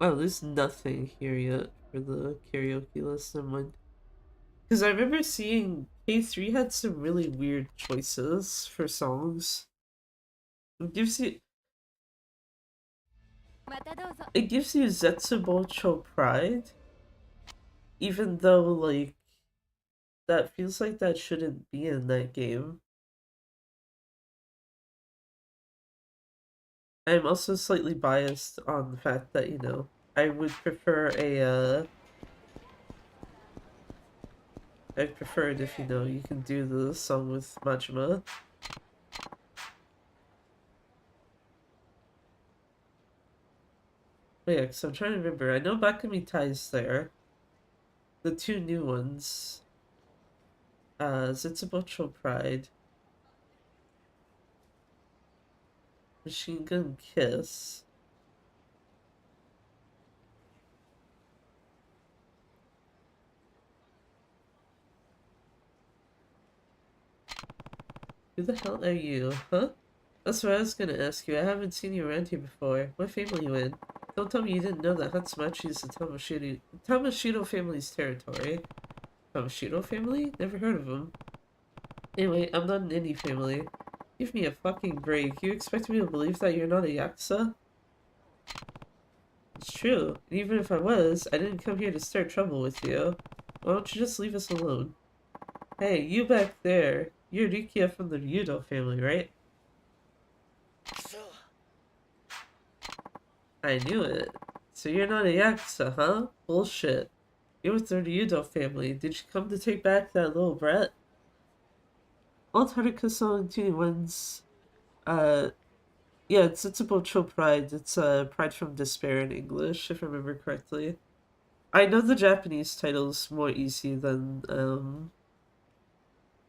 Oh, there's nothing here yet for the karaoke list. Never mind. Because I remember seeing K3 had some really weird choices for songs. It gives you Zetsubocho Pride, even though, like, that feels like that shouldn't be in that game. I'm also slightly biased on the fact that, you know, I would prefer I'd prefer it if, you know, you can do the song with Majima. But yeah, because I'm trying to remember. I know Bakami Tai's there. The two new ones. Zetsubocho Pride. Machine Gun Kiss. Who the hell are you, huh? That's what I was gonna ask you. I haven't seen you around here before. What family you in? Don't tell me you didn't know that Hatsumachi is the Tamashiro family's territory. Tamashiro family? Never heard of them. Anyway, I'm not an indie family. Give me a fucking break. You expect me to believe that you're not a Yakuza? It's true. And even if I was, I didn't come here to start trouble with you. Why don't you just leave us alone? Hey, you back there. You're Rikia from the Ryudo family, right? I knew it. So you're not a Yakuza, huh? Bullshit. You're with the Ryudo family. Did you come to take back that little brat? Old Haruka-san 21's, yeah, it's about Cho Pride. It's, Pride from Despair in English, if I remember correctly. I know the Japanese title's more easy than,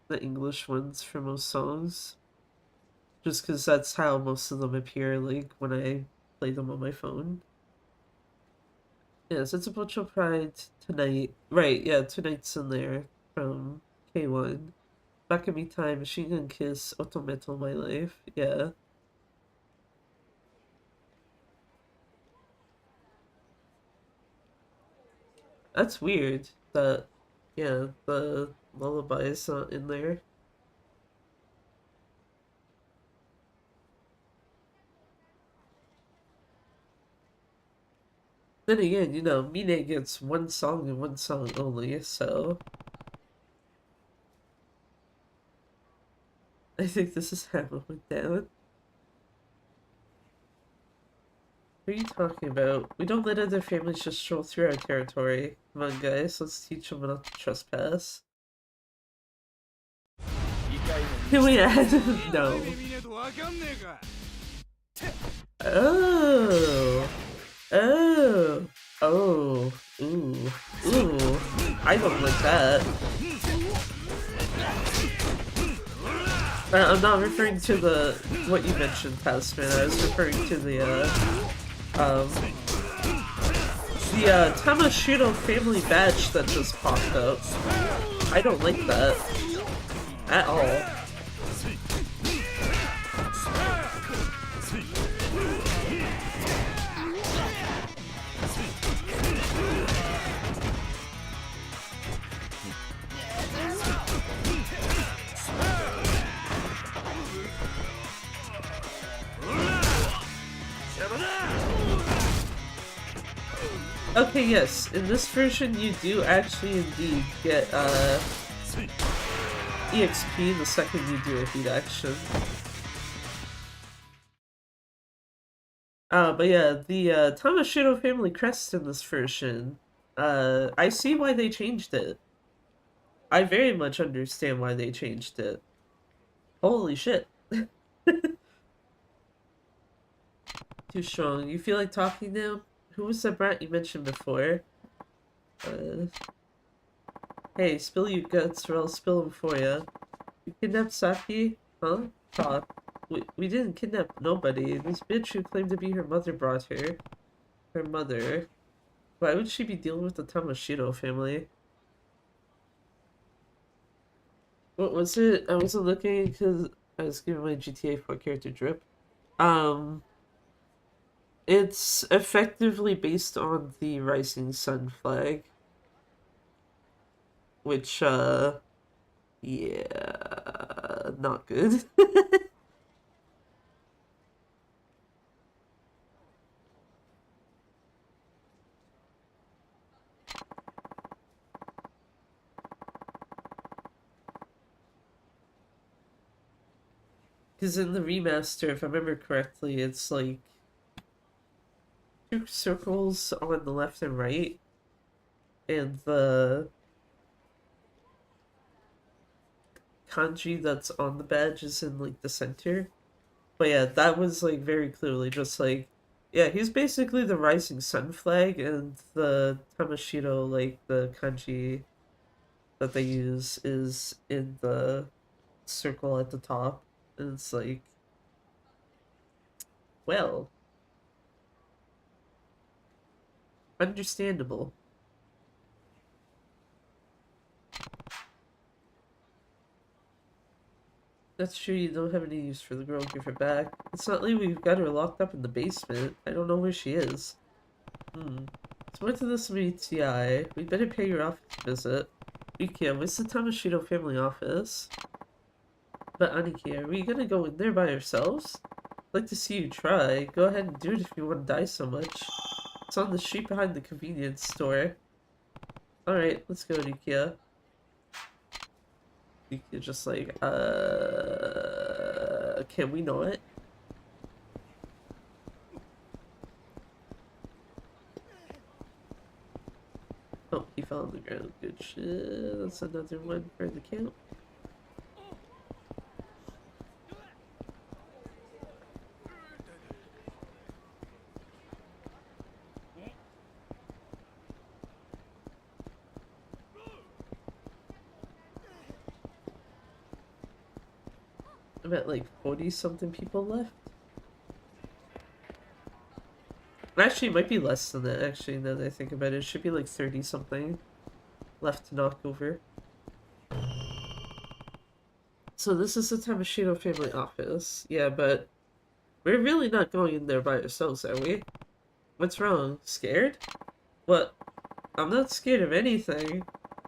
the English ones for most songs. Just because that's how most of them appear, like, when I play them on my phone. Yes, it's a Cho Pride tonight. Right, yeah, tonight's in there from K1. Bakami Time, Machine Gun Kiss, Otometo My Life, yeah. That's weird that, yeah, the lullaby is not in there. Then again, you know, Mine gets one song and one song only, so... I think this is how it went down. What are you talking about? We don't let other families just stroll through our territory. Come on, guys, let's teach them not to trespass. Can we add? No. Oh. Oh. Oh. Ooh. Ooh. I don't like that. I'm not referring to what you mentioned, Tasman. I was referring to the Tamashiro family badge that just popped up. I don't like that. At all. Okay, yes, in this version you do actually indeed get EXP the second you do a heat action. But yeah, the Tamashiro family crest in this version, I see why they changed it. I very much understand why they changed it. Holy shit. Too strong. You feel like talking now? Who was that brat you mentioned before? Hey, spill your guts or I'll spill them for ya. You kidnapped Saki? Huh? Talk. We didn't kidnap nobody. This bitch who claimed to be her mother brought her. her mother. Why would she be dealing with the Tamashiro family? What was it? I wasn't looking because I was giving my GTA 4 character drip. It's effectively based on the Rising Sun flag. Which, yeah, not good. Because in the remaster, if I remember correctly, it's like 2 circles on the left and right, and the kanji that's on the badge is in like the center. But yeah, that was like very clearly just like, yeah, he's basically the Rising Sun flag, and the Tamashiro, like the kanji that they use, is in the circle at the top. And it's like, well, understandable. That's true, you don't have any use for the girl, give her back. It's not like we've got her locked up in the basement. I don't know where she is. So went to this meeting. We better pay your office visit. Yuki, where's the Tamashiro family office? But Aniki, are we gonna go in there by ourselves? I'd like to see you try. Go ahead and do it if you want to die so much. It's on the street behind the convenience store. Alright, let's go, Yuki. Yuki just like, can we not? Oh, he fell on the ground. Good shit. That's another one for the count. I'm at like 40 something people left. Actually, it might be less than that, actually, now that I think about it. It should be like 30 something left to knock over. So this is the Tamashiro family office. Yeah, but we're really not going in there by ourselves, are we? What's wrong? Scared? What? I'm not scared of anything.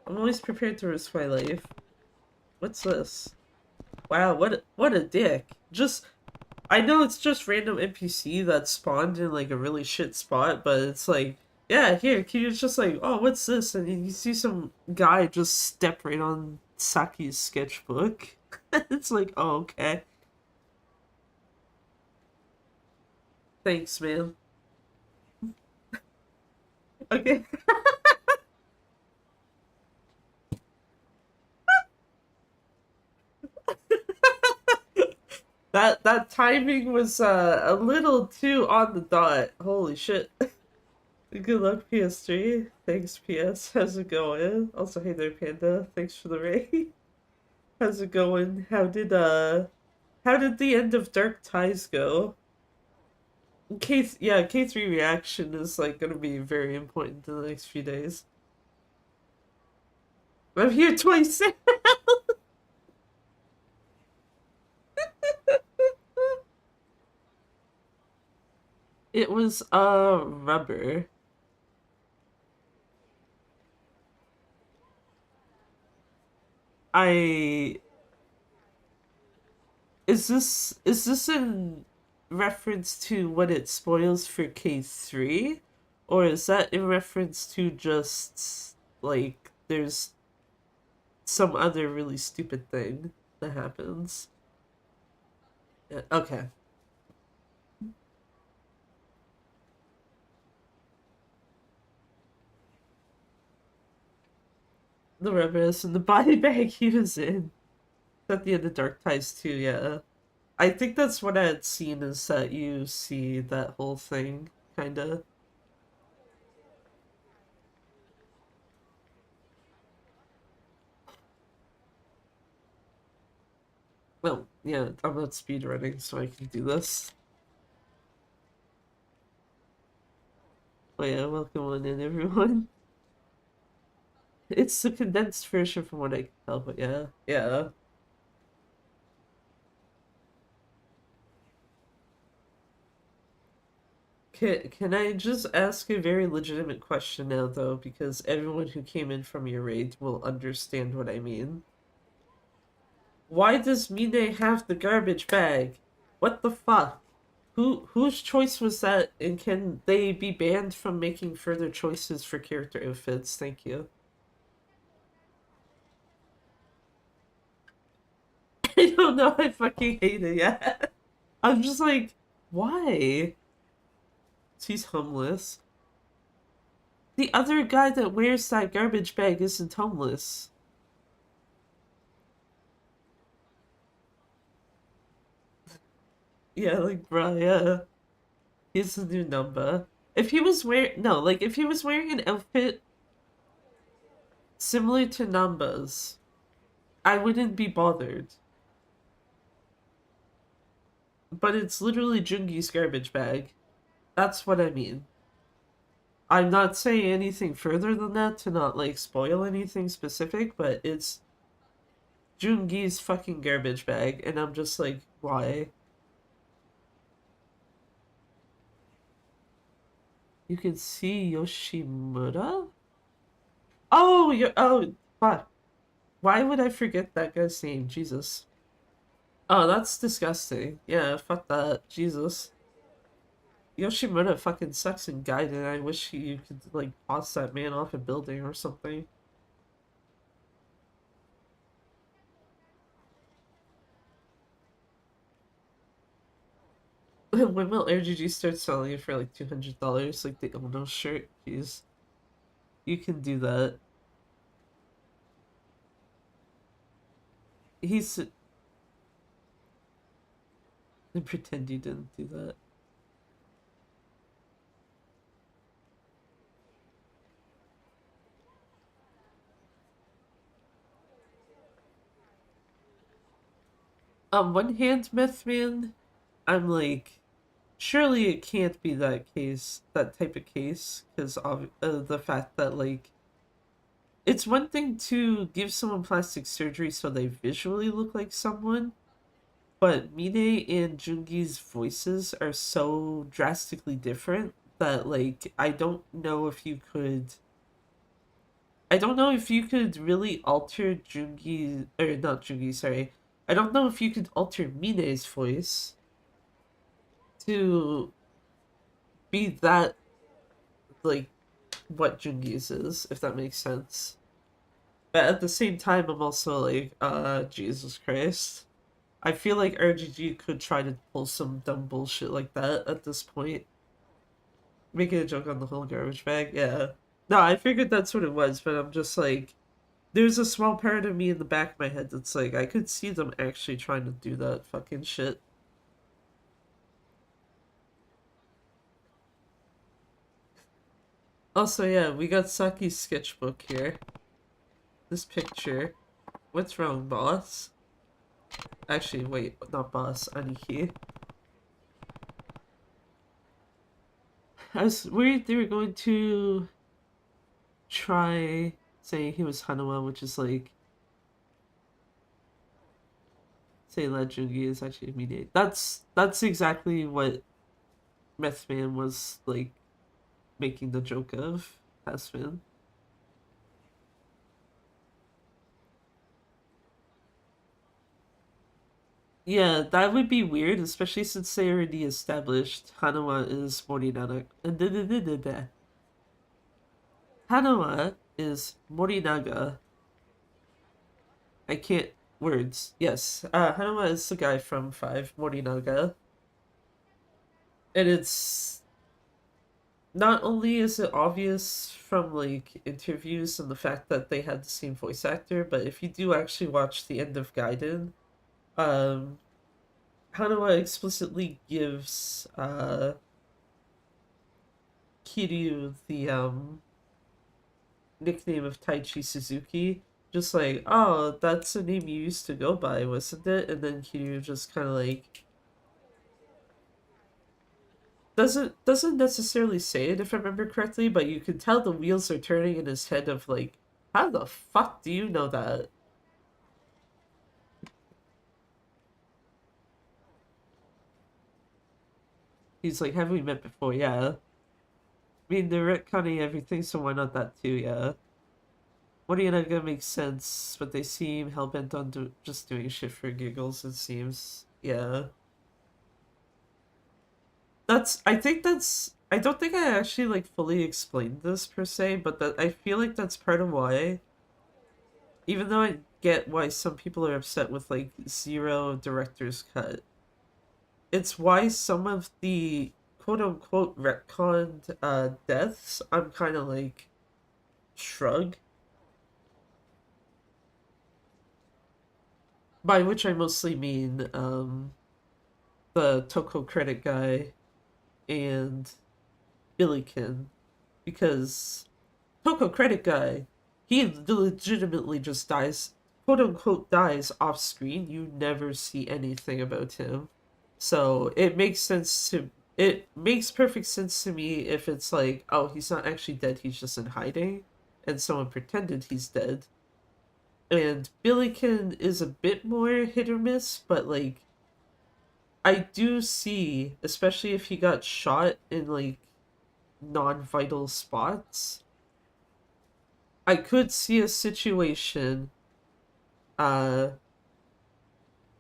I'm always prepared to risk my life. What's this? Wow, what a dick. I know it's just random NPC that spawned in like a really shit spot, but it's like, yeah, here, Kiryu's just like, oh, what's this? And you see some guy just step right on Saki's sketchbook. It's like, oh, okay. Thanks, man. Okay. That timing was a little too on the dot. Holy shit. Good luck, PS3. Thanks, PS. How's it going? Also, hey there, Panda. Thanks for the raid. How's it going? How did the end of Dark Ties go? K3 reaction is like gonna be very important in the next few days. I'm here twice. It was rubber. Is this in reference to what it spoils for K3? Or is that in reference to just like there's some other really stupid thing that happens? Yeah, okay. The rubber's in the body bag he was in. At the end of Dark Ties too, yeah. I think that's what I had seen, is that you see that whole thing, kinda. Well, yeah, I'm not speedrunning, so I can do this. Oh yeah, welcome on in, everyone. It's the condensed version from what I can tell, but yeah. Yeah. Can I just ask a very legitimate question now, though, because everyone who came in from your raid will understand what I mean. Why does Mine have the garbage bag? What the fuck? Whose choice was that, and can they be banned from making further choices for character outfits? Thank you. I don't know, I fucking hate it, yeah. I'm just like, why? He's homeless. The other guy that wears that garbage bag isn't homeless. Yeah, like, bruh, yeah. He's the new number. If he was wearing, no, like, if he was wearing an outfit similar to Namba's, I wouldn't be bothered. But it's literally Jungi's garbage bag. That's what I mean. I'm not saying anything further than that to not, like, spoil anything specific, but it's Jungi's fucking garbage bag, and I'm just like, why? You can see Yoshimura? Oh, oh, fuck. Why would I forget that guy's name? Jesus. Oh, that's disgusting. Yeah, fuck that. Jesus. Yoshimura fucking sucks in Gaiden. I wish you could, like, toss that man off a building or something. When will RGG start selling it for like $200, like the Ono shirt? Jeez. You can do that. He's... And pretend you didn't do that. On one hand, Mythman, I'm like, surely it can't be that case, that type of case, because of the fact that, like, it's one thing to give someone plastic surgery so they visually look like someone, but Mine and Jungi's voices are so drastically different that, like, I don't know if you could really alter Jungi, or not Jungi, sorry. I don't know if you could alter Mine's voice to be that, like, what Jungi's is, if that makes sense. But at the same time, I'm also like, Jesus Christ. I feel like RGG could try to pull some dumb bullshit like that at this point. Making a joke on the whole garbage bag, yeah. No, I figured that's what it was, but I'm just like, there's a small part of me in the back of my head that's like, I could see them actually trying to do that fucking shit. Also, yeah, we got Saki's sketchbook here. This picture. What's wrong, boss? Actually, wait, not boss, Aniki. I was worried they were going to try saying he was Hanuma, which is like, say that Jungi is actually Mine. That's exactly what Methman was, like, making the joke of, has been. Yeah, that would be weird, especially since they already established Hanuma is Morinaga. Hanuma is Morinaga. I can't... Words. Yes. Hanuma is the guy from 5, Morinaga. And it's... Not only is it obvious from, like, interviews and the fact that they had the same voice actor, but if you do actually watch the end of Gaiden, Hanuma explicitly gives Kiryu the nickname of Taichi Suzuki, just like, oh, that's the name you used to go by, wasn't it? And then Kiryu just kind of like, doesn't necessarily say it if I remember correctly, but you can tell the wheels are turning in his head of like, how the fuck do you know that? He's like, have we met before? Yeah. I mean, they're retconning everything, so why not that too, yeah. What are you not gonna make sense, but they seem hell-bent on just doing shit for giggles, it seems. Yeah. I don't think I actually, like, fully explained this, per se, but that I feel like that's part of why, even though I get why some people are upset with, like, zero director's cut, it's why some of the quote-unquote retconned, deaths, I'm kind of like, shrug. By which I mostly mean, the Toko credit guy and Billykin, because Toko credit guy, he legitimately just dies, quote unquote dies off screen. You never see anything about him. So it makes perfect sense to me if it's like, oh, he's not actually dead, he's just in hiding, and someone pretended he's dead. And Billykin is a bit more hit or miss, but like, I do see, especially if he got shot in like non-vital spots, I could see a situation that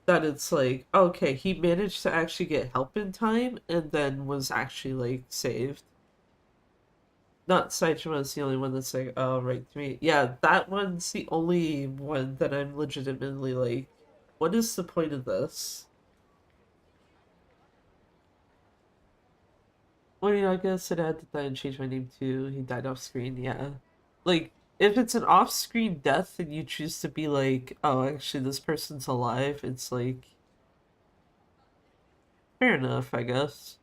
it's like, okay, he managed to actually get help in time and then was actually like saved. Not Saichima's the only one that's like, oh, right to me. Yeah, that one's the only one that I'm legitimately like, what is the point of this? Well, I guess it had to die and change my name too. He died off screen, yeah. Like, if it's an off screen death and you choose to be like, oh, actually, this person's alive, it's like, fair enough, I guess.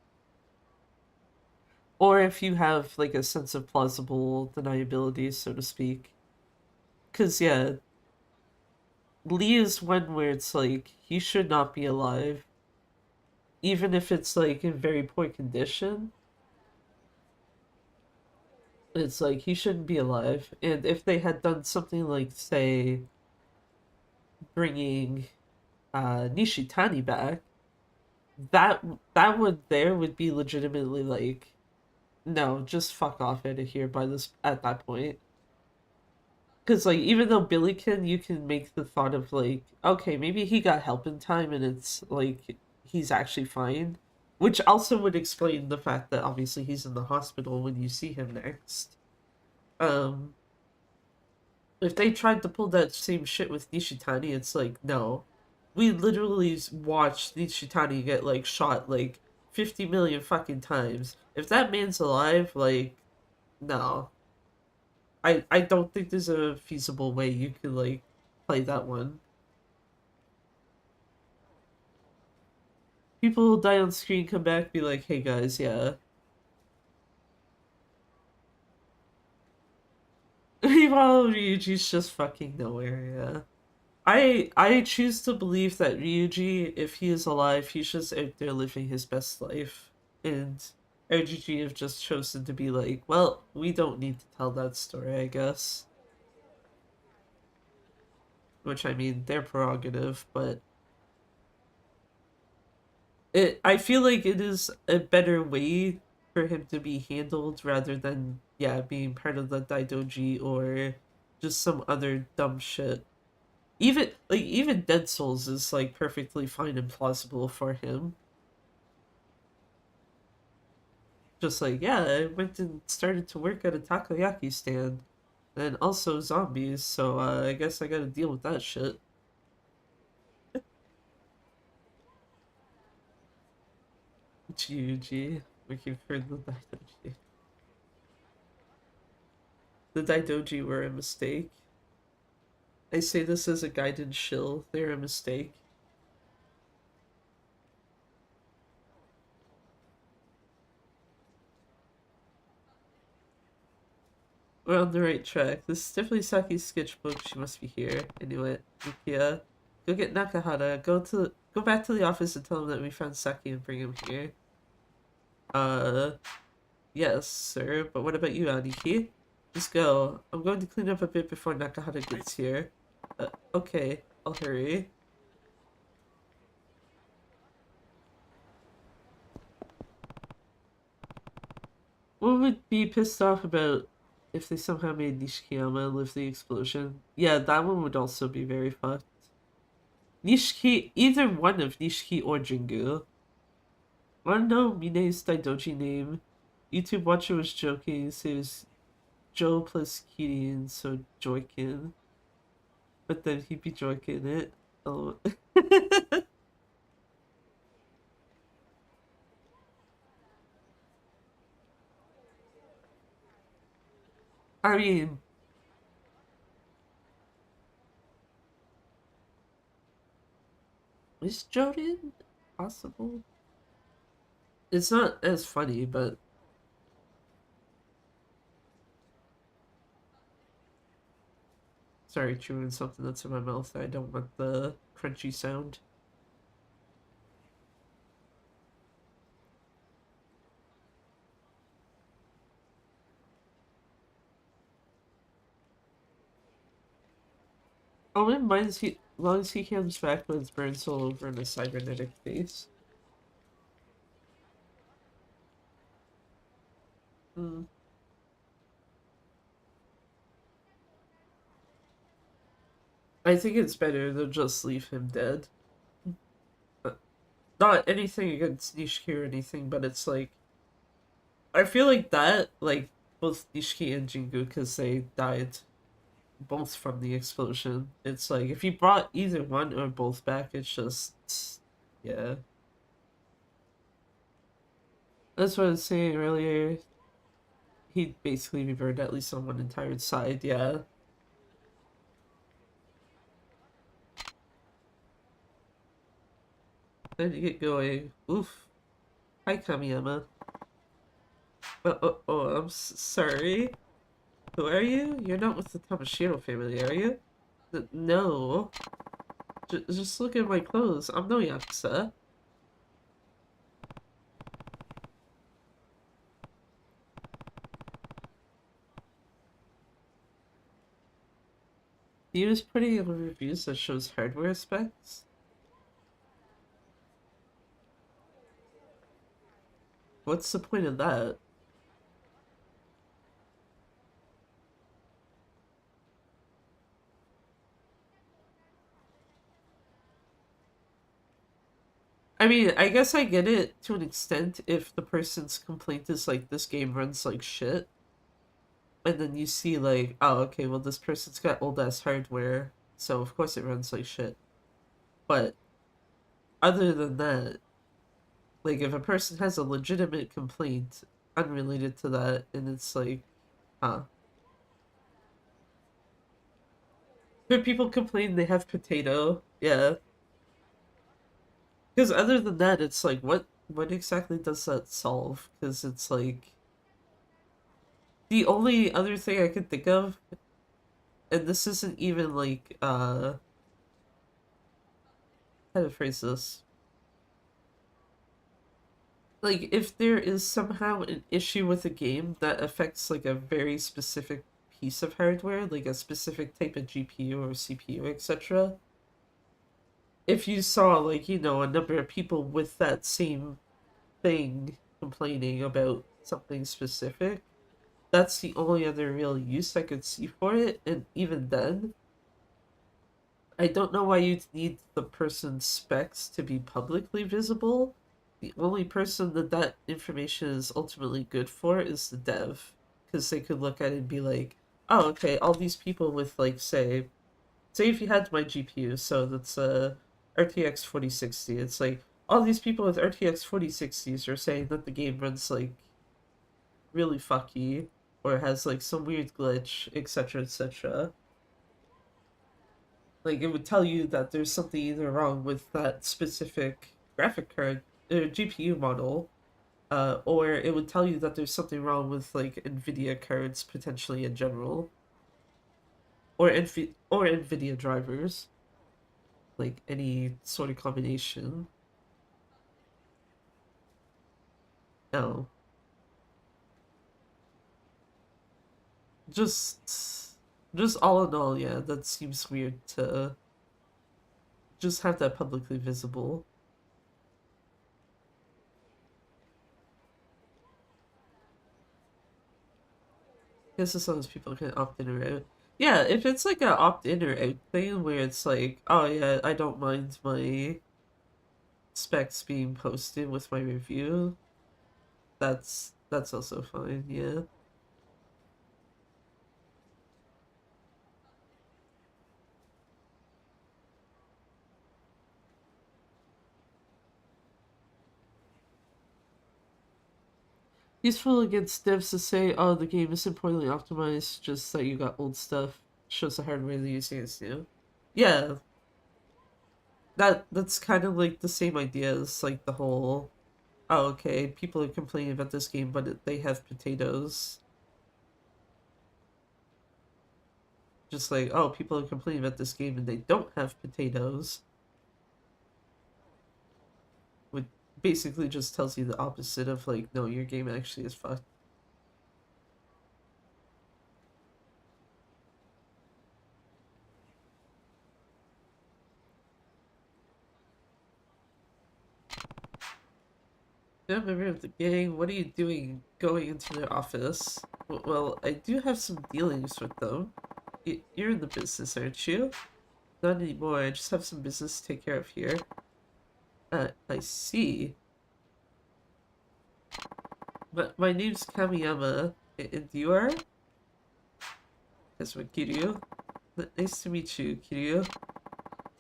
Or if you have, like, a sense of plausible deniability, so to speak. Because, yeah, Lee is one where it's like, he should not be alive. Even if it's, like, in very poor condition. It's like, he shouldn't be alive. And if they had done something like, say, bringing Nishitani back, that one there would be legitimately like, no, just fuck off out of here by this at that point. Because like, even though Billykin, you can make the thought of like, okay, maybe he got help in time and it's like he's actually fine, which also would explain the fact that obviously he's in the hospital when you see him next. If they tried to pull that same shit with Nishitani, it's like, no. We literally watched Nishitani get, like, shot, like, 50 million fucking times. If that man's alive, like, no. I don't think there's a feasible way you could, like, play that one. People die on screen, come back, be like, hey guys, yeah. Meanwhile, Ryuji's just fucking nowhere, yeah. I choose to believe that Ryuji, if he is alive, he's just out there living his best life. And RGG have just chosen to be like, well, we don't need to tell that story, I guess. Which, I mean, their prerogative, but I feel like it is a better way for him to be handled rather than, yeah, being part of the Daidoji or just some other dumb shit. Even Dead Souls is like perfectly fine and plausible for him. Just like, yeah, I went and started to work at a takoyaki stand. And also zombies, so I guess I gotta deal with that shit. GG, working for the Daidoji. The Daidoji were a mistake. I say this as a guided shill, they're a mistake. We're on the right track. This is definitely Saki's sketchbook. She must be here. Anyway, Rukia, go get Nakahara. Go back to the office and tell him that we found Saki and bring him here. Yes, sir, but what about you, Aniki? Just go. I'm going to clean up a bit before Nakahara gets here. Okay, I'll hurry. What would be pissed off about if they somehow made Nishikiyama live the explosion? Yeah, that one would also be very fucked. Nishiki, either one of Nishiki or Jingu. Wanna know Mine's Daidoji name? YouTube watcher was joking, so it was Joe plus Kiryu, so Joykin. But then he'd be Joykin it. Oh. I mean, is Jordan possible? It's not as funny, but sorry, chewing something that's in my mouth. I don't want the crunchy sound. I wouldn't mind as long as he comes back with his burn soul over in a cybernetic face. Hmm. I think it's better to just leave him dead. Not anything against Nishiki or anything, but it's like I feel like that, like both Nishiki and Jingu, because they died both from the explosion. It's like if you brought either one or both back, it's just yeah. That's what I was saying earlier. He'd basically be burned at least on one entire side, yeah. Then you get going. Oof. Hi, Kamiyama. I'm sorry. Who are you? You're not with the Tamashiro family, are you? No. Just look at my clothes. I'm no Yakuza. He was putting in reviews that shows hardware specs. What's the point of that? I mean, I guess I get it to an extent if the person's complaint is like, this game runs like shit. And then you see like, oh, okay, well this person's got old-ass hardware, so of course it runs like shit. But other than that, like if a person has a legitimate complaint unrelated to that, and it's like, huh. When people complain they have potato, yeah. Because other than that, it's like, what exactly does that solve? Because it's like, the only other thing I could think of, and this isn't even like, how to phrase this? Like, if there is somehow an issue with a game that affects like a very specific piece of hardware, like a specific type of GPU or CPU, etc. If you saw like, you know, a number of people with that same thing complaining about something specific, that's the only other real use I could see for it, and even then, I don't know why you'd need the person's specs to be publicly visible. The only person that information is ultimately good for is the dev, because they could look at it and be like, oh, okay, all these people with like, say if you had my GPU, so that's a RTX 4060, it's like, all these people with RTX 4060s are saying that the game runs like really fucky, or has like some weird glitch, etc., etc. Like, it would tell you that there's something either wrong with that specific graphic card GPU model, or it would tell you that there's something wrong with like NVIDIA cards potentially in general, or NVIDIA drivers, like any sort of combination. Oh. Just all in all, yeah, that seems weird to just have that publicly visible. Guess as long as people can opt in or out. Yeah, if it's like a opt-in or out thing where it's like, oh yeah, I don't mind my specs being posted with my review, that's also fine, yeah. Useful against devs to say, oh, the game isn't poorly optimized, just that you got old stuff. Shows the hardware they're using is new. Yeah. That's kind of like the same idea as like the whole, oh, okay, people are complaining about this game, but they have potatoes. Just like, oh, people are complaining about this game and they don't have potatoes. Which basically just tells you the opposite of like, no, your game actually is fucked. Yeah, member of the gang, what are you doing going into their office? Well, I do have some dealings with them. You're in the business, aren't you? Not anymore, I just have some business to take care of here. I see. But my name's Kamiyama, and you are? That's what, Kiryu? Nice to meet you, Kiryu.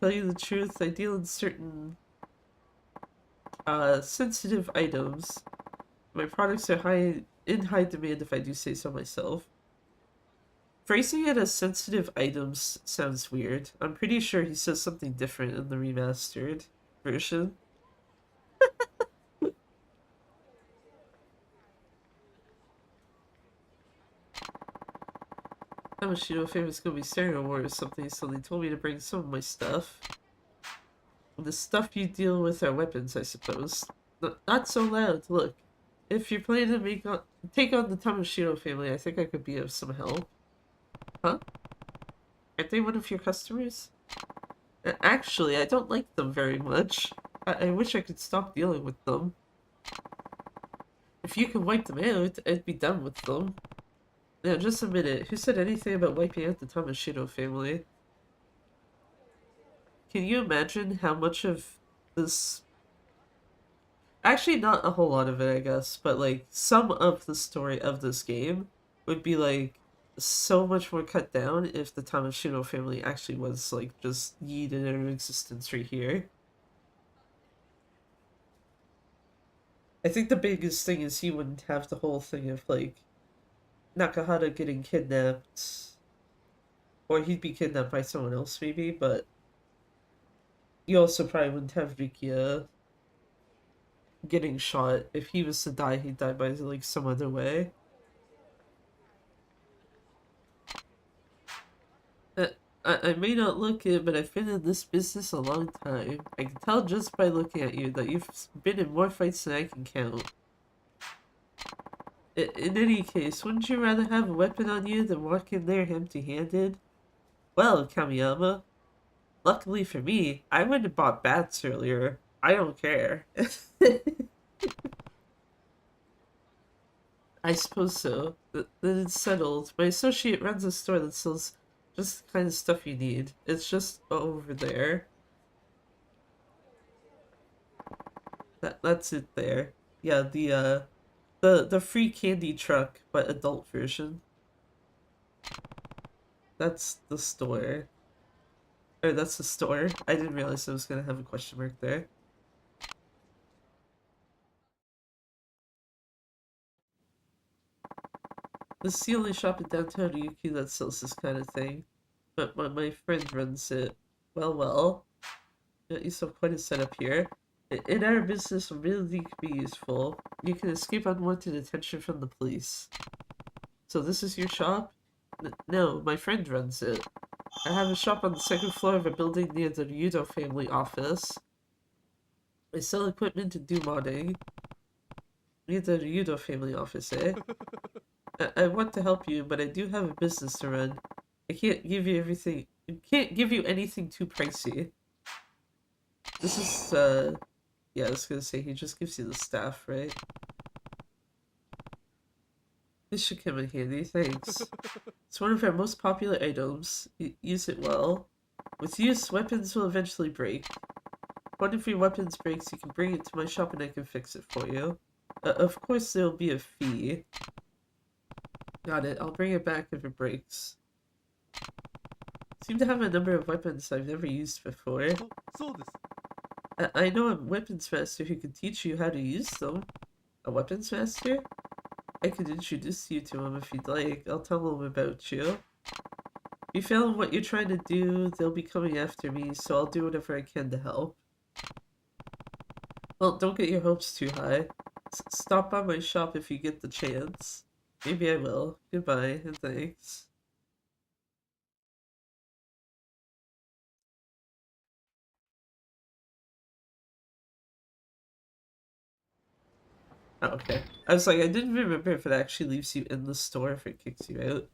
Tell you the truth, I deal in certain sensitive items. My products are in high demand if I do say so myself. Phrasing it as sensitive items sounds weird. I'm pretty sure he says something different in the remastered version. Tamashiro famous gonna be Stereo War or something, so they told me to bring some of my stuff. The stuff you deal with are weapons, I suppose. Not so loud, look. If you're planning to take on the Tamashiro family, I think I could be of some help. Huh? Aren't they one of your customers? Actually, I don't like them very much. I wish I could stop dealing with them. If you could wipe them out, I'd be done with them. Now, just a minute. Who said anything about wiping out the Tamashiro family? Can you imagine how much of this... Actually, not a whole lot of it, I guess, but like some of the story of this game would be like so much more cut down if the Tamashiro family actually was like just yeeted out of existence right here. I think the biggest thing is he wouldn't have the whole thing of like Nakahara getting kidnapped, or he'd be kidnapped by someone else maybe, but you also probably wouldn't have Rikia getting shot. If he was to die, he'd die by like some other way. I may not look it, but I've been in this business a long time. I can tell just by looking at you that you've been in more fights than I can count. In any case, wouldn't you rather have a weapon on you than walk in there empty-handed? Well, Kamiyama, luckily for me, I went and bought bats earlier. I don't care. I suppose so. Then it's settled. My associate runs a store that sells just the kind of stuff you need. It's just over there. That's it there. Yeah, the free candy truck, but adult version. That's the store. Or that's the store. I didn't realize I was gonna have a question mark there. This is the only shop in downtown Ryukyu that sells this kind of thing. But my friend runs it. Well. You still have quite a setup here. In our business, really could be useful. You can escape unwanted attention from the police. So this is your shop? No, my friend runs it. I have a shop on the second floor of a building near the Ryudo family office. I sell equipment and do modding. You're the Ryudo family office, eh? I want to help you, but I do have a business to run. I can't give you everything. I can't give you anything too pricey. This is, yeah, I was gonna say, he just gives you the staff, right? This should come in handy, thanks. It's one of our most popular items. Use it well. With use, weapons will eventually break. If one of your weapons breaks, you can bring it to my shop and I can fix it for you. Of course, there will be a fee. Got it. I'll bring it back if it breaks. Seem to have a number of weapons I've never used before. I know a weapons master who can teach you how to use them. A weapons master? I could introduce you to him if you'd like. I'll tell him about you. If you fail in what you're trying to do, they'll be coming after me, so I'll do whatever I can to help. Well, don't get your hopes too high. Stop by my shop if you get the chance. Maybe I will. Goodbye, and thanks. Oh, okay. I was like, I didn't remember if it actually leaves you in the store, if it kicks you out.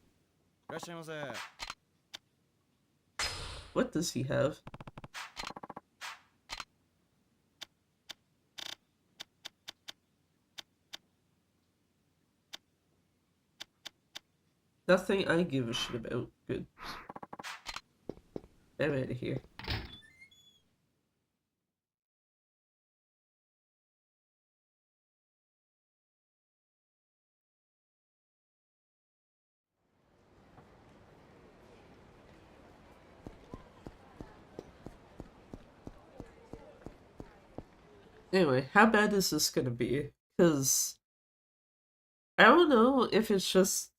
What does he have? Nothing I give a shit about. Good. I'm out of here. Anyway, how bad is this gonna be? Because I don't know if it's just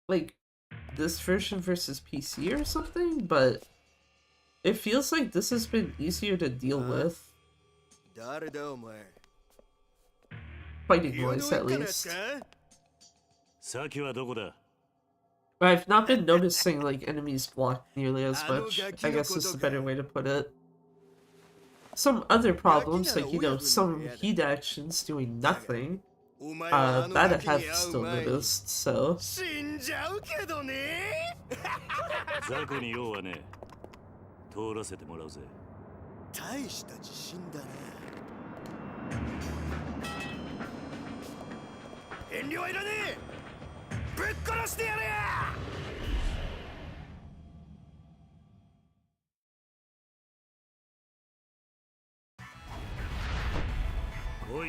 like this version versus PC or something, but it feels like this has been easier to deal with. Fighting wise, at least. I've not been noticing like enemies block nearly as much. I guess is the better way to put it. Some other problems, like, you know, some heat actions doing nothing, that I have still noticed, so.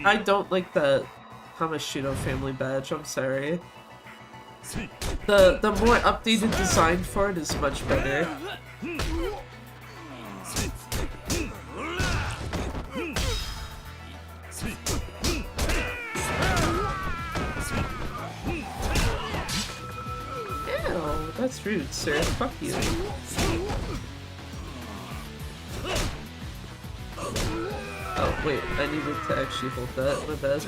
I don't like the Hamashiro family badge, I'm sorry. The more updated design for it is much better. Ew, that's rude, sir. Fuck you. Oh, wait, I needed to actually hold that, my bad.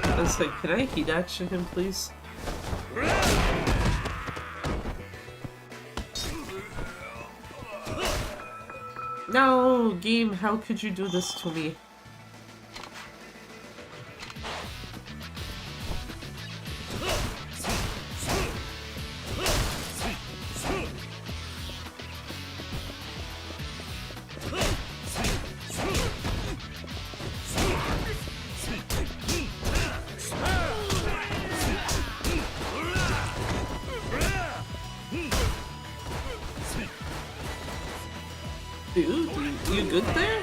I was like, can I heat action him, please? No, game, how could you do this to me? Dude, you good there?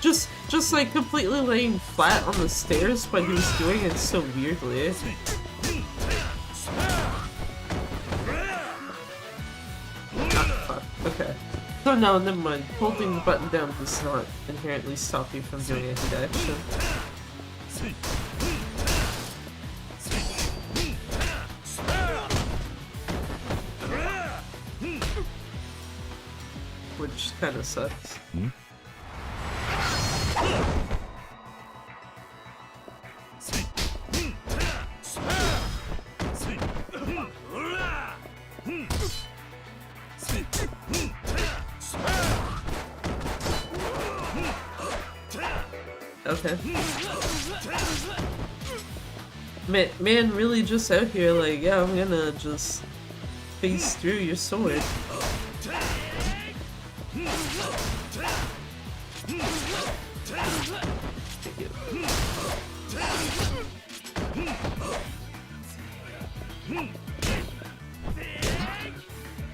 Just like completely laying flat on the stairs, but he was doing it so weirdly. Ah, fuck. Okay. So no, never mind. Holding the button down does not inherently stop you from doing a hit action. kind of sucks. Okay. Man, really just out here like, yeah, I'm gonna just face through your sword.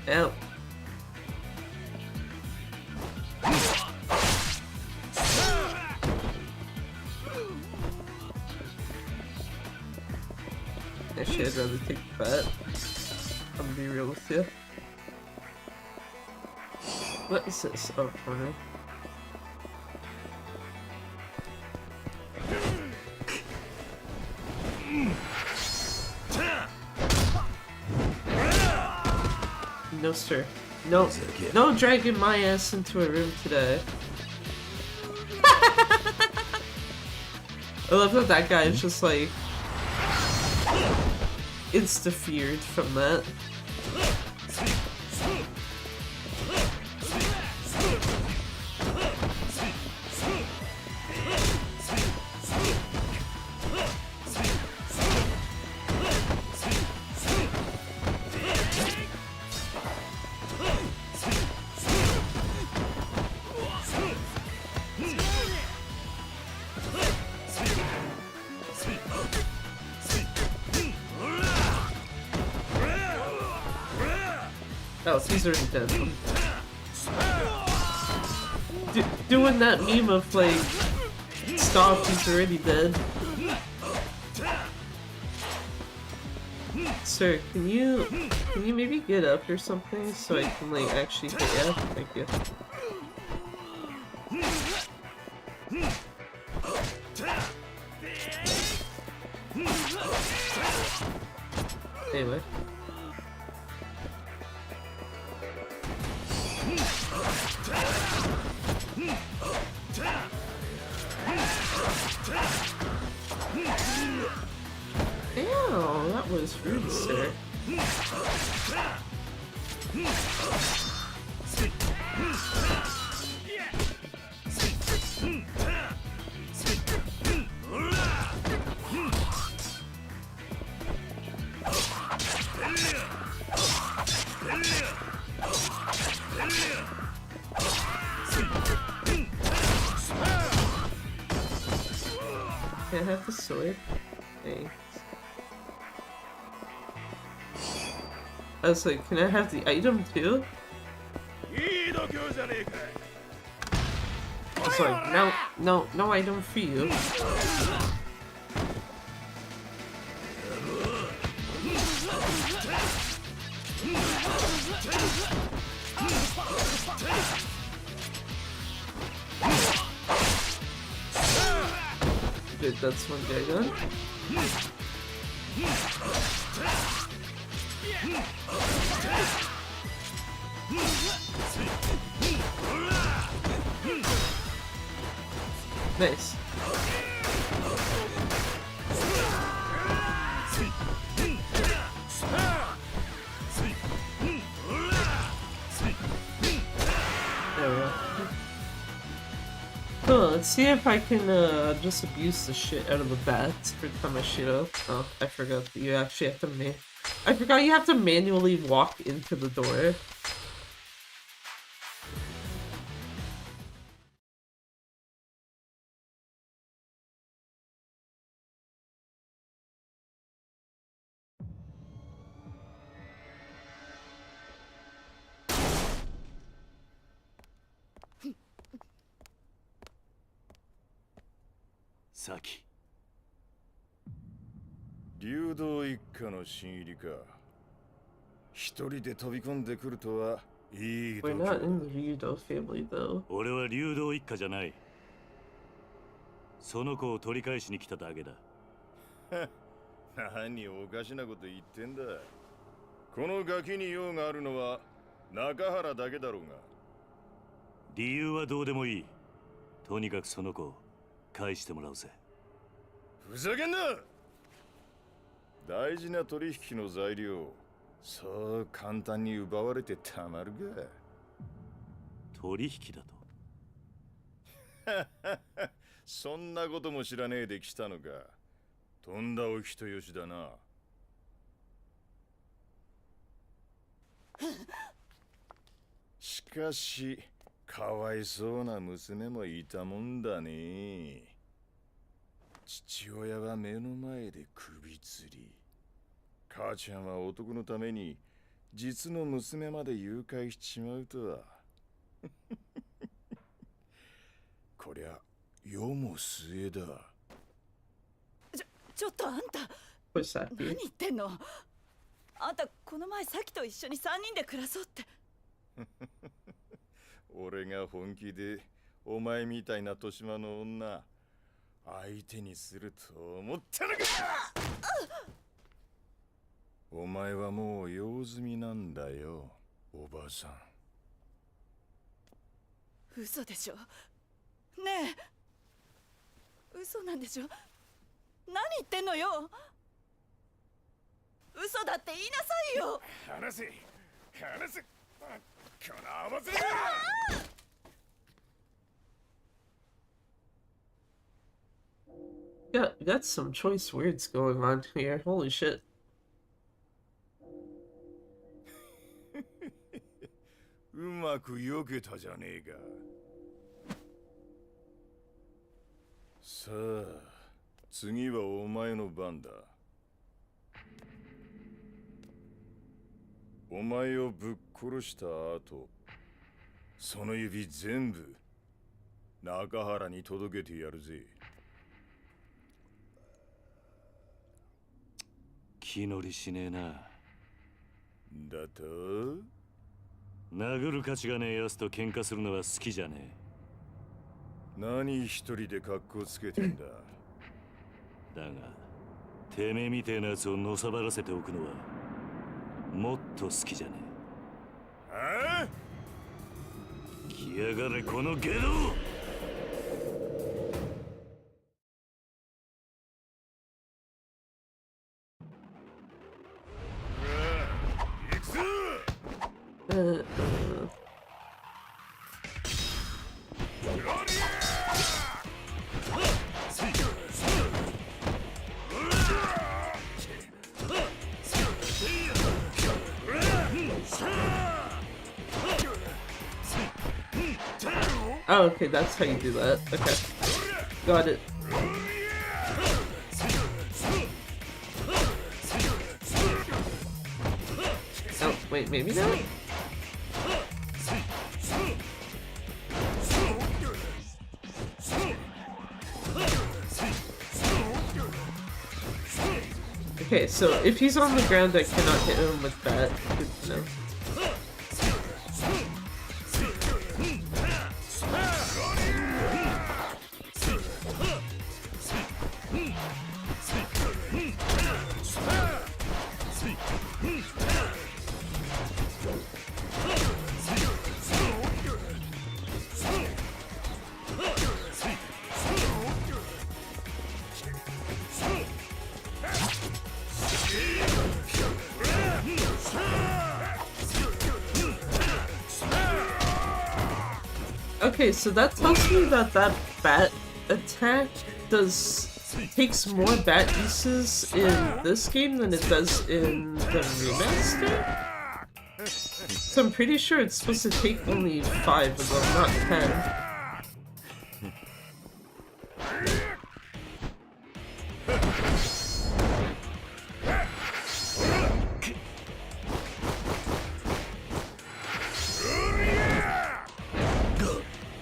Ow. Actually, I'd rather take that. I'm gonna be real with you. What is this? Oh, corner. No, sir. No, no dragging my ass into a room today. I love that that guy is just like insta-feared from that. Oh, he's already dead. Doing that meme of like, stop, he's already dead. Sir, can you maybe get up or something so I can like actually hit you? Thank you. Anyway. Ew, that was rude, sir. Can I have the sword? Thanks. I was like, can I have the item too? I was like, no item for you. Good, that's one guy done. Nice. There we go. Cool, let's see if I can just abuse the shit out of the bats every time I shoot up. Oh, I forgot that you actually have to I forgot you have to manually walk into the door. Saki. 流動一家の新入りか。一人で飛び込んでくるとはいい度 We're not in the Ryudo family though. 俺は流動一家じゃない。その子を取り返しに来ただけだ。何おかしなこと言ってんだ。このガキに用があるのは中原だけだろうが。理由はどうでもいい。とにかくその子を返してもらうぜ。ふざけんな。大事な取引の材料、そう簡単に奪われてたまるか。取引だとそんなことも知らねえで来たのか。とんだお人よしだな。しかしかわいそうな娘もいたもんだね。父親は目の前で首吊り、母ちゃんは男のために実の娘まで誘拐しちまうとは。こりゃ世も末だ。ちょっとあんた何言ってんの。あんたこの前サキと一緒に3人で暮らそうって。俺が本気でお前みたいな年間の女相手にすると思ったのか。お前はもう用済みなんだよ、おばさん。嘘でしょ。ねえ、嘘なんでしょ。何言ってんのよ。嘘だって言いなさいよ。話せ話せ、この合わせ。Got some choice words going on here. Holy shit. うまく避けたじゃねえか。さあ、次はお前の番だ。お前をぶっ殺した後、その指全部中原に届けてやるぜ。気乗りしねえな。だと殴る価値がねえやつと喧嘩するのは好きじゃねえ。何一人で格好つけてんだ。だがてめえみてえなやつをのさばらせておくのはもっと好きじゃねえ。ああ、来やがれこのゲド。Oh, okay, that's how you do that. Okay. Got it. Oh, wait, maybe not? Okay, so if he's on the ground, I cannot hit him with that. Good to know. Okay, so that tells me that that bat attack takes more bat uses in this game than it does in the remaster? So I'm pretty sure it's supposed to take only 5 of them, not 10.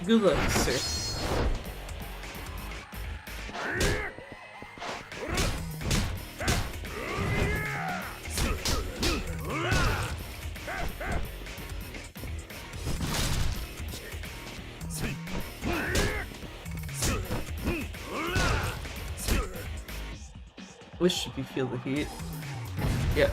Good luck, sir. Wish you could feel the heat. Yeah.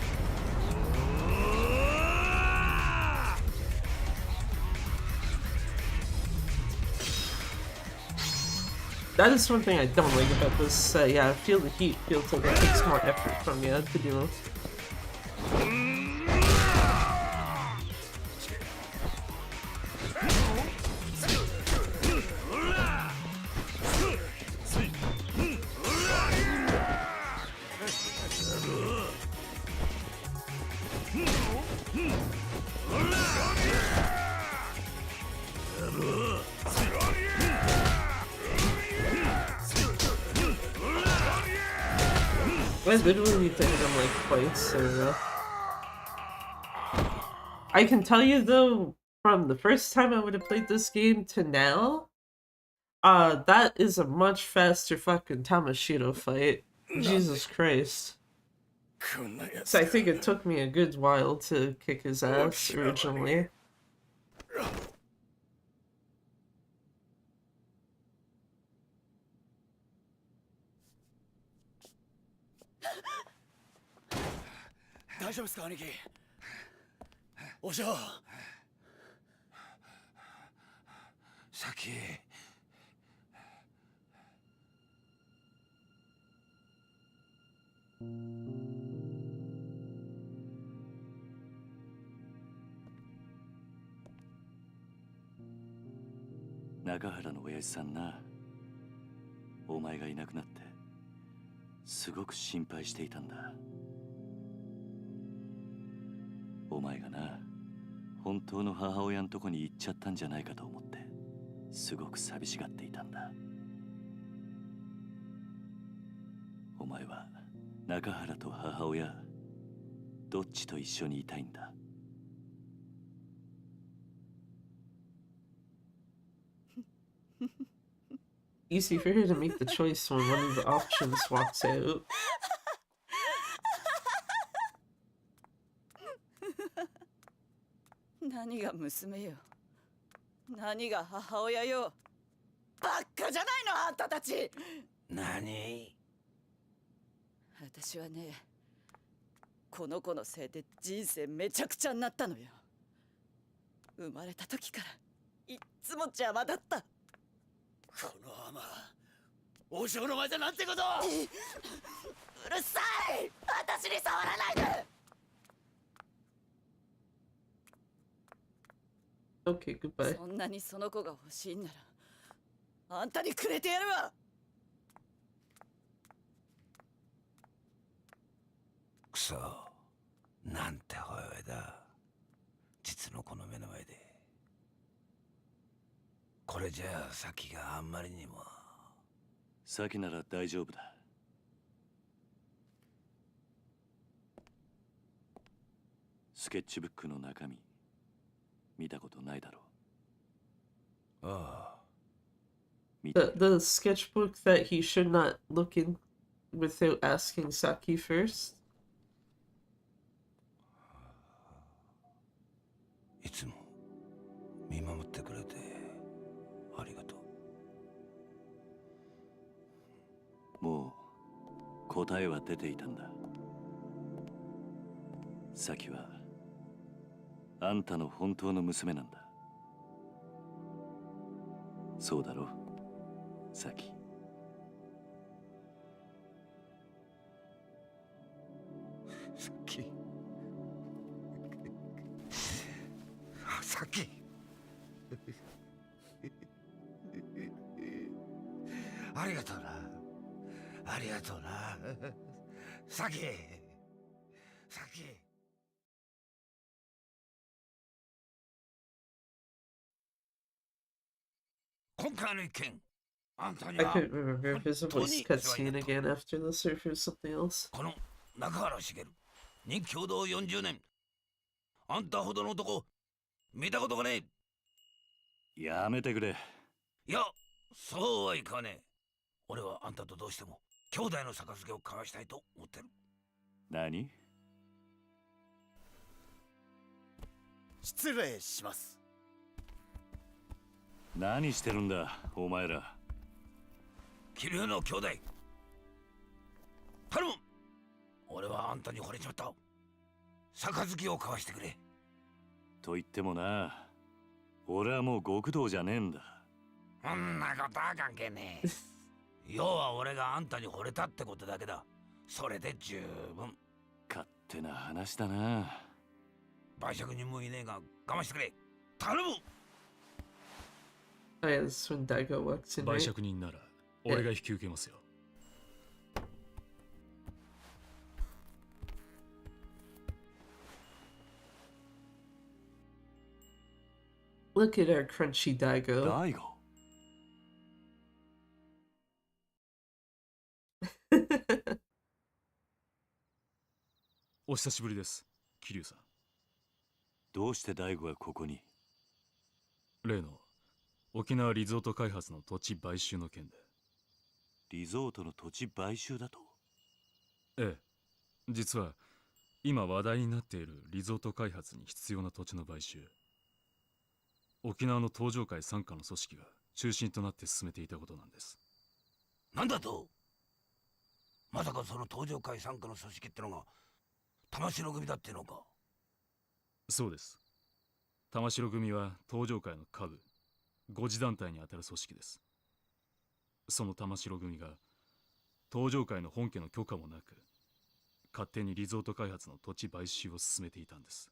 That is one thing I don't like about this. Yeah, feel the heat feels like it takes more effort from you to do. I literally did them like twice in a row. I can tell you though, from the first time I would have played this game to now, that is a much faster fucking Tamashiro fight. Jesus Christ. So I think it took me a good while to kick his ass originally. Saki. 中原の親父さんな、お前がいなくなってすごく心配していたんだ。お前がな、本当の母親のとこに行っちゃったんじゃないかと思ってすごく寂しがっていたんだ。お前は中原と母親どっちと一緒にいたいんだ。Easy for her to make the choice when one of the options walks out. 何が娘よ、何が母親よ。バッカじゃないのあんたたち。何？私はね、この子のせいで人生めちゃくちゃになったのよ。生まれた時からいっつも邪魔だった。このアマ、王将の前でなんてこと。うるさい、私に触らないで。Okay, goodbye. そんなにその子が欲しいんならあんたにくれてやるわ。くそ、なんて母親だ。実の子の目の前で。これじゃあ先があんまりにも。先なら大丈夫だ。スケッチブックの中身見たことないだろう。ああ。The sketchbook that he should not look in without asking Saki first. いつも見守ってくれてありがとう。もう答えは出ていたんだ。サキはあんたの本当の娘なんだ。そうだろ、サキ。サキ。サキ。ありがとうな。ありがとうな。サキ。サキ。今回の一件、あんたに I は couldn't remember if his voice cutscene again after this or if it was something else. この中原茂、任共同40年。あんたほどの男、見たことがねえ。やめてくれ。いや、そうはいかねえ。俺はあんたとどうしても兄弟の杯を交わしたいと思ってる。何？失礼します。何してるんだ、お前ら。桐生の兄弟。頼む。俺はあんたに惚れちまった。杯を交わしてくれ。と言ってもな、俺はもう極道じゃねえんだ。そんなことは関係ねえ。要は俺があんたに惚れたってことだけだ。それで十分。勝手な話だな。売借人もいねえが我慢してくれ。頼む。Oh, yeah, this is when Daigo walks in, 売 right? 借人なら俺が引き受けますよ。Look at our crunchy Daigo. Daigo? お久しぶりです、桐生さん。どうして大悟がここに？例の沖縄リゾート開発の土地買収の件で。リゾートの土地買収だと？ええ、実は今話題になっているリゾート開発に必要な土地の買収、沖縄の東上会傘下の組織が中心となって進めていたことなんです。なんだと？まさかその東上会傘下の組織ってのが玉城組だってのか？そうです。玉城組は東上会の下部5次団体にあたる組織です。その玉城組が東上会の本家の許可もなく勝手にリゾート開発の土地買収を進めていたんです。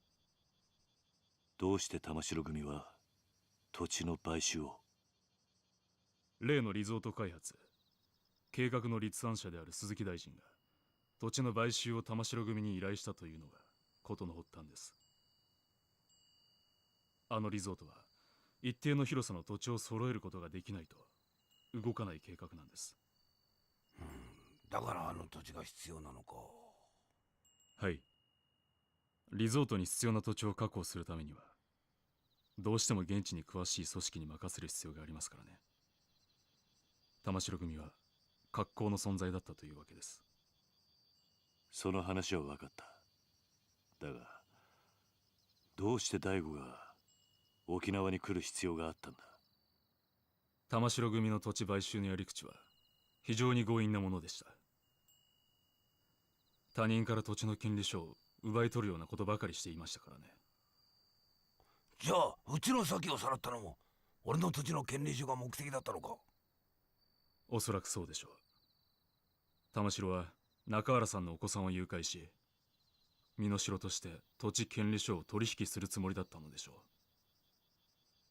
どうして玉城組は土地の買収を？例のリゾート開発計画の立案者である鈴木大臣が土地の買収を玉城組に依頼したというのが事の発端です。あのリゾートは一定の広さの土地を揃えることができないと動かない計画なんです。だからあの土地が必要なのか。はい。リゾートに必要な土地を確保するためにはどうしても現地に詳しい組織に任せる必要がありますからね。玉城組は格好の存在だったというわけです。その話は分かった。だがどうして大悟が沖縄に来る必要があったんだ？玉城組の土地買収のやり口は非常に強引なものでした。他人から土地の権利書を奪い取るようなことばかりしていましたからね。じゃあうちの先をさらったのも俺の土地の権利書が目的だったのか？おそらくそうでしょう。玉城は中原さんのお子さんを誘拐し身代として土地権利書を取引するつもりだったのでしょう。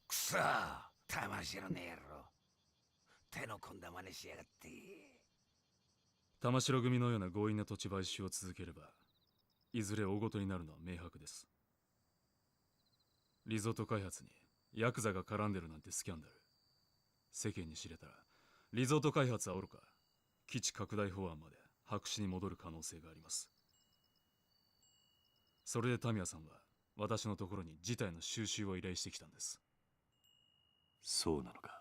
くそー、玉城の野郎、手の込んだ真似しやがって。玉城組のような強引な土地買収を続ければいずれ大ごとになるのは明白です。リゾート開発にヤクザが絡んでるなんてスキャンダル世間に知れたらリゾート開発はおろか基地拡大法案まで白紙に戻る可能性があります。それでタミヤさんは私のところに事態の収拾を依頼してきたんです。そうなのか。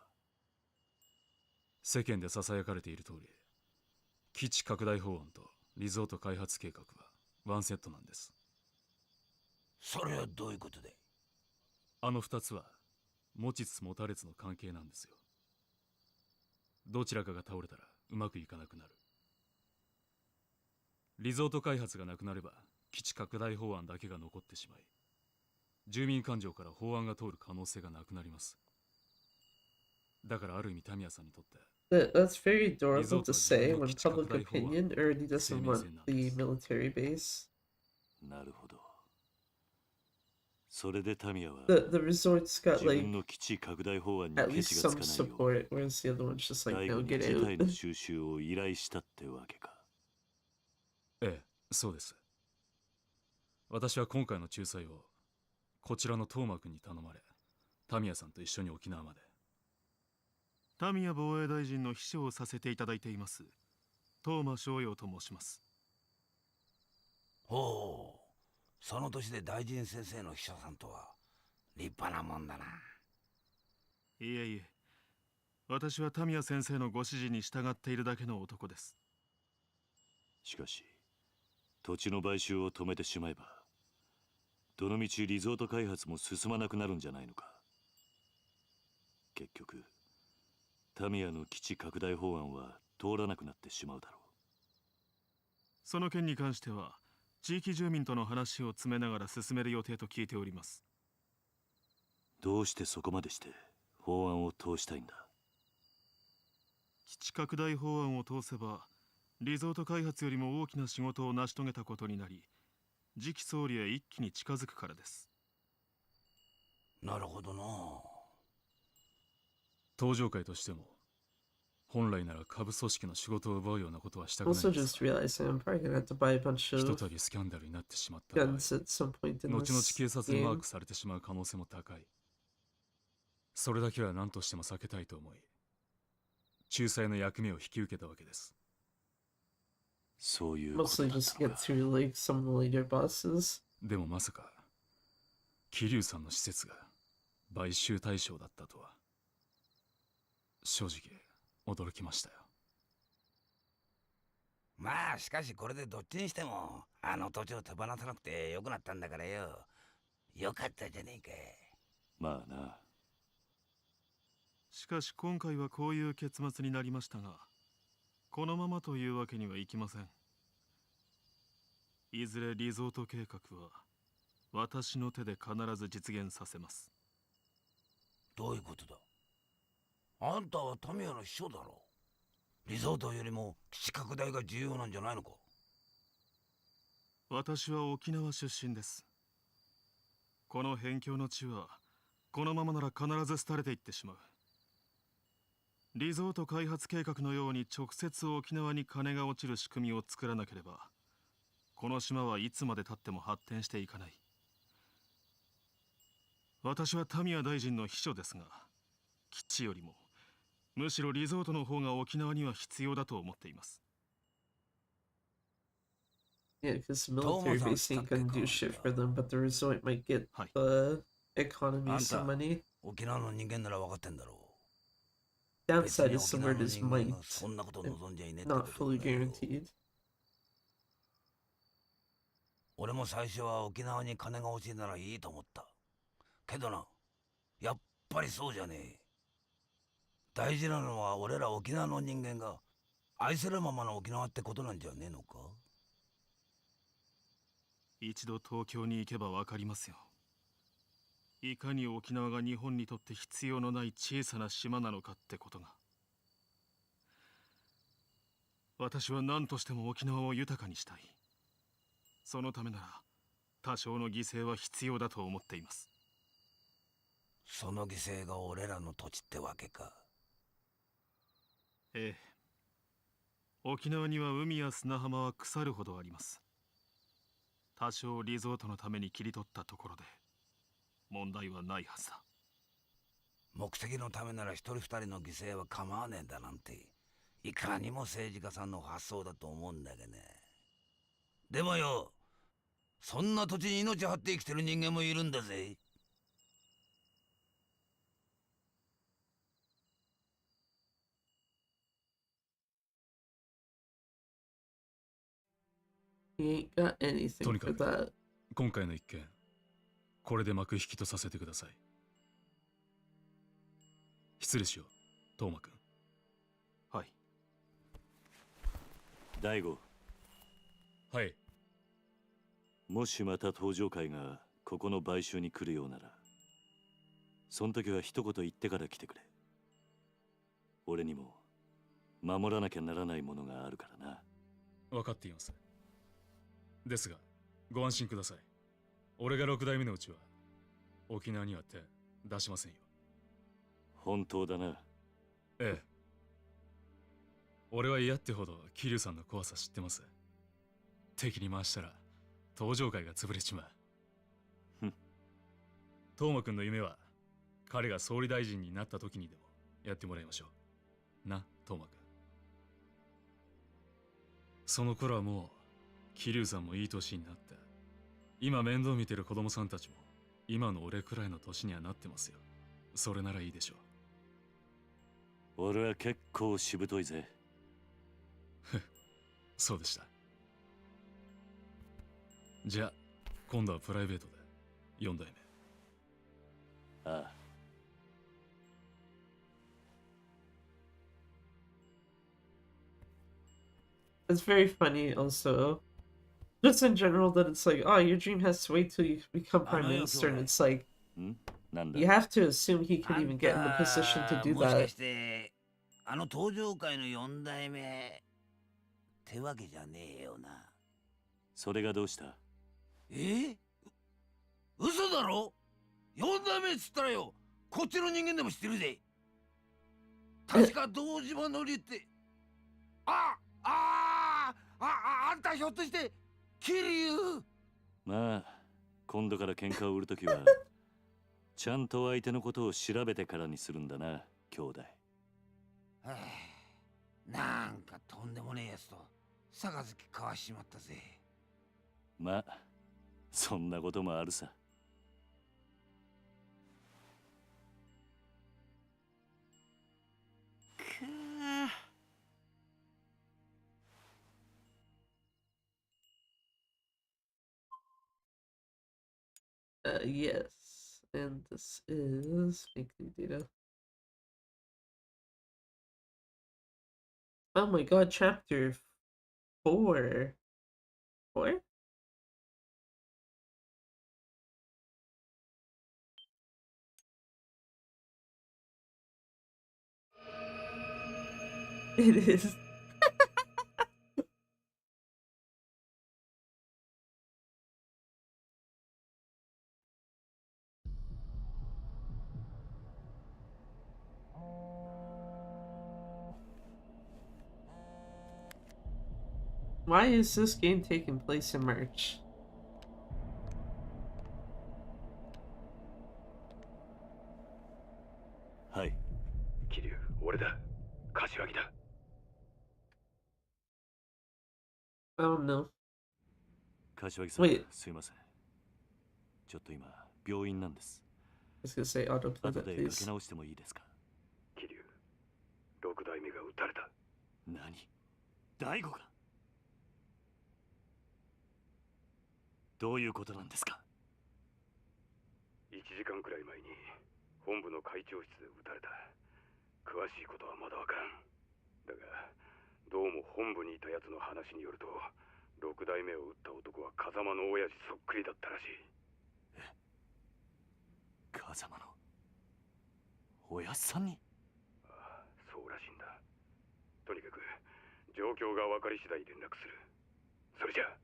世間でささやかれている通り基地拡大法案とリゾート開発計画はワンセットなんです。それはどういうことで？あの二つは持ちつ持たれつの関係なんですよ。どちらかが倒れたらうまくいかなくなる。リゾート開発がなくなれば基地拡大法案だけが残ってしまい住民感情から法案が通る可能性がなくなります。だからある意味タミヤさんにとって That's very adorable to say when public opinion already doesn't want the military base. なるほど。それでタミヤは The resort's got 自 like 分の基地拡大法案に at ケ least チがつ some かないよう support, whereas the other one's just like, 大 no, 悟に get 事態 out. の収拾を依頼したってわけか。ええ、そうです。私は今回の仲裁をこちらの東間君に頼まれタミヤさんと一緒に沖縄まで。タミヤ防衛大臣の秘書をさせていただいています東間翔陽と申します。ほう、その年で大臣先生の秘書さんとは立派なもんだな。いえいえ、私はタミヤ先生のご指示に従っているだけの男です。しかし土地の買収を止めてしまえばどのみちリゾート開発も進まなくなるんじゃないのか。結局タミヤの基地拡大法案は通らなくなってしまうだろう。その件に関しては地域住民との話を詰めながら進める予定と聞いております。どうしてそこまでして法案を通したいんだ？基地拡大法案を通せばリゾート開発よりも大きな仕事を成し遂げたことになり、次期総理へ一気に近づくからです。なるほどな。登場界としても本来なら下部組織の仕事を奪うようなことはしたくない Also んです just realizing I'm probably gonna have to buy a bunch ひと of たびスキャンダルになってしまった場合、 guns at some point in 後々 this 警察にマー game. クされてしまう可能性も高い。それだけは何としても避けたいと思い、仲裁の役目を引き受けたわけです。そういうこと Mostly だった just の get か。 through like some of the later bosses. でもまさか桐生さんの施設が買収対象だったとは正直驚きましたよ。まあしかしこれでどっちにしてもあの土地を手放さなくてよくなったんだからよ。よかったじゃねえか。まあな。しかし今回はこういう結末になりましたが、このままというわけにはいきません。いずれリゾート計画は私の手で必ず実現させます。どういうことだ。あんたはタミヤの秘書だろ。リゾートよりも基地拡大が重要なんじゃないのか。私は沖縄出身です。この辺境の地はこのままなら必ず廃れていってしまう。リゾート開発計画のように直接沖縄に金が落ちる仕組みを作らなければ、この島はいつまでたっても発展していかない。私はタミヤ大臣の秘書ですが、基地よりもむしろリゾートの方が沖縄には必要だと思っています。Yeah, because the military base ain't gonna do shit for them, but the resort might get the economy some money. 沖縄の人間なら分かってんだろう。 Downside is the word is might, not fully guaranteed. 俺も最初は沖縄に金が欲しいならいいと思った。けどな、やっぱりそうじゃねえ。大事なのは俺ら沖縄の人間が愛せるままの沖縄ってことなんじゃねえのか。一度東京に行けばわかりますよ。いかに沖縄が日本にとって必要のない小さな島なのかってことが。私は何としても沖縄を豊かにしたい。そのためなら多少の犠牲は必要だと思っています。その犠牲が俺らの土地ってわけか。ええ。沖縄には海や砂浜は腐るほどあります。多少リゾートのために切り取ったところで問題はないはずだ。目的のためなら一人二人の犠牲は構わねえんだなんて、いかにも政治家さんの発想だと思うんだけどね。でもよ、そんな土地に命張って生きてる人間もいるんだぜ。He ain't got と anything にか for く that. 今回の一件、これで幕引きとさせてください。失礼しよう、トーマ君。はい。大悟。はい。もしまた登場会がここの買収に来るようなら、その時は一言言ってから来てくれ。俺にも守らなきゃならないものがあるからな。分かっています。ですがご安心ください。俺が6代目のうちは沖縄には手出しませんよ。本当だな。ええ。俺は嫌ってほど桐生さんの怖さ知ってます。敵に回したら登場会が潰れちまう。トーマ君の夢は彼が総理大臣になった時にでもやってもらいましょう。な、トーマ君。その頃はもう桐生さんもいい年になって、今面倒見てる子供さんたちも今の俺くらいの年にはなってますよ。それならいいでしょう。俺は結構しぶといぜ。そうでした。じゃあ今度はプライベートで4代目。ああ。It's very funny also. Just in general that it's like, oh, your dream has to wait till you become prime minister, and it's like, you have to assume he can even get in the position to do that. あの登場界の4代目ってわけじゃねえよな。それがどうした？嘘だろ？ 4 代目っつったらよ、こっちの人間でも知ってるぜ。確か堂島のりってあんたひょっとして桐生？まあ今度から喧嘩を売るときはちゃんと相手のことを調べてからにするんだな、兄弟。なんかとんでもねえやつと杯交わしちまったぜ。まあそんなこともあるさ。Yes, and this is make new data. Oh my god, chapter 4. 4? It is. Why is this game taking place in March? Hi. 桐生、俺だ。柏木だ。Oh no. 柏木さん、 Wait. すいません。ちょっと今、病院なんです。I was gonna say autoplay 後 that, でか please. け直してもいいですか？桐生、6代目が撃たれた。何？大悟が？どういうことなんですか？1時間くらい前に本部の会長室で撃たれた。詳しいことはまだわからん。だがどうも本部にいたやつの話によると、6代目を撃った男は風間の親父そっくりだったらしい。風間の親さんに？ああ、そうらしいんだ。とにかく状況が分かり次第連絡する。それじゃあ。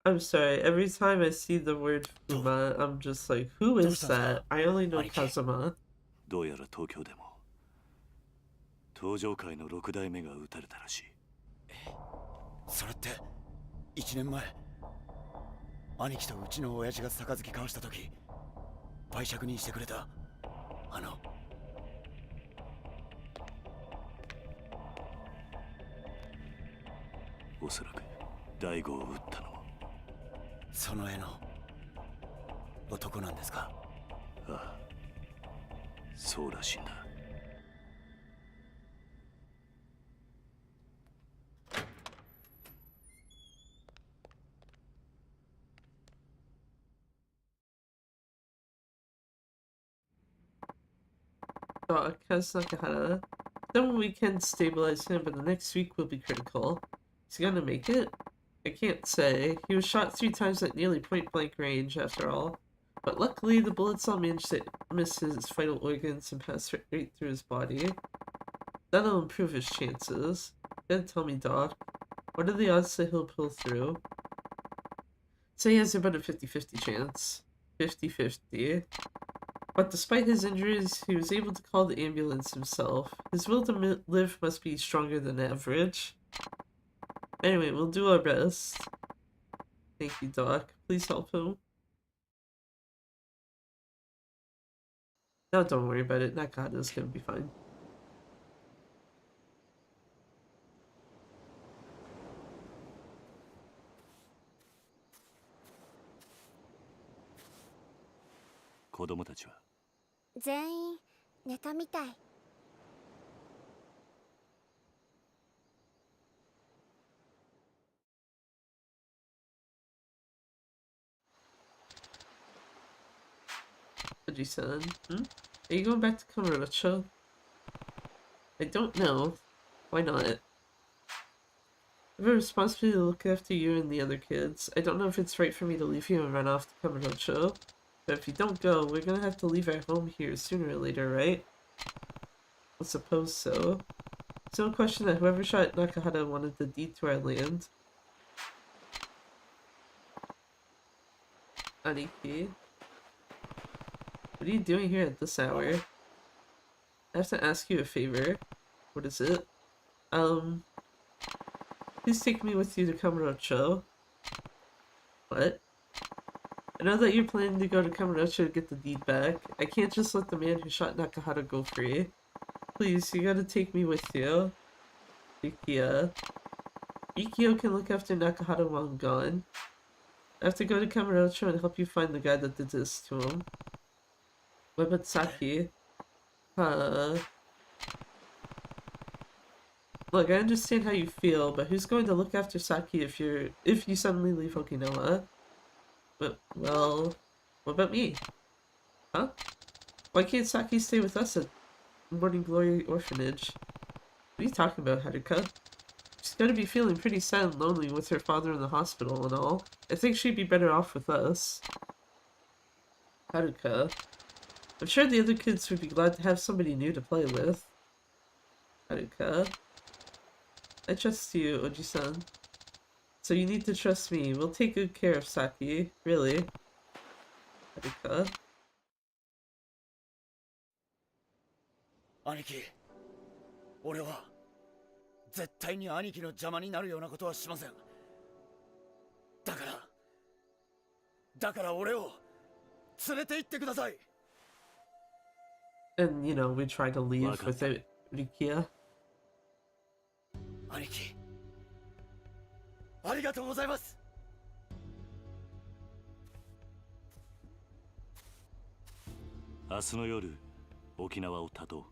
I'm sorry, every time I see the word Fuma, I'm just like, who is that? I only know Kazuma. どうやら東京でも登場界の6代目が撃たれたらしい。それって1年前兄貴とうちの親父が杯交わした時売借人してくれたおそらく大悟を撃ったのもその絵の男なんですか？ああ、そうらしいんだ。Kazakahara. Then we can stabilize him, but the next week will be critical. Is he gonna make it? I can't say. He was shot 3 times at nearly point-blank range, after all. But luckily, the bullets all managed to miss his vital organs and pass right through his body. That'll improve his chances. Gotta tell me, Doc. What are the odds that he'll pull through? Say he has about a 50-50 chance. 50-50. But despite his injuries, he was able to call the ambulance himself. His will to live must be stronger than average. Anyway, we'll do our best. Thank you, Doc. Please help him. No, don't worry about it. Nakata's gonna be fine. Kodomo-tachi wa? 全員寝たみたい。Fuji-san, Are you going back to Kamurocho? I don't know. Why not? I have a responsibility to look after you and the other kids. I don't know if it's right for me to leave you and run off to Kamurocho. But if you don't go, we're gonna have to leave our home here sooner or later, right? I suppose so. It's no question that whoever shot Nakahara wanted the deed to our land. Aniki. What are you doing here at this hour? I have to ask you a favor. What is it? Please take me with you to Kamurocho. What? I know that you're planning to go to Kamurocho to get the deed back. I can't just let the man who shot Nakahara go free. Please, you gotta take me with you. Rikia. Ikio can look after Nakahara while I'm gone. I have to go to Kamurocho and help you find the guy that did this to him. What about Saki? Look, I understand how you feel, but who's going to look after Saki if you suddenly leave Okinawa? Well, what about me? Huh? Why can't Saki stay with us at Morning Glory Orphanage? What are you talking about, Haruka? She's gotta be feeling pretty sad and lonely with her father in the hospital and all. I think she'd be better off with us. Haruka. I'm sure the other kids would be glad to have somebody new to play with. Haruka. I trust you, Oji-san. So you need to trust me. We'll take good care of Saki. Really. Haruka. 兄貴、俺は絶対に兄貴の邪魔になるようなことはしません。だから俺を連れて行ってください。 And, you know, we try to leave without Rikia. 兄貴、ありがとうございます。明日の夜、沖縄を立とう。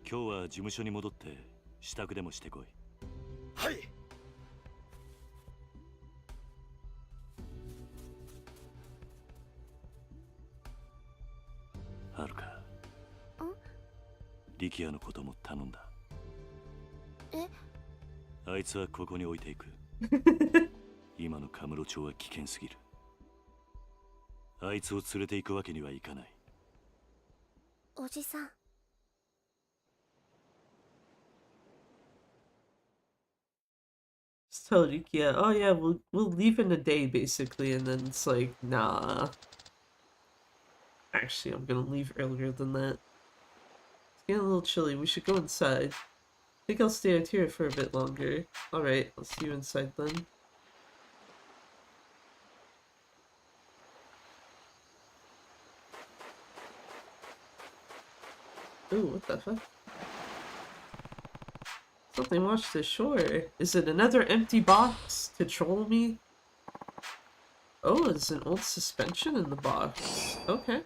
今日は事務所に戻って支度でもしてこい。はい。はるか。力也のことも頼んだ。え？あいつはここに置いていく。今のカムロ町は危険すぎる。あいつを連れて行くわけにはいかない。おじさん。So Rikia, oh yeah, we'll leave in a day basically, and then it's like, nah. Actually, I'm gonna leave earlier than that. It's getting a little chilly. We should go inside. I think I'll stay out here for a bit longer. Alright, I'll see you inside then. Ooh, what the fuck? Something washed ashore. Is it another empty box to troll me? Oh, it's an old suspension in the box. Okay.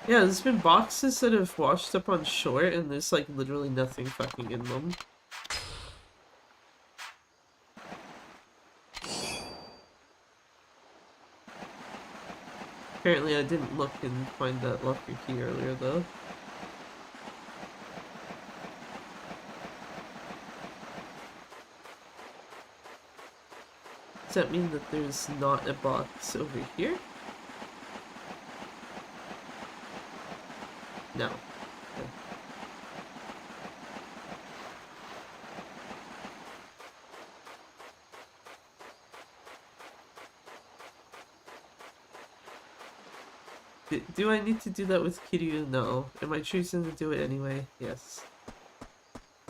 Yeah, there's been boxes that have washed up on shore and there's like literally nothing fucking in them. Apparently I didn't look and find that locker key earlier though. Does that mean that there's not a box over here? No. Okay. Do I need to do that with Kiryu? No. Am I choosing to do it anyway? Yes.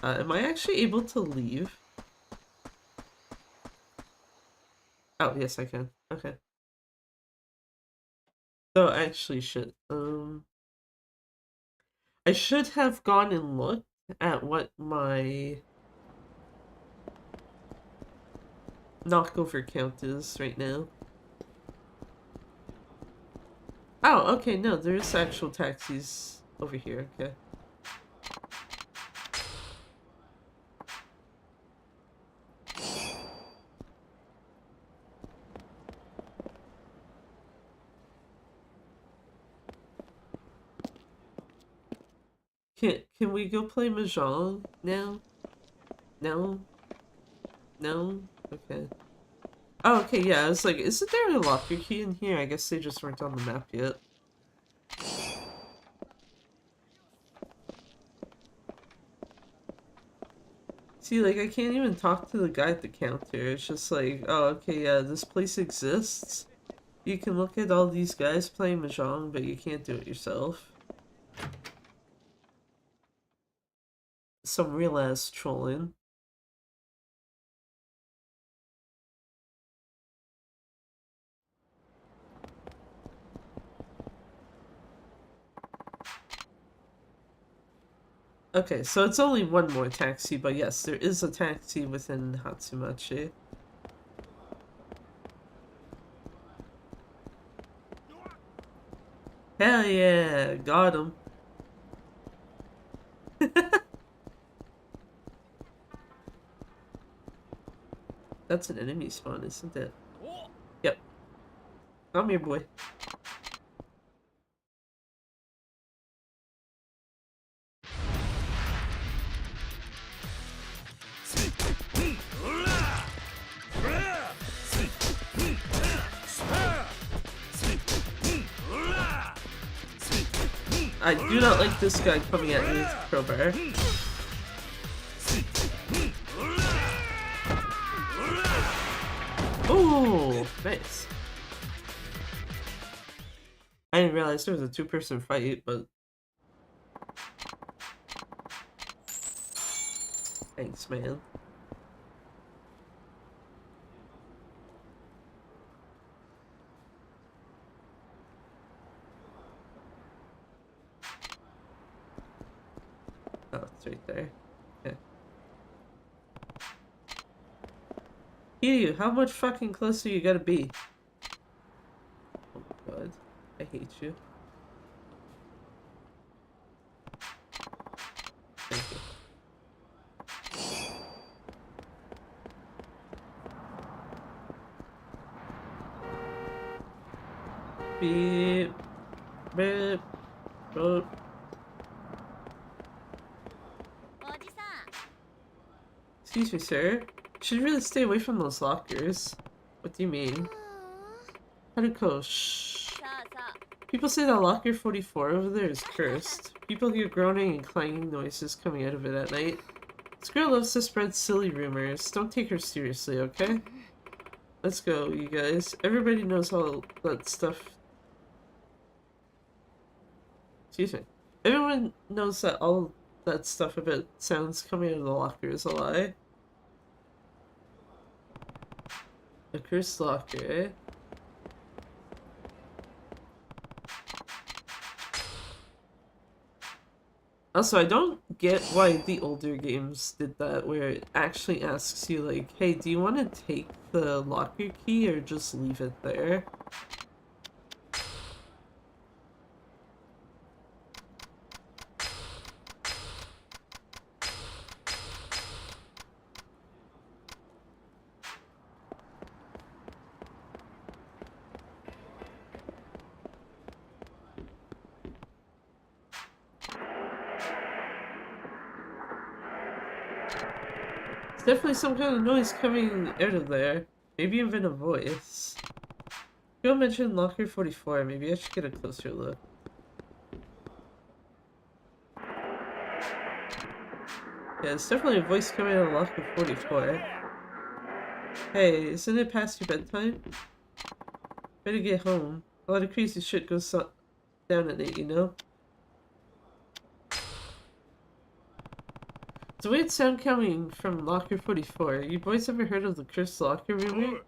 Am I actually able to leave? Oh, yes, I can. Okay. So, actually, shit. I should have gone and looked at what my knockover count is right now. Oh, okay, no, there's actual taxis over here, okay. Can we go play Mahjong now? No? No? Okay. Oh, okay, yeah, I was like, isn't there a locker key in here? I guess they just weren't on the map yet. See, like, I can't even talk to the guy at the counter. It's just like, oh, okay, yeah, this place exists. You can look at all these guys playing Mahjong, but you can't do it yourself. Some real-ass trolling. Okay, so it's only one more taxi, but yes, there is a taxi within Hatsumachi. Hell yeah, got him. That's an enemy spawn, isn't it? Yep. Come here, boy. I do not like this guy coming at me with a crowbar. Oh, nice. I didn't realize there was a two-person fight, but... Thanks, man. Oh, it's right there. Yeah. Kiryu, how much fucking closer you gotta be? Oh my god. I hate you. Thank you. Beep. Beep. Beep. Excuse me, sir. You should really stay away from those lockers. What do you mean? Haruko, shh. People say that locker 44 over there is cursed. People hear groaning and clanging noises coming out of it at night. This girl loves to spread silly rumors. Don't take her seriously, okay? Let's go, you guys. Everybody knows all that stuff. Excuse me. Everyone knows that all that stuff about sounds coming out of the locker is a lie. A cursed locker, eh? Also, I don't get why the older games did that, where it actually asks you, like, hey, do you want to take the locker key or just leave it there? Definitely some kind of noise coming out of there. Maybe even a voice. You mentioned locker 44. Maybe I should get a closer look. Yeah, it's definitely a voice coming out of locker 44. Hey, isn't it past your bedtime? Better get home. A lot of crazy shit goes down at night, you know? It's a weird sound coming from locker 44. You boys ever heard of the cursed locker rumor?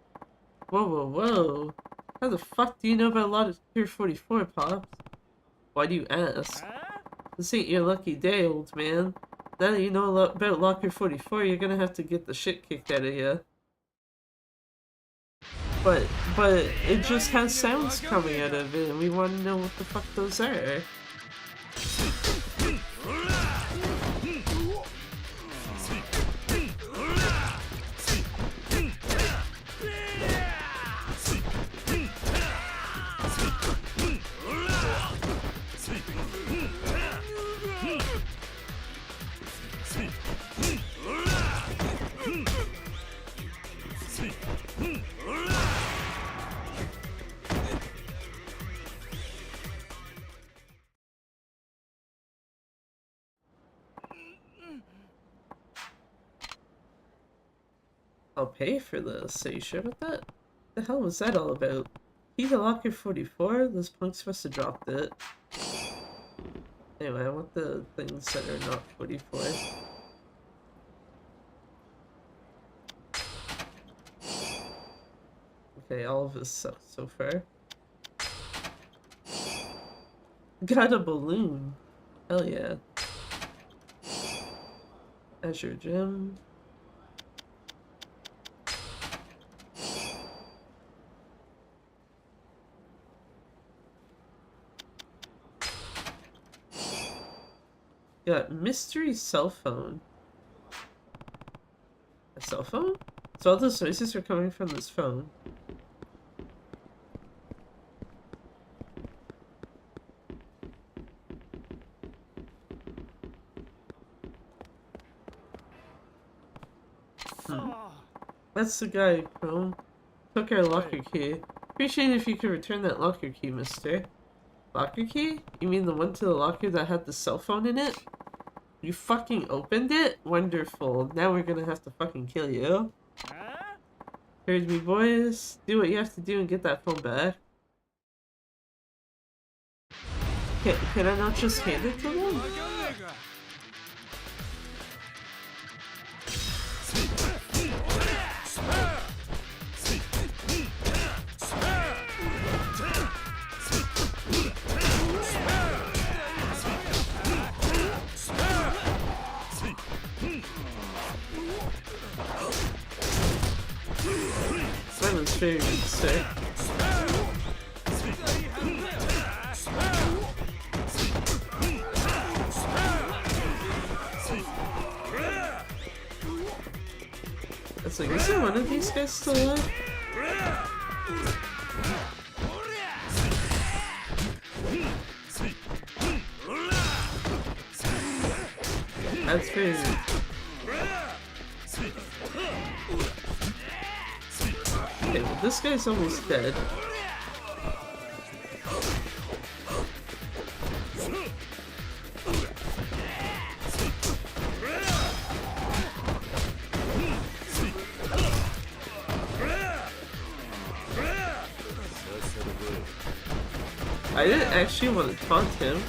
Whoa, whoa, whoa. How the fuck do you know about locker 44, Pops? Why do you ask? This ain't your lucky day, old man. Now that you know about locker 44, you're gonna have to get the shit kicked out of you. But it just has sounds coming out of it, and we want to know what the fuck those are. I'll pay for this. Are you sure about that? The hell was that all about? Key to locker 44? Those punks must have dropped it. Anyway, I want the things that are not 44. Okay, all of this sucks so far. Got a balloon. Hell yeah. Azure Gem. Got mystery cell phone. A cell phone? So all those noises are coming from this phone. That's the guy, Chrome. Took our locker key. Appreciate it if you could return that locker key, mister. Locker key? You mean the one to the locker that had the cell phone in it? You fucking opened it? Wonderful. Now we're gonna have to fucking kill you. Heard me, boys. Do what you have to do and get that phone back. Can I not just hand it to them? Simon's favorite sick. It's like, isn't one of these guys still alive? That's crazy. Okay, well, this guy's almost dead. I didn't actually want to taunt him.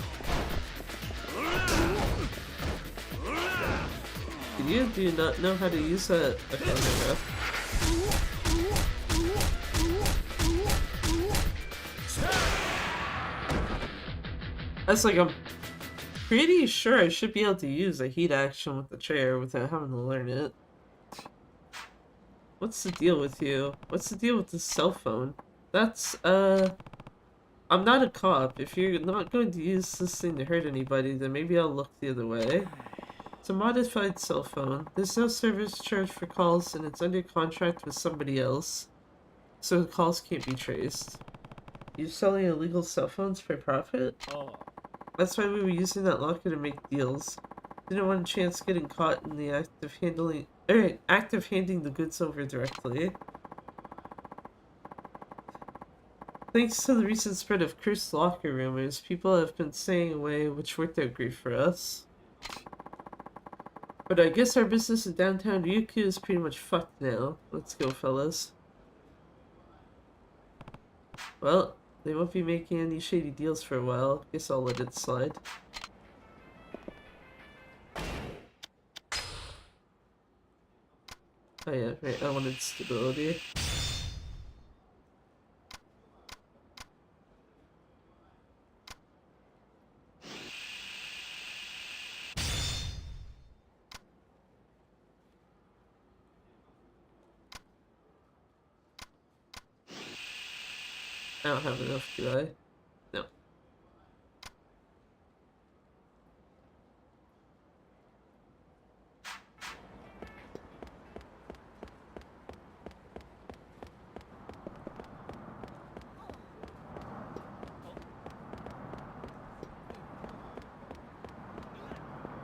You do not know how to use that. Okay, there we go. That's like, I'm pretty sure I should be able to use a heat action with the chair without having to learn it. What's the deal with you? What's the deal with the cell phone? That's, I'm not a cop. If you're not going to use this thing to hurt anybody, then maybe I'll look the other way. It's a modified cell phone. There's no service charge for calls, and it's under contract with somebody else, so the calls can't be traced. You're selling illegal cell phones for profit? Oh. That's why we were using that locker to make deals. Didn't want a chance getting caught in the act of handing the goods over directly. Thanks to the recent spread of cursed locker rumors, people have been staying away, which worked out great for us. But I guess our business in downtown Yakuza is pretty much fucked now. Let's go, fellas. Well, they won't be making any shady deals for a while. Guess I'll let it slide. Oh yeah, right, I wanted stability. I don't have enough, do I? No.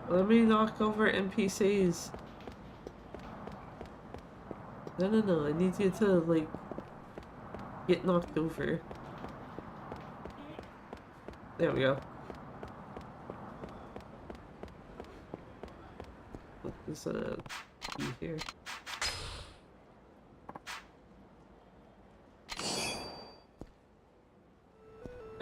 Let me knock over NPCs. No, I need you to, like, get knocked over. There we go. There's a key here.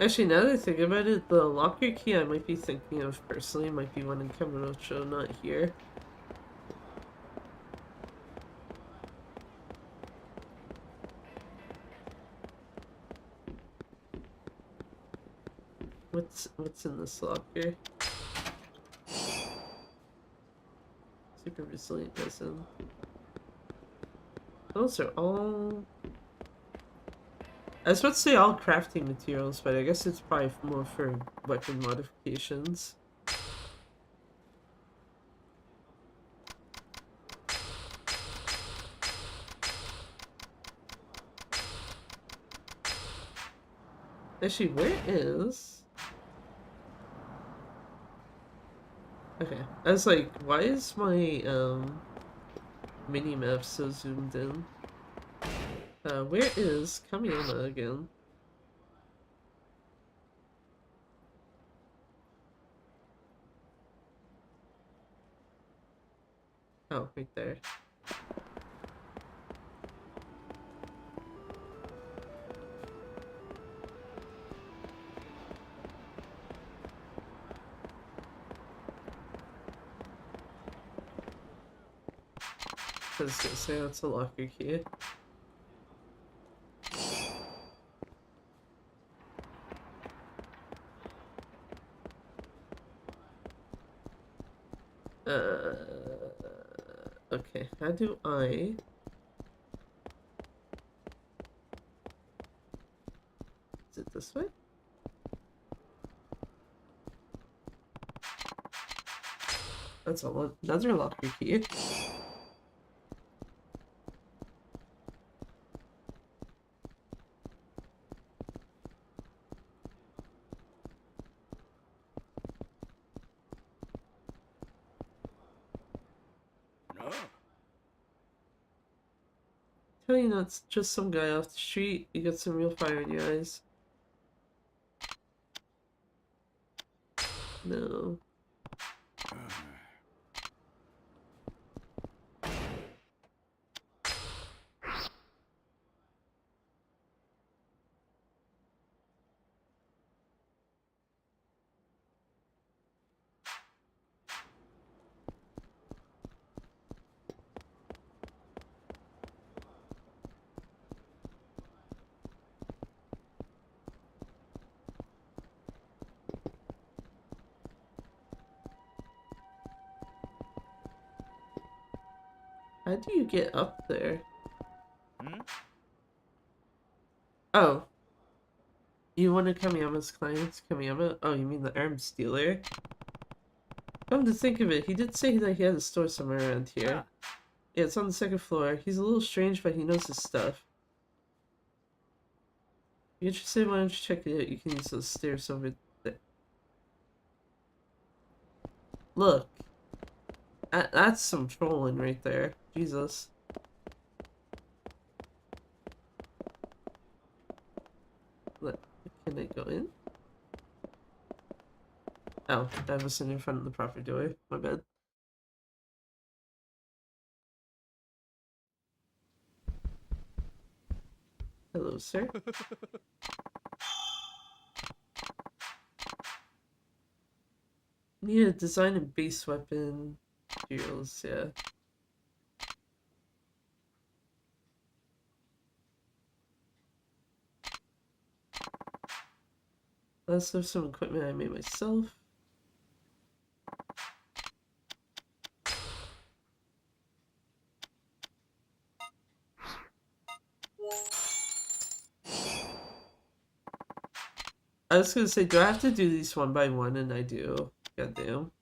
Actually, now that I think about it, the locker key I might be thinking of personally might be one in Kamurocho, not here. What's in this locker? Super resilient resin. Those are all... I was about to say all crafting materials, but I guess it's probably more for weapon modifications. Actually, where is... Okay, I was like, why is my mini-map so zoomed in? Where is Kamiyama again? Oh, right there. I was gonna say that's a locker key. Okay, how do I... Is it this way? That's another locker key. Tell you not just some guy off the street. You got some real fire in your eyes. No. How do you get up there? Oh. You want to Kamiyama's clients? Kamiyama? Oh, you mean the arms dealer? Come to think of it, he did say that he had a store somewhere around here. Yeah, it's on the second floor. He's a little strange, but he knows his stuff. If you're interested, why don't you check it out? You can use those stairs over there. Look. That's some trolling right there. Jesus. Look, can I go in? Oh, I wasn't in front of the proper door. My bad. Hello, sir. Need a design and base weapon materials, yeah. I also have some equipment I made myself. I was gonna say, do I have to do these one by one? And I do. Goddamn.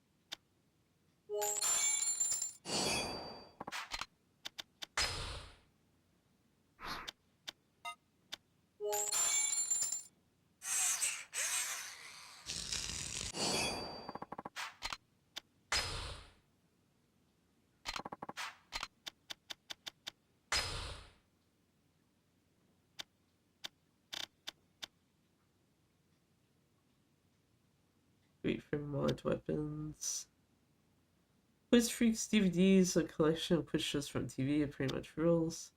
Wait for mod weapons. Quiz Freaks DVDs, a collection of quiz shows from TV, it pretty much rules.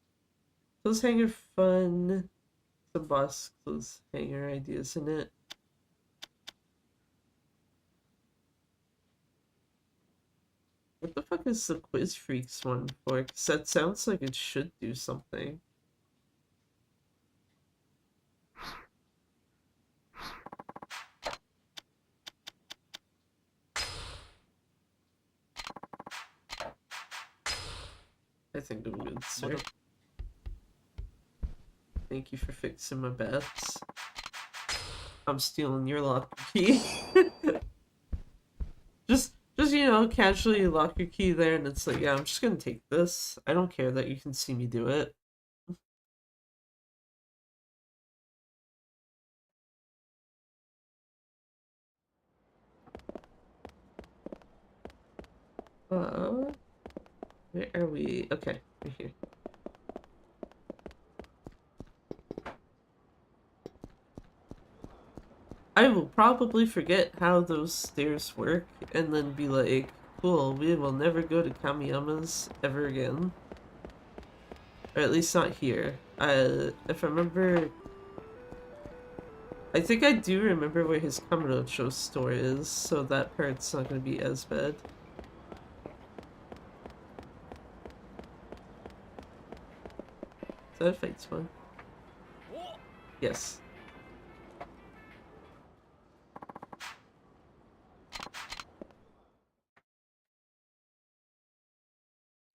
Clothes hanger fun. Some boss clothes hanger ideas in it. What the fuck is the Quiz Freaks one for? Because that sounds like it should do something. I think I'm good, sir. Thank you for fixing my bets. I'm stealing your locker key. just you know, casually lock your key there, and it's like, yeah, I'm just gonna take this. I don't care that you can see me do it. Where are we? Okay, right here. I will probably forget how those stairs work and then be like, cool, we will never go to Kamiyama's ever again. Or at least not here. If I remember... I think I do remember where his Kamurocho store is, so that part's not going to be as bad. Is that a fight spawn? Yes.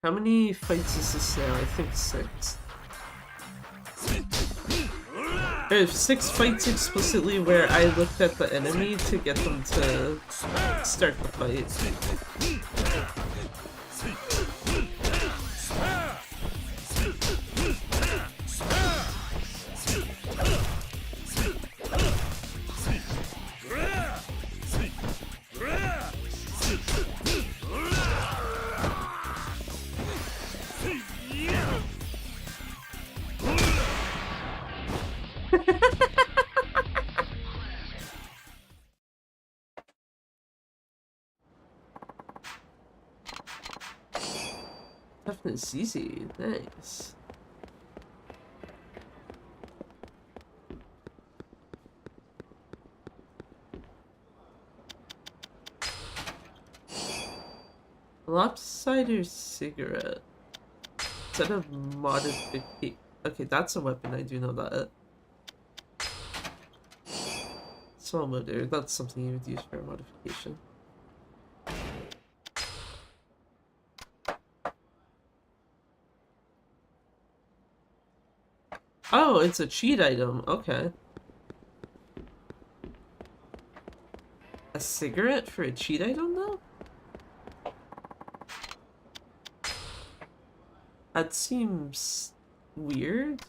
How many fights is this now? I think 6. There's 6 fights explicitly where I looked at the enemy to get them to start the fight. Toughness easy, nice. Lopsided cigarette. Instead of modification. Okay, that's a weapon, I do know that. Small motor, that's something you would use for a modification. Oh, it's a cheat item. Okay. A cigarette for a cheat item, though? That seems weird.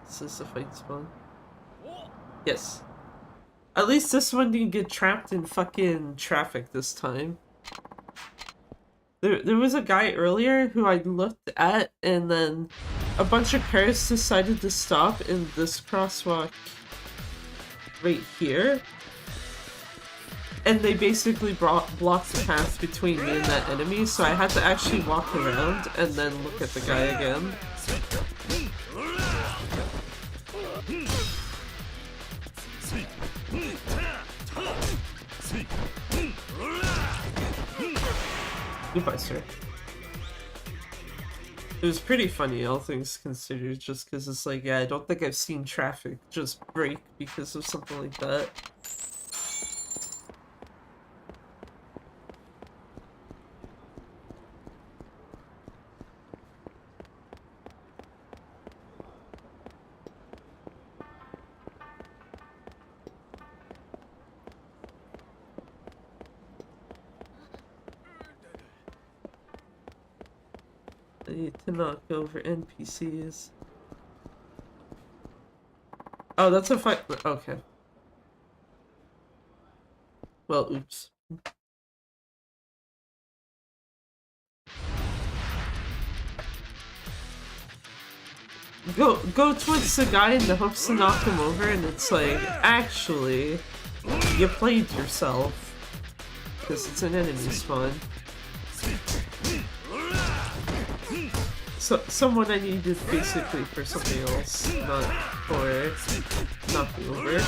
Is this a fight spawn? Yes. At least this one didn't get trapped in fucking traffic this time. There was a guy earlier who I looked at, and then a bunch of cars decided to stop in this crosswalk right here. And they basically blocked the path between me and that enemy, so I had to actually walk around and then look at the guy again. Goodbye, sir. It was pretty funny, all things considered, just because it's like, yeah, I don't think I've seen traffic just break because of something like that. I need to knock over NPCs. Oh, that's a fight. Okay. Well, oops. go towards the guy in the hopes to knock him over, and it's like, actually, you played yourself. Because it's an enemy spawn. So, someone I needed basically for something else, not for knocking over.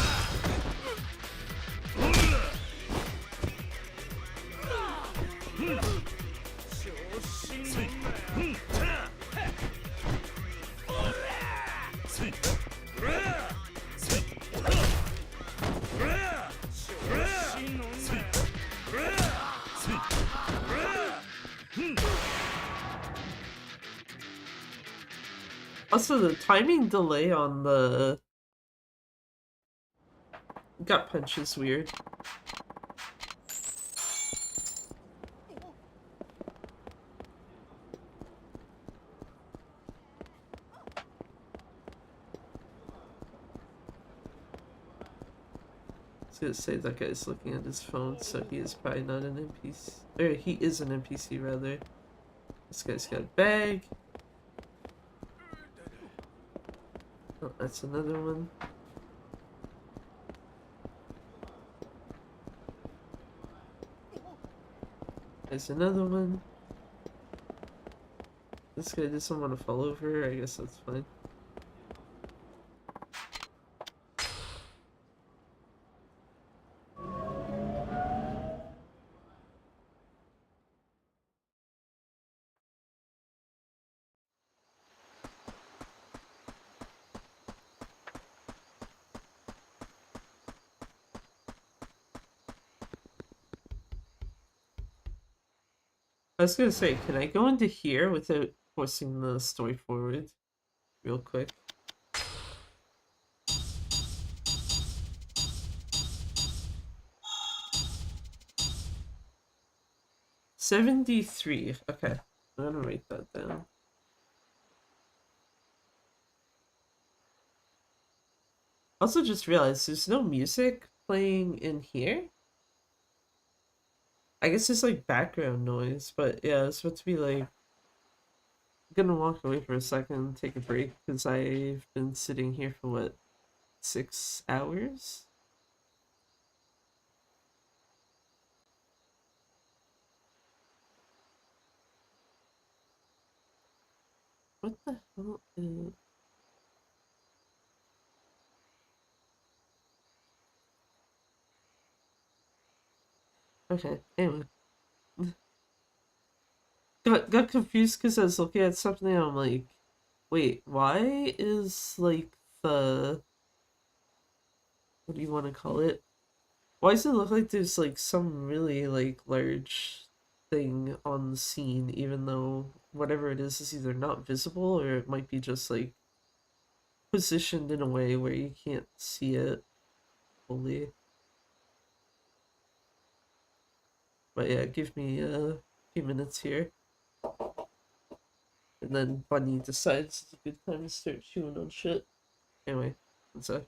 Also, the timing delay on the gut punch is weird. I was gonna say that guy's looking at his phone, so he is probably not an NPC. Or he is an NPC, rather. This guy's got a bag. Oh, that's another one. There's another one. This guy doesn't want to fall over. I guess that's fine. I was gonna say, can I go into here without forcing the story forward real quick? $73. Okay, I'm gonna write that down. Also, just realized there's no music playing in here. I guess it's like background noise, but yeah, it's supposed to be like. I'm gonna walk away for a second, take a break, because I've been sitting here for what, 6 hours? What the hell is... Okay, anyway. Got confused because I was looking at something and I'm like, wait, why is like the... What do you want to call it? Why does it look like there's like some really like large thing on the scene, even though whatever it is either not visible or it might be just like positioned in a way where you can't see it fully. But yeah, give me a few minutes here. And then Bunny decides it's a good time to start chewing on shit. Anyway, one sec.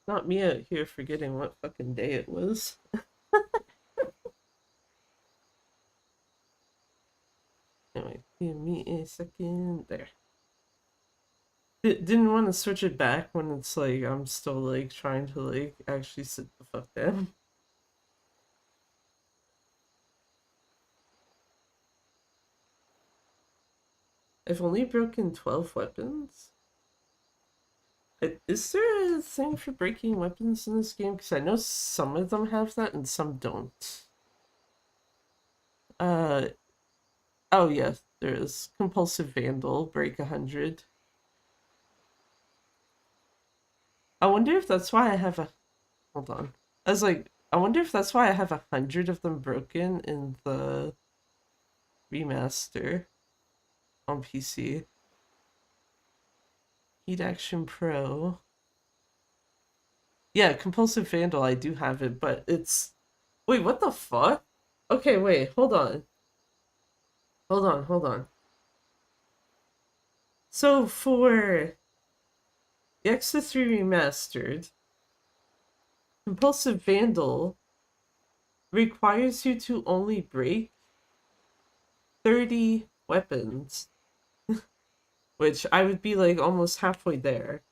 Not me out here forgetting what fucking day it was. Anyway, give me a second. There. Didn't want to switch it back when it's like I'm still like trying to like actually sit the fuck down. I've only broken 12 weapons. Is there a thing for breaking weapons in this game? Because I know some of them have that and some don't. Oh yeah, there is. Compulsive Vandal, break 100. I wonder if that's why I have a... Hold on. I was like, I wonder if that's why I have 100 of them broken in the remaster on PC. Heat Action Pro. Yeah, Compulsive Vandal, I do have it, but it's... Wait, what the fuck? Okay, wait, hold on. Hold on. So for Yakuza 3 Remastered, Compulsive Vandal requires you to only break 30 weapons. Which I would be like almost halfway there.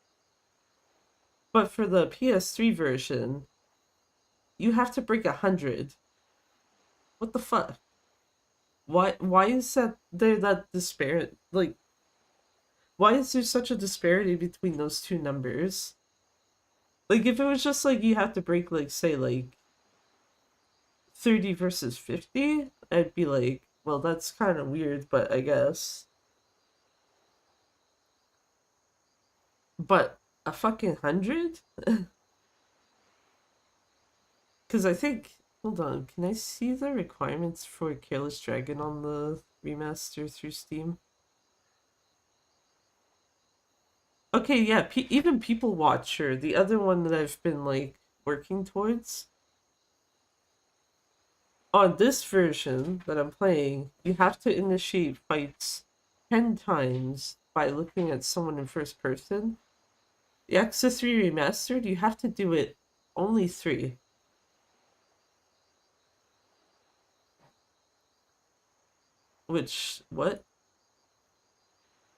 But for the PS3 version, you have to break 100. What the fuck? Why is that disparate? Like, why is there such a disparity between those two numbers? Like, if it was just like you have to break, like, say, like 30 versus 50, I'd be like, well, that's kind of weird, but I guess. But a fucking 100? Because I think... Hold on, can I see the requirements for Careless Dragon on the remaster through Steam? Okay, yeah, even People Watcher, the other one that I've been, like, working towards. On this version that I'm playing, you have to initiate fights 10 times by looking at someone in first person. The Yakuza 3 Remastered, you have to do it only 3. Which, what?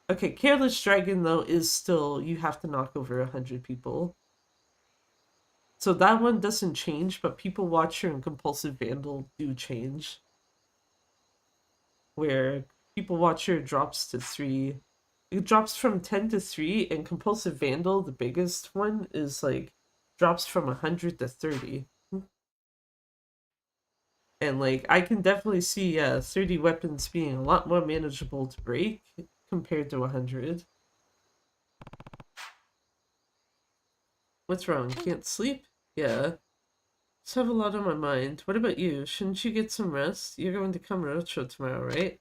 Okay, Careless Dragon, though, is still, you have to knock over 100 people. So that one doesn't change, but People Watcher and Compulsive Vandal do change. Where People Watcher drops to 3. It drops from 10 to 3, and Compulsive Vandal, the biggest one, is like, drops from 100 to 30. And like, I can definitely see 30 weapons being a lot more manageable to break compared to 100. What's wrong? Can't sleep? Yeah. Just have a lot on my mind. What about you? Shouldn't you get some rest? You're going to Kamurocho tomorrow, right?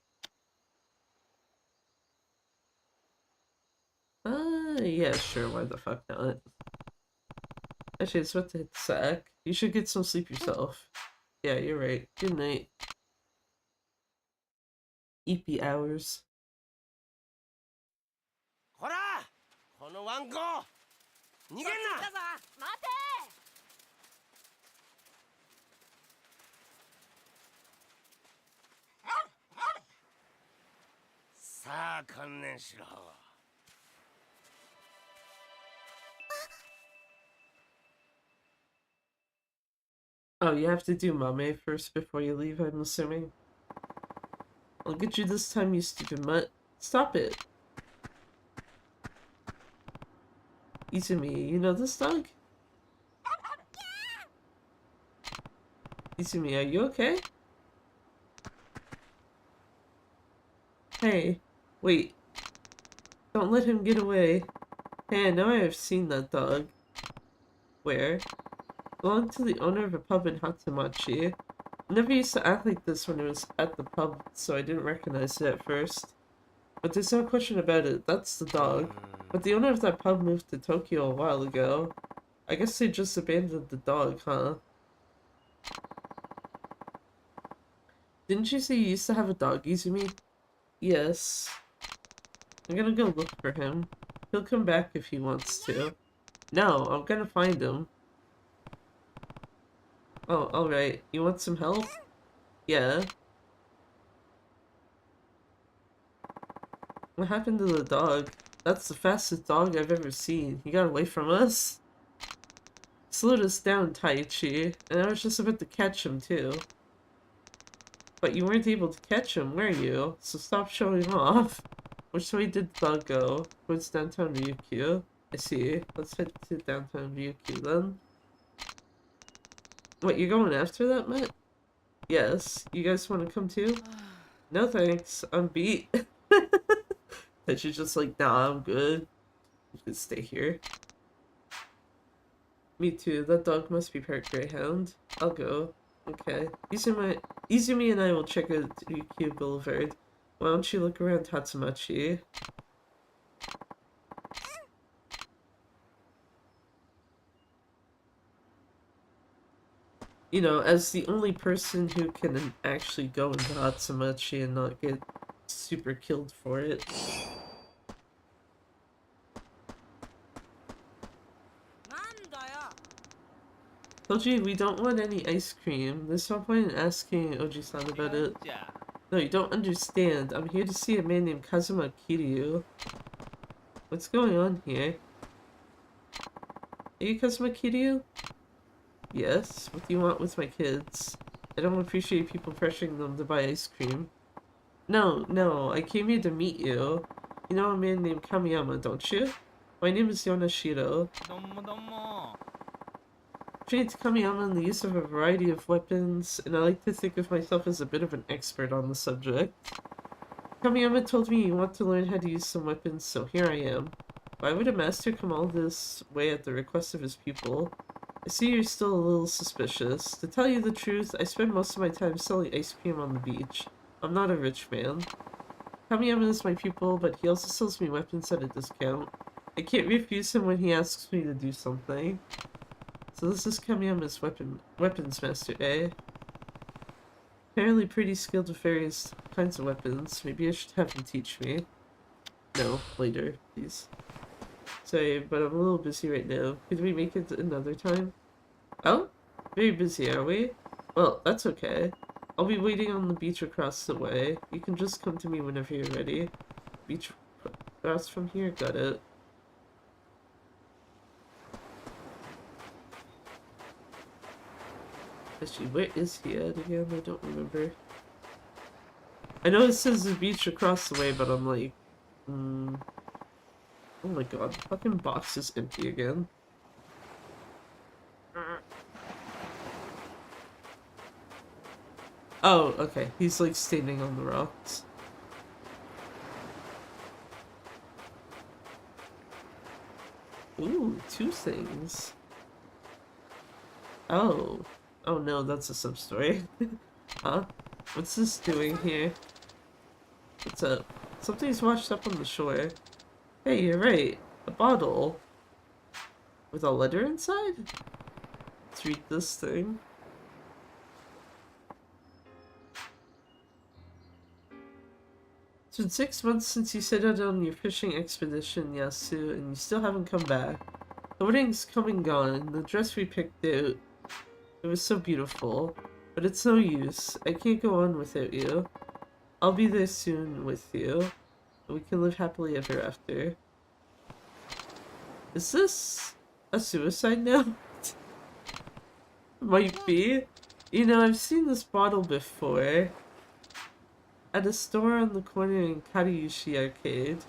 Yeah, sure, why the fuck not? Actually, it's about to hit the sack. You should get some sleep yourself. Yeah, you're right. Good night. Eepy hours. ほらこのワンコ逃げんな待てさあ観念しろ Oh, you have to do Mame first before you leave, I'm assuming. I'll get you this time, you stupid mutt. Stop it. Izumi, you know this dog? Izumi, are you okay? Hey, wait. Don't let him get away. Hey, I know I have seen that dog. Where? Belonged to the owner of a pub in Hatsumachi. It never used to act like this when it was at the pub, so I didn't recognize it at first. But there's no question about it, that's the dog. But the owner of that pub moved to Tokyo a while ago. I guess they just abandoned the dog, huh? Didn't you say you used to have a dog, Izumi? Yes. I'm gonna go look for him. He'll come back if he wants to. No, I'm gonna find him. Oh, alright. You want some help? Yeah. What happened to the dog? That's the fastest dog I've ever seen. He got away from us. Slowed us down, Taichi. And I was just about to catch him, too. But you weren't able to catch him, were you? So stop showing off. Which way did the dog go? Towards downtown Ryukyu. I see. Let's head to downtown Ryukyu then. What, you're going after that, Matt? Yes. You guys want to come too? No thanks. I'm beat. That you're just like, nah, I'm good. You can stay here. Me too. That dog must be part greyhound. I'll go. Okay. Izumi and I will check out Ryukyu Boulevard. Why don't you look around Tatsumachi? You know, as the only person who can actually go into Tatsumachi and not get super killed for it. Told you we don't want any ice cream. There's no point in asking Oji-san about it. No, you don't understand. I'm here to see a man named Kazuma Kiryu. What's going on here? Are you Kazuma Kiryu? Yes. What do you want with my kids? I don't appreciate people pressuring them to buy ice cream. No, I came here to meet you. You know a man named Kamiyama, don't you? My name is Yonashiro. Trained to Kamiyama in the use of a variety of weapons, and I like to think of myself as a bit of an expert on the subject. Kamiyama told me you want to learn how to use some weapons, so here I am. Why would a master come all this way at the request of his pupil? I see you're still a little suspicious. To tell you the truth, I spend most of my time selling ice cream on the beach. I'm not a rich man. Kamiyama is my pupil, but he also sells me weapons at a discount. I can't refuse him when he asks me to do something. So this is Kamiyama's weapons master, eh? Apparently pretty skilled with various kinds of weapons. Maybe I should have him teach me. No, later, please. Sorry, but I'm a little busy right now. Could we make it another time? Oh? Very busy, are we? Well, that's okay. I'll be waiting on the beach across the way. You can just come to me whenever you're ready. Beach across from here? Got it. Actually, where is he at again? I don't remember. I know it says the beach across the way, but I'm like... Oh my god, the fucking box is empty again. Oh, okay. He's like standing on the rocks. Ooh, 2 things. Oh. Oh no, that's a sub-story. Huh? What's this doing here? What's up? Something's washed up on the shore. Hey, you're right. A bottle. With a letter inside? Let's read this thing. It's been 6 months since you set out on your fishing expedition, Yasu, and you still haven't come back. The wedding's come and gone. The dress we picked out, it was so beautiful. But it's no use. I can't go on without you. I'll be there soon with you. And we can live happily ever after. Is this a suicide note? Might be. You know, I've seen this bottle before. At a store on the corner in Kariushi Arcade.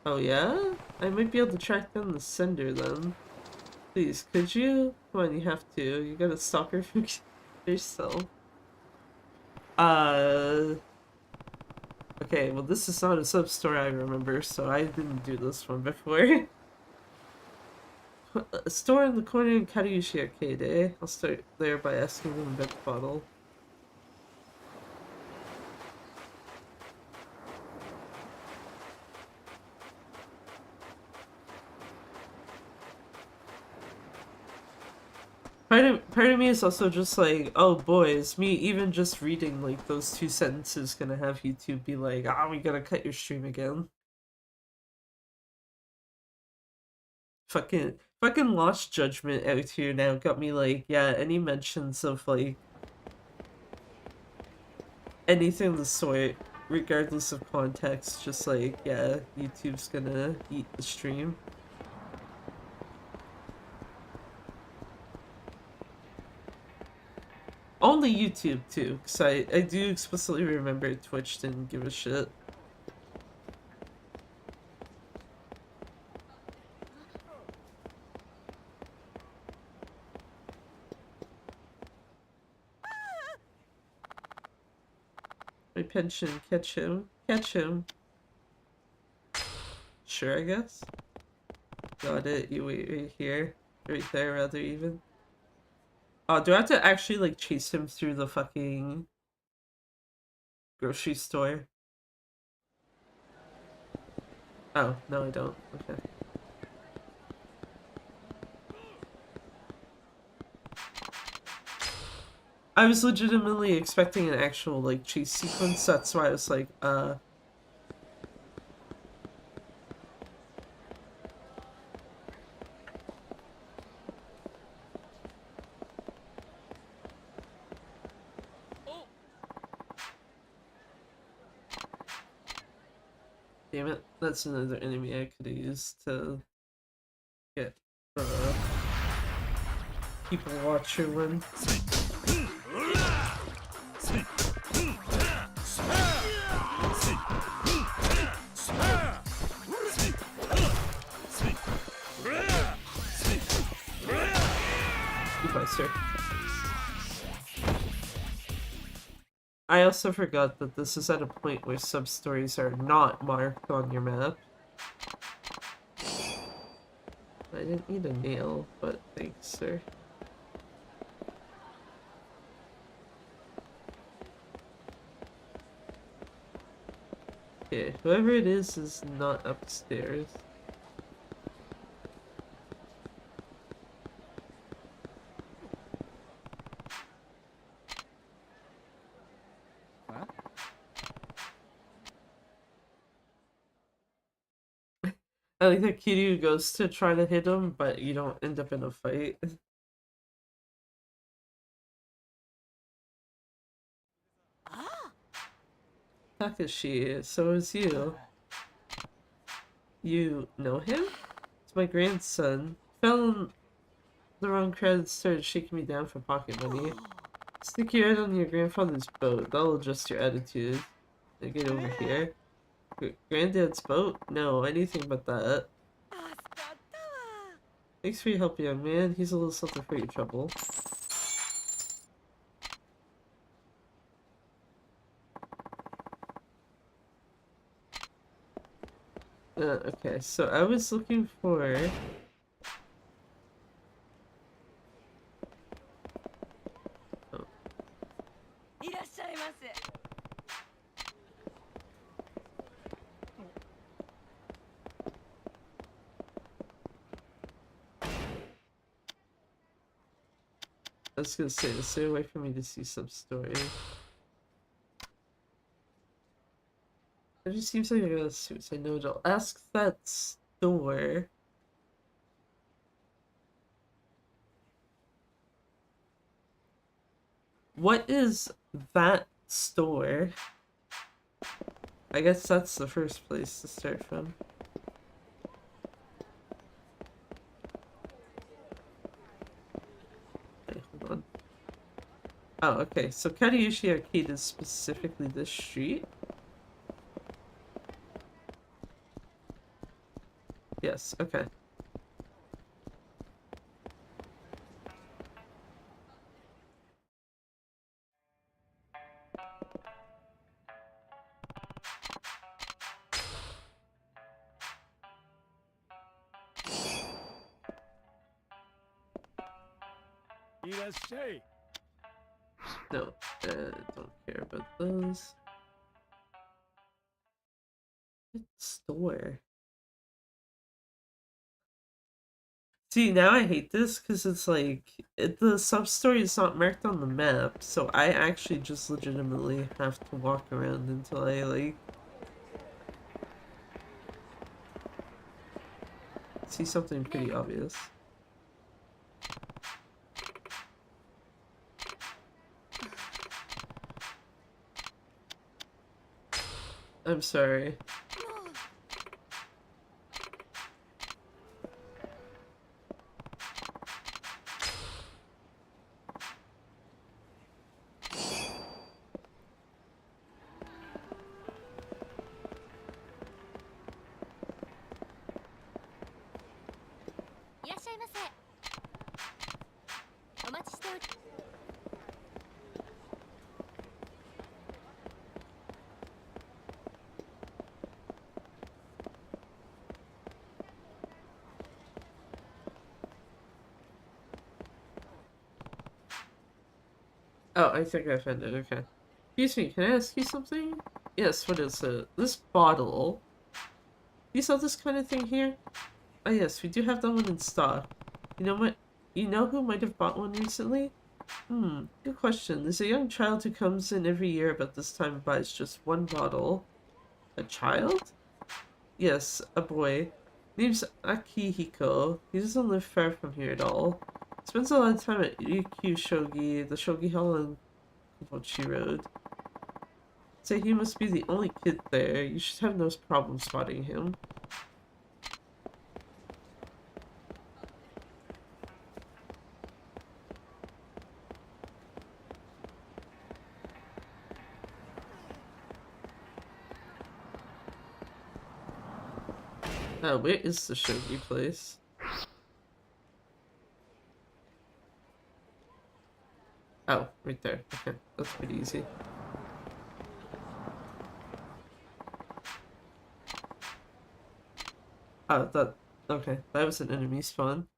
Oh yeah? I might be able to track down the sender then. Please, could you? Come on, you have to. You gotta stop her from yourself. Okay, well this is not a sub-story I remember, so I didn't do this one before. A store in the corner in Kariushi Arcade, eh? I'll start there by asking them about the bottle. Part of me is also just like, oh boys, me even just reading like those 2 sentences gonna have YouTube be like, ah, we gotta cut your stream again. fucking Lost Judgment out here now got me like, yeah, any mentions of like anything of the sort, regardless of context, just like, yeah, YouTube's gonna eat the stream. Only YouTube too, because I do explicitly remember Twitch didn't give a shit. My pension, catch him, catch him. Sure, I guess. Got it, you wait right here. Right there, rather even. Oh, do I have to actually, like, chase him through the fucking grocery store? Oh, no I don't. Okay. I was legitimately expecting an actual, like, chase sequence, that's why I was like, Damn it, that's another enemy I could have used to get people watcher win. Goodbye, sir. I also forgot that this is at a point where sub-stories are not marked on your map. I didn't need a nail, but thanks, sir. Okay, whoever it is not upstairs. I like that Kiryu goes to try to hit him, but you don't end up in a fight. Takashi, so is you. You know him? It's my grandson. Fell in the wrong crowd and started shaking me down for pocket money. Stick your head on your grandfather's boat. That'll adjust your attitude. Now get over here. Granddad's boat? No, anything but that. Thanks for your help, young man. He's a little something for your trouble. Okay, so I was looking for... Oh. I was gonna say, stay away from me to see some story. It just seems like I gotta suicide note. I'll ask that store. What is that store? I guess that's the first place to start from. Wait, hold on. Oh, okay. So Kariushi Arcade is specifically this street? Yes, okay. No, don't care about those. What store? See, now I hate this because it's like the sub-story is not marked on the map, so I actually just legitimately have to walk around until I like See something pretty obvious. I'm sorry. Oh, I think I found it. Okay. Excuse me, can I ask you something? Yes, what is it? This bottle. You sell this kind of thing here? Oh yes, we do have that one in stock. You know what? You know who might have bought one recently? Good question. There's a young child who comes in every year about this time and buys just one bottle. A child? Yes, a boy. Name's Akihiko. He doesn't live far from here at all. Spends a lot of time at Ryukyu Shogi, the Shogi Hall on Kobochi Road. Say he must be the only kid there. You should have no problem spotting him. Where is the shogi place? Oh, right there. Okay, that's pretty easy. Oh, okay, that was an enemy spawn.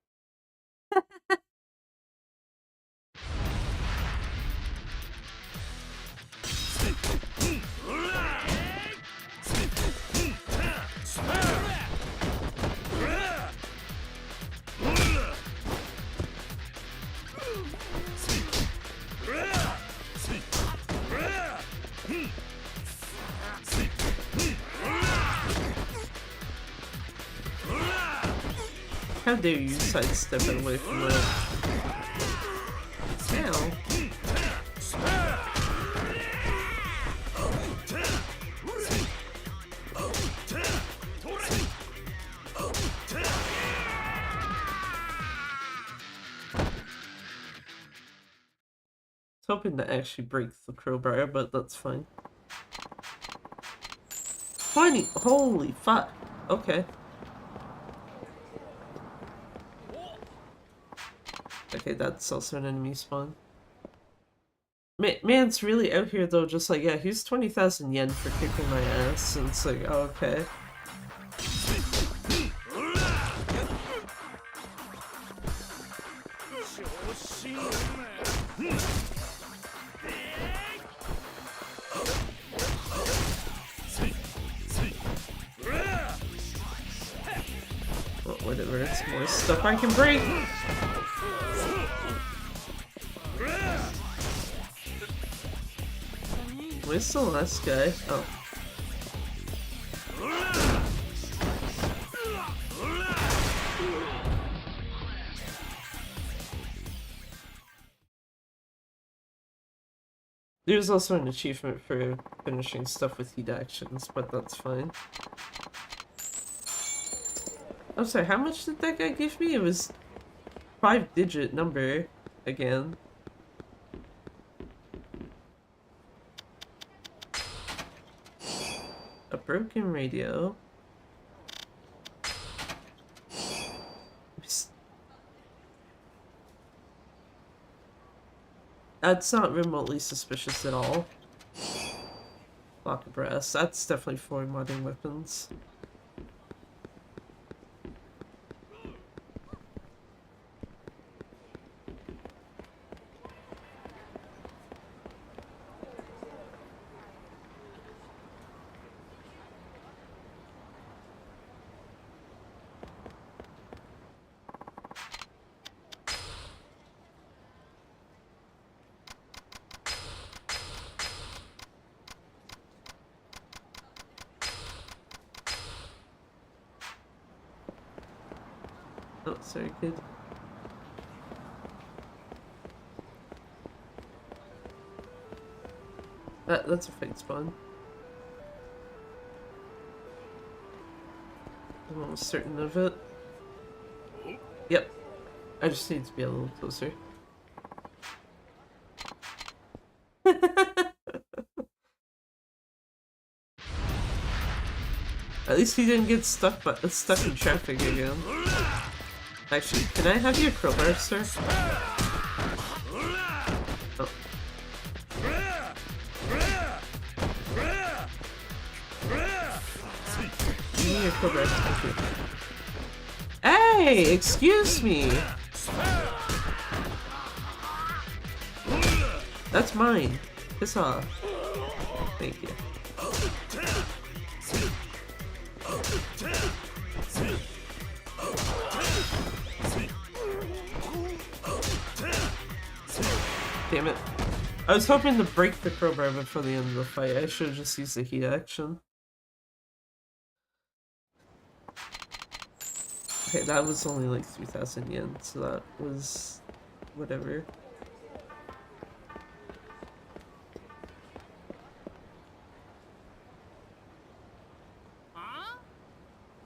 How dare you sidestep it away from it? Ow. Hoping to actually break the crowbar, but that's fine. 20! Holy fuck! Okay. Okay, that's also an enemy spawn. Man's really out here though, just like, yeah, here's 20,000 yen for kicking my ass, and it's like, oh, okay. Well, whatever, it's more stuff I can break! Where's the last guy? Oh. There's also an achievement for finishing stuff with heat actions, but that's fine. I'm sorry, how much did that guy give me? It was 5-digit number again. A broken radio. That's not remotely suspicious at all. Block of brass. That's definitely for modern weapons. sorry, kid. That's a fight spawn. I'm almost certain of it. Yep. I just need to be a little closer. At least he didn't get stuck in traffic again. Actually, can I have your crowbar, sir? Oh. Give me your crowbar. Thank you. Hey, excuse me. That's mine. Piss off. Thank you. Damn it. I was hoping to break the crowbar before the end of the fight. I should have just used the heat action. Okay, that was only like 3,000 yen, so that was whatever.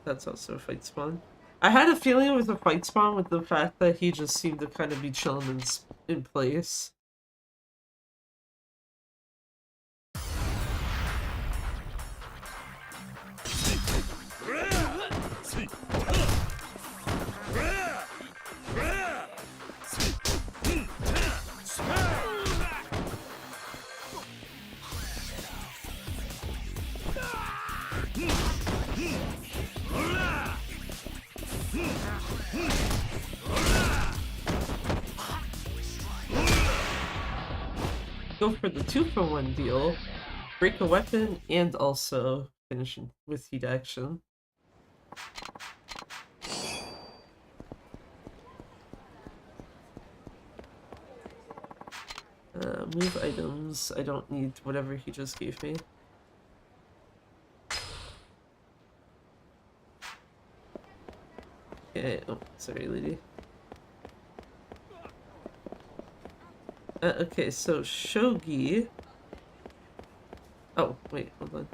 That's also a fight spawn. I had a feeling it was a fight spawn with the fact that he just seemed to kind of be chilling in place. Go for the 2-for-1 deal, break a weapon, and also finish with heat action. Move items. I don't need whatever he just gave me. Okay, oh, sorry, lady. Okay, so shogi. Oh, wait, hold on.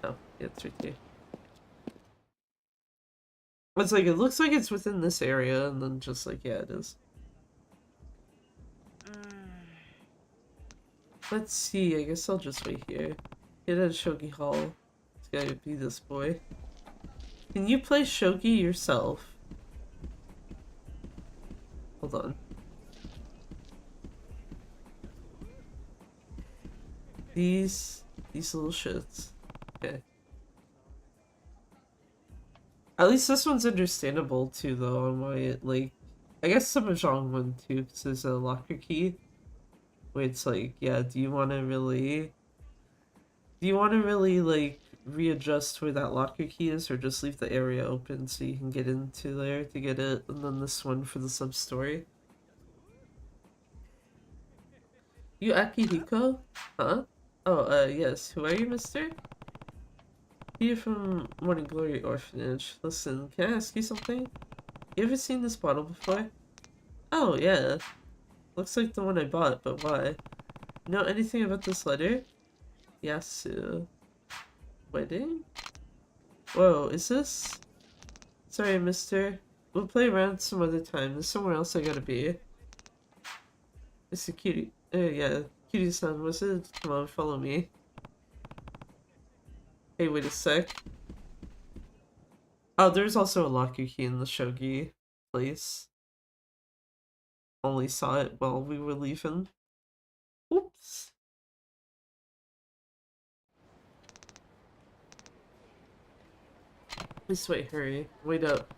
Oh, yeah, it's right here. It's like, it looks like it's within this area, and then just like, yeah, it is. Let's see, I guess I'll just wait here. Get at Shogi Hall. It's gotta be this boy. Can you play shogi yourself? Hold on. These little shits. Okay. At least this one's understandable too, though, on why it, like... I guess the Mahjong one too, because there's a locker key. Where it's like, yeah, do you want to really, like, readjust where that locker key is, or just leave the area open so you can get into there to get it, and then this one for the sub-story? You Akihiko? Huh? Oh, yes. Who are you, mister? You're from Morning Glory Orphanage. Listen, can I ask you something? You ever seen this bottle before? Oh, yeah. Looks like the one I bought, but why? Know anything about this letter? Yasu. Wedding? Whoa, is this? Sorry, mister. We'll play around some other time. There's somewhere else I gotta be. It's a cutie. Yeah. Cutie-san, was it? Come on, follow me. Hey, wait a sec. Oh, there's also a locker key in the shogi place. Only saw it while we were leaving. Oops. This way, hurry. Wait up.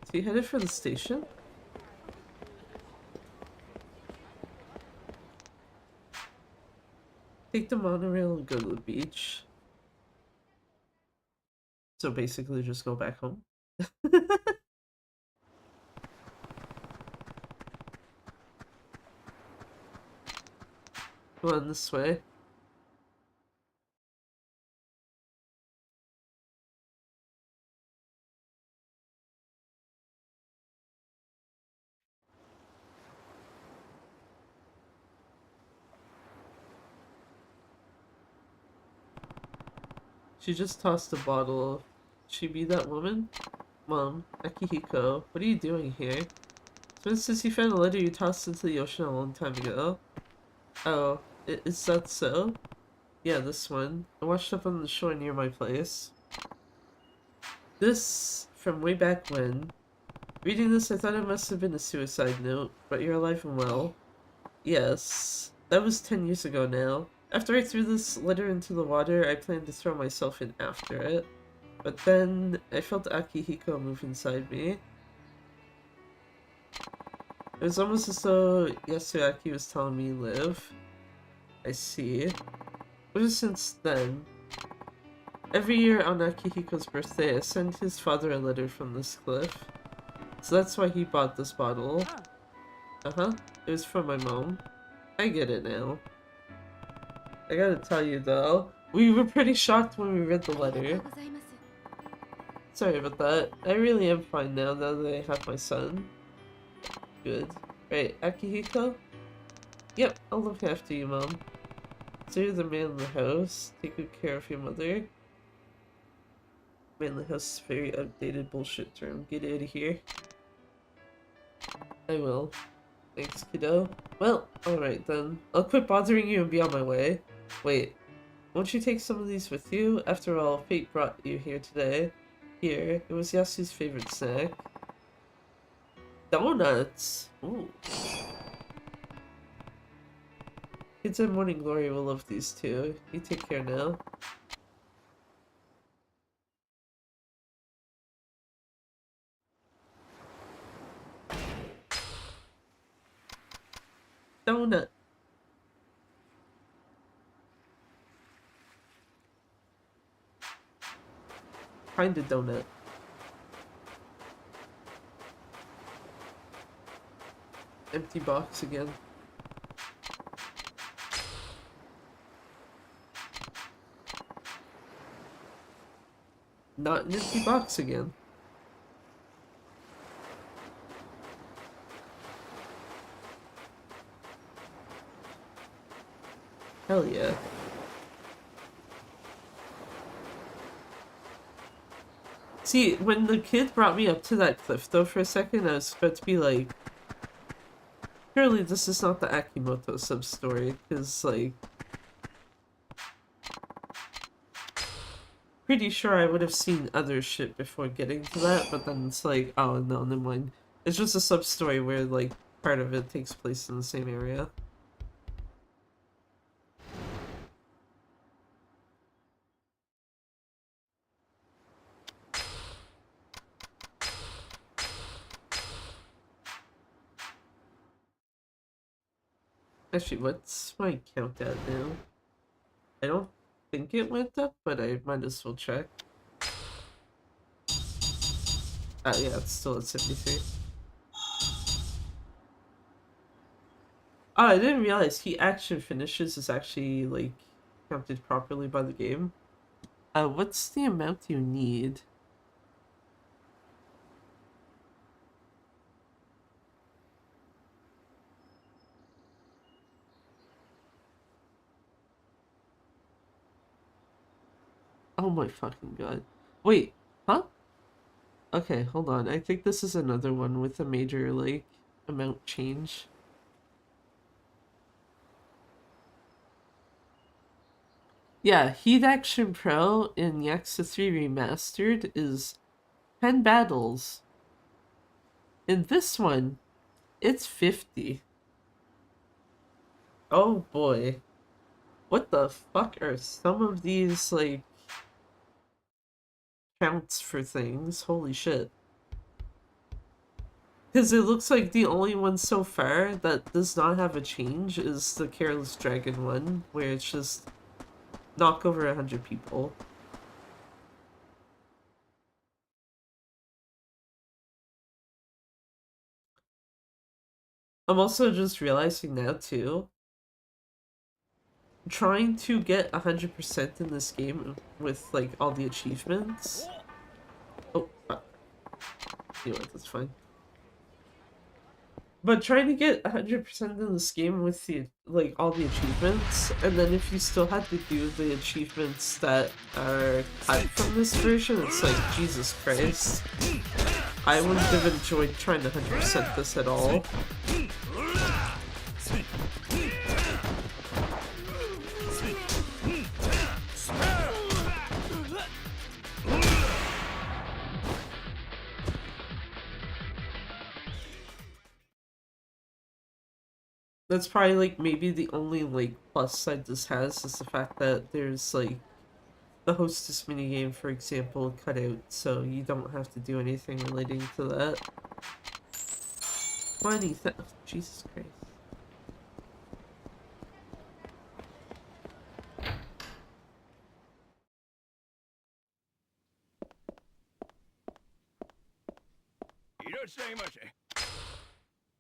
Is he headed for the station? Take the monorail and go to the beach. So basically just go back home. Go on this way. She just tossed a bottle. She be that woman? Mom, Akihiko, what are you doing here? Someone says you found a letter you tossed into the ocean a long time ago. Oh, is that so? Yeah, this one. I washed up on the shore near my place. This, from way back when. Reading this, I thought it must have been a suicide note, but you're alive and well. Yes, that was 10 years ago now. After I threw this letter into the water, I planned to throw myself in after it. But then, I felt Akihiko move inside me. It was almost as though Yasuaki was telling me live. I see. Ever since then, every year on Akihiko's birthday, I send his father a letter from this cliff. So that's why he bought this bottle. Uh-huh. It was from my mom. I get it now. I gotta tell you though, we were pretty shocked when we read the letter. Sorry about that. I really am fine now that I have my son. Good. Right, Akihiko? Yep, I'll look after you, Mom. So you're the man in the house. Take good care of your mother. Man in the house is a very outdated bullshit term. Get out of here. I will. Thanks, kiddo. Well, alright then. I'll quit bothering you and be on my way. Wait, won't you take some of these with you? After all, fate brought you here today. Here, it was Yasu's favorite snack. Donuts! Ooh. Kids at Morning Glory will love these too. You take care now. Donut. Find a donut. Empty box again. Not an empty box again. Hell yeah. See, when the kid brought me up to that cliff though for a second, I was about to be like, surely this is not the Akimoto sub-story, because like, pretty sure I would have seen other shit before getting to that, but then it's like, oh no, never mind. It's just a sub-story where like, part of it takes place in the same area. Actually, what's my count at now? I don't think it went up, but I might as well check. Yeah, it's still at 73. Oh, I didn't realize he action finishes is actually, like, counted properly by the game. What's the amount you need? Oh my fucking god. Wait, huh? Okay, hold on. I think this is another one with a major, like, amount change. Yeah, Heat Action Pro in Yakuza 3 Remastered is 10 battles. In this one, it's 50. Oh boy. What the fuck are some of these, like, counts for things? Holy shit. Because it looks like the only one so far that does not have a change is the Careless Dragon one, where it's just knock over 100 people. I'm also just realizing now too, trying to get 100% in this game with like all the achievements. Oh, fuck. You know what, that's fine. But trying to get 100% in this game with the like all the achievements, and then if you still had to do the achievements that are cut from this version, it's like Jesus Christ. I wouldn't have enjoyed trying to 100% this at all. That's probably like maybe the only like plus side this has is the fact that there's like the hostess minigame, for example, cut out, so you don't have to do anything relating to that. 20, Jesus Christ.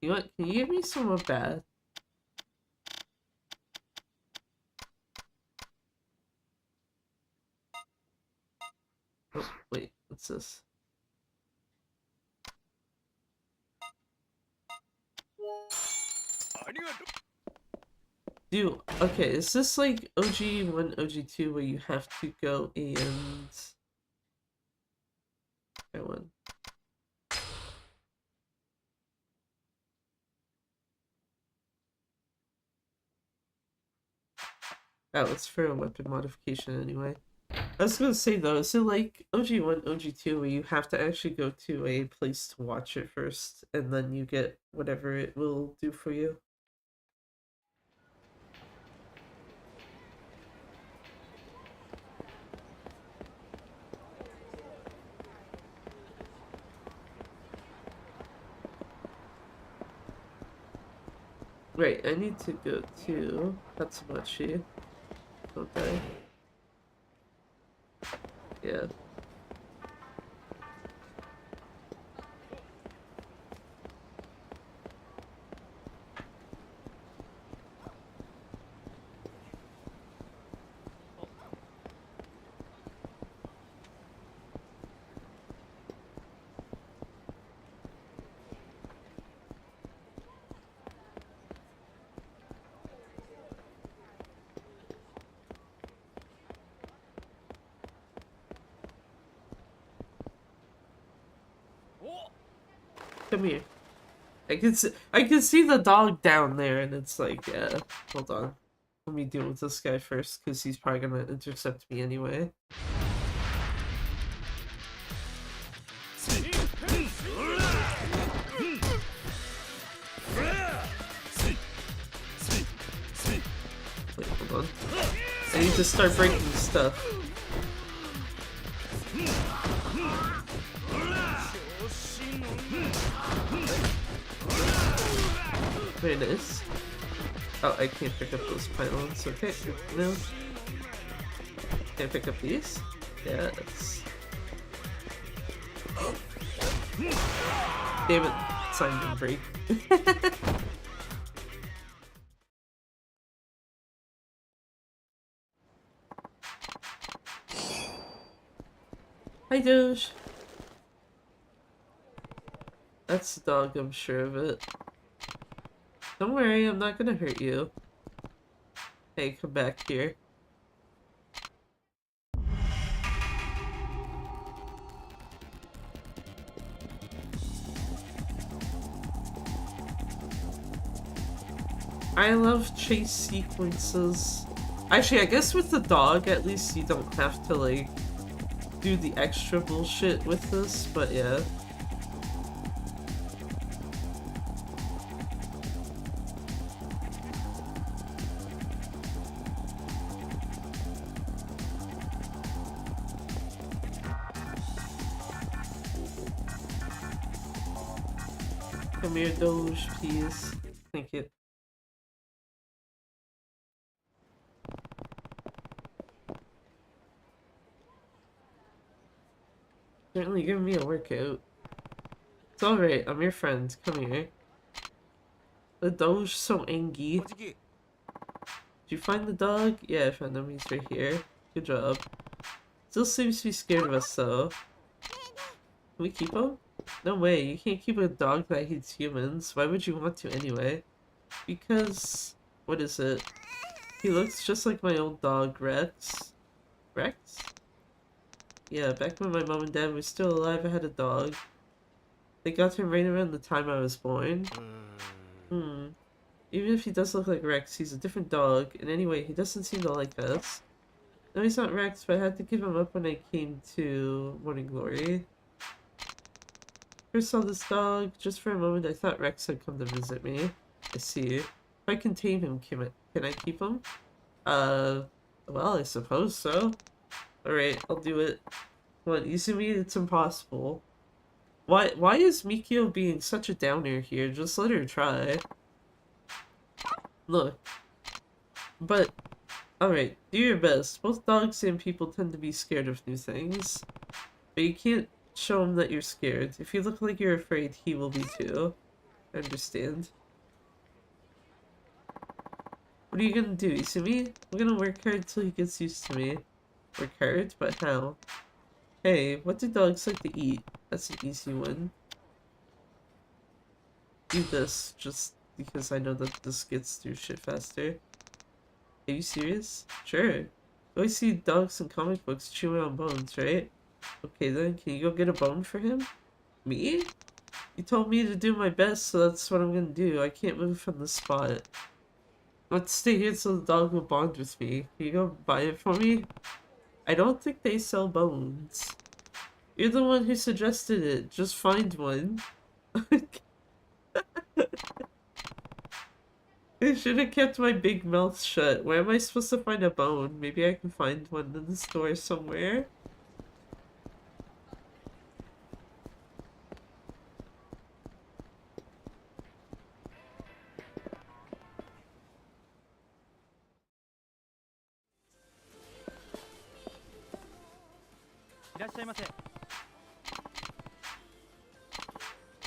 You know what? Can you give me some more bad? Oh, wait, what's this? Dude, okay, is this like OG1, OG2 where you have to go and... That one. Oh, it's for a weapon modification anyway. I was gonna say though, is it like OG1, OG2 where you have to actually go to a place to watch it first, and then you get whatever it will do for you? Right, I need to go to Hatsumachi, don't I? Yeah. Come here. I can see the dog down there, and it's like, yeah, hold on. Let me deal with this guy first, because he's probably gonna intercept me anyway. Wait, hold on. I need to start breaking stuff. Very nice. Oh, I can't pick up those pylons. Okay, no. Can't pick up these? Yes. Damn it, sign didn't break. Hi, Doge. That's the dog, I'm sure of it. Don't worry, I'm not gonna hurt you. Hey, come back here. I love chase sequences. Actually, I guess with the dog, at least you don't have to, like, do the extra bullshit with this, but yeah. Come here, Doge, please. Thank you. Certainly give me a workout. It's alright, I'm your friend. Come here. The Doge so angry. Did you find the dog? Yeah, I found him. He's right here. Good job. Still seems to be scared of us though. Can we keep him? No way, you can't keep a dog that hates humans. Why would you want to anyway? Because... what is it? He looks just like my old dog, Rex. Rex? Yeah, back when my mom and dad were still alive, I had a dog. They got him right around the time I was born. Even if he does look like Rex, he's a different dog. And anyway, he doesn't seem to like us. No, he's not Rex, but I had to give him up when I came to Morning Glory. First saw this dog, just for a moment I thought Rex had come to visit me. I see. If I can tame him, can I keep him? Well, I suppose so. Alright, I'll do it. Come on, Izumi, it's impossible. Why is Mikio being such a downer here? Just let her try. Look. But, alright, do your best. Both dogs and people tend to be scared of new things. But you can't show him that you're scared. If you look like you're afraid, he will be too. I understand. What are you gonna do, Izumi? I'm gonna work hard till he gets used to me. Work hard? But how? Hey, what do dogs like to eat? That's an easy one. Do this, just because I know that this gets through shit faster. Are you serious? Sure. You always see dogs in comic books chewing on bones, right? Okay then, can you go get a bone for him? Me? You told me to do my best, so that's what I'm gonna do. I can't move from the spot. Let's stay here so the dog will bond with me. Can you go buy it for me? I don't think they sell bones. You're the one who suggested it. Just find one. I should have kept my big mouth shut. Where am I supposed to find a bone? Maybe I can find one in the store somewhere.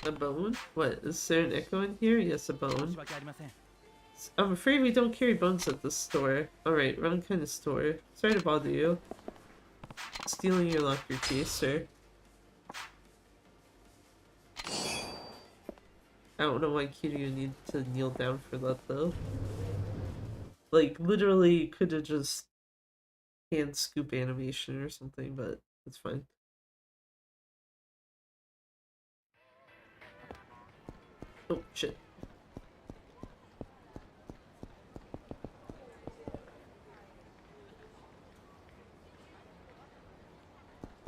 A bone? What? Is there an echo in here? Yes, a bone. I'm afraid we don't carry bones at this store. Alright, wrong kind of store. Sorry to bother you. Stealing your locker case, sir. I don't know why Kiryu needed to kneel down for that, though. Like, literally could have just hand scoop animation or something, but it's fine. Oh, shit.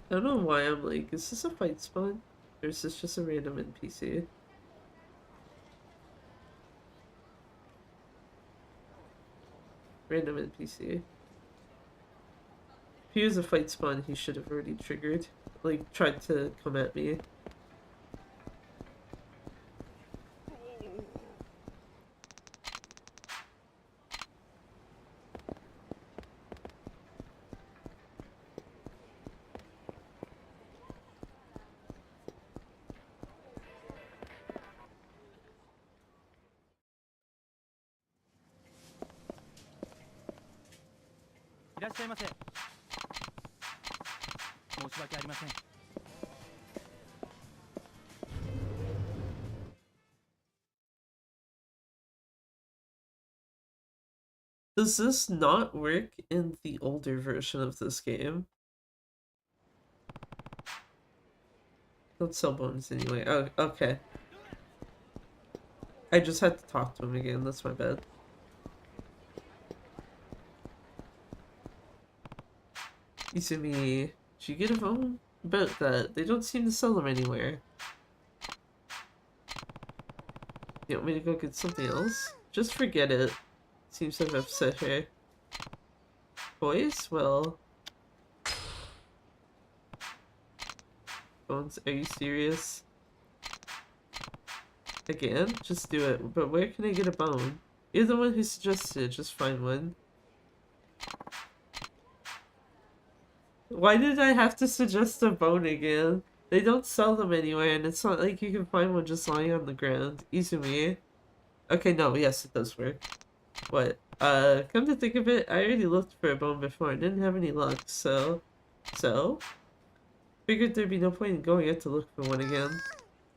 I don't know why I'm like, is this a fight spawn? Or is this just a random NPC? Random NPC. If he was a fight spawn, he should have already triggered. Like, tried to come at me. Does this not work in the older version of this game? Don't sell bones anyway. Oh, okay. I just had to talk to him again, that's my bad. Izumi, did you get a bone? About that, they don't seem to sell them anywhere. You want me to go get something else? Just forget it. Seems I've upset her. Boys? Well... Bones, are you serious? Again? Just do it. But where can I get a bone? You're the one who suggested it. Just find one. Why did I have to suggest a bone again? They don't sell them anywhere, and it's not like you can find one just lying on the ground. Izumi. Okay, no, yes, it does work. What? Come to think of it, I already looked for a bone before and didn't have any luck, so... Figured there'd be no point in going out to look for one again.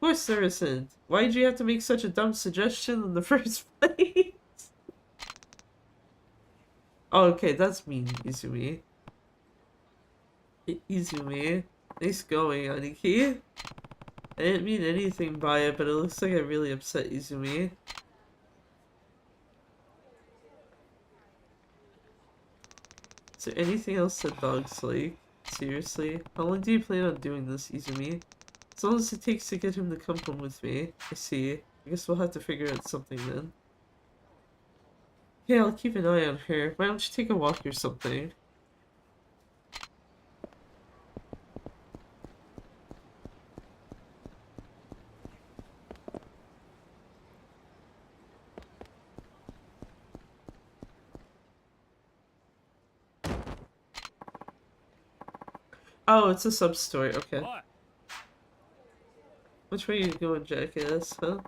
course there isn't. Why'd you have to make such a dumb suggestion in the first place? Oh, okay, that's mean, Izumi. Izumi. Nice going, Aniki. I didn't mean anything by it, but it looks like I really upset Izumi. Is there anything else that dogs like? Seriously? How long do you plan on doing this, Izumi? As long as it takes to get him to come home with me. I see. I guess we'll have to figure out something then. Yeah, I'll keep an eye on her. Why don't you take a walk or something? Oh, it's a sub-story. Okay. Which way are you going, jackass, huh?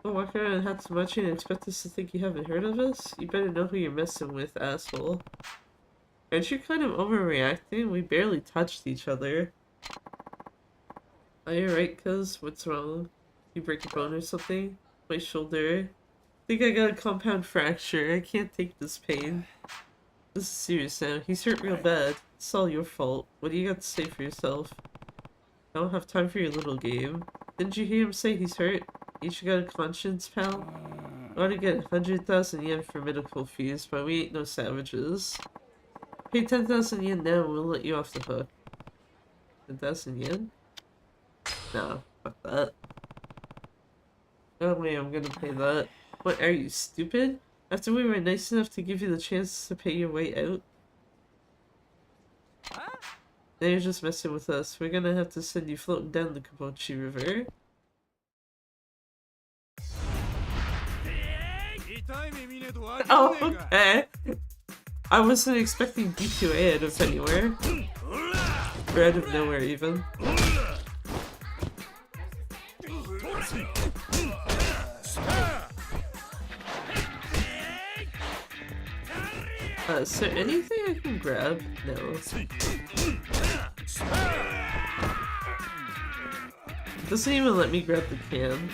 Don't walk around and have too much and expect us to think you haven't heard of us? You better know who you're messing with, asshole. Aren't you kind of overreacting? We barely touched each other. Are you right, cuz? What's wrong? You break a bone or something? My shoulder? Think I got a compound fracture. I can't take this pain. This is serious now. He's hurt real bad. It's all your fault. What do you got to say for yourself? I don't have time for your little game. Didn't you hear him say he's hurt? You should got a conscience, pal? I want to get 100,000 yen for medical fees, but we ain't no savages. Pay 10,000 yen now and we'll let you off the hook. 10,000 yen? Nah, fuck that. No way I'm gonna pay that. What, are you stupid? After we were nice enough to give you the chance to pay your way out? Now you're just messing with us. We're gonna have to send you floating down the Kabochi River. Oh, okay. I wasn't expecting D2A out of anywhere. Or out of nowhere, even. Is there anything I can grab? No. It doesn't even let me grab the can.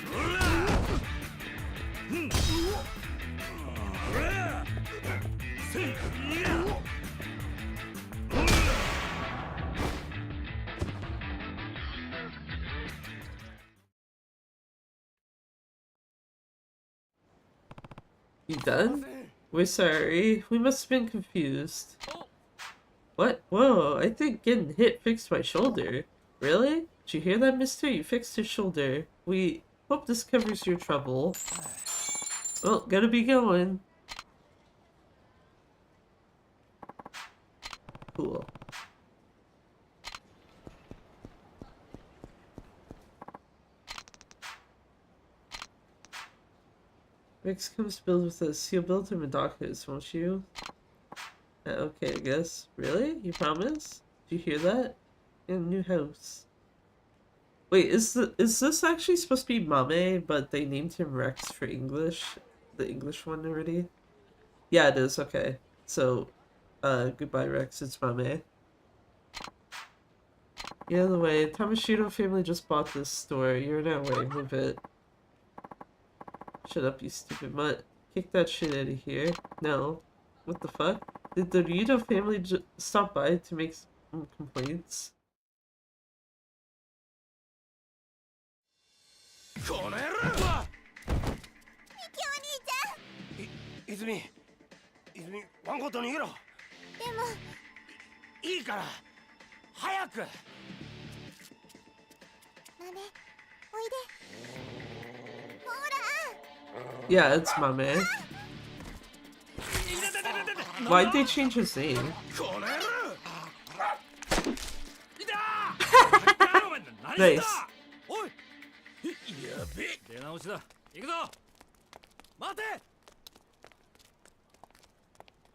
You done? We're sorry. We must have been confused. What? Whoa, I think getting hit fixed my shoulder. Really? Did you hear that, mister? You fixed his shoulder. We hope this covers your trouble. Well, gotta be going. Cool. Rex comes build with us. You'll build him a dockhouse, won't you? Okay, I guess. Really? You promise? Did you hear that? In a new house. Wait, is this actually supposed to be Mame, but they named him Rex for English? The English one already? Yeah, it is. Okay. So, goodbye, Rex. It's Mame. Get out of the way. Tamashiro family just bought this store. You're in our way. Move it. Shut up, you stupid mutt. Kick that shit out of here. No. What the fuck? Did the Ryudo family stop by to make some complaints? Izumi, ワンコと逃げろ。でもいいから早く。豆、おいで。ほら。Yeah, it's Mame. Why'd they change his name? Nice. 出直しだ。行くぞ。待て。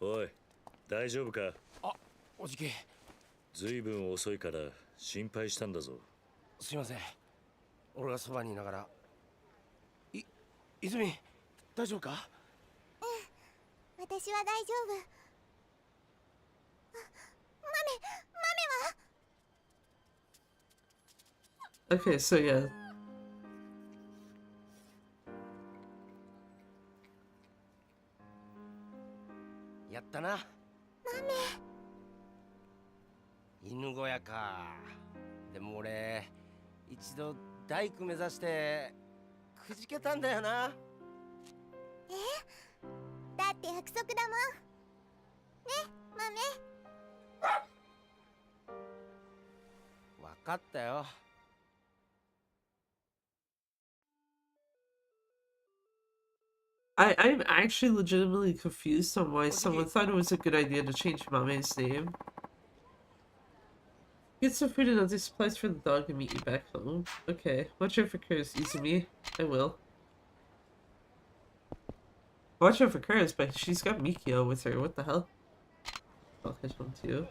おい、大丈夫か？あ、おじき。ずいぶん遅いから心配したんだぞ。すいません。俺がそばにいながら。泉、大丈夫か？うん、私は大丈夫。豆は？ Okay, so yeah. やったな。犬小屋か。でも俺一度大工目指してくじけたんだよな。だって約束だもんね、豆。分かったよ。I'm actually legitimately confused on why someone thought it was a good idea to change Mame's name. Get some food and other supplies for the dog and meet you back home. Okay, watch out for Curse, Izumi. I will. Watch out for Curse, but she's got Mikio with her. What the hell? I'll catch one too.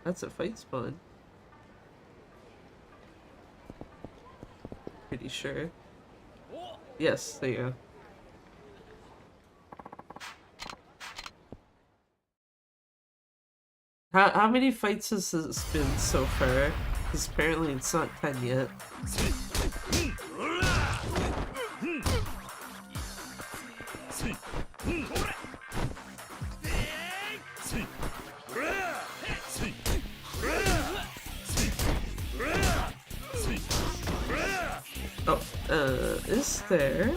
That's a fight spawn. Pretty sure. Yes, there you go. How many fights has this been so far? Because apparently it's not 10 yet. Is there?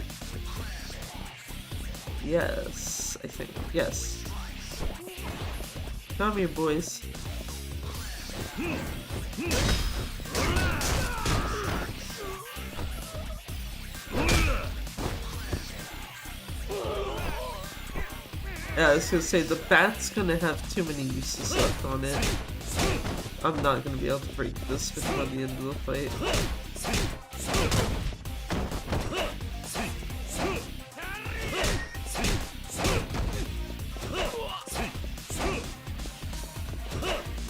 Yes, I think. Yes. Come here, boys. Yeah, I was gonna say, the bat's gonna have too many uses left on it. I'm not gonna be able to break this before the end of the fight.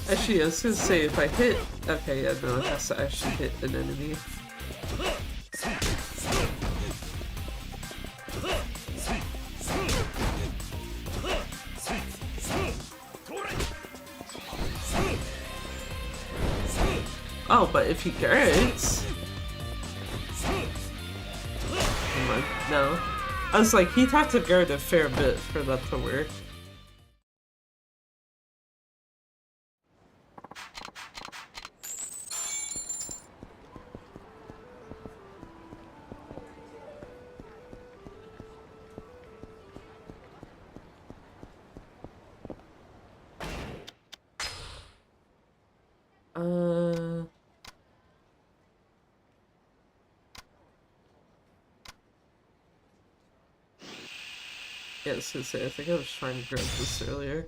Actually, I was gonna say, if I hit... Okay, yeah, no, it has to actually hit an enemy. Oh, but if he guards... No. I was like, he'd have to guard a fair bit for that to work. Yeah, I was gonna say, I think I was trying to grab this earlier.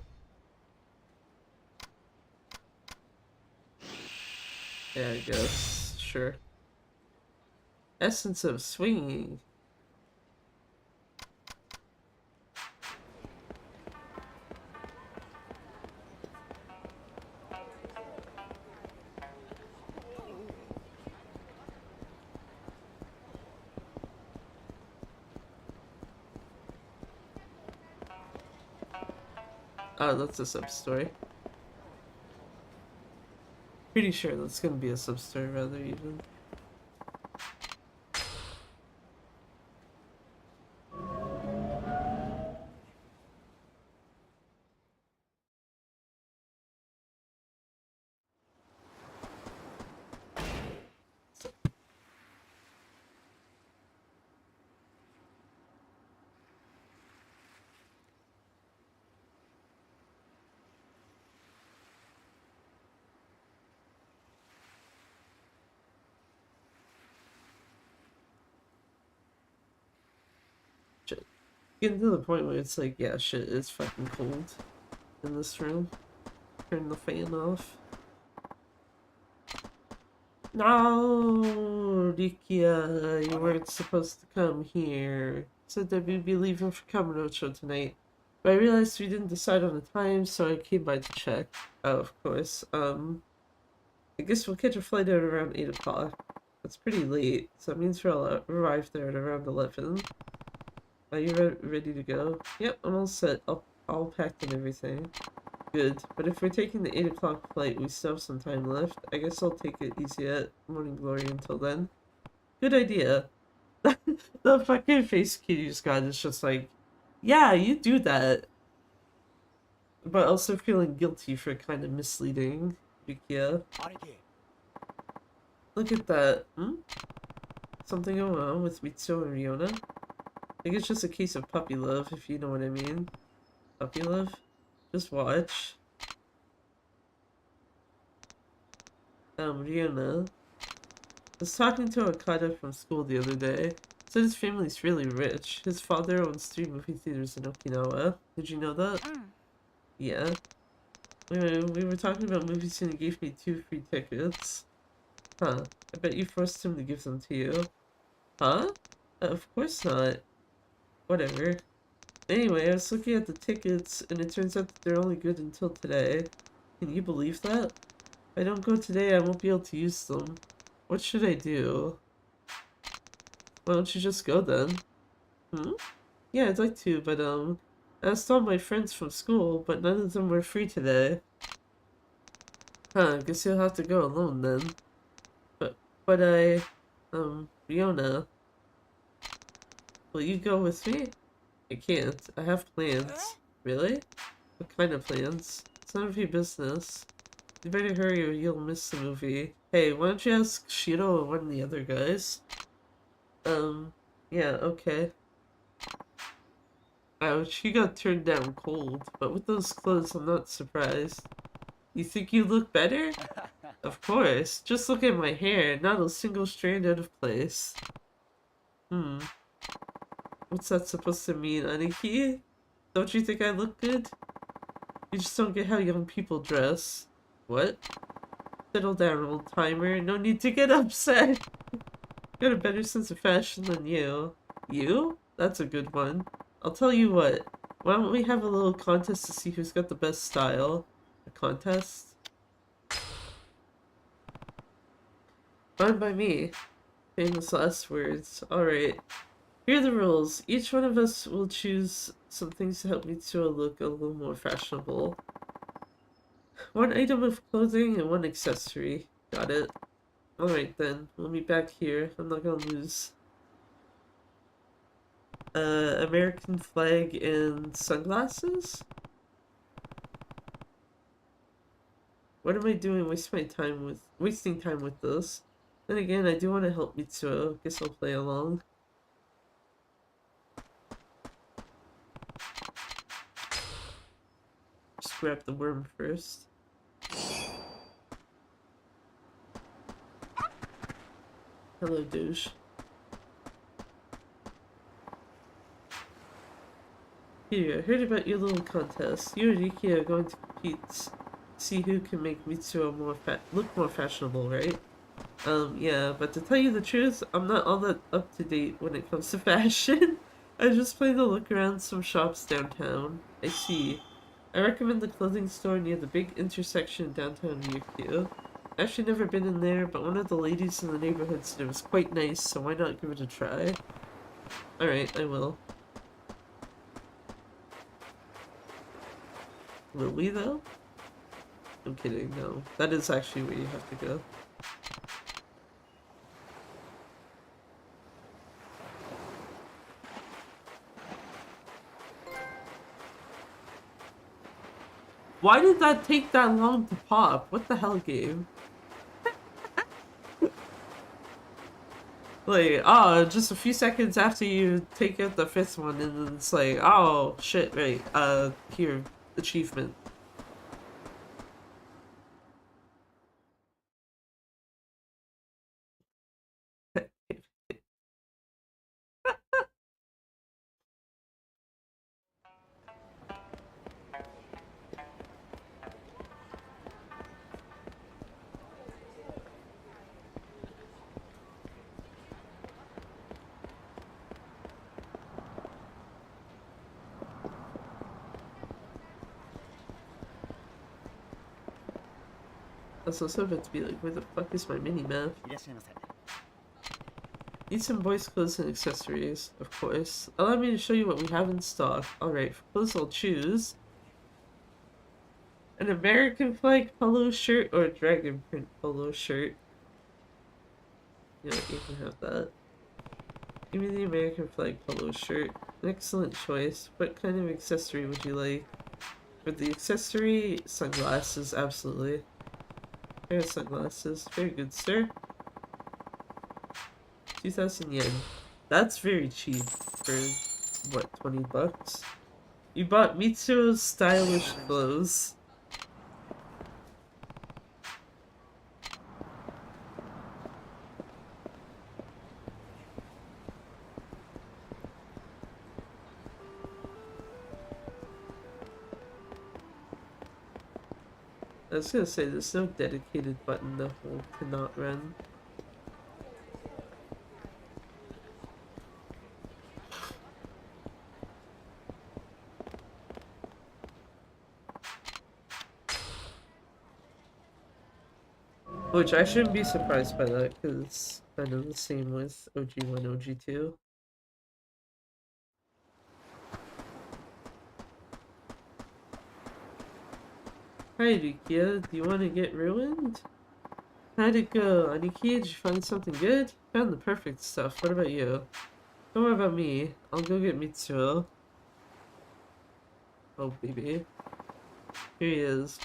Yeah, I guess. Sure. Essence of swinging. Oh, that's a sub-story. Pretty sure that's gonna be a sub-story rather even. Getting to the point where it's like, yeah, shit, it's fucking cold in this room. Turn the fan off. No, Rikia, you weren't supposed to come here. Said that we'd be leaving for Kamurocho tonight. But I realized we didn't decide on the time, so I came by to check. Oh, of course. I guess we'll catch a flight out around 8 o'clock. That's pretty late, so that means we'll arrive there at around 11. Are you ready to go? Yep, I'm all set. All packed and everything. Good. But if we're taking the 8 o'clock flight, we still have some time left. I guess I'll take it easy at Morning Glory until then. Good idea. The fucking face kid you just got is just like, yeah, you do that. But also feeling guilty for kind of misleading Yukiya. Look at that. Something going on with Mitsuo and Riona? I think it's just a case of puppy love, if you know what I mean. Puppy love? Just watch. Riona. I was talking to Okada from school the other day. Said his family's really rich. His father owns 3 movie theaters in Okinawa. Did you know that? Yeah. We were talking about movies and he gave me 2 free tickets. Huh. I bet you forced him to give them to you. Huh? Of course not. Whatever. Anyway, I was looking at the tickets, and it turns out that they're only good until today. Can you believe that? If I don't go today, I won't be able to use them. What should I do? Why don't you just go then? Yeah, I'd like to, but I asked all my friends from school, but none of them were free today. Huh, guess you'll have to go alone then. But Riona, will you go with me? I can't. I have plans. Really? What kind of plans? It's none of your business. You better hurry or you'll miss the movie. Hey, why don't you ask Shiro or one of the other guys? Yeah, okay. Ouch, he got turned down cold, but with those clothes I'm not surprised. You think you look better? Of course. Just look at my hair, not a single strand out of place. What's that supposed to mean, Aniki? Don't you think I look good? You just don't get how young people dress. What? Settle down, old timer. No need to get upset. Got a better sense of fashion than you. You? That's a good one. I'll tell you what. Why don't we have a little contest to see who's got the best style? A contest? Fine by me. Famous last words. Alright. Here are the rules. Each one of us will choose some things to help Mitsuo look a little more fashionable. 1 item of clothing and 1 accessory. Got it. Alright then. We'll meet back here. I'm not gonna lose. American flag and sunglasses? What am I doing wasting time with this? Then again, I do want to help Mitsuo. Guess I'll play along. Just grab the worm first. Hello, douche. Here, I heard about your little contest. You and Riki are going to compete. See who can make Mitsuo look more fashionable, right? Yeah, but to tell you the truth, I'm not all that up to date when it comes to fashion. I just plan to look around some shops downtown. I see. I recommend the clothing store near the big intersection in downtown Ryukyu. I've actually never been in there, but one of the ladies in the neighborhood said it was quite nice, so why not give it a try? Alright, I will. Will we, though? I'm kidding, no. That is actually where you have to go. Why did that take that long to pop? What the hell, game? Like, oh, just a few seconds after you take out the 5th one, and then it's like, oh, shit, right, here, achievement. I was also about to be like, where the fuck is my mini-map? Need some boys' clothes and accessories, of course. Allow me to show you what we have in stock. Alright, for clothes I'll choose an American flag polo shirt or a dragon print polo shirt. Yeah, you can have that. Give me the American flag polo shirt. An excellent choice. What kind of accessory would you like? For the accessory, sunglasses, absolutely. Pair of sunglasses. Very good, sir. 2,000 yen. That's very cheap for, what, 20 bucks? You bought Mitsuo's stylish clothes. I was gonna say, there's no dedicated button to hold to not run. Which I shouldn't be surprised by that, because I know the same with OG1, OG2. Hi, Rukia. Do you want to get ruined? How'd it go? Aniki, did you find something good? Found the perfect stuff. What about you? Don't worry about me. I'll go get Mitsuo. Oh, baby. Here he is.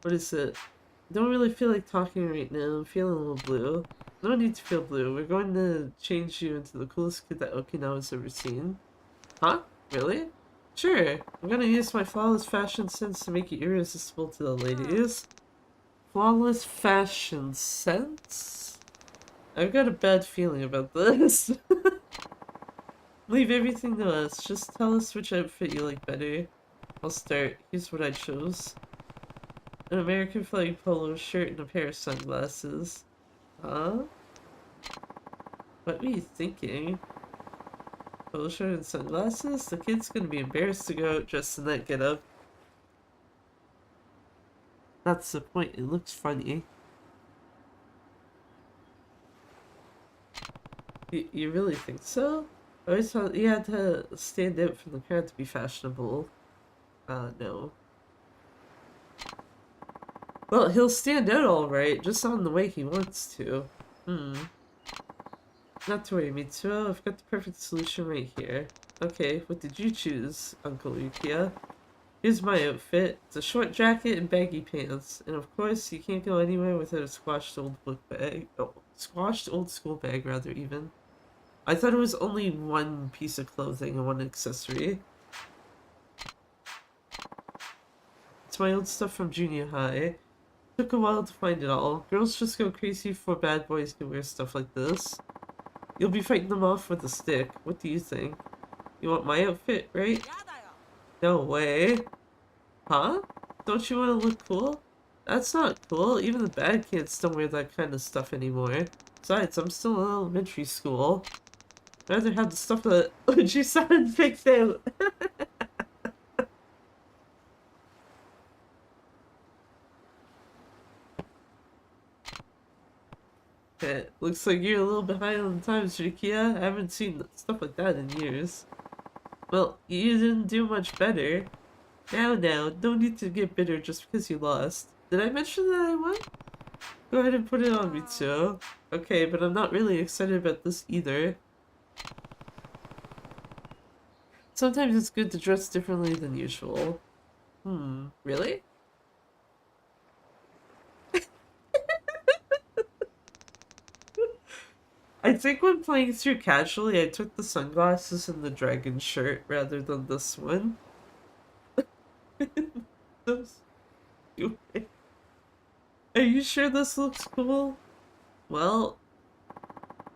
What is it? Don't really feel like talking right now. I'm feeling a little blue. No need to feel blue. We're going to change you into the coolest kid that Okinawa's ever seen. Huh? Really? Sure. I'm gonna use my flawless fashion sense to make you irresistible to the ladies. Flawless fashion sense? I've got a bad feeling about this. Leave everything to us. Just tell us which outfit you like better. I'll start. Here's what I chose. An American flag polo shirt and a pair of sunglasses. Huh? What were you thinking? Polo shirt and sunglasses? The kid's gonna be embarrassed to go out dressed in that getup. That's the point, it looks funny. You really think so? I always thought you had to stand out from the crowd to be fashionable. No. Well, he'll stand out alright, just on the way he wants to. Not to worry, Mitsuo. I've got the perfect solution right here. Okay, what did you choose, Uncle Yukiya? Here's my outfit. It's a short jacket and baggy pants. And of course, you can't go anywhere without a squashed old book bag. Oh, squashed old school bag, rather, even. I thought it was only one piece of clothing and one accessory. It's my old stuff from junior high. Took a while to find it all. Girls just go crazy for bad boys who wear stuff like this. You'll be fighting them off with a stick. What do you think? You want my outfit, right? No way. Huh? Don't you want to look cool? That's not cool. Even the bad kids don't wear that kind of stuff anymore. Besides, I'm still in elementary school. I'd rather have the stuff that OG-san picked out. Okay, looks like you're a little behind on the times, Rukia. I haven't seen stuff like that in years. Well, you didn't do much better. Now, no need to get bitter just because you lost. Did I mention that I won? Go ahead and put it on, Mitsuo. Okay, but I'm not really excited about this either. Sometimes it's good to dress differently than usual. Really? I think when playing through casually, I took the sunglasses and the dragon shirt rather than this one. So stupid. Are you sure this looks cool? Well,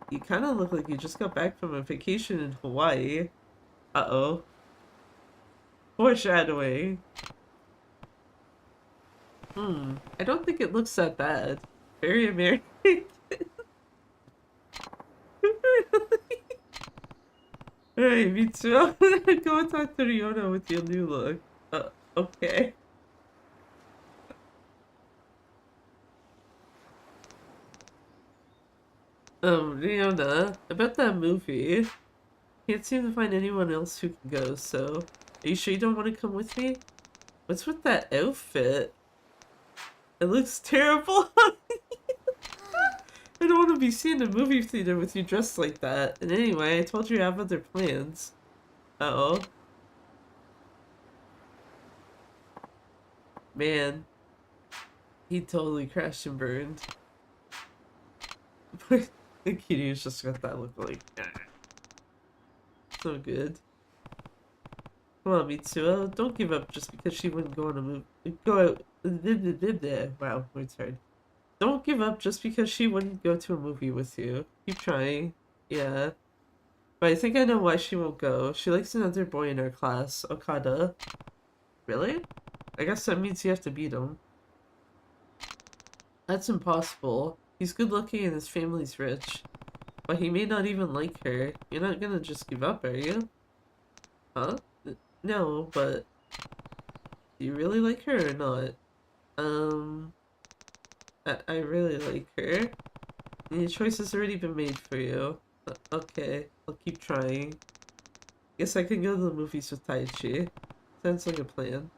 you kind of look like you just got back from a vacation in Hawaii. Uh-oh. Foreshadowing. I don't think it looks that bad. Very American. Hey, Mitsuo. Go and talk to Ryona with your new look. Okay. Riona, about that movie. Can't seem to find anyone else who can go, so... Are you sure you don't want to come with me? What's with that outfit? It looks terrible on me. I don't want to be seen in a movie theater with you dressed like that. And anyway, I told you I have other plans. Uh-oh. Man. He totally crashed and burned. The Kiryu's just got that look like... So good. Come on, Mitsuo. Don't give up just because she wouldn't go on a move. Go out. Wow, words hard. Don't give up just because she wouldn't go to a movie with you. Keep trying. Yeah. But I think I know why she won't go. She likes another boy in our class, Okada. Really? I guess that means you have to beat him. That's impossible. He's good looking and his family's rich. But he may not even like her. You're not gonna just give up, are you? Huh? No, but... Do you really like her or not? I really like her. Your choice has already been made for you. Okay, I'll keep trying. Guess I can go to the movies with Taichi. Sounds like a plan.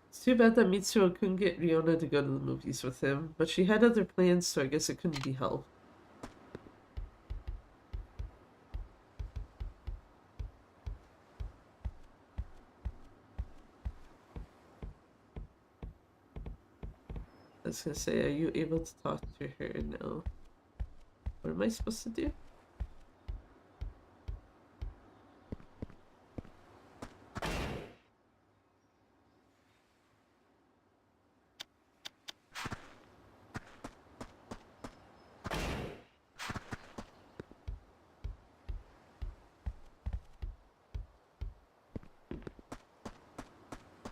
It's too bad that Mitsuo couldn't get Riona to go to the movies with him, but she had other plans, so I guess it couldn't be helped. I was gonna say, are you able to talk to her? No. What am I supposed to do?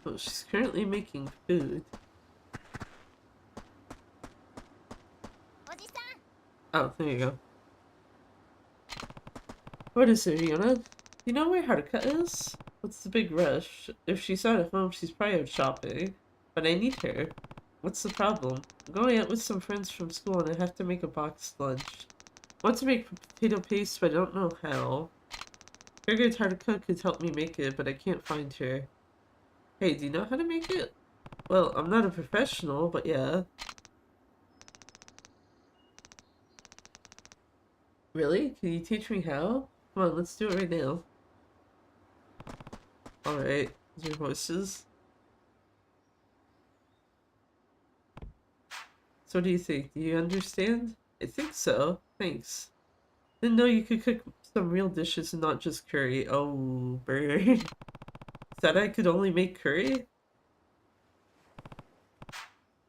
Oh, she's currently making food. Oh, there you go. What is it, Riona? You know where Haruka is? What's the big rush? If she's not at home, she's probably out shopping. But I need her. What's the problem? I'm going out with some friends from school and I have to make a boxed lunch. I want to make potato paste, but I don't know how. Figured Haruka could help me make it, but I can't find her. Hey, do you know how to make it? Well, I'm not a professional, but yeah. Really? Can you teach me how? Come on, let's do it right now. Alright, these are horses. So what do you think? Do you understand? I think so. Thanks. Didn't know you could cook some real dishes and not just curry. Oh, bird. Thought I could only make curry?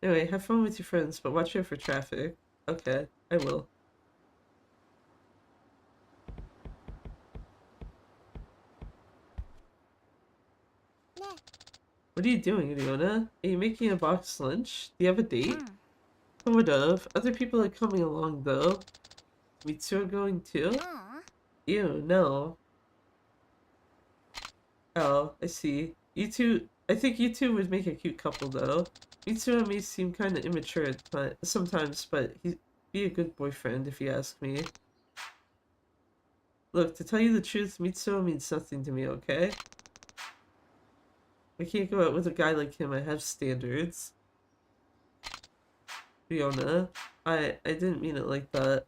Anyway, have fun with your friends, but watch out for traffic. Okay, I will. What are you doing, Riona? Are you making a boxed lunch? Do you have a date? Sort of. Other people are coming along, though. Mitsuo going too? Ew, no. Oh, I see. You two... I think you two would make a cute couple, though. Mitsuo may seem kind of immature sometimes, but he'd be a good boyfriend, if you ask me. Look, to tell you the truth, Mitsuo means nothing to me, okay? I can't go out with a guy like him. I have standards. Riona, I didn't mean it like that.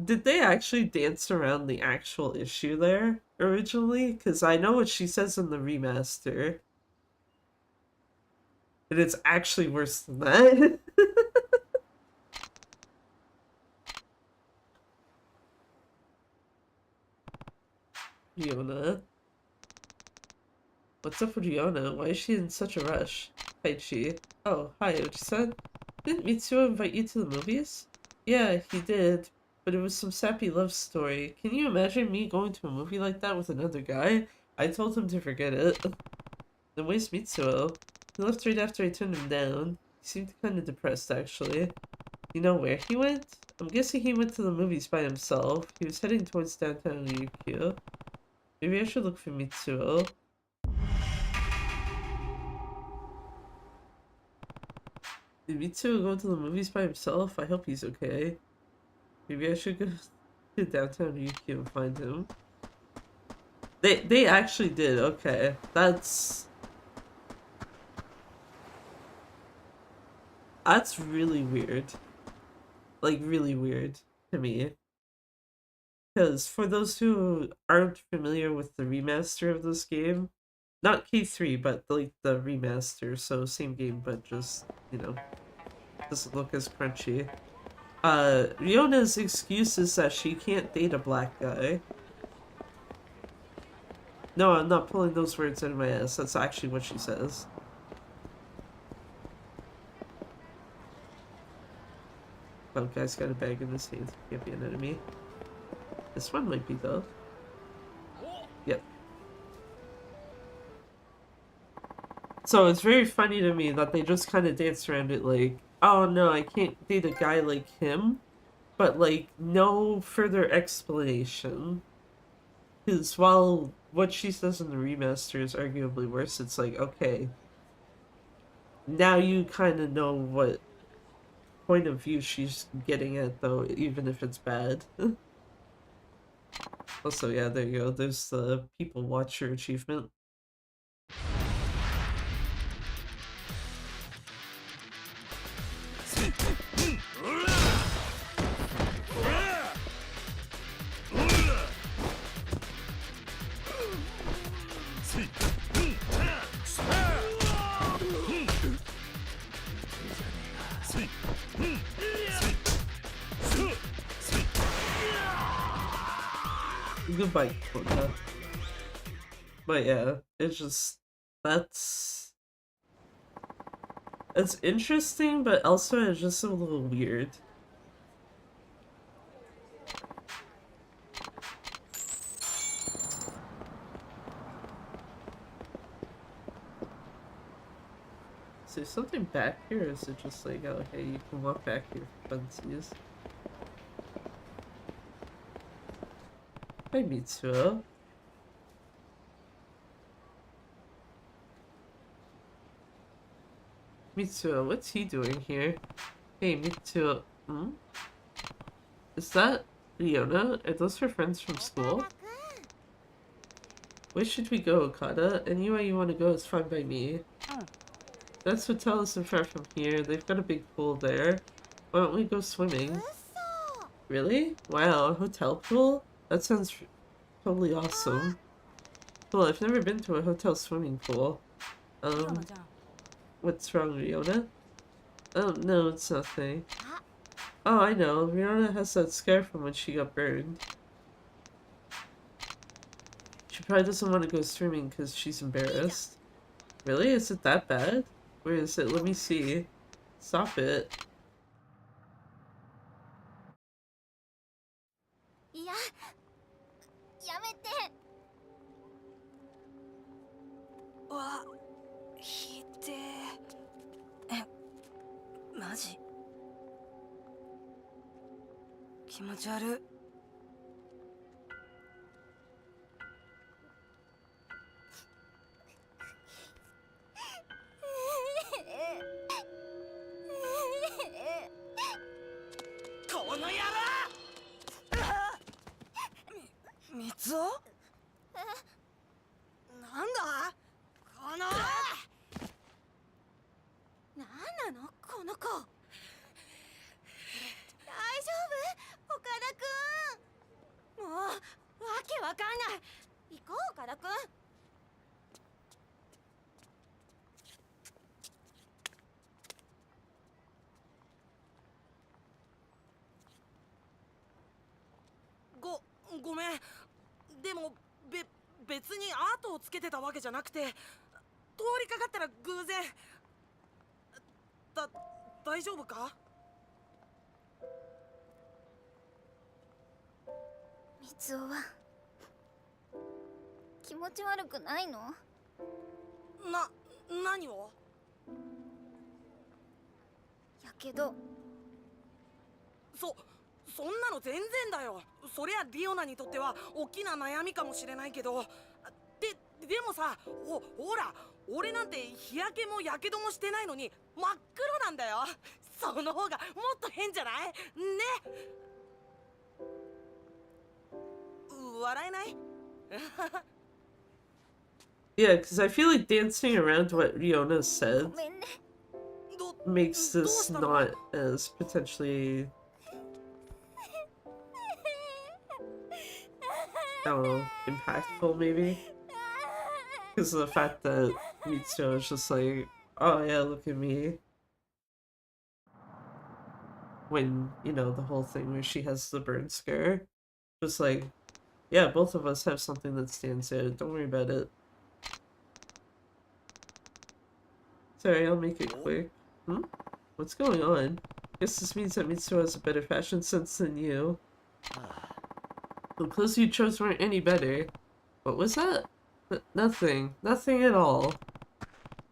Did they actually dance around the actual issue there originally? Because I know what she says in the remaster. And it's actually worse than that. Riona. What's up with Riona? Why is she in such a rush? Taichi. Oh, hi, Oji-san. Didn't Mitsuo invite you to the movies? Yeah, he did. But it was some sappy love story. Can you imagine me going to a movie like that with another guy? I told him to forget it. Then where's Mitsuo? He left right after I turned him down. He seemed kind of depressed, actually. You know where he went? I'm guessing he went to the movies by himself. He was heading towards downtown Ryukyu. Maybe I should look for Mitsuo. Did Mitsuo go to the movies by himself? I hope he's okay. Maybe I should go to downtown Ryukyu and find him. They actually did, okay. That's really weird. Like, really weird to me. Because for those who aren't familiar with the remaster of this game, not K3, but like the remaster, so same game, but just, you know, doesn't look as crunchy. Riona's excuse is that she can't date a black guy. No, I'm not pulling those words out of my ass. That's actually what she says. Oh, guy's got a bag in his hand. Can't be an enemy. This one might be, though. Yep. So it's very funny to me that they just kind of dance around it like, oh no, I can't date a guy like him. But, like, no further explanation. Because while what she says in the remaster is arguably worse, it's like, okay, now you kind of know what point of view she's getting at, though, even if it's bad. Also, yeah, there you go. There's the people watcher achievement. Goodbye, Quota. But yeah, it's just, it's interesting, but also it's just a little weird. Is there something back here, or is it just like, oh hey, you can walk back here for funsies? Hi, Mitsuo. Mitsuo, what's he doing here? Hey, Mitsuo. Hmm? Is that Leona? Are those her friends from school? Where should we go, Okada? Anywhere you want to go is fine by me. That's hotel isn't far from here. They've got a big pool there. Why don't we go swimming? Really? Wow, a hotel pool? That sounds totally awesome. Cool, I've never been to a hotel swimming pool. What's wrong, Riona? Oh, no, it's nothing. Oh, I know. Riona has that scar from when she got burned. She probably doesn't want to go swimming because she's embarrassed. Really? Is it that bad? Where is it? Let me see. Stop it. Yeah. やめて。わ、ひでえ。え、マジ？気持ち悪い。この野郎！みつお？なんだ？この…なんなのこの子？大丈夫？岡田くん。もうわけわかんない。行こう岡田くん。ごめん。でも別にアートをつけてたわけじゃなくて、通りかかったら偶然。大丈夫か？みつおは気持ち悪くないの？何を？やけどそんなの全然だよ。そりゃリオナにとっては大きな悩みかもしれないけど、でもさ、ほら、俺なんて日焼けもやけどもしてないのに真っ黒なんだよ。その方がもっと変じゃない？ね。笑えない？ Yeah, because I feel like dancing around what Riona said makes this not as potentially, I don't know, impactful maybe? Because of the fact that Mitsuo is just like, oh yeah, look at me. When, you know, the whole thing where she has the burn scare. Just like, yeah, both of us have something that stands out. Don't worry about it. Sorry, I'll make it quick. What's going on? Guess this means that Mitsuo has a better fashion sense than you. The clothes you chose weren't any better. What was that? Nothing. Nothing at all.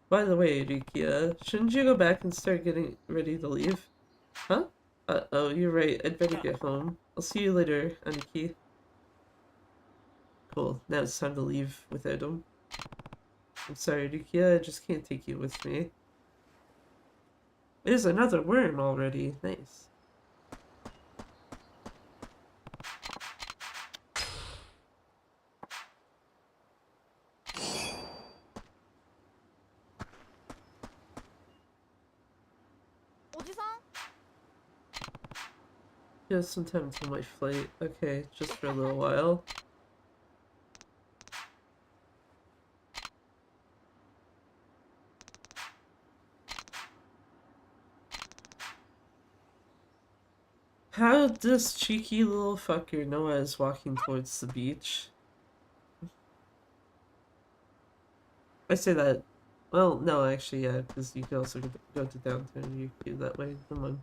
By the way, Rikia, shouldn't you go back and start getting ready to leave? Huh? Oh, you're right. I'd better get home. I'll see you later, Aniki. Cool. Now it's time to leave without him. I'm sorry, Rikia. I just can't take you with me. There's another worm already. Nice. Just some time until my flight. Okay, just for a little while. How does this cheeky little fucker know I was walking towards the beach? I say that. Well, no, actually, yeah, because you can also go to downtown. You can do that way. Come on.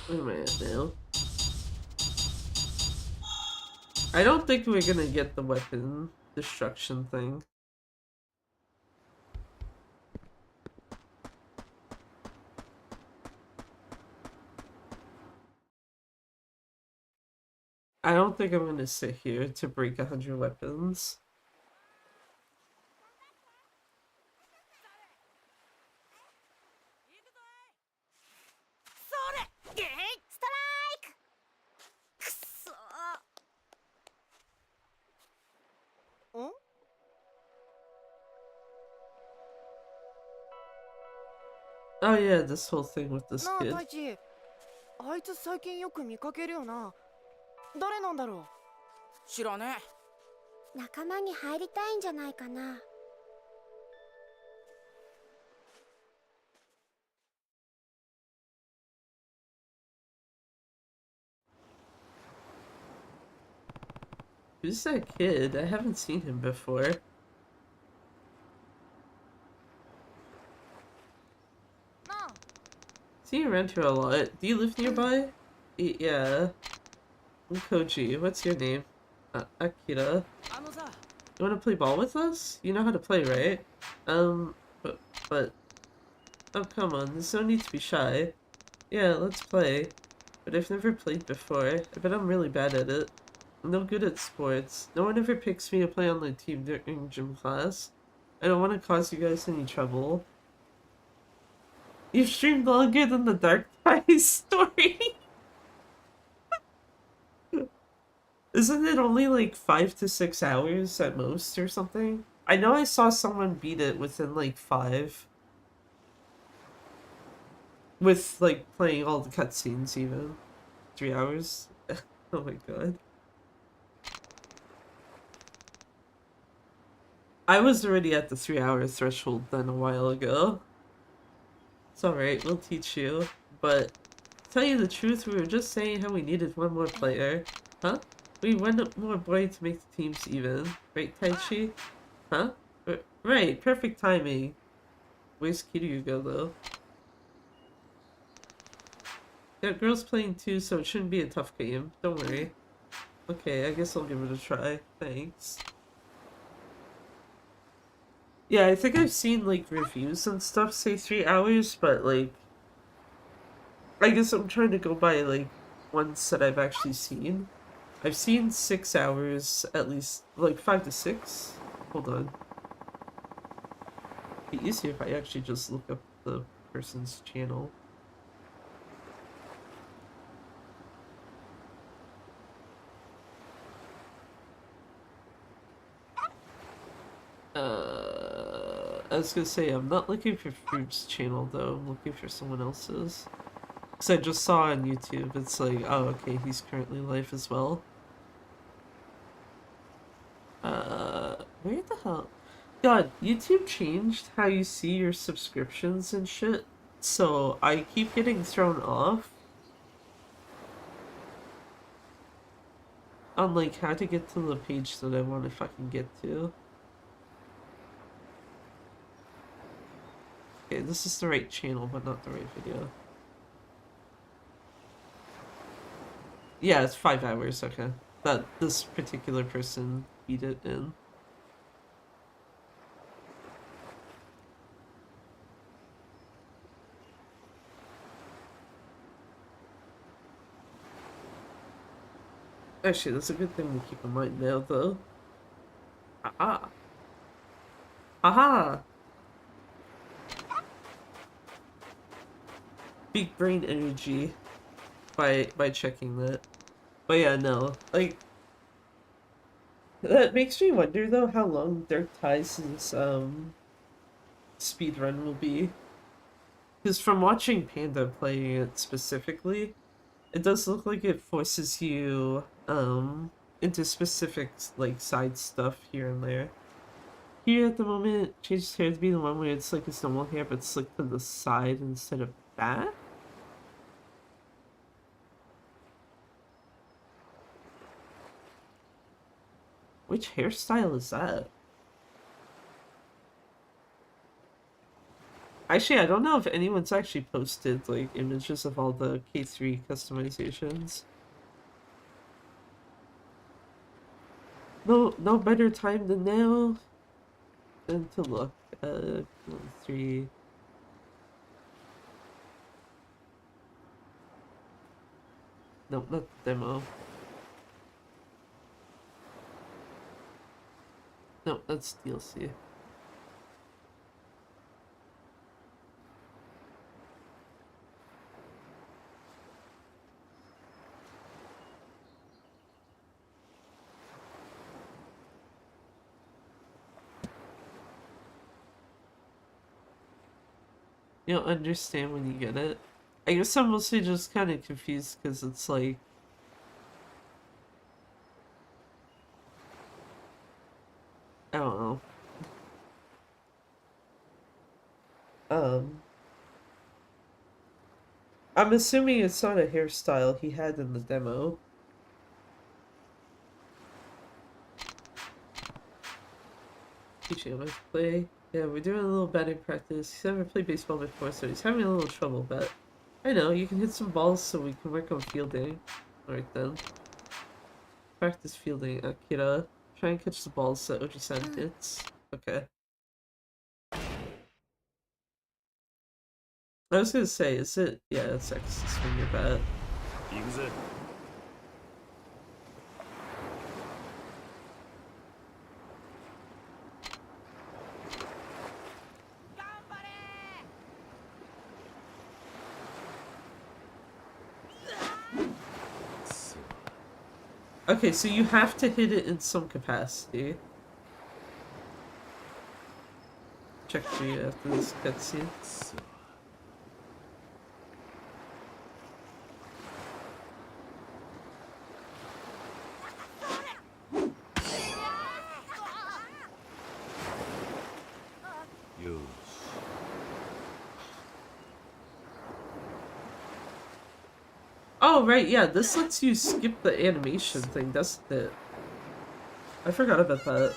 Where am I at now? I don't think we're gonna get the weapon destruction thing. I don't think I'm gonna sit here to break 100 weapons. Oh yeah, this whole thing with this kid. あいつ最近よく見かけるよな。誰なんだろう。知らねえ。仲間に入りたいんじゃないかな。Who's that kid? I haven't seen him before. See you around here a lot. Do you live nearby? Yeah. I'm Koji. What's your name? Akira. You want to play ball with us? You know how to play, right? But... Oh, come on. There's no need to be shy. Yeah, let's play. But I've never played before. I bet I'm really bad at it. I'm no good at sports. No one ever picks me to play on the team during gym class. I don't want to cause you guys any trouble. You've streamed longer than the Dark Ties story. Isn't it only like 5 to 6 hours at most or something? I know I saw someone beat it within like 5. With like playing all the cutscenes even. 3 hours. Oh my god. I was already at the 3-hour threshold then a while ago. It's alright, we'll teach you. But, to tell you the truth, we were just saying how we needed one more player. Huh? We need one more boy to make the teams even. Right, Taichi? Huh? Right, perfect timing. Where's Kiryuga though? Yeah, girls playing too, so it shouldn't be a tough game. Don't worry. Okay, I guess I'll give it a try. Thanks. Yeah, I think I've seen like reviews and stuff say 3 hours, but like I guess I'm trying to go by like ones that I've actually seen. I've seen 6 hours at least, like 5 to 6. Hold on. It'd be easier if I actually just look up the person's channel. I was gonna say, I'm not looking for Fruit's channel though, I'm looking for someone else's. Because I just saw on YouTube, it's like, oh, okay, he's currently live as well. Where the hell? God, YouTube changed how you see your subscriptions and shit, so I keep getting thrown off on like how to get to the page that I want to fucking get to. Okay, this is the right channel, but not the right video. Yeah, it's 5 hours, okay. That this particular person beat it in. Actually, that's a good thing to keep in mind now, though. Aha! Aha! Big brain energy by checking that. But yeah, no, like that makes me wonder though how long Dark Ties' speed run will be. Because from watching Panda playing it specifically, it does look like it forces you into specific like side stuff here and there. Here at the moment, changed hair to be the one where it's like his normal hair but slicked to the side instead of back. Which hairstyle is that? Actually, I don't know if anyone's actually posted like images of all the K3 customizations. No better time than now than to look at 3. No, not the demo. No, that's DLC. You'll understand when you get it. I guess I'm mostly just kind of confused because it's like... I don't know. I'm assuming it's not a hairstyle he had in the demo. Teaching him how to play. Yeah, we're doing a little batting practice. He's never played baseball before, so he's having a little trouble, but I know, you can hit some balls so we can work on fielding. Alright then. Practice fielding, Akira. Try and catch the balls that Oji-san hits. Okay. I was gonna say, is it? Yeah, it's X to swing your bat. Yakuza. Okay, so you have to hit it in some capacity. Check G after this cutscene. Oh, right, yeah, this lets you skip the animation thing, doesn't it? I forgot about that.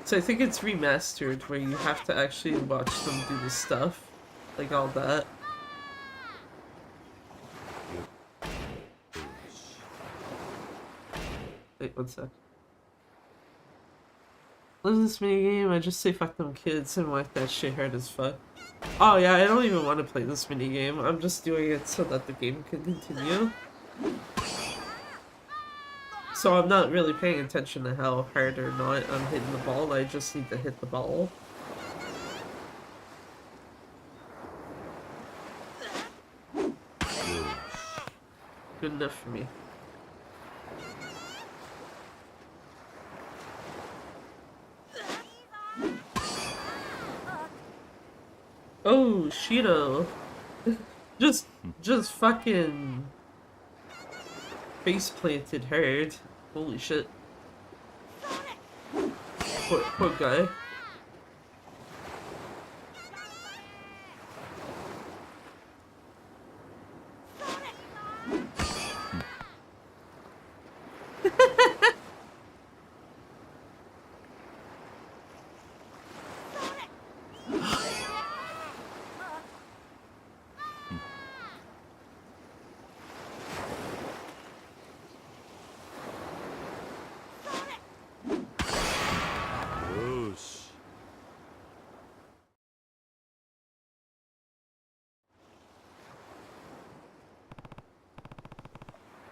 So I think it's remastered, where you have to actually watch them do the stuff. Like all that. Wait, one sec. Love this minigame, I just say fuck them kids and whack that shit hard as fuck. Oh yeah, I don't even want to play this minigame. I'm just doing it so that the game can continue. So I'm not really paying attention to how hard or not I'm hitting the ball, I just need to hit the ball. Good enough for me. Oh, Shido. just fucking face planted hard. Holy shit. Poor guy.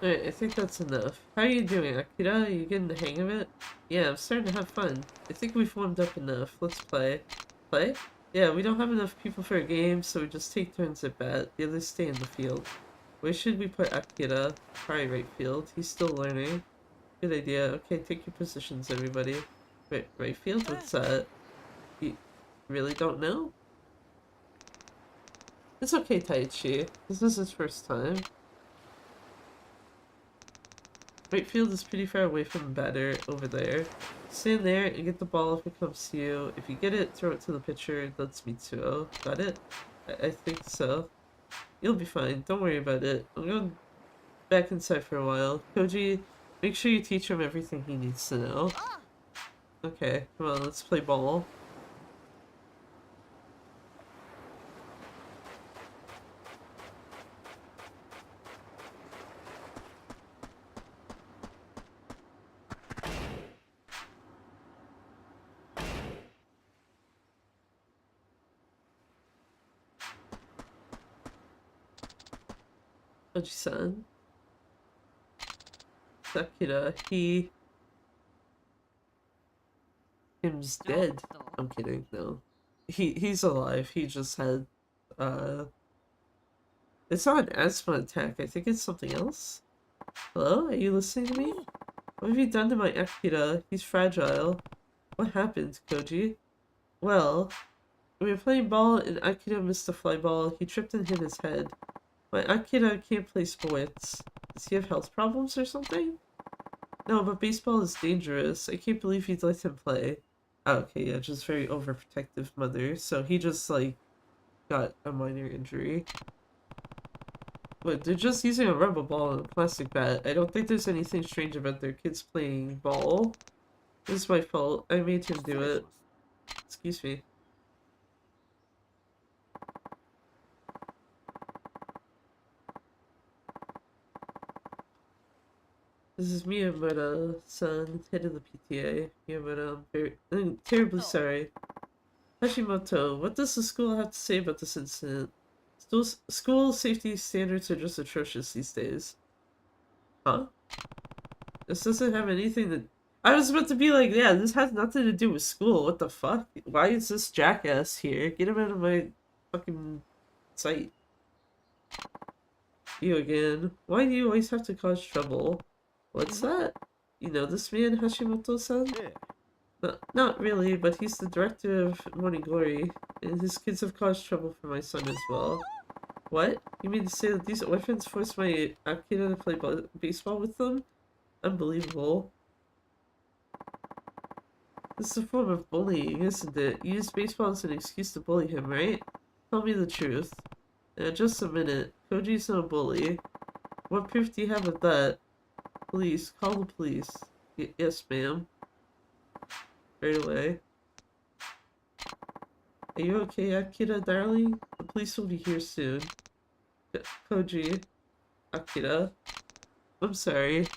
Alright, I think that's enough. How are you doing, Akira? Are you getting the hang of it? Yeah, I'm starting to have fun. I think we've warmed up enough. Let's play. Play? Yeah, we don't have enough people for a game, so we just take turns at bat. The others stay in the field. Where should we put Akira? Probably right field. He's still learning. Good idea. Okay, take your positions, everybody. Right field? What's that? You really don't know? It's okay, Taichi. This is his first time. Right field is pretty far away from the batter over there. Stand there and get the ball if it comes to you. If you get it, throw it to the pitcher. That's Mitsuo. Got it? I think so. You'll be fine. Don't worry about it. I'm going back inside for a while. Koji, make sure you teach him everything he needs to know. Okay, come on, let's play ball. Oji-san. Sakura, him's dead. I'm kidding, no. He's alive. He just had, it's not an asthma attack. I think it's something else. Hello? Are you listening to me? What have you done to my Akira? He's fragile. What happened, Koji? Well, we were playing ball and Akira missed a fly ball. He tripped and hit his head. My Akira can't play sports. Does he have health problems or something? No, but baseball is dangerous. I can't believe you'd let him play. Oh, okay, yeah, just very overprotective mother. So he just, like, got a minor injury. But they're just using a rubber ball and a plastic bat. I don't think there's anything strange about their kids playing ball. It's my fault. I made him do it. Excuse me. This is Miyamoto-san, head of the PTA. Miyamoto, I'm terribly sorry. Hashimoto, what does the school have to say about this incident? School safety standards are just atrocious these days. Huh? This doesn't have anything to... I was about to be like, yeah, this has nothing to do with school. What the fuck? Why is this jackass here? Get him out of my fucking sight. You again. Why do you always have to cause trouble? What's that? You know this man, Hashimoto-san? Yeah. Not really, but he's the director of Morning Glory, and his kids have caused trouble for my son as well. What? You mean to say that these orphans forced my Akira to play baseball with them? Unbelievable. This is a form of bullying, isn't it? You use baseball as an excuse to bully him, right? Tell me the truth. Just a minute. Koji's no bully. What proof do you have of that? Police. Call the police. Yes, ma'am. Right away. Are you okay, Akira, darling? The police will be here soon. Koji. Akira. I'm sorry.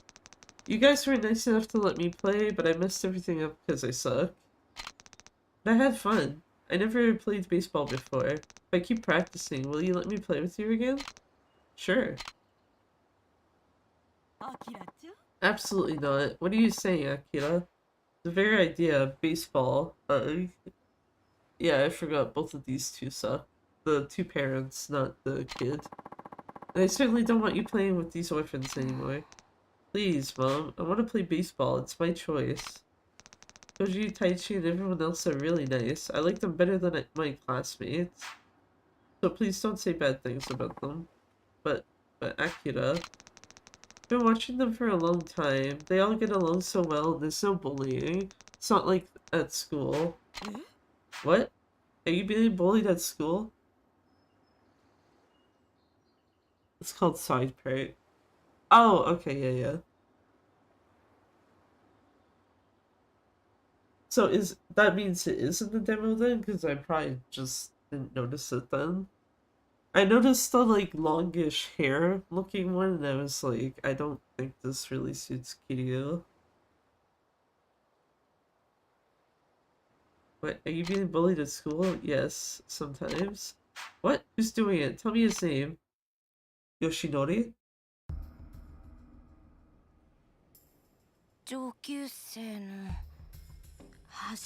You guys were nice enough to let me play, but I messed everything up because I suck. But I had fun. I never played baseball before. If I keep practicing, will you let me play with you again? Sure. Absolutely not. What are you saying, Akira? The very idea of baseball. Yeah, I forgot both of these two suck. The two parents, not the kid. And I certainly don't want you playing with these orphans anymore. Please, Mom. I want to play baseball. It's my choice. Koji, Taichi, and everyone else are really nice. I like them better than my classmates. So please don't say bad things about them. But Akira... I've been watching them for a long time. They all get along so well. There's no bullying. It's not like at school. What? Are you being bullied at school? It's called side part. Oh, okay, yeah. So that means it is in the demo then? Because I probably just didn't notice it then. I noticed the like longish hair looking one and I was like, I don't think this really suits Kiryu. What, are you being bullied at school? Yes, sometimes. What? Who's doing it? Tell me his name. Yoshinori? 上級生の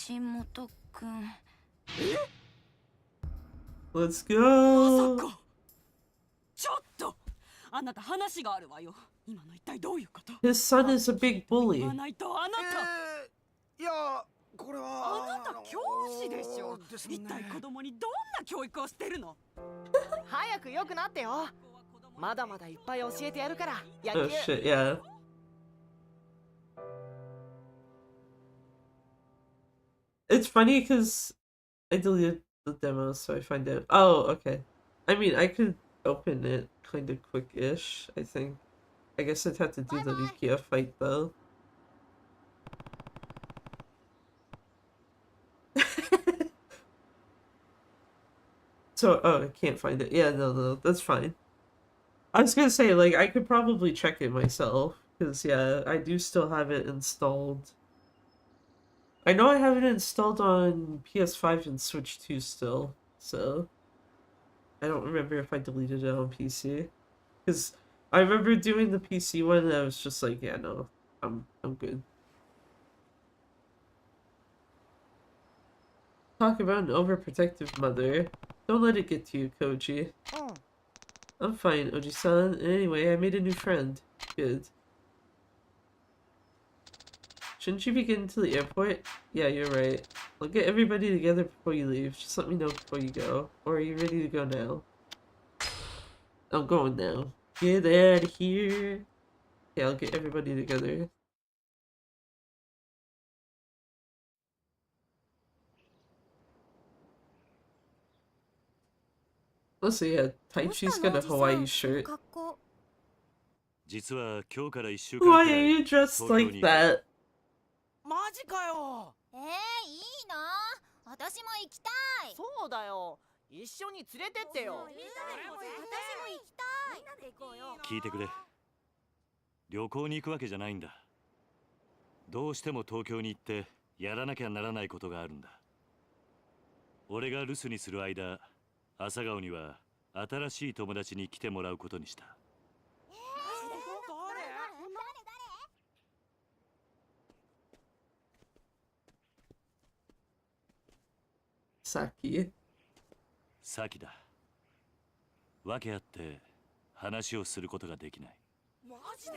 橋本くん。Let's go! まさかちょっとあなた話があるわよ。今の一体どういうこと？ His son is a big bully. 言わないとあなた。いや、これは。あなた教師でしょ。一体子供にどんな教育をしてるの？早く良くなってよ。まだまだいっぱい教えてやるから。Oh shit, yeah. It's funny because I deleted the demo, so I find out. Oh, okay. I mean, I could open it kind of quick-ish, I think. I guess I'd have to do the Rukia fight, though. So, oh, I can't find it. Yeah, no, that's fine. I was gonna say, like, I could probably check it myself, because, yeah, I do still have it installed. I know I have it installed on PS5 and Switch 2 still, so... I don't remember if I deleted it on PC. Because I remember doing the PC one and I was just like, yeah, no, I'm good. Talk about an overprotective mother. Don't let it get to you, Koji. I'm fine, Oji-san. Anyway, I made a new friend. Good. Shouldn't you be getting to the airport? Yeah, you're right. I'll get everybody together before you leave. Just let me know before you go. Or are you ready to go now? I'm going now. Get out of here. Yeah, I'll get everybody together. Let's see, yeah, Taichi's got a Hawaii shirt. 実は今日から1週 Why 間く are らい you dressed like that? マジかよ。いいな。私も行きたい。そうだよ。一緒に連れてってよ。私も行きたい。みんなで行こうよ。聞いてくれ。旅行に行くわけじゃないんだ。どうしても東京に行ってやらなきゃならないことがあるんだ。俺が留守にする間、朝顔には新しい友達に来てもらうことにした。Saki. サキだ。訳あって話をすることができない。マジで？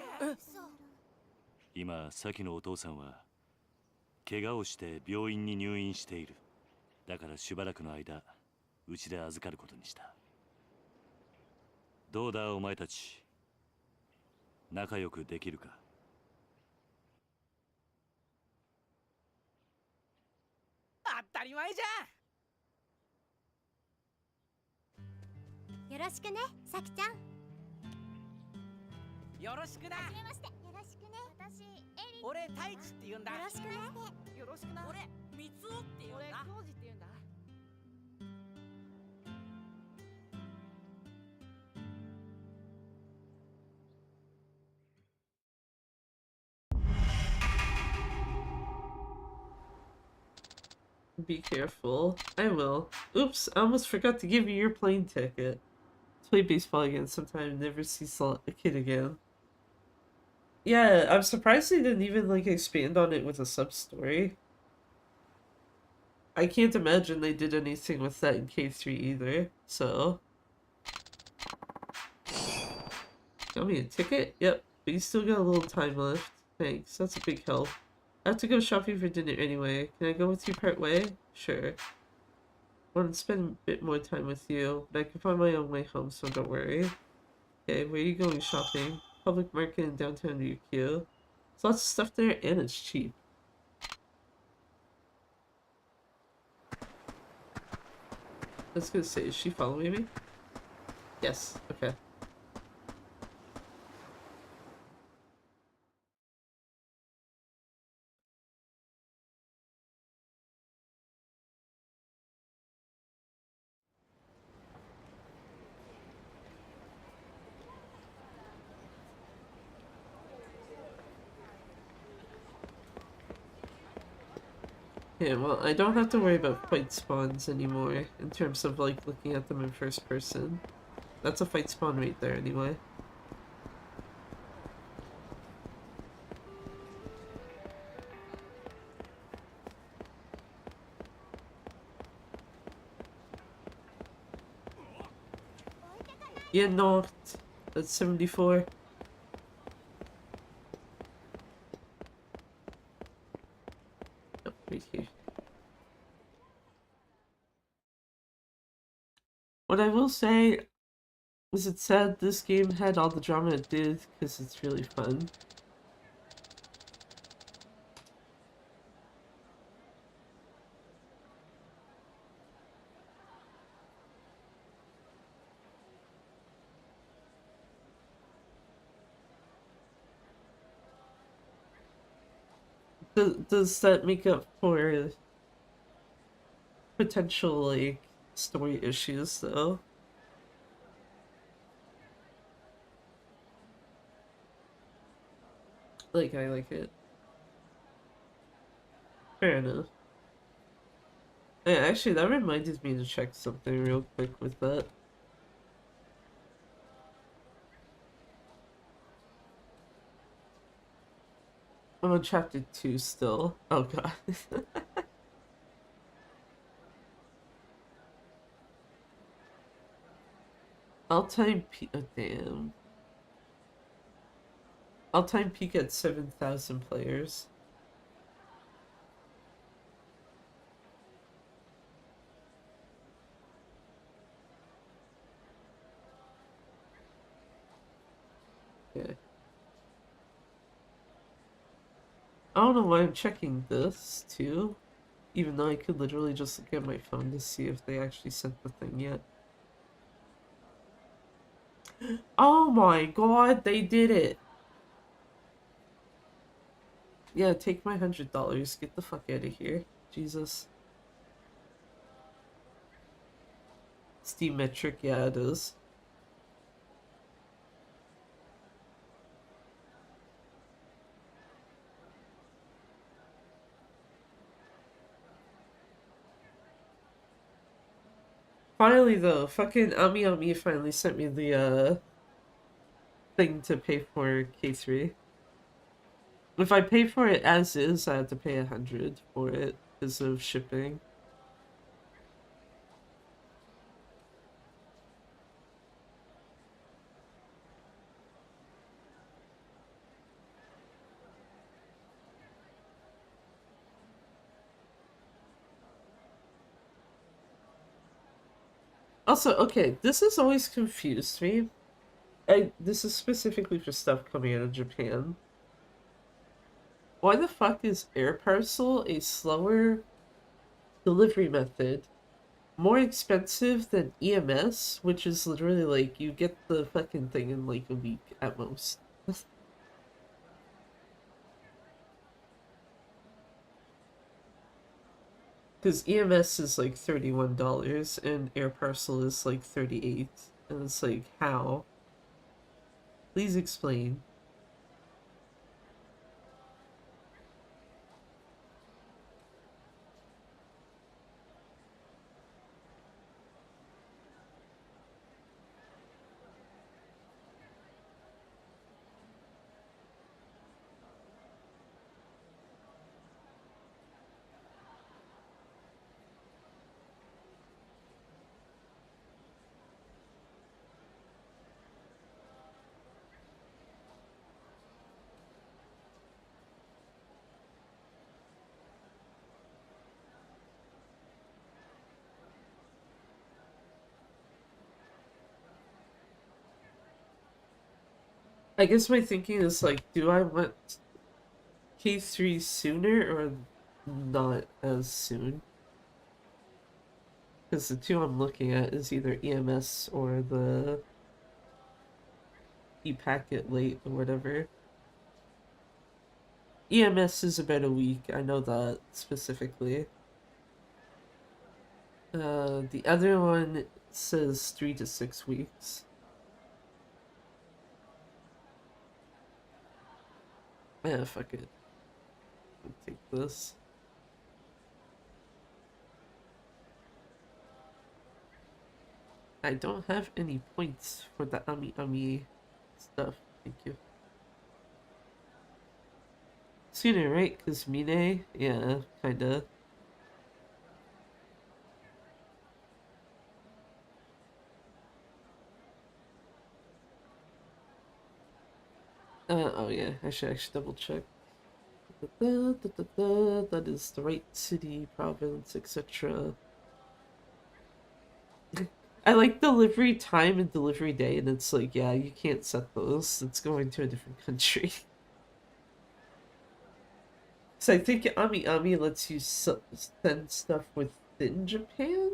今、サキのお父さんは怪我をして病院に入院している。だからしばらくの間、うちで預かることにした。どうだお前たち、仲良くできるか？当たり前じよろしくね、さきちゃん。ゃん。よろしくな。はじめまして。よろしくね。私、エリ。俺太一って言うんだ。よろしくね。よろしくな。俺三つおって言うんだ。俺浩二って言うんだ。Be careful. I will. Oops, I almost forgot to give you your plane ticket. Play baseball again sometime, never see a kid again. Yeah, I'm surprised they didn't even, like, expand on it with a sub-story. I can't imagine they did anything with that in K3 either, so... Got me a ticket? Yep, but you still got a little time left. Thanks, that's a big help. I have to go shopping for dinner anyway. Can I go with you part way? Sure. I want to spend a bit more time with you, but I can find my own way home, so don't worry. Okay, where are you going shopping? Public market in downtown Ryukyu. There's lots of stuff there, and it's cheap. I was gonna say, is she following me? Yes, okay. Yeah, well, I don't have to worry about fight spawns anymore, in terms of, like, looking at them in first person. That's a fight spawn right there, anyway. Yeah, no, that's 74. Oh, right here. What I will say is it's sad this game had all the drama it did, because it's really fun. Does that make up for potential, like, story issues, though? Like, I like it. Fair enough. Yeah, actually, that reminded me to check something real quick with that. I'm on chapter 2 still. Oh god. All-time peak. Oh, damn. All-time peak at 7,000 players. Okay. I don't know why I'm checking this, too. Even though I could literally just look at my phone to see if they actually sent the thing yet. Oh my god, they did it! Yeah, take my $100. Get the fuck out of here. Jesus. Steam metric, yeah, it is. Finally, though, fucking Ami finally sent me the, thing to pay for K3. If I pay for it as is, I have to pay 100 for it because of shipping. Also, okay, this has always confused me. This is specifically for stuff coming out of Japan. Why the fuck is air parcel a slower delivery method, more expensive than EMS, which is literally like you get the fucking thing in like a week at most? Because EMS is like $31 and air parcel is like 38, and it's like, how? Please explain. I guess my thinking is like, do I want K3 sooner or not as soon? Because the two I'm looking at is either EMS or the e-packet late or whatever. EMS is about a week, I know that specifically. The other one says 3 to 6 weeks. Yeah, fuck it. I'll take this. I don't have any points for the Ami stuff. Thank you. Sooner, right? Because Mine? Yeah, kinda. Oh yeah, I should actually double check. That is the right city, province, etc. I like delivery time and delivery day, and it's like, yeah, you can't set those. It's going to a different country. So I think Ami lets you send stuff within Japan?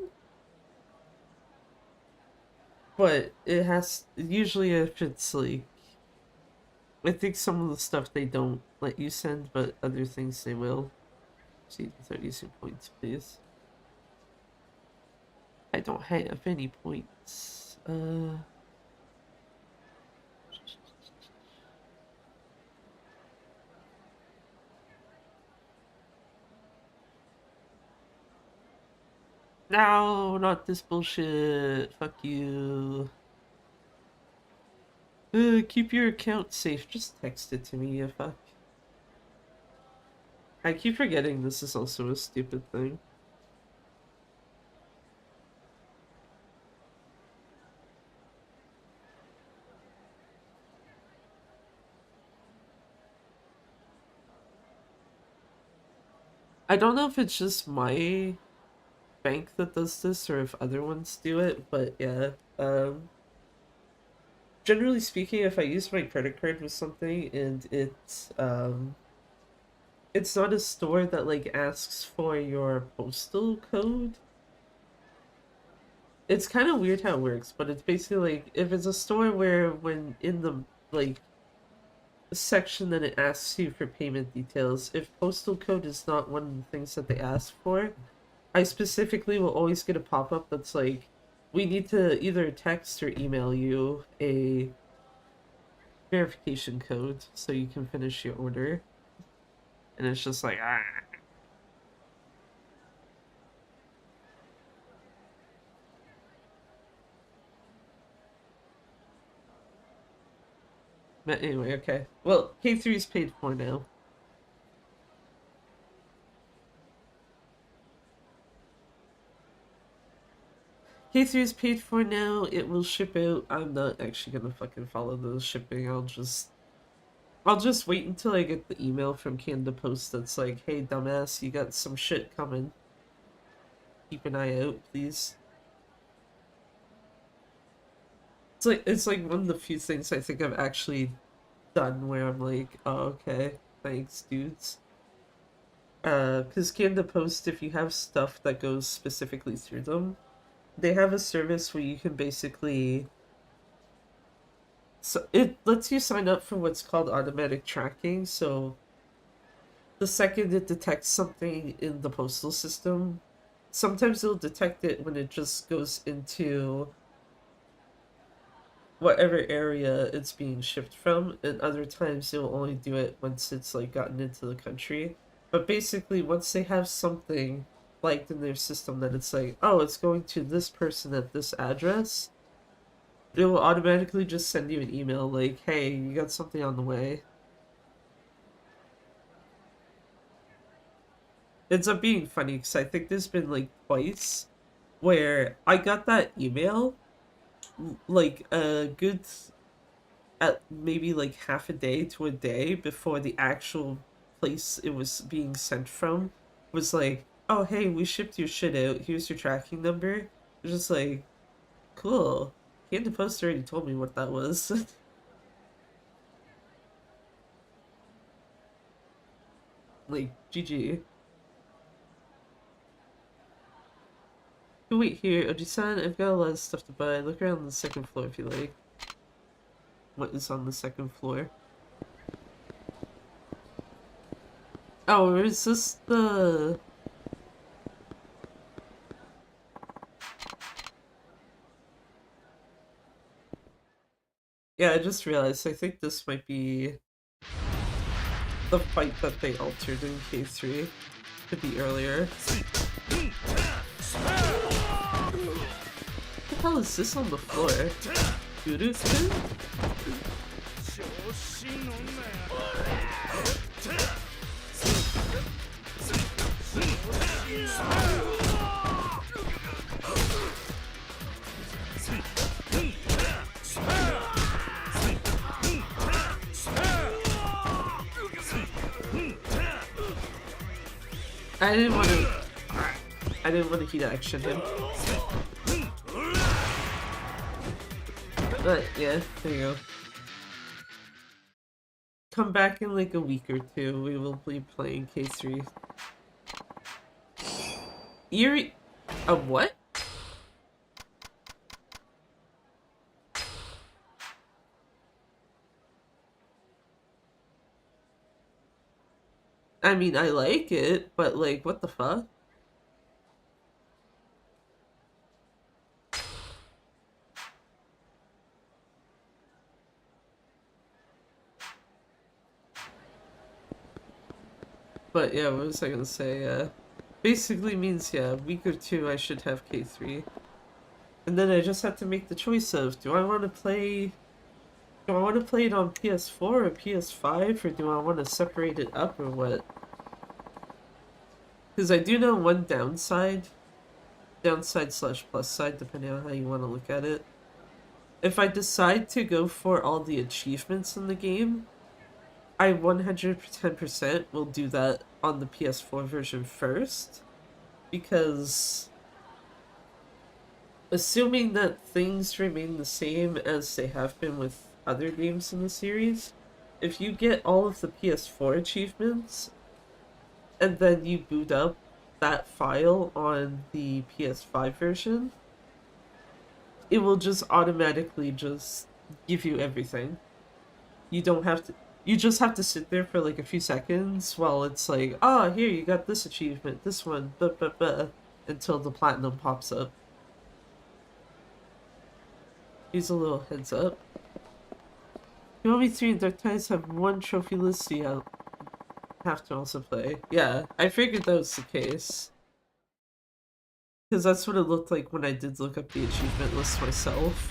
But it has, usually if it's like, I think some of the stuff they don't let you send, but other things they will. See, 32 points, please. I don't have any points. No, not this bullshit. Fuck you. Keep your account safe. Just text it to me, you fuck. I keep forgetting this is also a stupid thing. I don't know if it's just my bank that does this or if other ones do it, but yeah. Generally speaking, if I use my credit card with something and it's not a store that like asks for your postal code. It's kind of weird how it works, but it's basically like if it's a store where when in the like section that it asks you for payment details, if postal code is not one of the things that they ask for, I specifically will always get a pop-up that's like, we need to either text or email you a verification code so you can finish your order. And it's just like, ah. But anyway, okay. Well, K3 is paid for now. K3 is paid for now. It will ship out. I'm not actually gonna fucking follow the shipping. I'll just wait until I get the email from Canada Post that's like, hey dumbass, you got some shit coming. Keep an eye out, please. It's like one of the few things I think I've actually done where I'm like, oh okay, thanks dudes. Because Canada Post, if you have stuff that goes specifically through them, they have a service where you can basically, so it lets you sign up for what's called automatic tracking. So the second it detects something in the postal system, sometimes it'll detect it when it just goes into whatever area it's being shipped from, and other times it'll only do it once it's like gotten into the country. But basically, once they have something flagged in their system that it's like, oh, it's going to this person at this address, it will automatically just send you an email like, hey, you got something on the way. Ends up being funny because I think there's been like twice where I got that email like a good at maybe like half a day to a day before the actual place it was being sent from was like, oh hey, we shipped your shit out, here's your tracking number. It's just like, cool. Canada Post already told me what that was. Like, GG. You wait here, Oji-san. I've got a lot of stuff to buy. Look around the second floor if you like. What is on the second floor? Oh, is this the... Yeah, I just realized, I think this might be the fight that they altered in K3. Could be earlier. What the hell is this on the floor? Guru-kun? I didn't want to heat action him. But yeah, there you go. Come back in like a week or two, we will be playing K3. Eerie... A what? I mean, I like it, but like, what the fuck? But yeah, what was I gonna say? Basically means, yeah, a week or two I should have K3. And then I just have to make the choice of, do I want to play it on PS4 or PS5, or do I want to separate it up or what? Because I do know one downside slash plus side, depending on how you want to look at it. If I decide to go for all the achievements in the game, I 110% will do that on the PS4 version first, because assuming that things remain the same as they have been with other games in the series, if you get all of the PS4 achievements and then you boot up that file on the PS5 version, it will just automatically just give you everything. You don't have to... You just have to sit there for like a few seconds while it's like, oh, here, you got this achievement, this one, blah, blah, blah, until the platinum pops up. Here's a little heads up. Kiwami 3 and Dark Tides have one trophy list, so you have to also play. Yeah, I figured that was the case. Because that's what it looked like when I did look up the achievement list myself.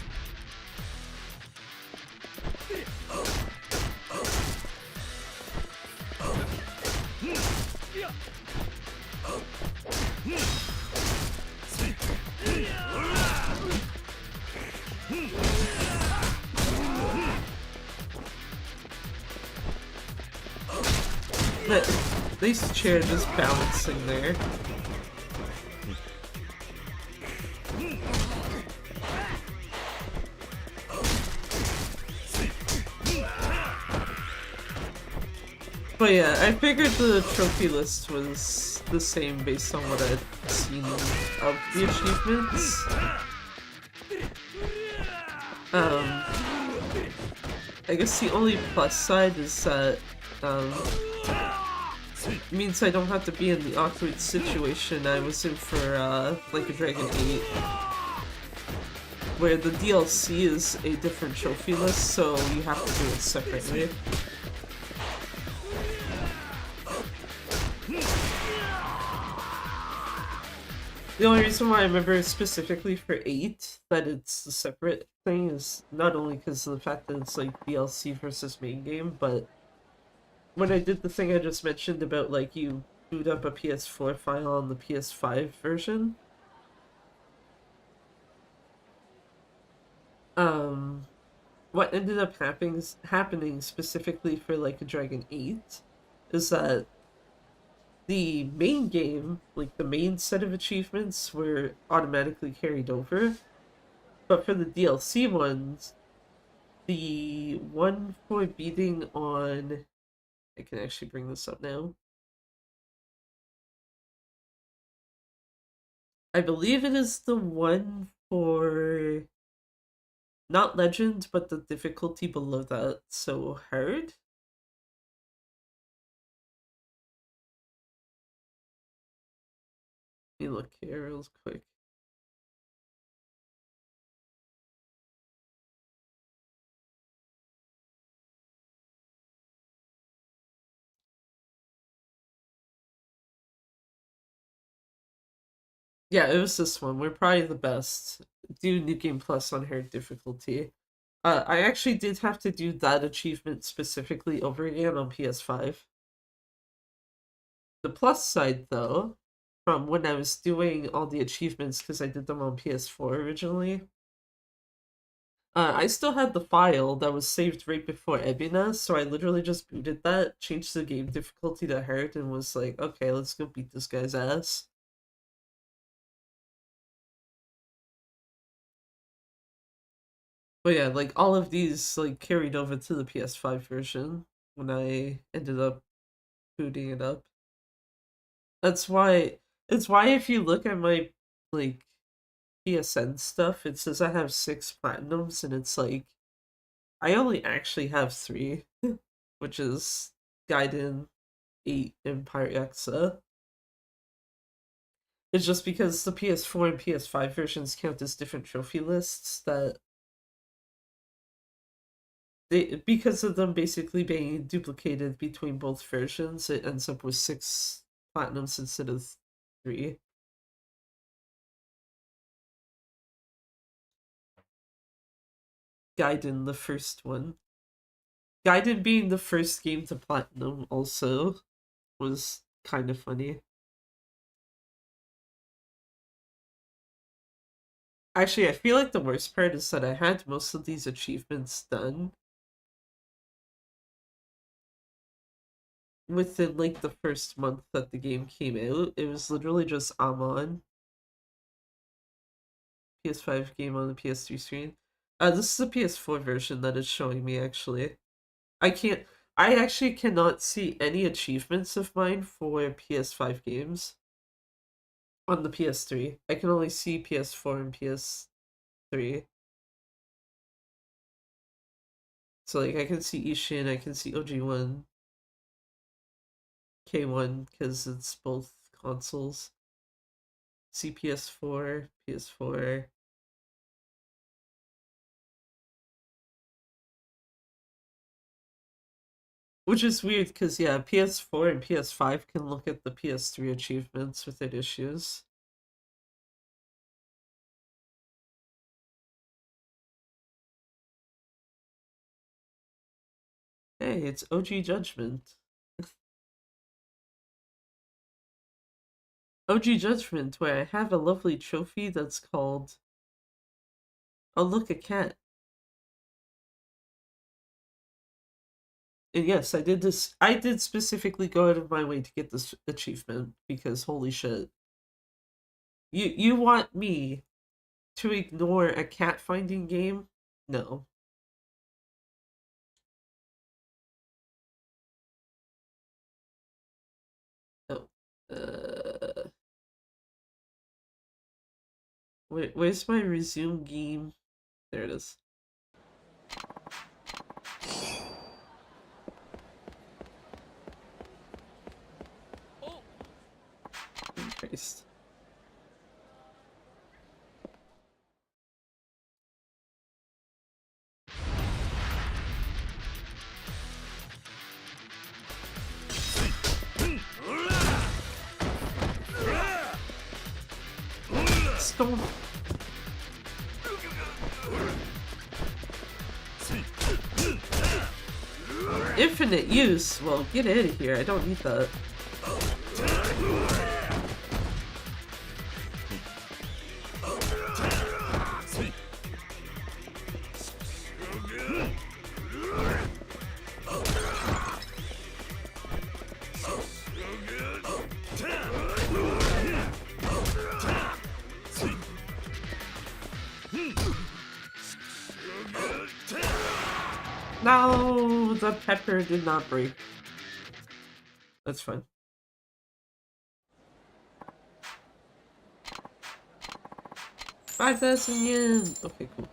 At least the chair just balancing there. But yeah, I figured the trophy list was the same based on what I'd seen of the achievements. I guess the only plus side is that means I don't have to be in the awkward situation I was in for like a Dragon 8, where the DLC is a different trophy list, so you have to do it separately. The only reason why I remember specifically for 8 that it's a separate thing is not only because of the fact that it's like DLC versus main game, but when I did the thing I just mentioned about like you boot up a PS4 file on the PS5 version, what ended up happening specifically for like a Dragon 8 is that the main game, like the main set of achievements, were automatically carried over. But for the DLC ones, the one for beating on... I can actually bring this up now. I believe it is the one for not legend, but the difficulty below that, so hard. Let me look here real quick. Yeah, it was this one. We're probably the best. Do New Game Plus on hard difficulty. I actually did have to do that achievement specifically over again on PS5. The plus side, though, from when I was doing all the achievements, because I did them on PS4 originally, I still had the file that was saved right before Ebina, so I literally just booted that, changed the game difficulty to hard, and was like, okay, let's go beat this guy's ass. But yeah, like all of these like carried over to the PS5 version when I ended up booting it up. That's why it's why if you look at my like PSN stuff, it says I have 6 platinums and it's like I only actually have 3, which is Gaiden, 8, and Pirate Yakuza. It's just because the PS4 and PS5 versions count as different trophy lists that because of them basically being duplicated between both versions, it ends up with 6 platinums instead of 3. Gaiden, the first one. Gaiden being the first game to platinum also was kind of funny. Actually, I feel like the worst part is that I had most of these achievements done within like the first month that the game came out. It was literally just Amon. PS5 game on the PS3 screen. This is the PS4 version that is showing me actually. I actually cannot see any achievements of mine for PS5 games on the PS3. I can only see PS4 and PS3. So like I can see Ishin, I can see OG1, K1 because it's both consoles. See PS4, PS4. Which is weird because, yeah, PS4 and PS5 can look at the PS3 achievements without issues. Hey, it's OG Judgment. OG Judgment, where I have a lovely trophy that's called Oh Look, a Cat. And yes, I did specifically go out of my way to get this achievement because holy shit. You want me to ignore a cat finding game? No. No. Where's my resume game? There it is. Christ. Stone. Infinite use? Well, get out of here. I don't need that. No, the pepper did not break. That's fine. 5,000 yen! Okay, cool.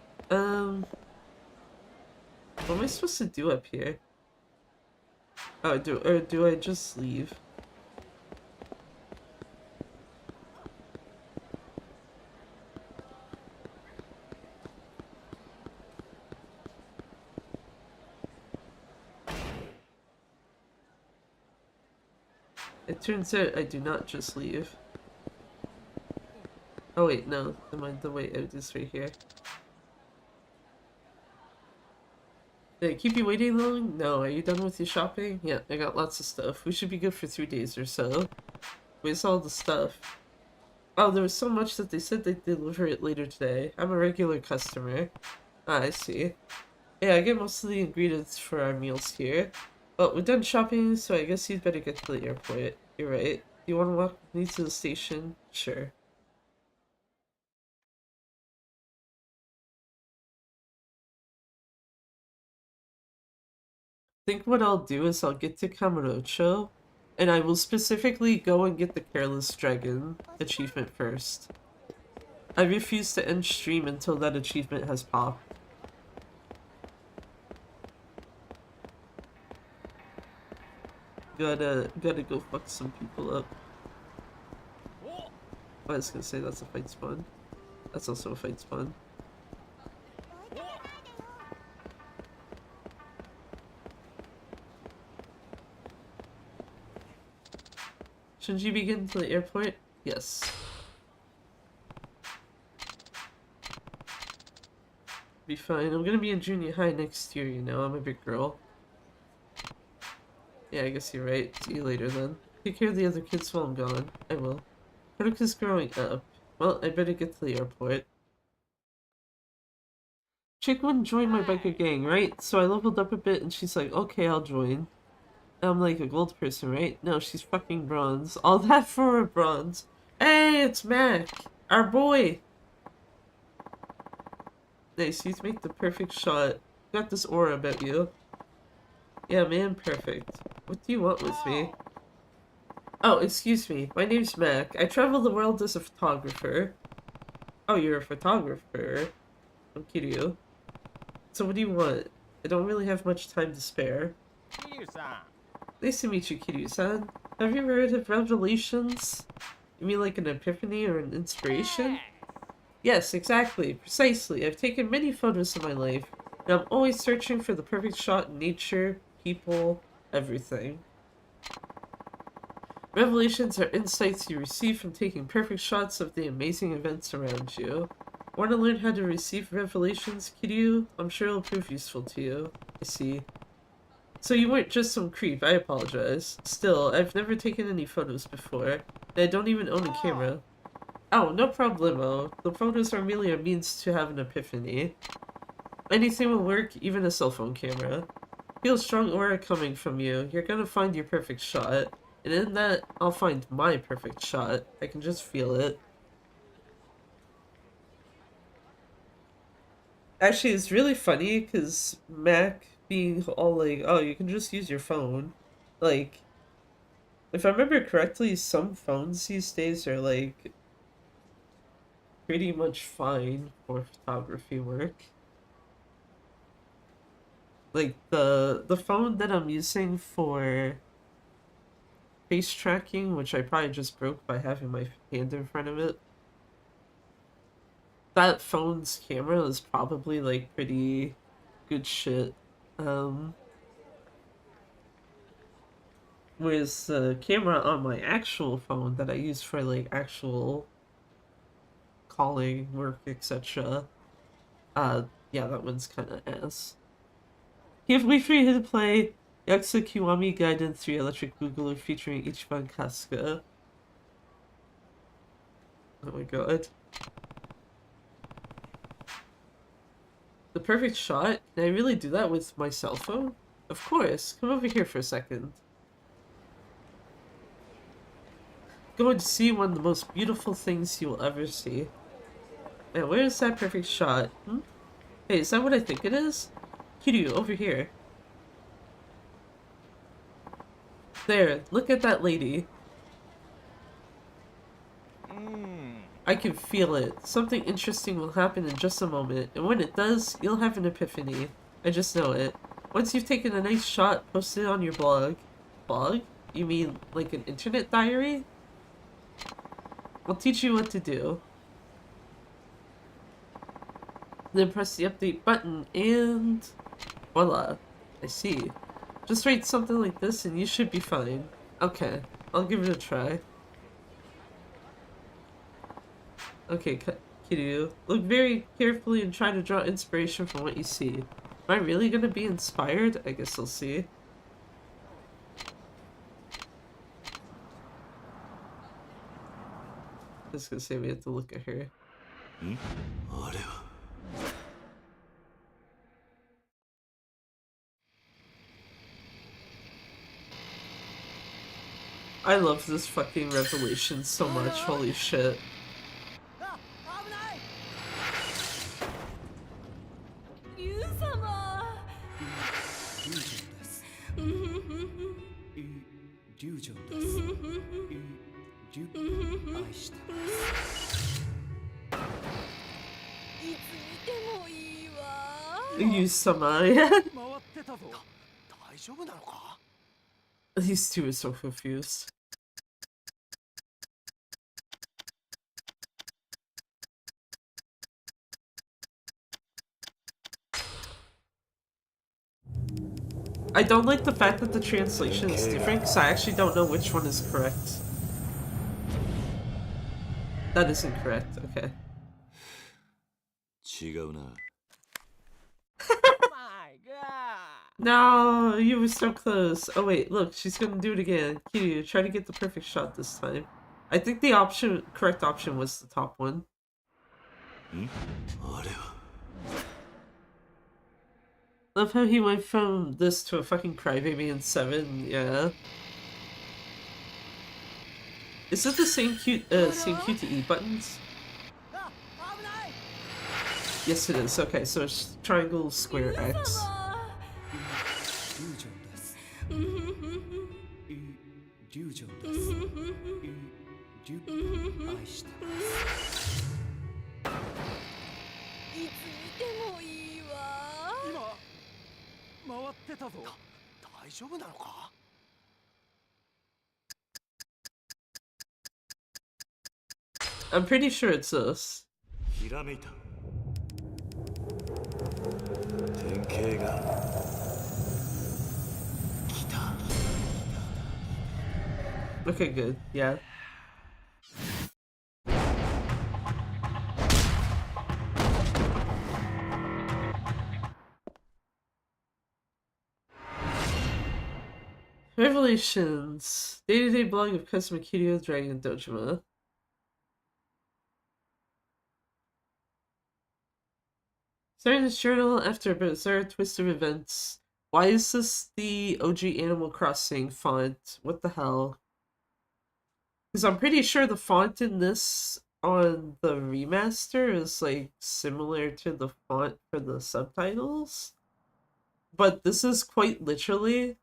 What am I supposed to do up here? Oh, do I just leave? It turns out I do not just leave. Oh wait, no. The way out is right here. Did I keep you waiting long? No. Are you done with your shopping? Yeah, I got lots of stuff. We should be good for 3 days or so. Where's all the stuff? Oh, there was so much that they said they'd deliver it later today. I'm a regular customer. Ah, I see. Yeah, I get most of the ingredients for our meals here. Well, we're done shopping, so I guess you'd better get to the airport. You're right. Do you want to walk with me to the station? Sure. Think what I'll do is I'll get to Kamurocho, and I will specifically go and get the Careless Dragon achievement first. I refuse to end stream until that achievement has popped. Gotta go fuck some people up. I was gonna say that's a fight spawn. That's also a fight spawn. Shouldn't you be getting to the airport? Yes. Be fine. I'm gonna be in junior high next year, you know. I'm a big girl. Yeah, I guess you're right. See you later then. Take care of the other kids while I'm gone. I will. Haruka's growing up. Well, I better get to the airport. Chick wouldn't join my biker gang, right? So I leveled up a bit and she's like, okay, I'll join. I'm like a gold person, right? No, she's fucking bronze. All that for a bronze. Hey, it's Mac! Our boy! Nice, you make the perfect shot. Got this aura about you. Yeah, man, perfect. What do you want with me? Oh, excuse me. My name's Mac. I travel the world as a photographer. Oh, you're a photographer? I'm Kiryu. So what do you want? I don't really have much time to spare. Kiryu-san. Nice to meet you, Kiryu-san. Have you ever heard of revelations? You mean like an epiphany or an inspiration? Yes, exactly. Precisely. I've taken many photos in my life, and I'm always searching for the perfect shot in nature, people, everything. Revelations are insights you receive from taking perfect shots of the amazing events around you. Want to learn how to receive revelations, Kiryu? I'm sure it'll prove useful to you. I see. So you weren't just some creep, I apologize. Still, I've never taken any photos before, and I don't even own a camera. Oh, no problemo. The photos are merely a means to have an epiphany. Anything will work, even a cell phone camera. Feel a strong aura coming from you. You're gonna find your perfect shot. And in that, I'll find my perfect shot. I can just feel it. Actually, it's really funny, because Mac being all like, oh, you can just use your phone. Like, if I remember correctly, some phones these days are, like, pretty much fine for photography work. Like, the phone that I'm using for face tracking, which I probably just broke by having my hand in front of it, that phone's camera is probably, like, pretty good shit. Whereas the camera on my actual phone that I use for, like, actual calling, work, etc., yeah, that one's kinda ass. Give me free to play Yakuza Kiwami Gaiden 3 Electric Boogaloo featuring Ichiban Kasuga. Oh my god. The perfect shot? Can I really do that with my cell phone? Of course. Come over here for a second. Going to see one of the most beautiful things you will ever see. Man, where is that perfect shot? Hmm? Hey, is that what I think it is? Kiryu, over here. There, look at that lady. I can feel it. Something interesting will happen in just a moment, and when it does, you'll have an epiphany. I just know it. Once you've taken a nice shot, post it on your blog. Blog? You mean like an internet diary? I'll teach you what to do. Then press the update button and voila. I see. Just write something like this and you should be fine. Okay, I'll give it a try. Okay, Kiryu, look very carefully and try to draw inspiration from what you see. Am I really gonna be inspired? I guess we'll see. I was gonna say we have to look at her. I love this fucking revelation so much, holy shit. Yakuza, yeah. These two are so confused. I don't like the fact that the translation is different because I actually don't know which one is correct. That is incorrect, okay. No, you were so close. Oh wait, look, she's gonna do it again. Kiryu, try to get the perfect shot this time. I think the correct option was the top one. Love how he went from this to a fucking crybaby in 7, yeah. Is it the same Q to E buttons? Yes it is, okay, so it's triangle, square, X. I'm pretty sure it's this. Okay, good. Yeah. Revelations. Day-to-day blog of Kazuma Kiryu Dragon Dojima. Starting this journal after a bizarre twist of events. Why is this the OG Animal Crossing font? What the hell? Because I'm pretty sure the font in this on the remaster is like similar to the font for the subtitles. But this is quite literally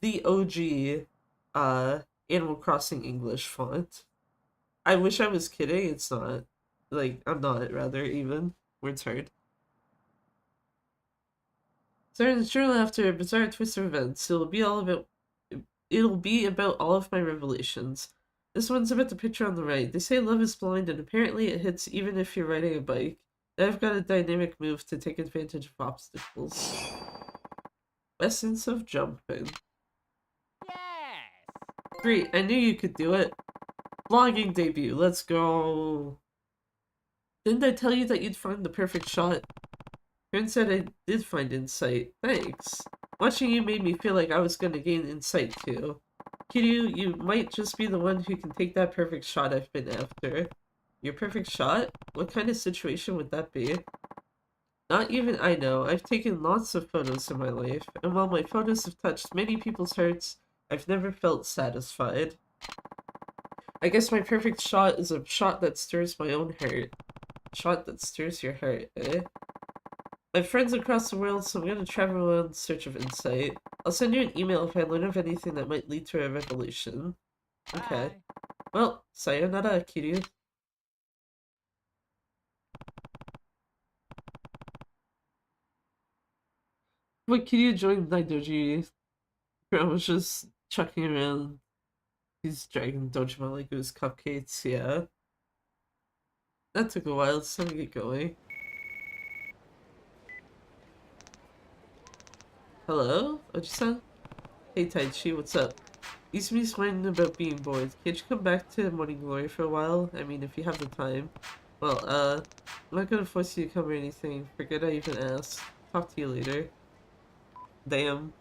the OG Animal Crossing English font. I wish I was kidding, it's not. Like, I'm not, rather, even. Words hard. Starting the journal after a bizarre twist of events, it'll be about all of my revelations. This one's about the picture on the right. They say love is blind, and apparently it hits even if you're riding a bike. Now I've got a dynamic move to take advantage of obstacles. Essence of jumping. Great, I knew you could do it. Vlogging debut, let's go. Didn't I tell you that you'd find the perfect shot? Friend said I did find insight. Thanks. Watching you made me feel like I was gonna gain insight too. Kiryu, you might just be the one who can take that perfect shot I've been after. Your perfect shot? What kind of situation would that be? Not even I know. I've taken lots of photos in my life, and while my photos have touched many people's hearts, I've never felt satisfied. I guess my perfect shot is a shot that stirs my own heart. A shot that stirs your heart, eh? I have friends across the world, so I'm gonna travel around in search of insight. I'll send you an email if I learn of anything that might lead to a revelation. Okay. Well, sayonara, Kiryu. What can you join Daidoji? I was just chucking around these Dragon Dojima like it was cupcakes, yeah. That took a while, so let me get going. Hello? Oji-san? Hey Taichi, what's up? Isumi's whining about being bored. Can't you come back to Morning Glory for a while? I mean, if you have the time. Well, I'm not gonna force you to come or anything. Forget I even asked. Talk to you later. Damn.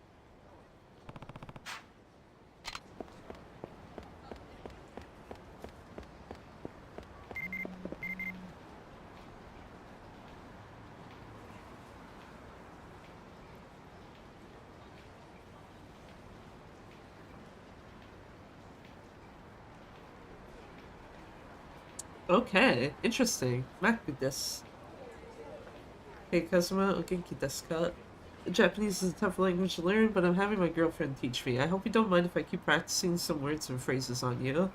Okay, interesting. Maku desu. Hey Kazuma, o genki desu ka? Japanese is a tough language to learn, but I'm having my girlfriend teach me. I hope you don't mind if I keep practicing some words and phrases on you.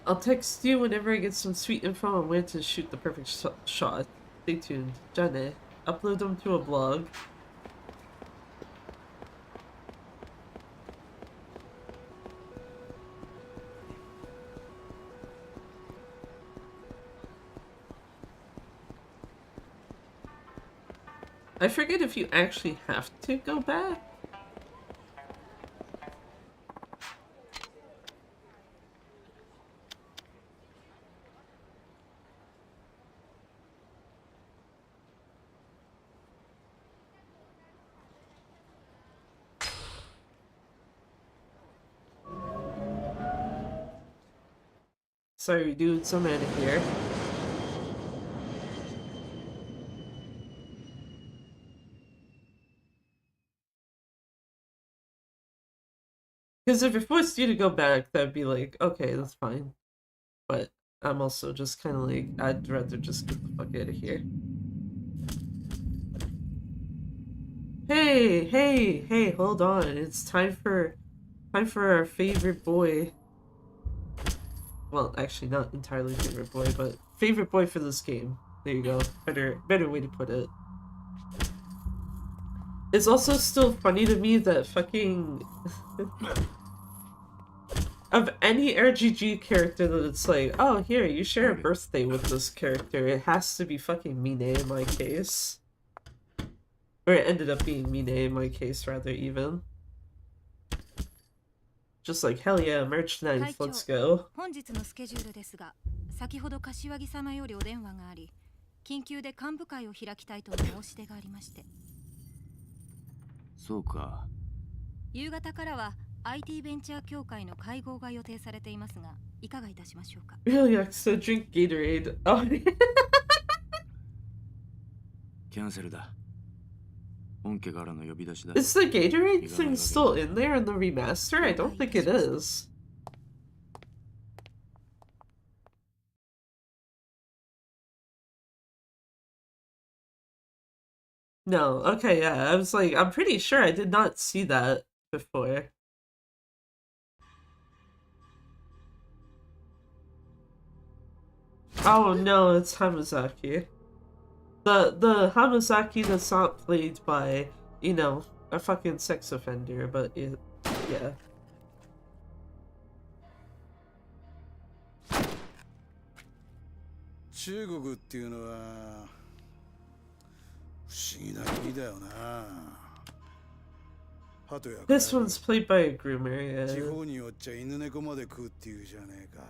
I'll text you whenever I get some sweet info on where to shoot the perfect shot. Stay tuned. Jane. Upload them to a blog. I forget if you actually have to go back. Sorry dudes, I'm out of here. Because if it forced you to go back, that'd be like, okay, that's fine. But I'm also just kind of like, I'd rather just get the fuck out of here. Hey, hold on. It's time for our favorite boy. Well, actually not entirely favorite boy, but favorite boy for this game. There you go. Better way to put it. It's also still funny to me that fucking of any RGG character that it's like, oh, here, you share a birthday with this character, it has to be fucking Mine in my case. Or it ended up being Mine in my case, rather, even. Just like, hell yeah, March 9th, let's go. 本日のスケジュールですが、先ほど柏木様よりお電話があり、緊急で幹部会を開きたいとの申し出がありまして。そうか。夕方からは IT ベンチャー協会の会合が予定されていますが、いかがいたしましょうか。Really, Yakuza, drink Gatorade. Oh. キャンセルだ。本家からの呼び出しだ。Is the Gatorade thing still in there in the remaster? I don't think it is. No, okay, yeah, I was like, I'm pretty sure I did not see that before. Oh no, it's Hamazaki. The Hamazaki that's not played by, you know, a fucking sex offender, but it, yeah. 中国っていうのは不思議な国だよな。鳩や This one's played by a groomer, 地 yeah. 方によっちゃ犬猫まで食うっていうじゃねえか。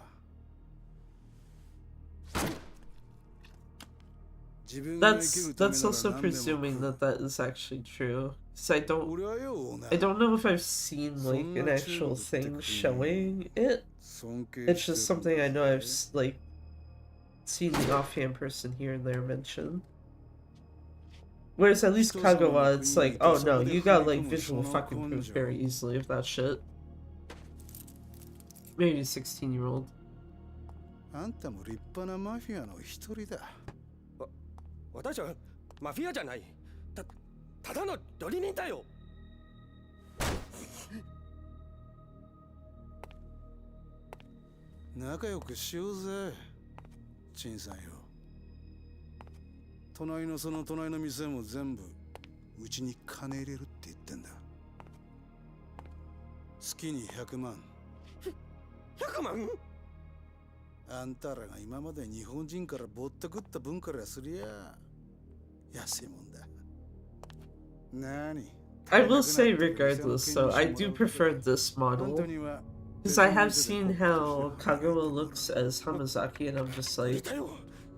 That's also presuming that that is actually true. Because I don't know if I've seen like an actual thing showing it. It's just something I know I've like seen the offhand person here and there mention. Whereas at least Kagawa, it's like, oh no, you got like visual fucking proof very easily of that shit. Maybe a 16-year-old. あんたも立派なマフィアの一人だ。私はマフィアじゃない。ただの料理人だよ。仲良くしようぜ、陳さんよ。隣の店も全部うちに金入れるって言ってんだ。月に100万。100万？あんたらが今まで日本人からぼったくった分からすりゃ安いもんだ。何 I will say, regardless, though, I do prefer this model. Because I have seen how Kagawa looks as Hamazaki, and I'm just like,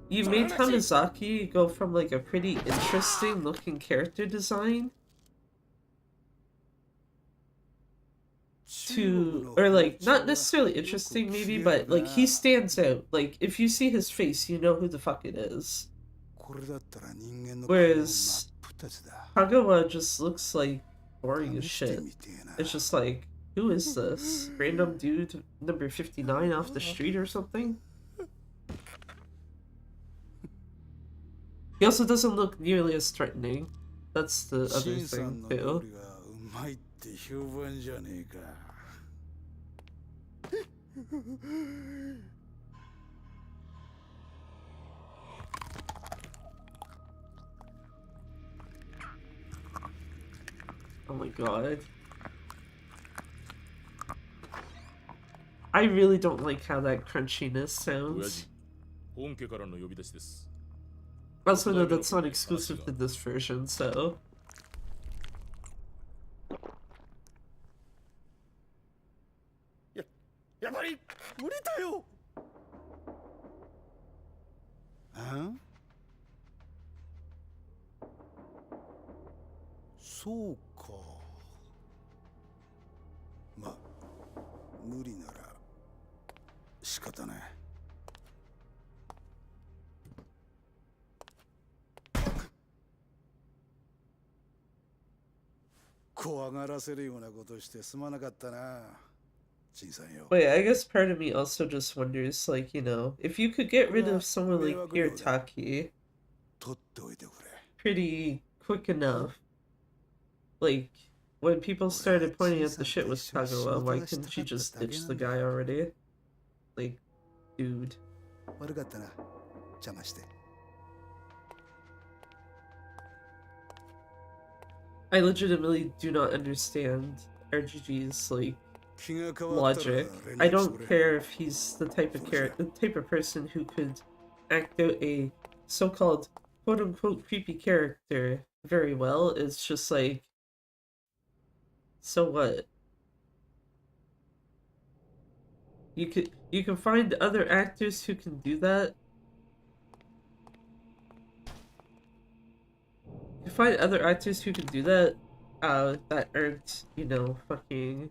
you made Hamazaki go from like a pretty interesting looking character design to, or like, not necessarily interesting maybe, but like he stands out. Like, if you see his face, you know who the fuck it is. Whereas Kagawa just looks like boring as shit. It's just like, who is this? Random dude number 59 off the street or something? He also doesn't look nearly as threatening. That's the other thing too. Oh my god. I really don't like how that crunchiness sounds. Also, no, that's not exclusive to this version, so... Huh? そうか。まあ、無理なら仕方ない。怖がらせるようなことしてすまなかったな。Wait, I guess part of me also just wonders, like, you know, if you could get rid of someone like Hirotaki pretty quick enough, like, when people started pointing out the shit with Kagawa, why couldn't you just ditch the guy already? Like, dude. I legitimately do not understand RGG's, like, logic. I don't care if he's the type of person who could act out a so-called quote-unquote creepy character very well. It's just like, so what? You can find other actors who can do that. You can find other actors who can do that, that aren't, you know, fucking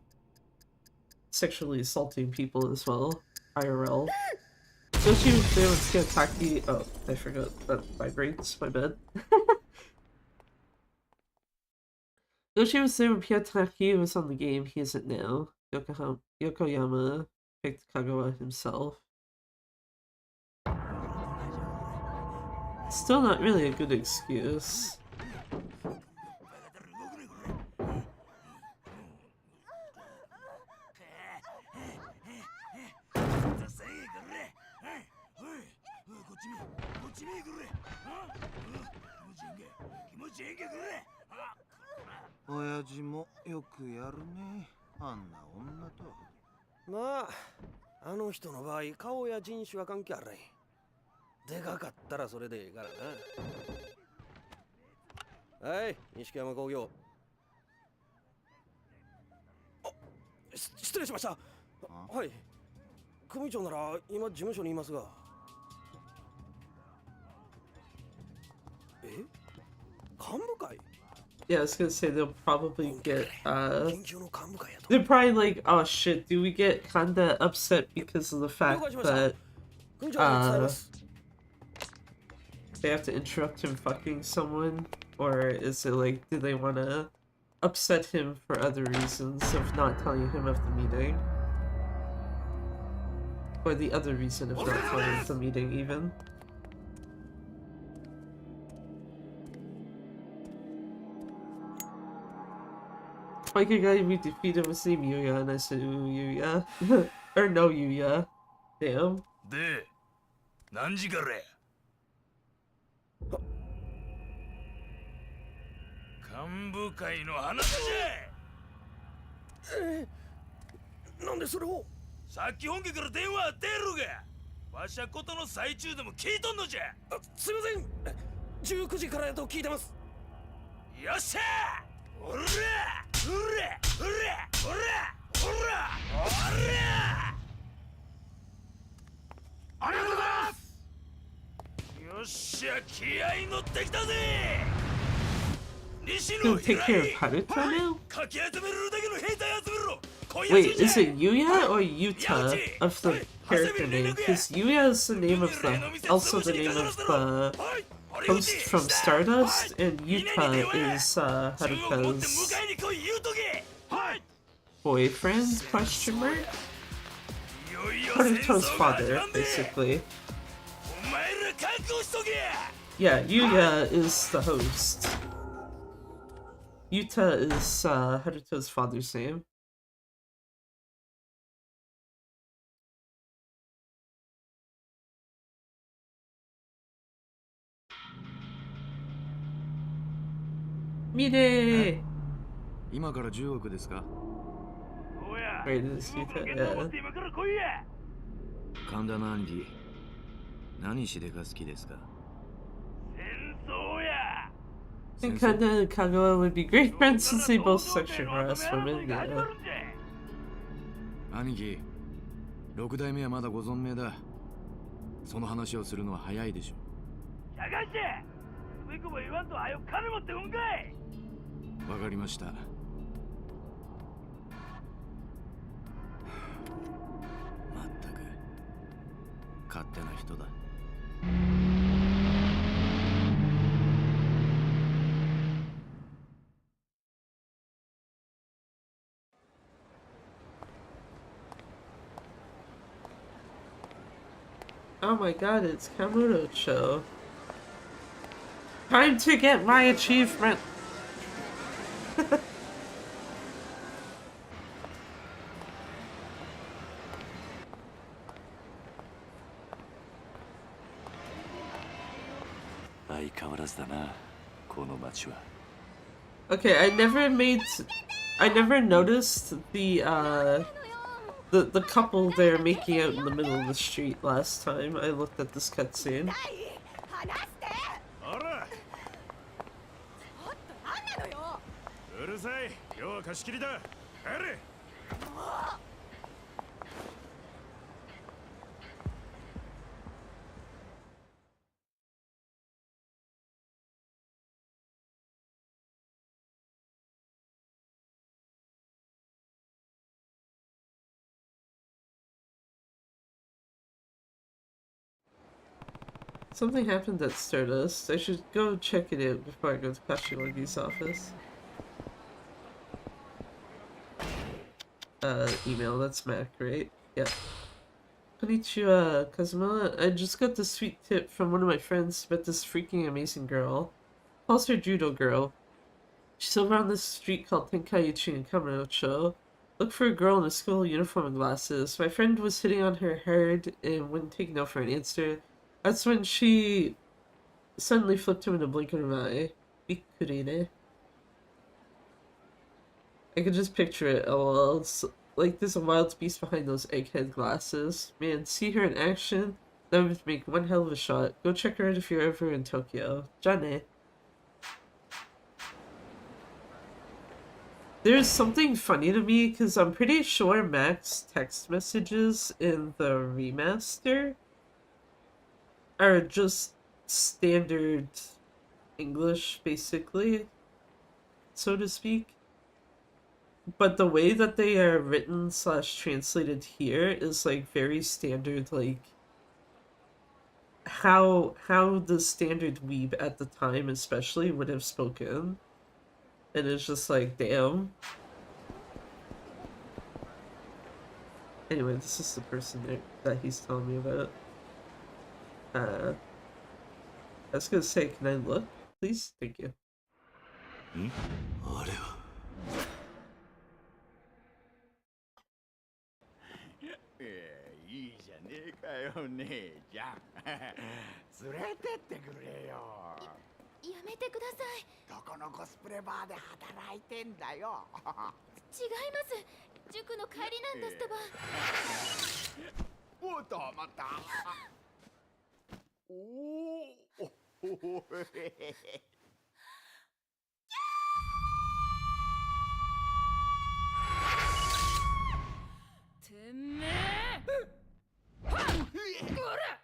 sexually assaulting people as well, IRL. Yoshi was there with Kiyotaki. Oh, I forgot that vibrates, my bad. Yoshi was there when Kiyotaki was on the game, he isn't now. Yokoyama picked Kagawa himself. Still not really a good excuse. Ma, あの人の場合、顔や人種は関係あらへん。でかかったらそれでええからな。はい、西山工業。あ、失礼しました。はい。組長なら今事務所にいますが。え？幹部会？ Yeah, I was gonna say they'll probably get, they're probably like, oh shit, do we get kinda upset because of the fact that, they have to interrupt him fucking someone? Or is it like, do they wanna upset him for other reasons of not telling him of the meeting? Or the other reason of not telling him of the meeting, even? Spiker guy we defeated with same Yuya, and I said, ooh, Yuya. Or no Yuya. Damn. で、何時からや？三部会の話じゃ。なんでそれを。さっき本家から電話あってやろが。わしゃことの最中でも聞いとんのじゃ。すいません。19時からやと聞いてます。よっしゃー。おらおらおらおらおらおら。ありがとうございます。よっしゃ、気合い乗ってきたぜ。西 Gonna の take 平 care of 井。 Haruto now? かき集めるだけの兵隊集めろ。 Wait, is it Yuya or Yuta of the character name? Because Yuya is the name of also the name of the host from Stardust, and Yuta is Haruto's boyfriend, question mark? Haruto's father, basically. Yeah, Yuya is the host. Yuta is Haruto's father's name. Mire! 今から10億ですか？ Right, this is Yuta, yeah. 神田の兄貴、何しでか好きですか？ I think Kanda and Kagawa would be great friends since they both sexually harass women, yeah. 兄貴、6代目はまだご存命だ。その話をするのは早いでしょ。しゃがしてつべこべ言わんとはよ金持ってうんかい。わかりました。まったく勝手な人だ。Oh my god, it's Kamurocho. Time to get my achievement! Okay, I never noticed the couple there making out in the middle of the street last time I looked at this cutscene. うるさい、今日は貸し切りだ。帰れ。 Something happened at Stardust. I should go check it out before I go to Kashiwagi's office. Email, that's Mac, right? Yeah. Konnichiwa, Kazuma. I just got this sweet tip from one of my friends about this freaking amazing girl. Calls her Judo Girl. She's over on this street called Tenkaichi in Kamurocho. Look for a girl in a school uniform and glasses. My friend was hitting on her hard and wouldn't take no for an answer. That's when she suddenly flipped him in a blink of an eye. Bikurine. I could just picture it, lol. It's like there's a wild beast behind those egghead glasses. Man, see her in action? That would make one hell of a shot. Go check her out if you're ever in Tokyo. Jane. There's something funny to me, because I'm pretty sure Mac's text messages in the remaster are just standard English, basically, so to speak. But the way that they are written / translated here is like very standard, like how the standard weeb at the time especially would have spoken. And it's just like, damn. Anyway, this is the person that he's telling me about. I was gonna say, can I look, please? Thank you. あれは。いいじゃねえかよ、姉ちゃん。連れてってくれよ。やめてください。どこのコスプレバーで働いてんだよ。違います。塾の帰りなんですってば。おっとまた。おお。てめえ。こら。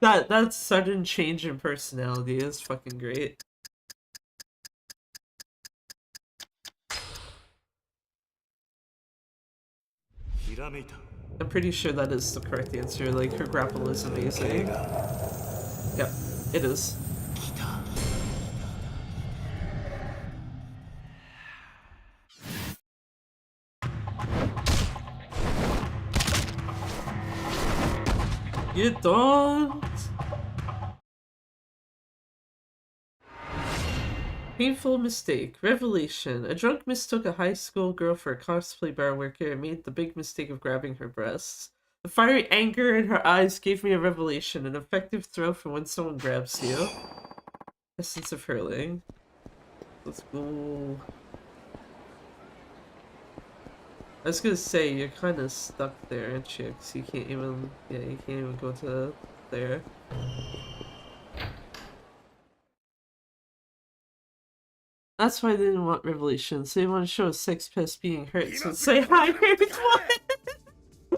That sudden change in personality is fucking great. I'm pretty sure that is the correct answer. Like, her grapple is amazing. Yep, it is. You don't. Painful mistake. Revelation. A drunk mistook a high school girl for a cosplay bar worker and made the big mistake of grabbing her breasts. The fiery anger in her eyes gave me a revelation, an effective throw for when someone grabs you. Essence of hurling. Let's go. I was gonna say, you're kind of stuck there, aren't you? Because you can't even, yeah, you can't even go to there. That's why they didn't want revelations. They want to show a sex pest being hurt, so say hi, here's one!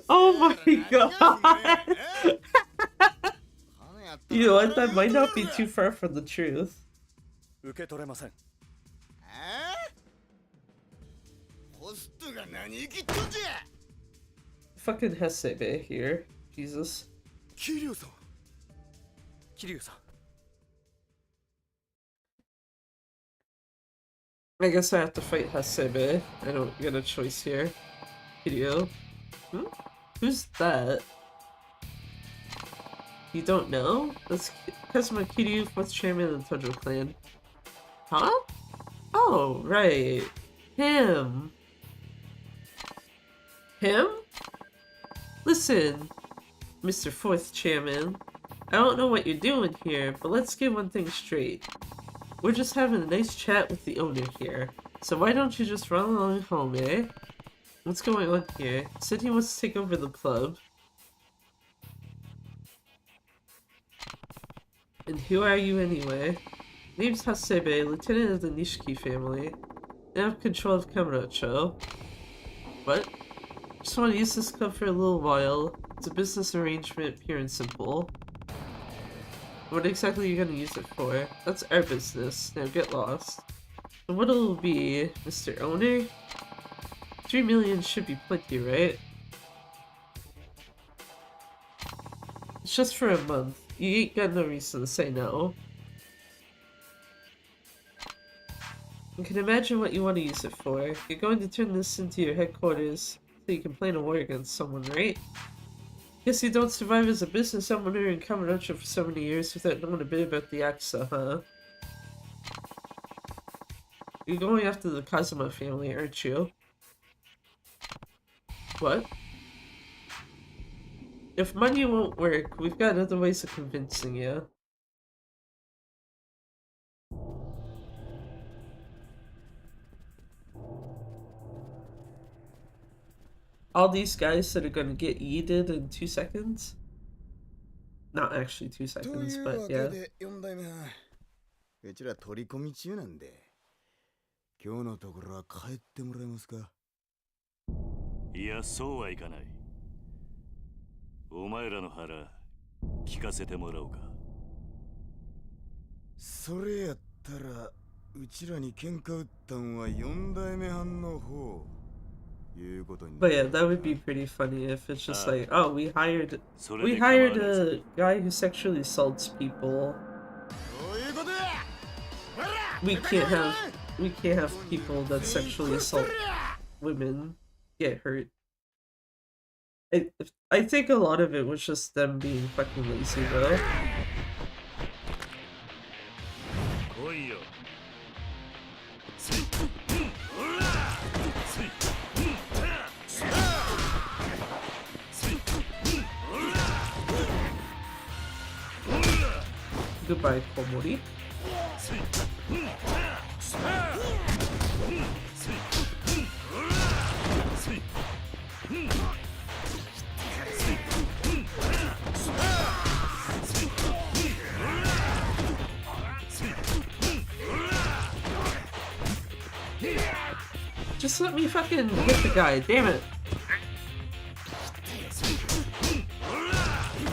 Oh my god! You know what? That might not be too far from the truth. Fucking Hesebe here. Jesus. Kiryu-san. I guess I have to fight Hasebe. I don't get a choice here. Kiryu. Hmm? Who's that? You don't know? That's Kazuma Kiryu, 4th chairman of the Tojo clan. Huh? Oh, right. Him. Him? Listen, Mr. 4th chairman. I don't know what you're doing here, but let's get one thing straight. We're just having a nice chat with the owner here. So why don't you just run along home, eh? What's going on here? Said he wants to take over the club. And who are you anyway? Name's Hasebe, lieutenant of the Nishiki family. I have control of Kamurocho. What? Just want to use this club for a little while. It's a business arrangement, pure and simple. What exactly are you gonna use it for? That's our business. Now get lost. So what'll it be, Mr. Owner? 3 million should be plenty, right? It's just for a month. You ain't got no reason to say no. You can imagine what you want to use it for. You're going to turn this into your headquarters so you can plan a war against someone, right? Guess you don't survive as a business owner in Kamurocho for so many years without knowing a bit about the Yakuza, huh? You're going after the Kazuma family, aren't you? What? If money won't work, we've got other ways of convincing you. All these guys that are gonna get yeeted in 2 seconds? Not actually 2 seconds, but yeah. うちら取り込み中なんで、今日のところは帰ってもらえますか？いや、そうはいかない。お前らの腹、聞かせてもらおうか。それやったら、うちらに喧嘩売ったんは4代目藩の方。But yeah, that would be pretty funny if it's just like, oh, we hired a guy who sexually assaults people. We can't have people that sexually assault women get hurt. I think a lot of it was just them being fucking lazy though. Goodbye, Komori. Just let me fucking hit the guy, damn it.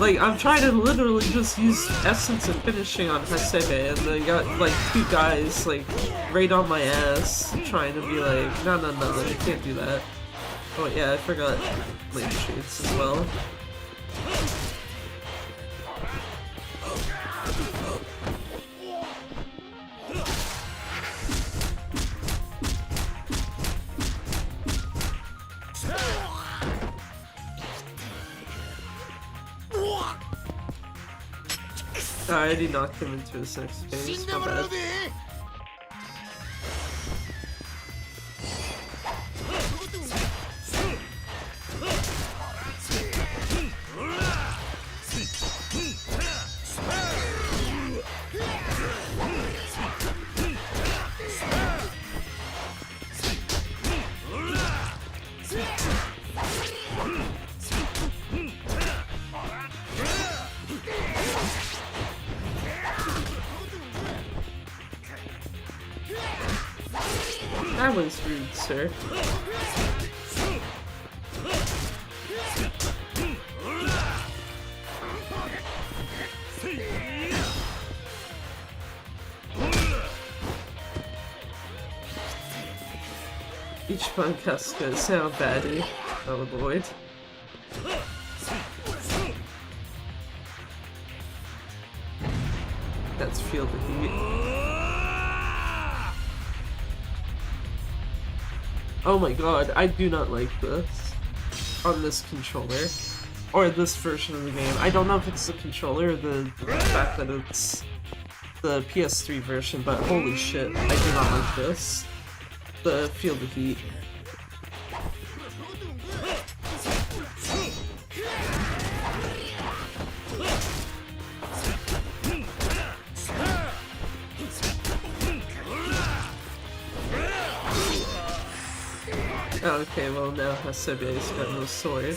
Like, I'm trying to literally just use essence and finishing on Hasebe, and they got, like, two guys, like, right on my ass, trying to be like, no, you can't do that. Oh yeah, I forgot lampshades as well. I already knocked him into his next phase, my bad. That was rude, sir. Each podcast goes sound baddie. I'll avoid. Let's feel the heat. Oh my god, I do not like this on this controller. Or this version of the game. I don't know if it's the controller or the fact that it's the PS3 version, but holy shit, I do not like this. The feel the heat. Okay, well now Hasebe's got no sword.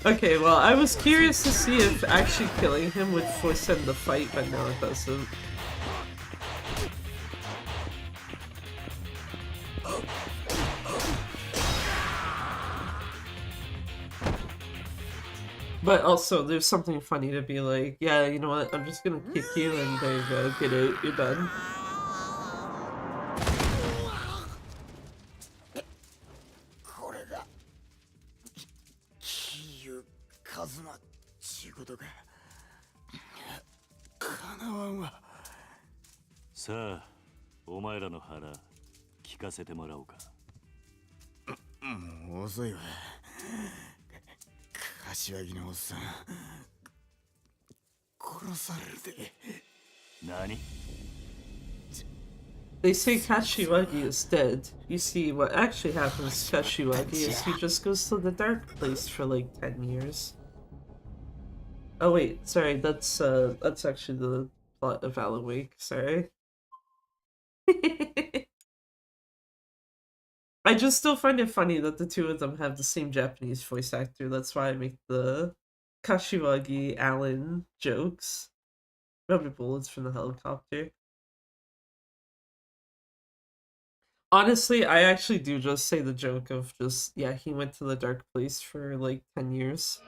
Okay, well, I was curious to see if actually killing him would force him to fight, but no, it doesn't. But also, there's something funny to be like, yeah, you know what, I'm just gonna kick you and there you go, get out, you're done.さあ、お前らの腹聞かせてもらおうか。もう遅いわ。柏木のおっさん殺されるで。何? They say Kashiwagi is dead. You see, what actually happens to Kashiwagi is he just goes to the dark place for like 10 years. Oh wait, sorry, that's actually the plot of Alan Wake, sorry. I just still find it funny that the two of them have the same Japanese voice actor. That's why I make the Kashiwagi Alan jokes. Rubber bullets from the helicopter. Honestly, I actually do just say the joke of just, yeah, he went to the dark place for like 10 years.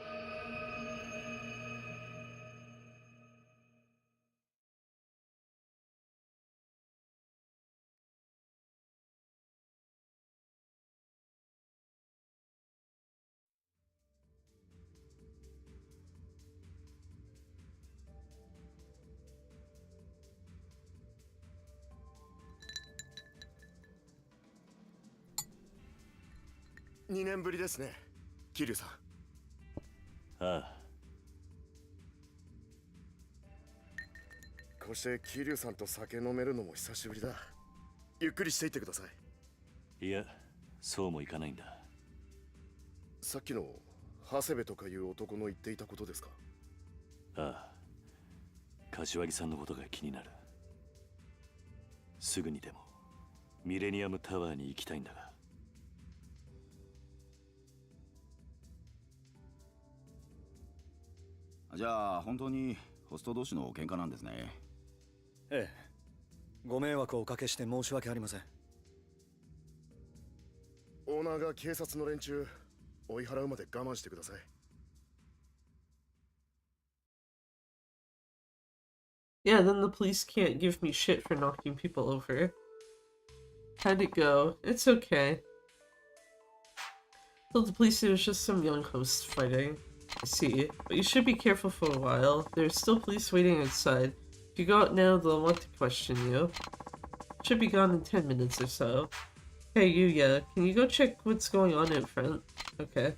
2年ぶりですね、桐生さん。ああ。こうして桐生さんと酒飲めるのも久しぶりだ。ゆっくりしていってください。いや、そうもいかないんだ。さっきの長谷部とかいう男の言っていたことですか？ああ。柏木さんのことが気になる。すぐにでもミレニアムタワーに行きたいんだが。じゃあ本当にホスト同士の喧嘩なんですね。ええ。ご迷惑をおかけして申し訳ありません。オーナーが警察の連中追い払うまで我慢してください。Yeah, then the police can't give me shit for knocking people over. How'd it go? It's okay. Told the police it was just some young hosts fighting. I see, but you should be careful for a while. There are still police waiting outside. If you go out now, they'll want to question you. Should be gone in 10 minutes or so. Hey, Yuya, can you go check what's going on out front? Okay.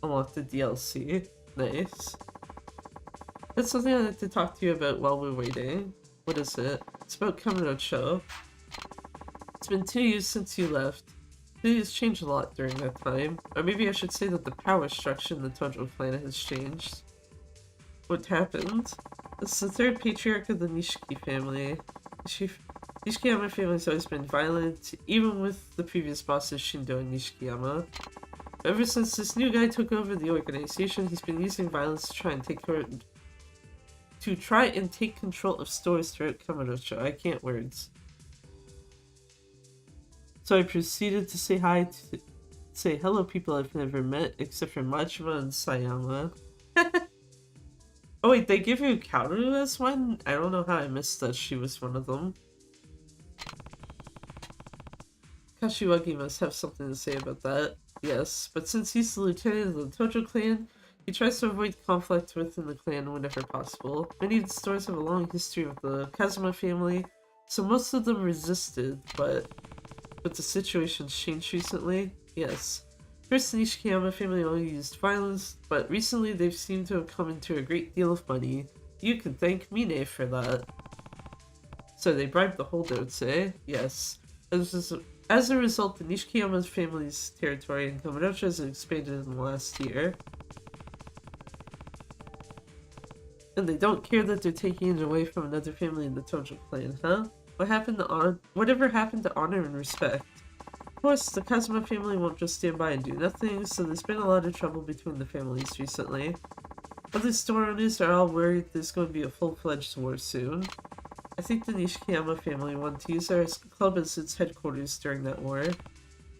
Unlock the DLC. Nice. That's something I'd like to talk to you about while we're waiting. What is it? It's about Kamurocho. It's been 2 years since you left. Things changed a lot during that time. Or maybe I should say that the power structure in the Tojo clan has changed. What happened? It's the third patriarch of the Nishiki family. Nishikiyama family has always been violent, even with the previous bosses Shindo and Nishikiyama. Ever since this new guy took over the organization, he's been using violence to try and take control of stores throughout Kamurocho. I can't words. So I proceeded to say hello people I've never met, except for Majima and Sayama. Oh wait, they give you Kaoru as one? I don't know how I missed that she was one of them. Kashiwagi must have something to say about that. Yes, but since he's the lieutenant of the Tojo clan, he tries to avoid conflict within the clan whenever possible. Many of the stores have a long history with the Kazuma family, so most of them resisted, but the situation's changed recently. Yes. First, the Nishikiyama family only used violence, but recently they've seemed to have come into a great deal of money. You can thank Mine for that. So they bribed the holdouts, eh? Yes. As a result, the Nishikiyama family's territory in Kamurocho has expanded in the last year. And they don't care that they're taking it away from another family in the Tojo clan, huh? Whatever happened to honor and respect? Of course, the Kazuma family won't just stand by and do nothing, so there's been a lot of trouble between the families recently. Other store owners are all worried there's going to be a full-fledged war soon. I think the Nishikiyama family wanted to use our club as its headquarters during that war.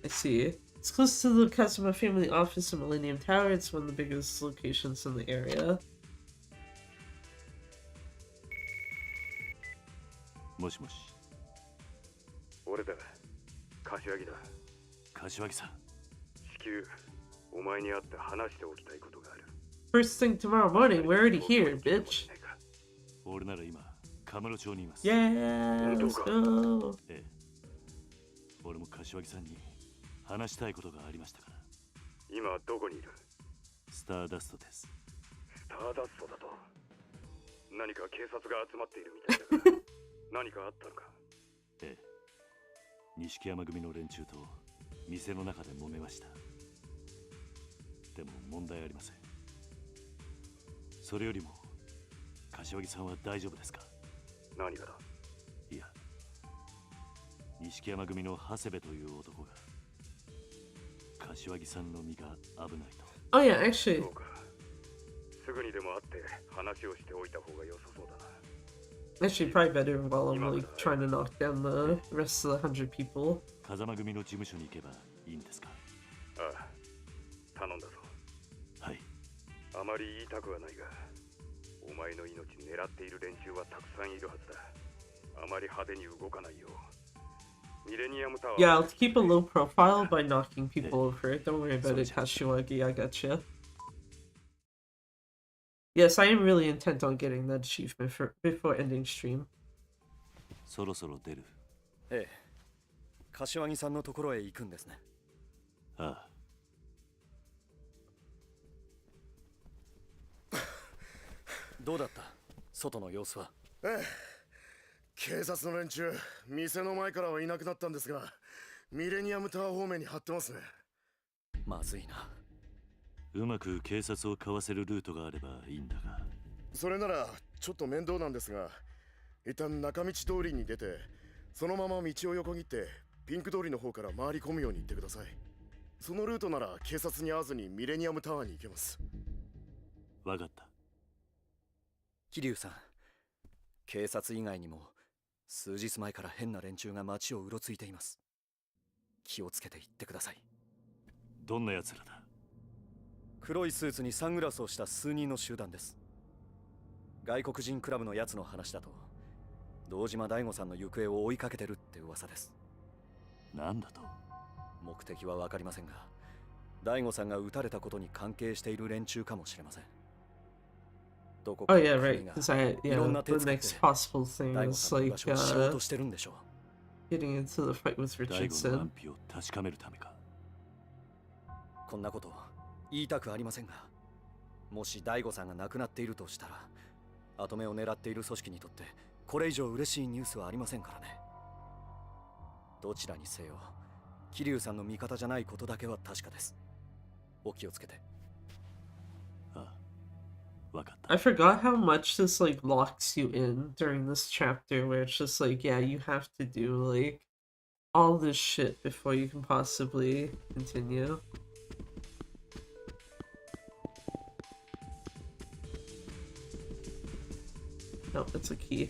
I see. It's close to the Kazuma family office in Millennium Tower. It's one of the biggest locations in the area. もしもし。俺だ。柏木だ。柏木さん。至急、お前に会って話しておきたいことがある。First thing tomorrow morning, we're already here, bitch. 俺なら今、カムロ町にいます。Yeah, let's go. ええ。俺も柏木さんに話したいことがありましたから。今どこにいる？スターダストです。スターダストだと。何か警察が集まっているみたいだが。何かあったのか？ええ。錦山組の連中と店の中で揉めました。でも問題ありません。それよりも柏木さんは大丈夫ですか？何がだ？いや、錦山組の長谷部という男が柏木さんの身が危ないと。Oh yeah, actually. そうか。すぐにでも会って話をしておいた方が良さそうだな。Actually, probably better while I'm like trying to knock down the rest of the 100 people. 風間組の事務所に行けばいいんですか？ああ、頼んだぞ。はい。あまり言いたくはないが、お前の命狙っている連中はたくさんいるはずだ。あまり派手に動かないよう。ミレニアムタワー。Yeah, I'll keep a low profile by knocking people over. Don't worry about it, Kashiwagi. I gotcha. Yes, I am really intent on getting that achievement before ending stream. そろそろ出る。ええ。柏木さんのところへ行くんですね。ああ。どうだった外の様子は。ええ。警察の連中、店の前からはいなくなったんですが、ミレニアムタワー方面に張ってますね。まずいな。うまく警察をかわせるルートがあればいいんだが。それならちょっと面倒なんですが、一旦中道通りに出て、そのまま道を横切ってピンク通りの方から回り込むように言ってください。そのルートなら警察に会わずにミレニアムタワーに行けます。わかった。桐生さん、警察以外にも数日前から変な連中が街をうろついています。気をつけて行ってください。どんな奴らだ？黒いスーツにサングラスをした数人の集団です。外国人クラブのやつの話だと、堂島大吾さんの行方を追いかけてるって噂です。なんだと？目的は分かりませんが、大吾さんが撃たれたことに関係している連中かもしれません。どこか Oh yeah, right. Because the next possible thing is like getting into the fight with Richardson. こんなこと言いたくありませんが、もし大吾さんが亡くなっているとしたら、跡目を狙っている組織にとってこれ以上嬉しいニュースはありませんからね。どちらにせよ、桐生さんの味方じゃないことだけは確かです。お気をつけて。I forgot how much this like locks you in during this chapter, where it's just like, yeah, you have to do like all this shit before you can possibly continue. No, it's a key.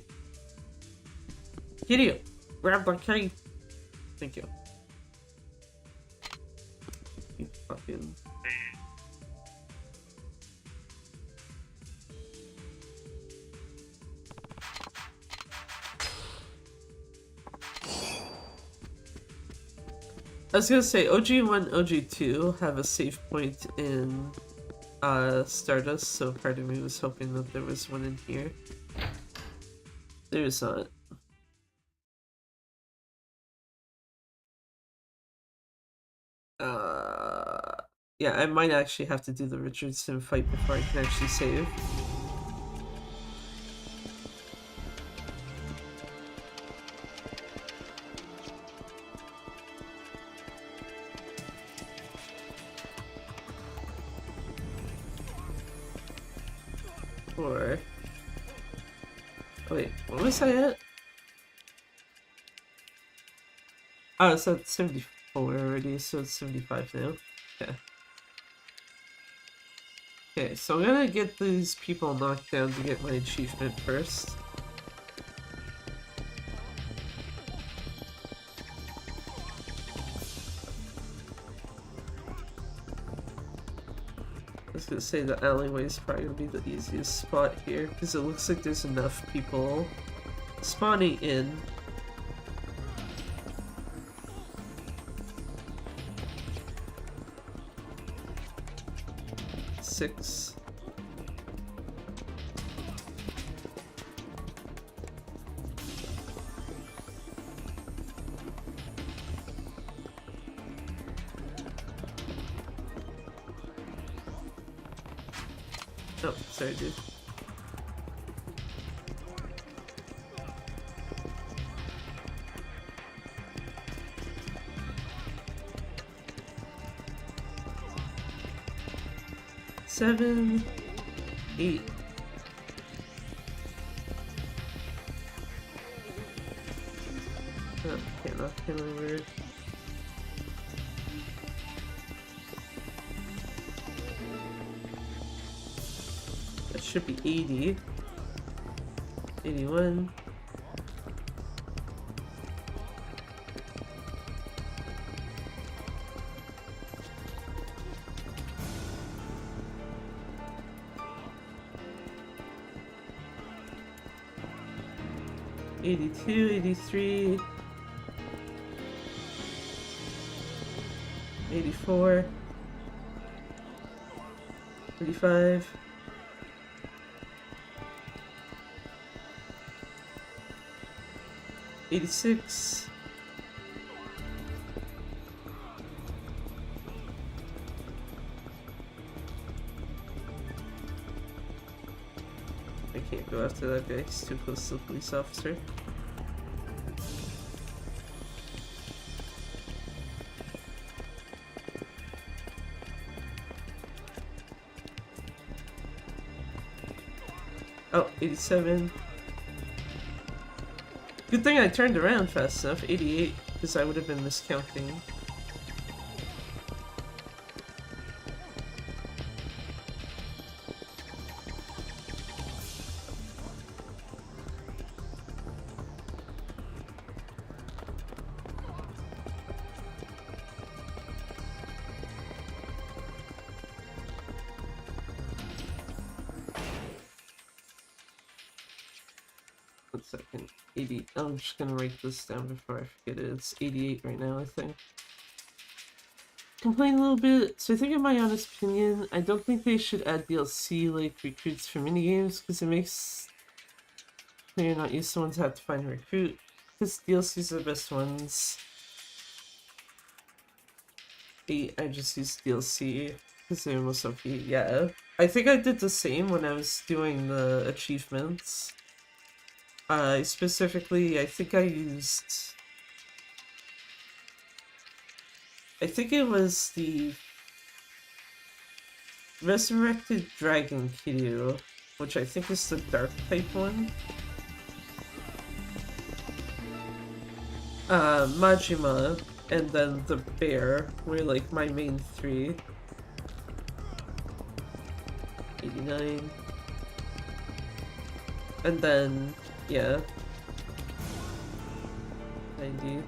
Kiryu, grab the key. Thank you. You fucking. I was gonna say, OG1, OG2 have a save point in Stardust, so part of me was hoping that there was one in here. There's not. Yeah, I might actually have to do the Richardson fight before I can actually save. Or... Wait, what was I at? Oh, it's at 74 already, so it's 75 now. Okay. Okay, so I'm gonna get these people knocked down to get my achievement first. I was gonna say the alleyway is probably gonna be the easiest spot here, because it looks like there's enough people spawning in. Six. Oh, sorry, dude. Seven, 8. Oh, can't knock him over. That should be 80. 81. $82, 83, 84, 35, 86. I can't go after that guy, he's too close to the police officer. Oh, 87. Good thing I turned around fast enough. 88, because I would have been miscounting. One second. 80. I'm just gonna write this down before I forget it. It's 88 right now, I think. Complain a little bit. So I think in my honest opinion, I don't think they should add DLC like recruits for minigames, because it makes you're not used to ones have to find a recruit. Because DLCs are the best ones. 8, I just used DLC because they're most OP. Yeah. I think I did the same when I was doing the achievements. Specifically, I think I used... I think it was the Resurrected Dragon Kiryu, which I think is the dark type one. Majima, and then the bear were like my main 3. 89. And then, yeah. 90.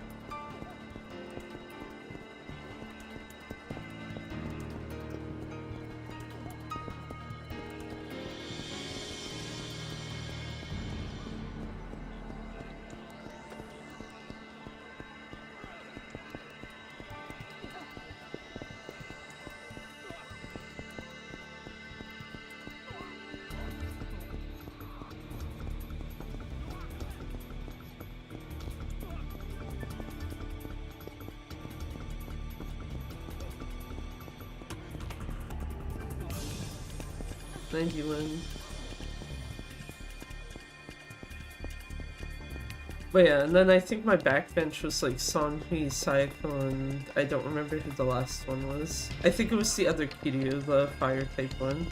But yeah, and then I think my backbench was like Sonhui, Sayako, and I don't remember who the last one was. I think it was the other Kiryu, the fire type one.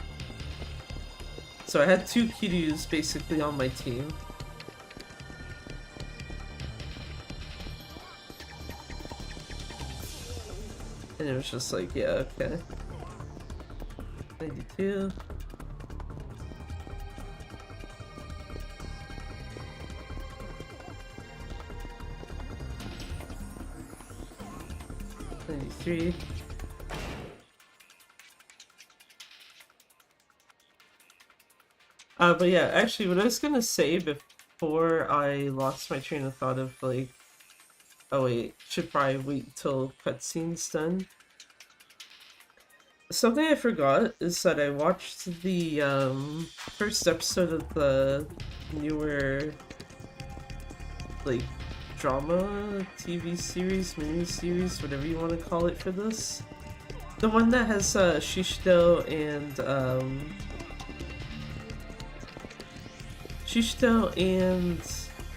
So I had 2 Kiryus basically on my team. And it was just like, yeah, okay. 92. But yeah, actually what I was gonna say before I lost my train of thought of like, oh wait, should probably wait till cutscene's done. Something I forgot is that I watched the first episode of the newer like drama TV series, mini-series, whatever you want to call it for this. The one that has Shishito and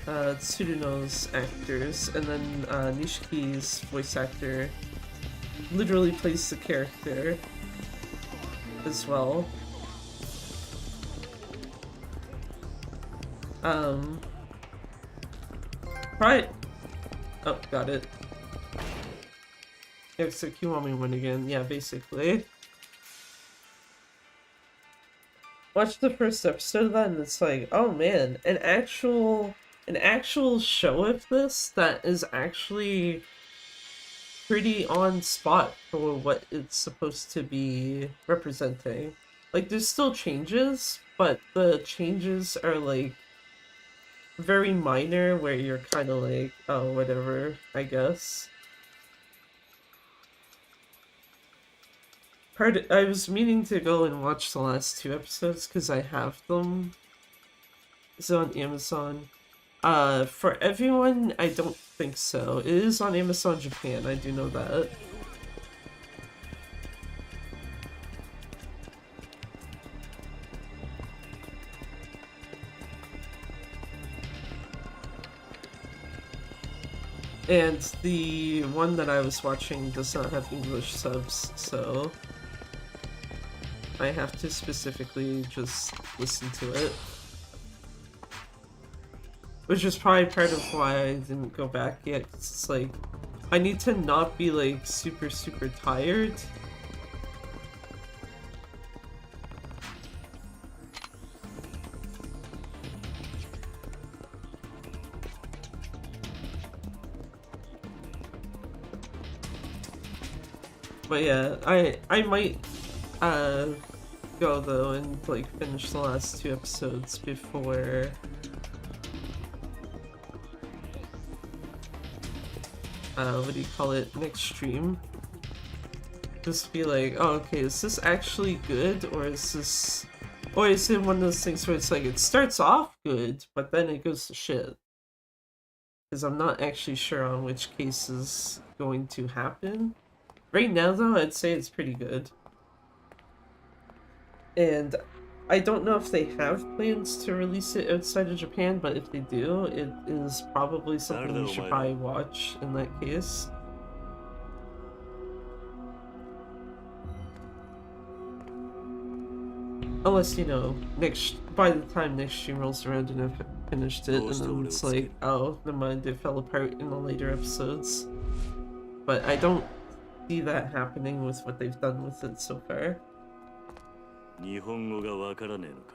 Tsuruno's actors, and then Nishiki's voice actor literally plays the character as well. Right. Oh, got it. Yeah, so Kiwami win again. Yeah, basically. Watch the first episode of that and it's like, oh man, an actual show of this that is actually pretty on spot for what it's supposed to be representing. Like, there's still changes, but the changes are like very minor where you're kind of like, oh, whatever, I guess. I was meaning to go and watch the last 2 episodes because I have them. It's on Amazon. For everyone, I don't think so. It is on Amazon Japan, I do know that. And the one that I was watching does not have English subs, so I have to specifically just listen to it. Which is probably part of why I didn't go back yet, 'cause it's like, I need to not be like super tired. But yeah, I might go though and like finish the last 2 episodes before what do you call it, next stream. Just be like, oh okay, is this actually good, or is this, or is it one of those things where it's like it starts off good but then it goes to shit? Because I'm not actually sure on which case is going to happen. Right now, though, I'd say it's pretty good. And I don't know if they have plans to release it outside of Japan, but if they do, it is probably something you should probably watch in that case. Unless, you know, by the time next stream rolls around and I've finished it, and then it's like, oh, never mind, it fell apart in the later episodes. But I don't see that happening with what they've done with it so far. 日本語がわからねえのか。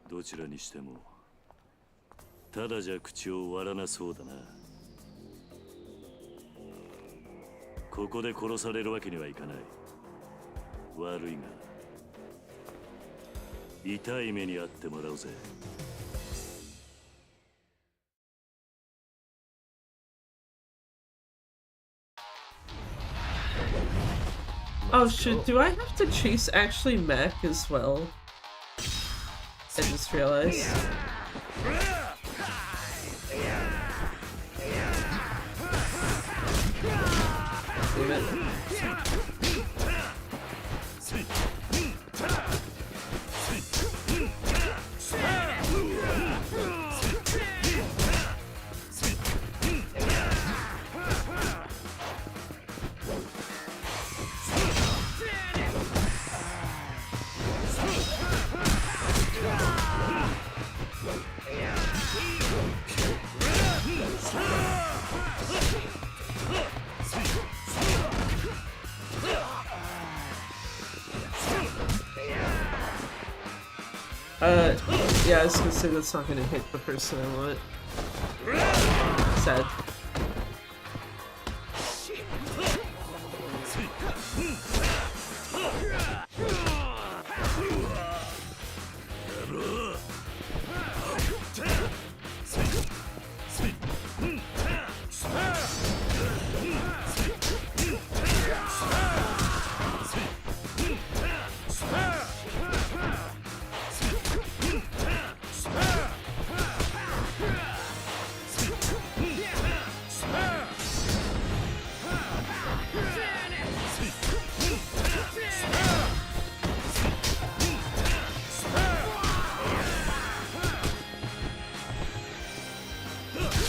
どちらにしてもただじゃ口を割らなそうだな。ここで殺されるわけにはいかない。悪いが痛い目に遭ってもらうぜ。Oh shit, do I have to chase actually Mac as well? I just realized. Damn it. Yeah, I was gonna say that's not gonna hit the person I want. Sad.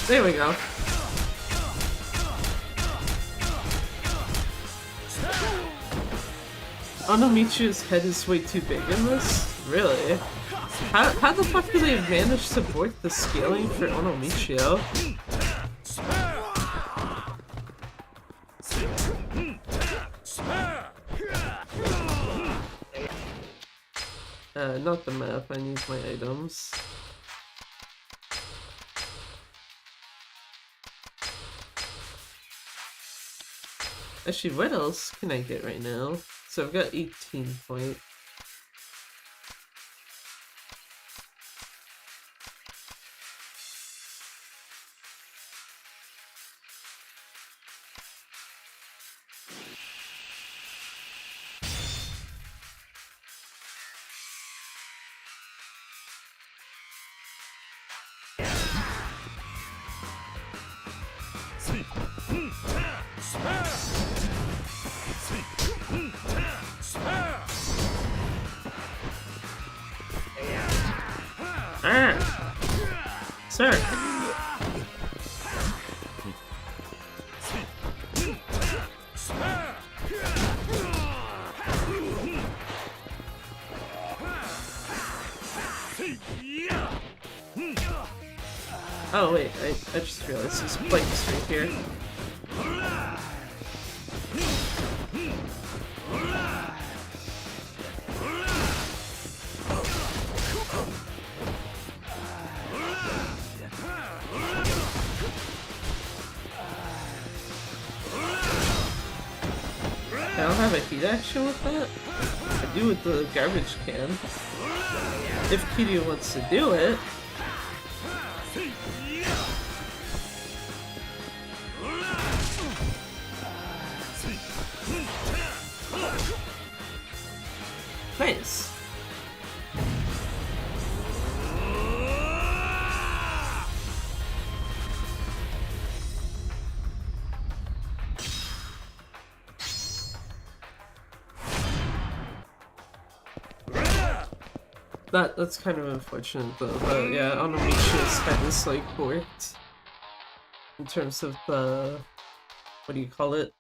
There we go. Onomichi's head is way too big in this? Really? How the fuck do they manage to work the scaling for Onomichio? Not the map, I need my items. Actually, what else can I get right now? So I've got 18 point. Ah! Sir! Oh wait, I just realized there's planks right here. I don't have a heat action with that? I do with the garbage can. If Kiryu wants to do it. Nice. That's kind of unfortunate though, but yeah, Onomichi's kind of like worked in terms of the, what do you call it?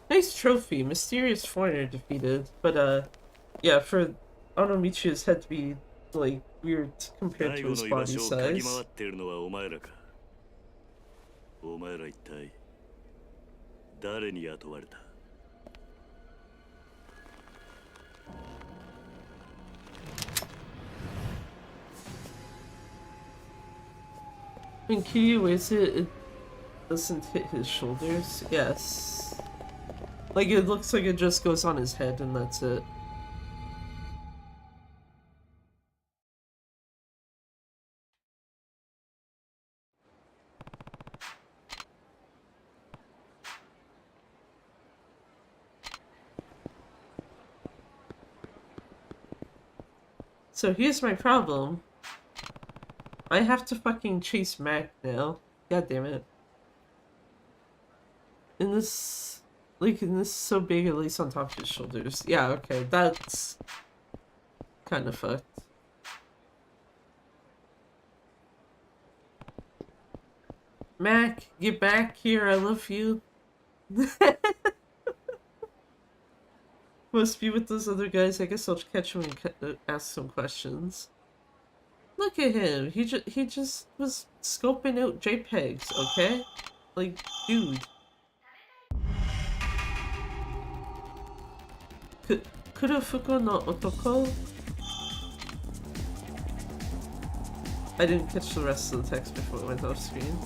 Nice trophy, mysterious foreigner defeated, but yeah, for Onomichi's head to be like weird compared to his body size. When Kiryu weighs it, it doesn't hit his shoulders. Yes. Like, it looks like it just goes on his head and that's it. So here's my problem. I have to fucking chase Mac now. God damn it. In this, like, in this so big, at least on top of his shoulders. Yeah, okay, that's kind of fucked. Mac, get back here, I love you. Must be with those other guys. I guess I'll catch him and ask some questions. Look at him. He just was scoping out JPEGs, okay? Like, dude. Kurofuku no otoko? I didn't catch the rest of the text before it went off screen.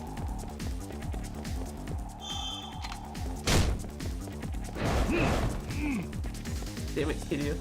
Damn it, Kiryu.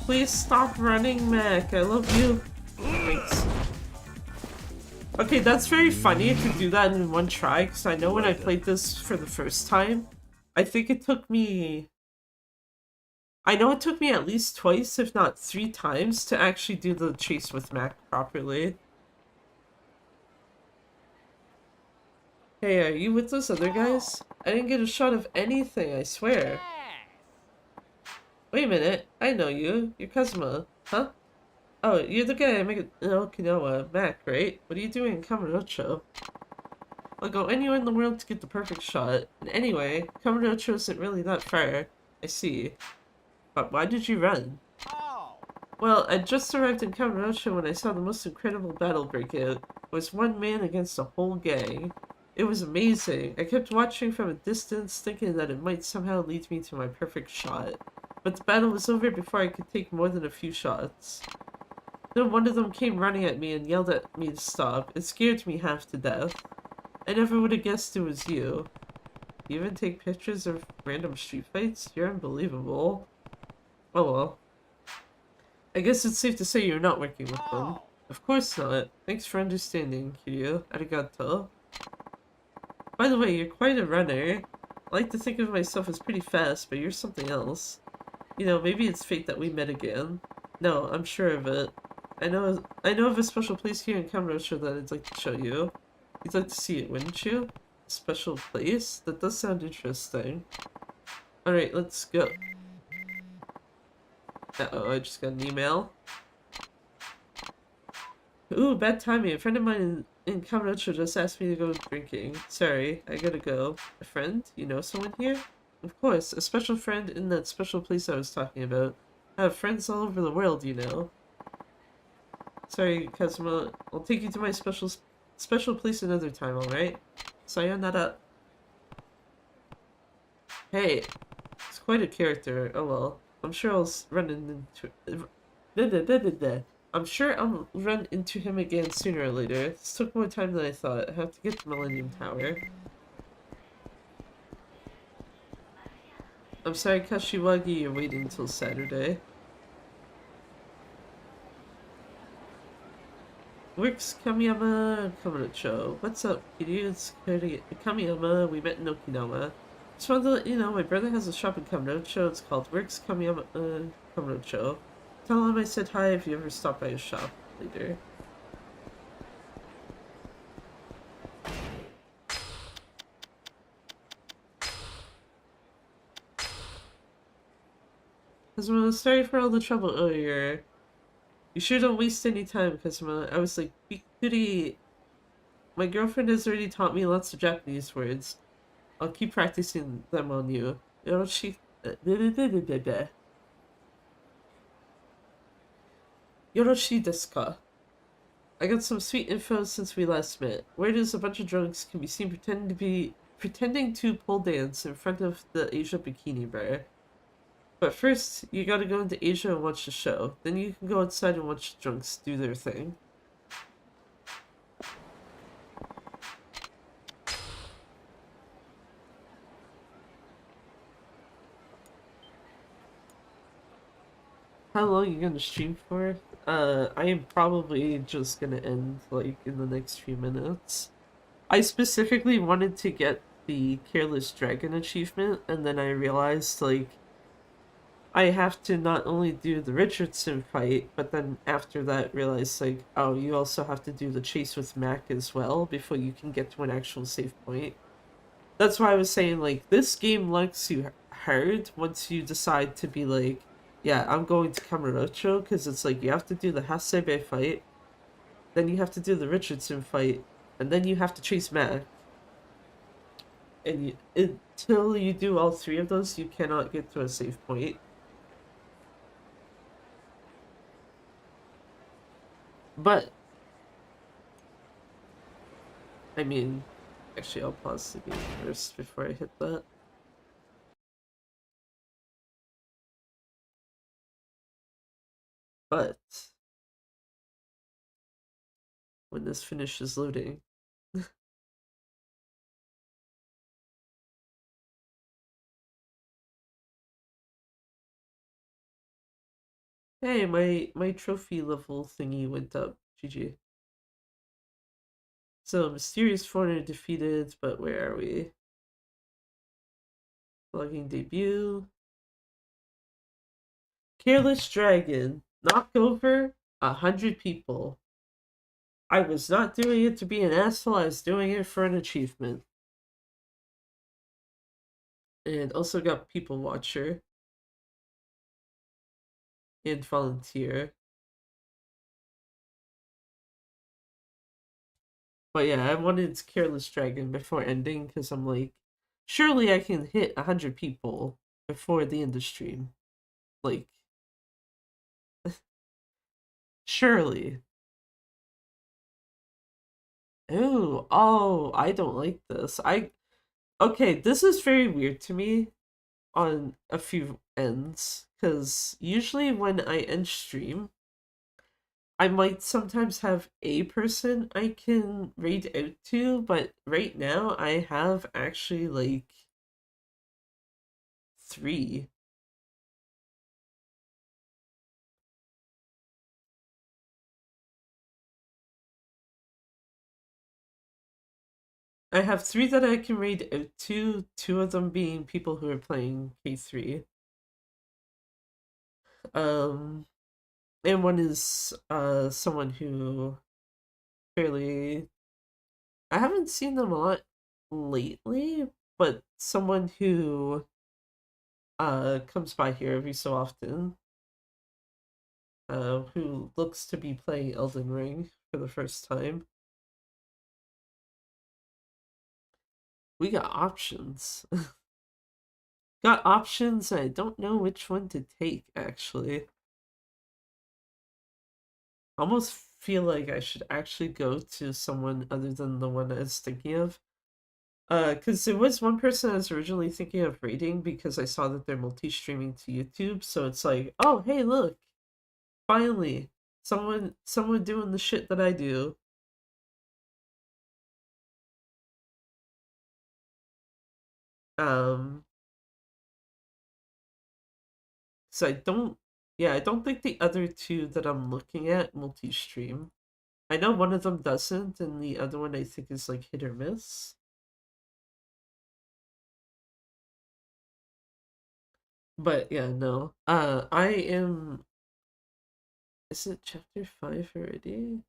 Please stop running, Mac. I love you. Thanks. Okay, that's very funny if you do that in one try, because I know when I played this for the first time, I think it took me... I know it took me at least twice, if not 3 times, to actually do the chase with Mac properly. Hey, are you with those other guys? I didn't get a shot of anything, I swear. Wait a minute, I know you. You're Kazuma, huh? Oh, you're the guy I make in Okinawa, Mac, right? What are you doing in Kamurocho? I'll go anywhere in the world to get the perfect shot. And anyway, Kamurocho isn't really that far. I see. But why did you run? Well, I just arrived in Kamurocho when I saw the most incredible battle break out. It was one man against a whole gang. It was amazing. I kept watching from a distance, thinking that it might somehow lead me to my perfect shot. But the battle was over before I could take more than a few shots. Then one of them came running at me and yelled at me to stop. It scared me half to death. I never would have guessed it was you. You even take pictures of random street fights? You're unbelievable. Oh well. I guess it's safe to say you're not working with them. Of course not. Thanks for understanding, Kiryu. Arigato. By the way, you're quite a runner. I like to think of myself as pretty fast, but you're something else. You know, maybe it's fate that we met again. No, I'm sure of it. I know of a special place here in Kamurocho that I'd like to show you. You'd like to see it, wouldn't you? A special place? That does sound interesting. Alright, let's go. Uh-oh, I just got an email. Ooh, bad timing. A friend of mine in Kamurocho just asked me to go drinking. Sorry, I gotta go. A friend? You know someone here? Of course, a special friend in that special place I was talking about. I have friends all over the world, you know. Sorry, Kazuma. I'll take you to my special place another time, alright? Sayonara. Hey, it's quite a character. Oh well. I'm sure I'll run into... I'm sure I'll run into him again sooner or later. This took more time than I thought. I have to get to Millennium Tower. I'm sorry, Kashiwagi, you're waiting until Saturday. Works Kamiyama Kamurocho. What's up, Kiryu? It's Kamiyama. We met in Okinawa. Just wanted to let you know, my brother has a shop in Kamurocho. It's called Works Kamiyama Kamurocho. Tell him I said hi if you ever stop by his shop later. Kazuma, sorry for all the trouble earlier. You sure don't waste any time, Kazuma. I was like, Bikuri. My girlfriend has already taught me lots of Japanese words. I'll keep practicing them on you. Yoroshi desu ka? I got some sweet info since we last met. Word is a bunch of drunks can be seen pretending to pole dance in front of the Asia Bikini Bar. But first, you gotta go into Asia and watch the show. Then you can go outside and watch the drunks do their thing. How long are you gonna stream for? I am probably just gonna end, like, in the next few minutes. I specifically wanted to get the Careless Dragon achievement, and then I realized, like, I have to not only do the Richardson fight, but then after that realize, like, oh, you also have to do the chase with Mac as well before you can get to an actual save point. That's why I was saying, like, this game looks you hard once you decide to be like, yeah, I'm going to Kamurocho, because it's like, you have to do the Hasebe fight, then you have to do the Richardson fight, and then you have to chase Mac. And until you do all three of those, you cannot get to a save point. But, I mean, actually I'll pause the game first before I hit that. But, when this finishes loading, hey, my trophy level thingy went up. GG. So, mysterious foreigner defeated, but where are we? Logging debut. Careless Dragon. Knocked over 100 people. I was not doing it to be an asshole, I was doing it for an achievement. And also got People Watcher. And Volunteer. But yeah, I wanted Careless Dragon before ending, because I'm like, surely I can hit 100 people before the end of stream. Like, surely. Ooh, oh, I don't like this. Okay, this is very weird to me on a few ends, because usually when I end stream, I might sometimes have a person I can raid out to, but right now I have actually, like, 3. I have 3 that I can read, two of them being people who are playing K3. And one is someone who fairly, I haven't seen them a lot lately, but someone who comes by here every so often, who looks to be playing Elden Ring for the first time. We got options. Got options, I don't know which one to take, actually. Almost feel like I should actually go to someone other than the one I was thinking of. Because there was one person I was originally thinking of rating because I saw that they're multi-streaming to YouTube, so it's like, oh, hey, look, finally, someone doing the shit that I do. So I don't think the other two that I'm looking at multi-stream. I know one of them doesn't, and the other one I think is like hit or miss. But yeah, no. I am. Is it chapter 5 already?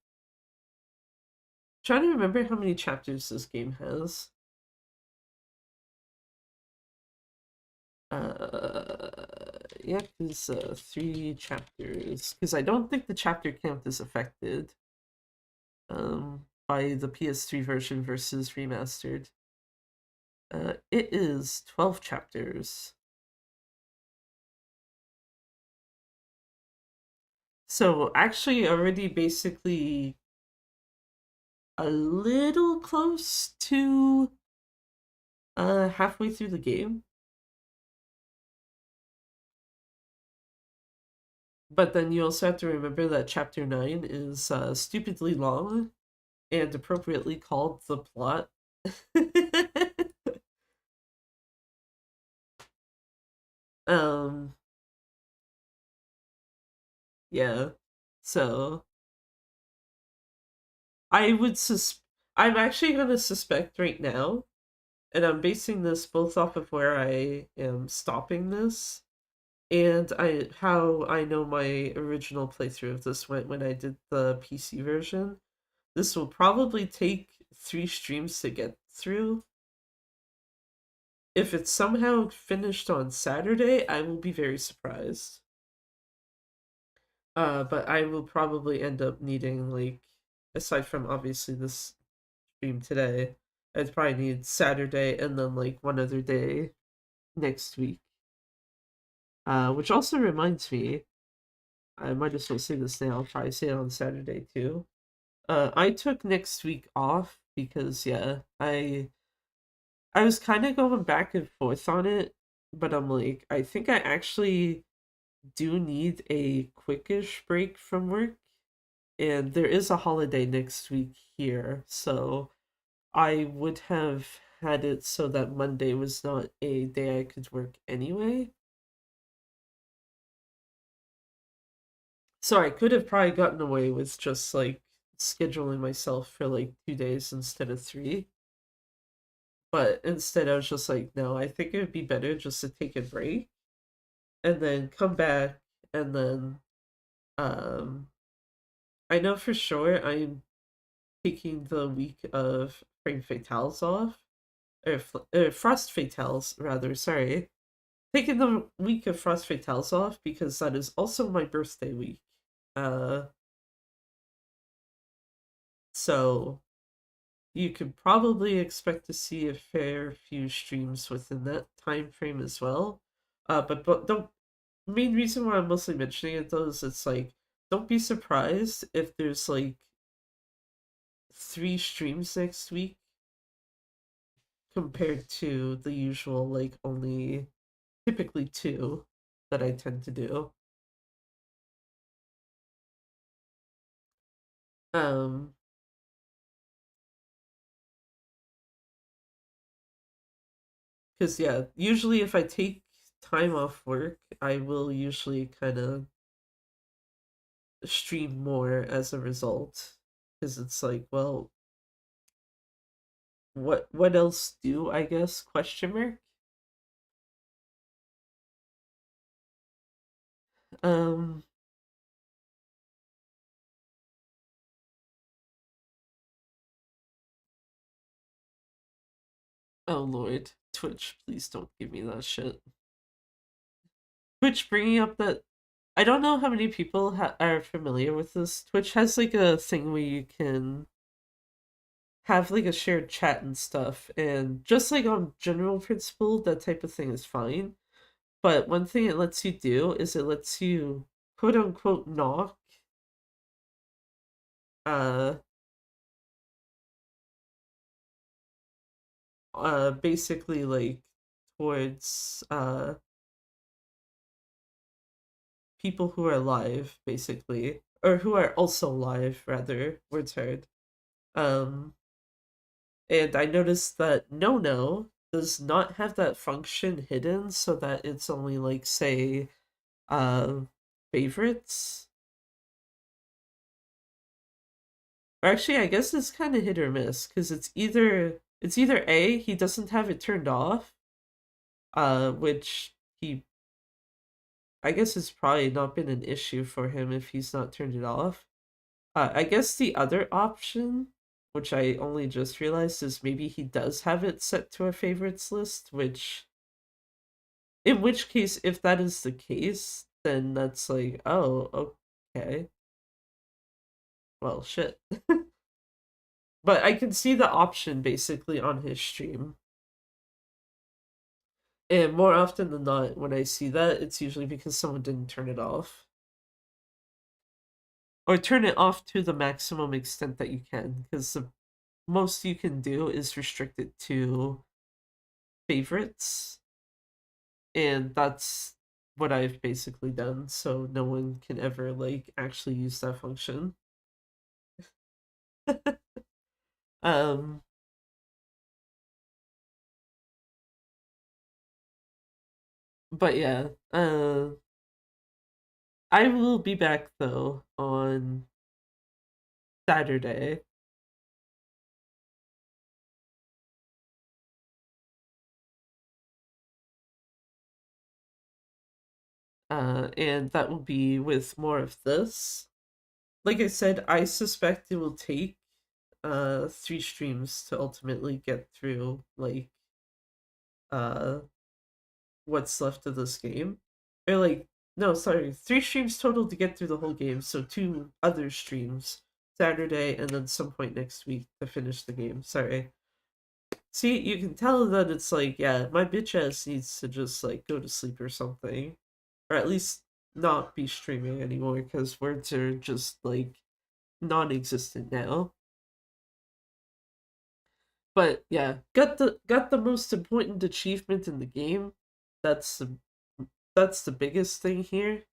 Trying to remember how many chapters this game has. Yakuza 3 chapters. Because I don't think the chapter count is affected. By the PS3 version versus remastered. It is 12 chapters. So actually already basically a little close to halfway through the game. But then you also have to remember that chapter 9 is stupidly long and appropriately called the plot. um yeah. So I'm actually going to suspect right now, and I'm basing this both off of where I am stopping this and how I know my original playthrough of this went when I did the PC version. This will probably take 3 streams to get through. If it's somehow finished on Saturday, I will be very surprised. But I will probably end up needing, like, aside from obviously this stream today, I'd probably need Saturday and then like one other day next week. Which also reminds me, I might as well say this now, I'll probably say it on Saturday too. I took next week off because yeah, I was kind of going back and forth on it, but I'm like, I think I actually do need a quickish break from work, and there is a holiday next week here, so I would have had it so that Monday was not a day I could work anyway. So I could have probably gotten away with just like scheduling myself for like 2 days instead of 3. But instead I was just like, no, I think it would be better just to take a break and then come back and then I know for sure I'm taking the week of Frame Fatales off. Or Frost Fatales, rather, sorry. Taking the week of Frost Fatales off because that is also my birthday week. So you could probably expect to see a fair few streams within that time frame as well. But the main reason why I'm mostly mentioning it though is it's like, don't be surprised if there's like 3 streams next week compared to the usual like only typically 2 that I tend to do. Because yeah, usually if I take time off work, I will usually kind of stream more as a result, because it's like, well, what else do I guess? Question mark. Um. Oh Lord, Twitch, please don't give me that shit. Twitch bringing up that I don't know how many people are familiar with this. Twitch has like a thing where you can have like a shared chat and stuff, and just like on general principle, that type of thing is fine. But one thing it lets you do is it lets you quote unquote knock uh basically like towards people who are live, basically, or who are also live, rather. Words hard. Um, and I noticed that No does not have that function hidden, so that it's only like, say, uh, favorites. Or actually, I guess it's kind of hit or miss, because it's either A, he doesn't have it turned off, which he, I guess it's probably not been an issue for him if he's not turned it off. I guess the other option, which I only just realized, is maybe he does have it set to a favorites list, in which case, if that is the case, then that's like, oh, okay. Well, shit. But I can see the option basically on his stream. And more often than not, when I see that, it's usually because someone didn't turn it off. Or turn it off to the maximum extent that you can, because the most you can do is restrict it to favorites. And that's what I've basically done, so no one can ever like actually use that function. um but yeah, I will be back though on Saturday. And that will be with more of this. Like I said, I suspect it will take 3 streams to ultimately get through like uh what's left of this game. Or like, no, sorry, 3 streams total to get through the whole game, so 2 other streams, Saturday and then some point next week to finish the game. Sorry. See, you can tell that it's like, yeah, my bitch ass needs to just like go to sleep or something, or at least not be streaming anymore, because words are just like non-existent now. But yeah, got the most important achievement in the game. That's the biggest thing here.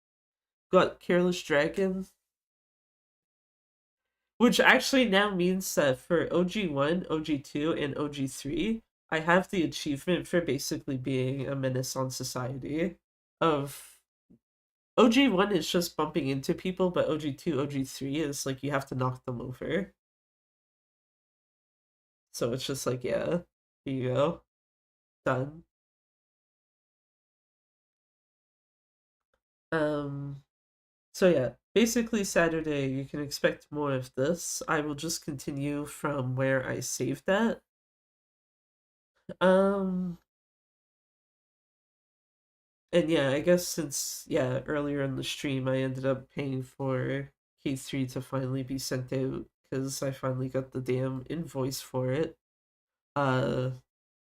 Got Careless Dragon, which actually now means that for OG1, OG2, and OG3, I have the achievement for basically being a menace on society. Of OG1 is just bumping into people, but OG2, OG3 is like you have to knock them over. So it's just like, yeah, here you go. Done. So yeah, basically Saturday you can expect more of this. I will just continue from where I saved at. And yeah, I guess since, yeah, earlier in the stream I ended up paying for K3 to finally be sent out, because I finally got the damn invoice for it. Uh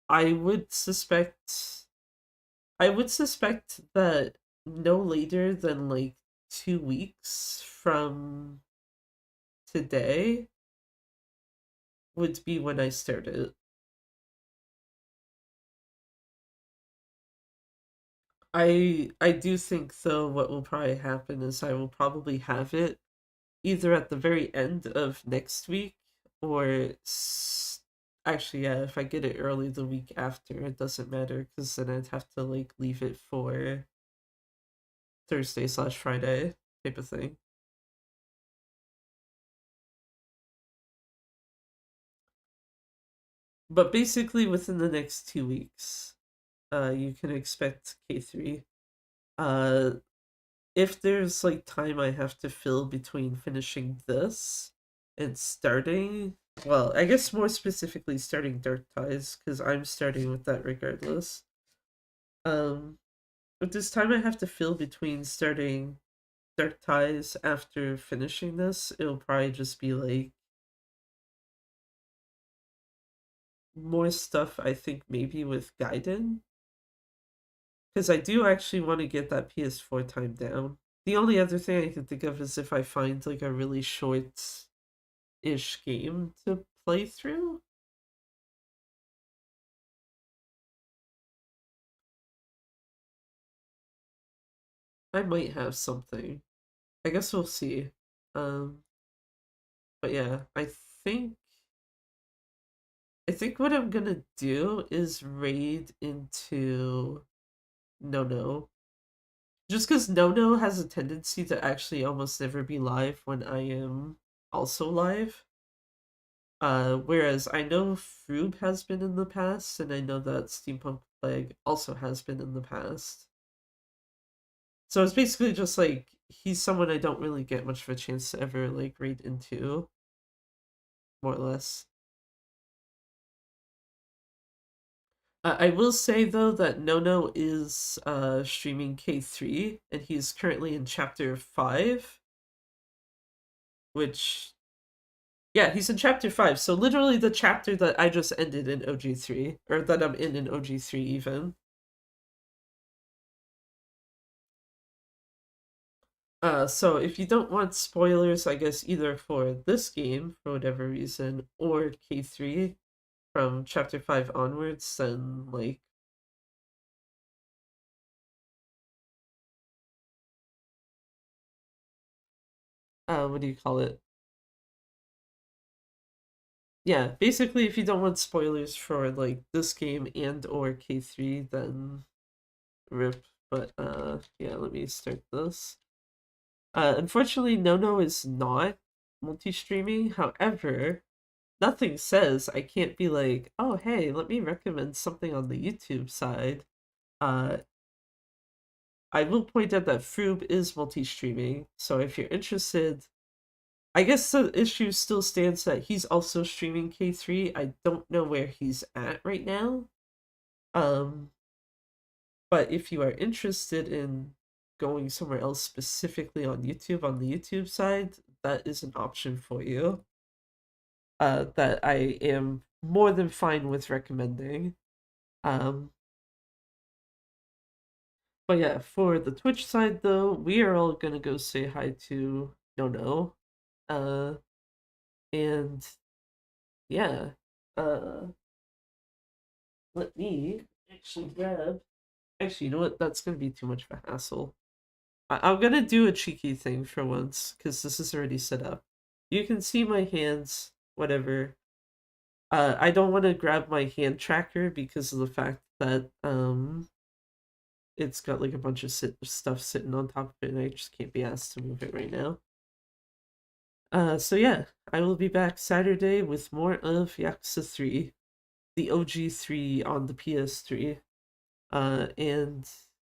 I would suspect that no later than like 2 weeks from today would be when I started. I do think though what will probably happen is I will probably have it either at the very end of next week or actually, yeah, if I get it early the week after, it doesn't matter because then I'd have to like leave it for Thursday/Friday type of thing. But basically, within the next 2 weeks, you can expect K3. If there's like time I have to fill between finishing this and starting, well, I guess more specifically starting Dark Ties, because I'm starting with that regardless. If there's time I have to fill between starting Dark Ties after finishing this, it'll probably just be like more stuff, I think, maybe with Gaiden. Because I do actually want to get that PS4 time down. The only other thing I can think of is if I find like a really short-ish game to play through. I might have something. I guess we'll see. But yeah, think I think what I'm gonna do is raid into No. Just because No has a tendency to actually almost never be live when I am also live. Whereas I know Froob has been in the past, and I know that Steampunk Plague also has been in the past. So it's basically just like he's someone I don't really get much of a chance to ever like raid into, more or less. I will say though that No is streaming K3, and he's currently in chapter 5, which, yeah, he's in chapter 5. So literally the chapter that I just ended in OG3, or that I'm in OG3 even. So if you don't want spoilers, I guess either for this game for whatever reason, or K3 from chapter 5 onwards, then like what do you call it? Yeah, basically if you don't want spoilers for like this game and or K3, then rip. But yeah, let me start this. Unfortunately, No is not multi-streaming. However, nothing says I can't be like, oh hey, let me recommend something on the YouTube side. I will point out that Froob is multi-streaming, so if you're interested, I guess the issue still stands that he's also streaming K3. I don't know where he's at right now. But if you are interested in going somewhere else specifically on YouTube, on the YouTube side, that is an option for you. That I am more than fine with recommending. But yeah, for the Twitch side though, we are all gonna go say hi to No. And yeah, let me actually grab. Actually, you know what? That's gonna be too much of a hassle. I'm gonna do a cheeky thing for once, because this is already set up. You can see my hands, whatever. I don't want to grab my hand tracker because of the fact that it's got like a bunch of stuff sitting on top of it, and I just can't be asked to move it right now. So yeah, I will be back Saturday with more of Yakuza 3, the OG3 on the PS3. And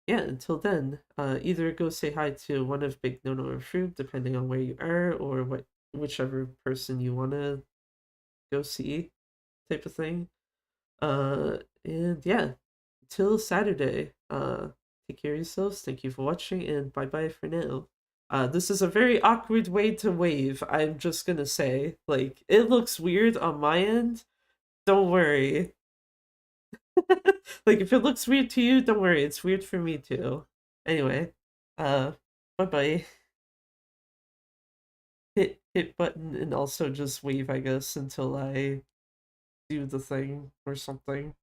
yeah, until then, either go say hi to one of Big Nono or Fruit, depending on where you are, or whichever person you want to go see, type of thing. And yeah, till Saturday, take care of yourselves. Thank you for watching, and bye bye for now. This is a very awkward way to wave. I'm just gonna say, like, it looks weird on my end. Don't worry. Like, if it looks weird to you, don't worry. It's weird for me too. Anyway, bye bye. Hit button and also just wave, I guess, until I do the thing or something.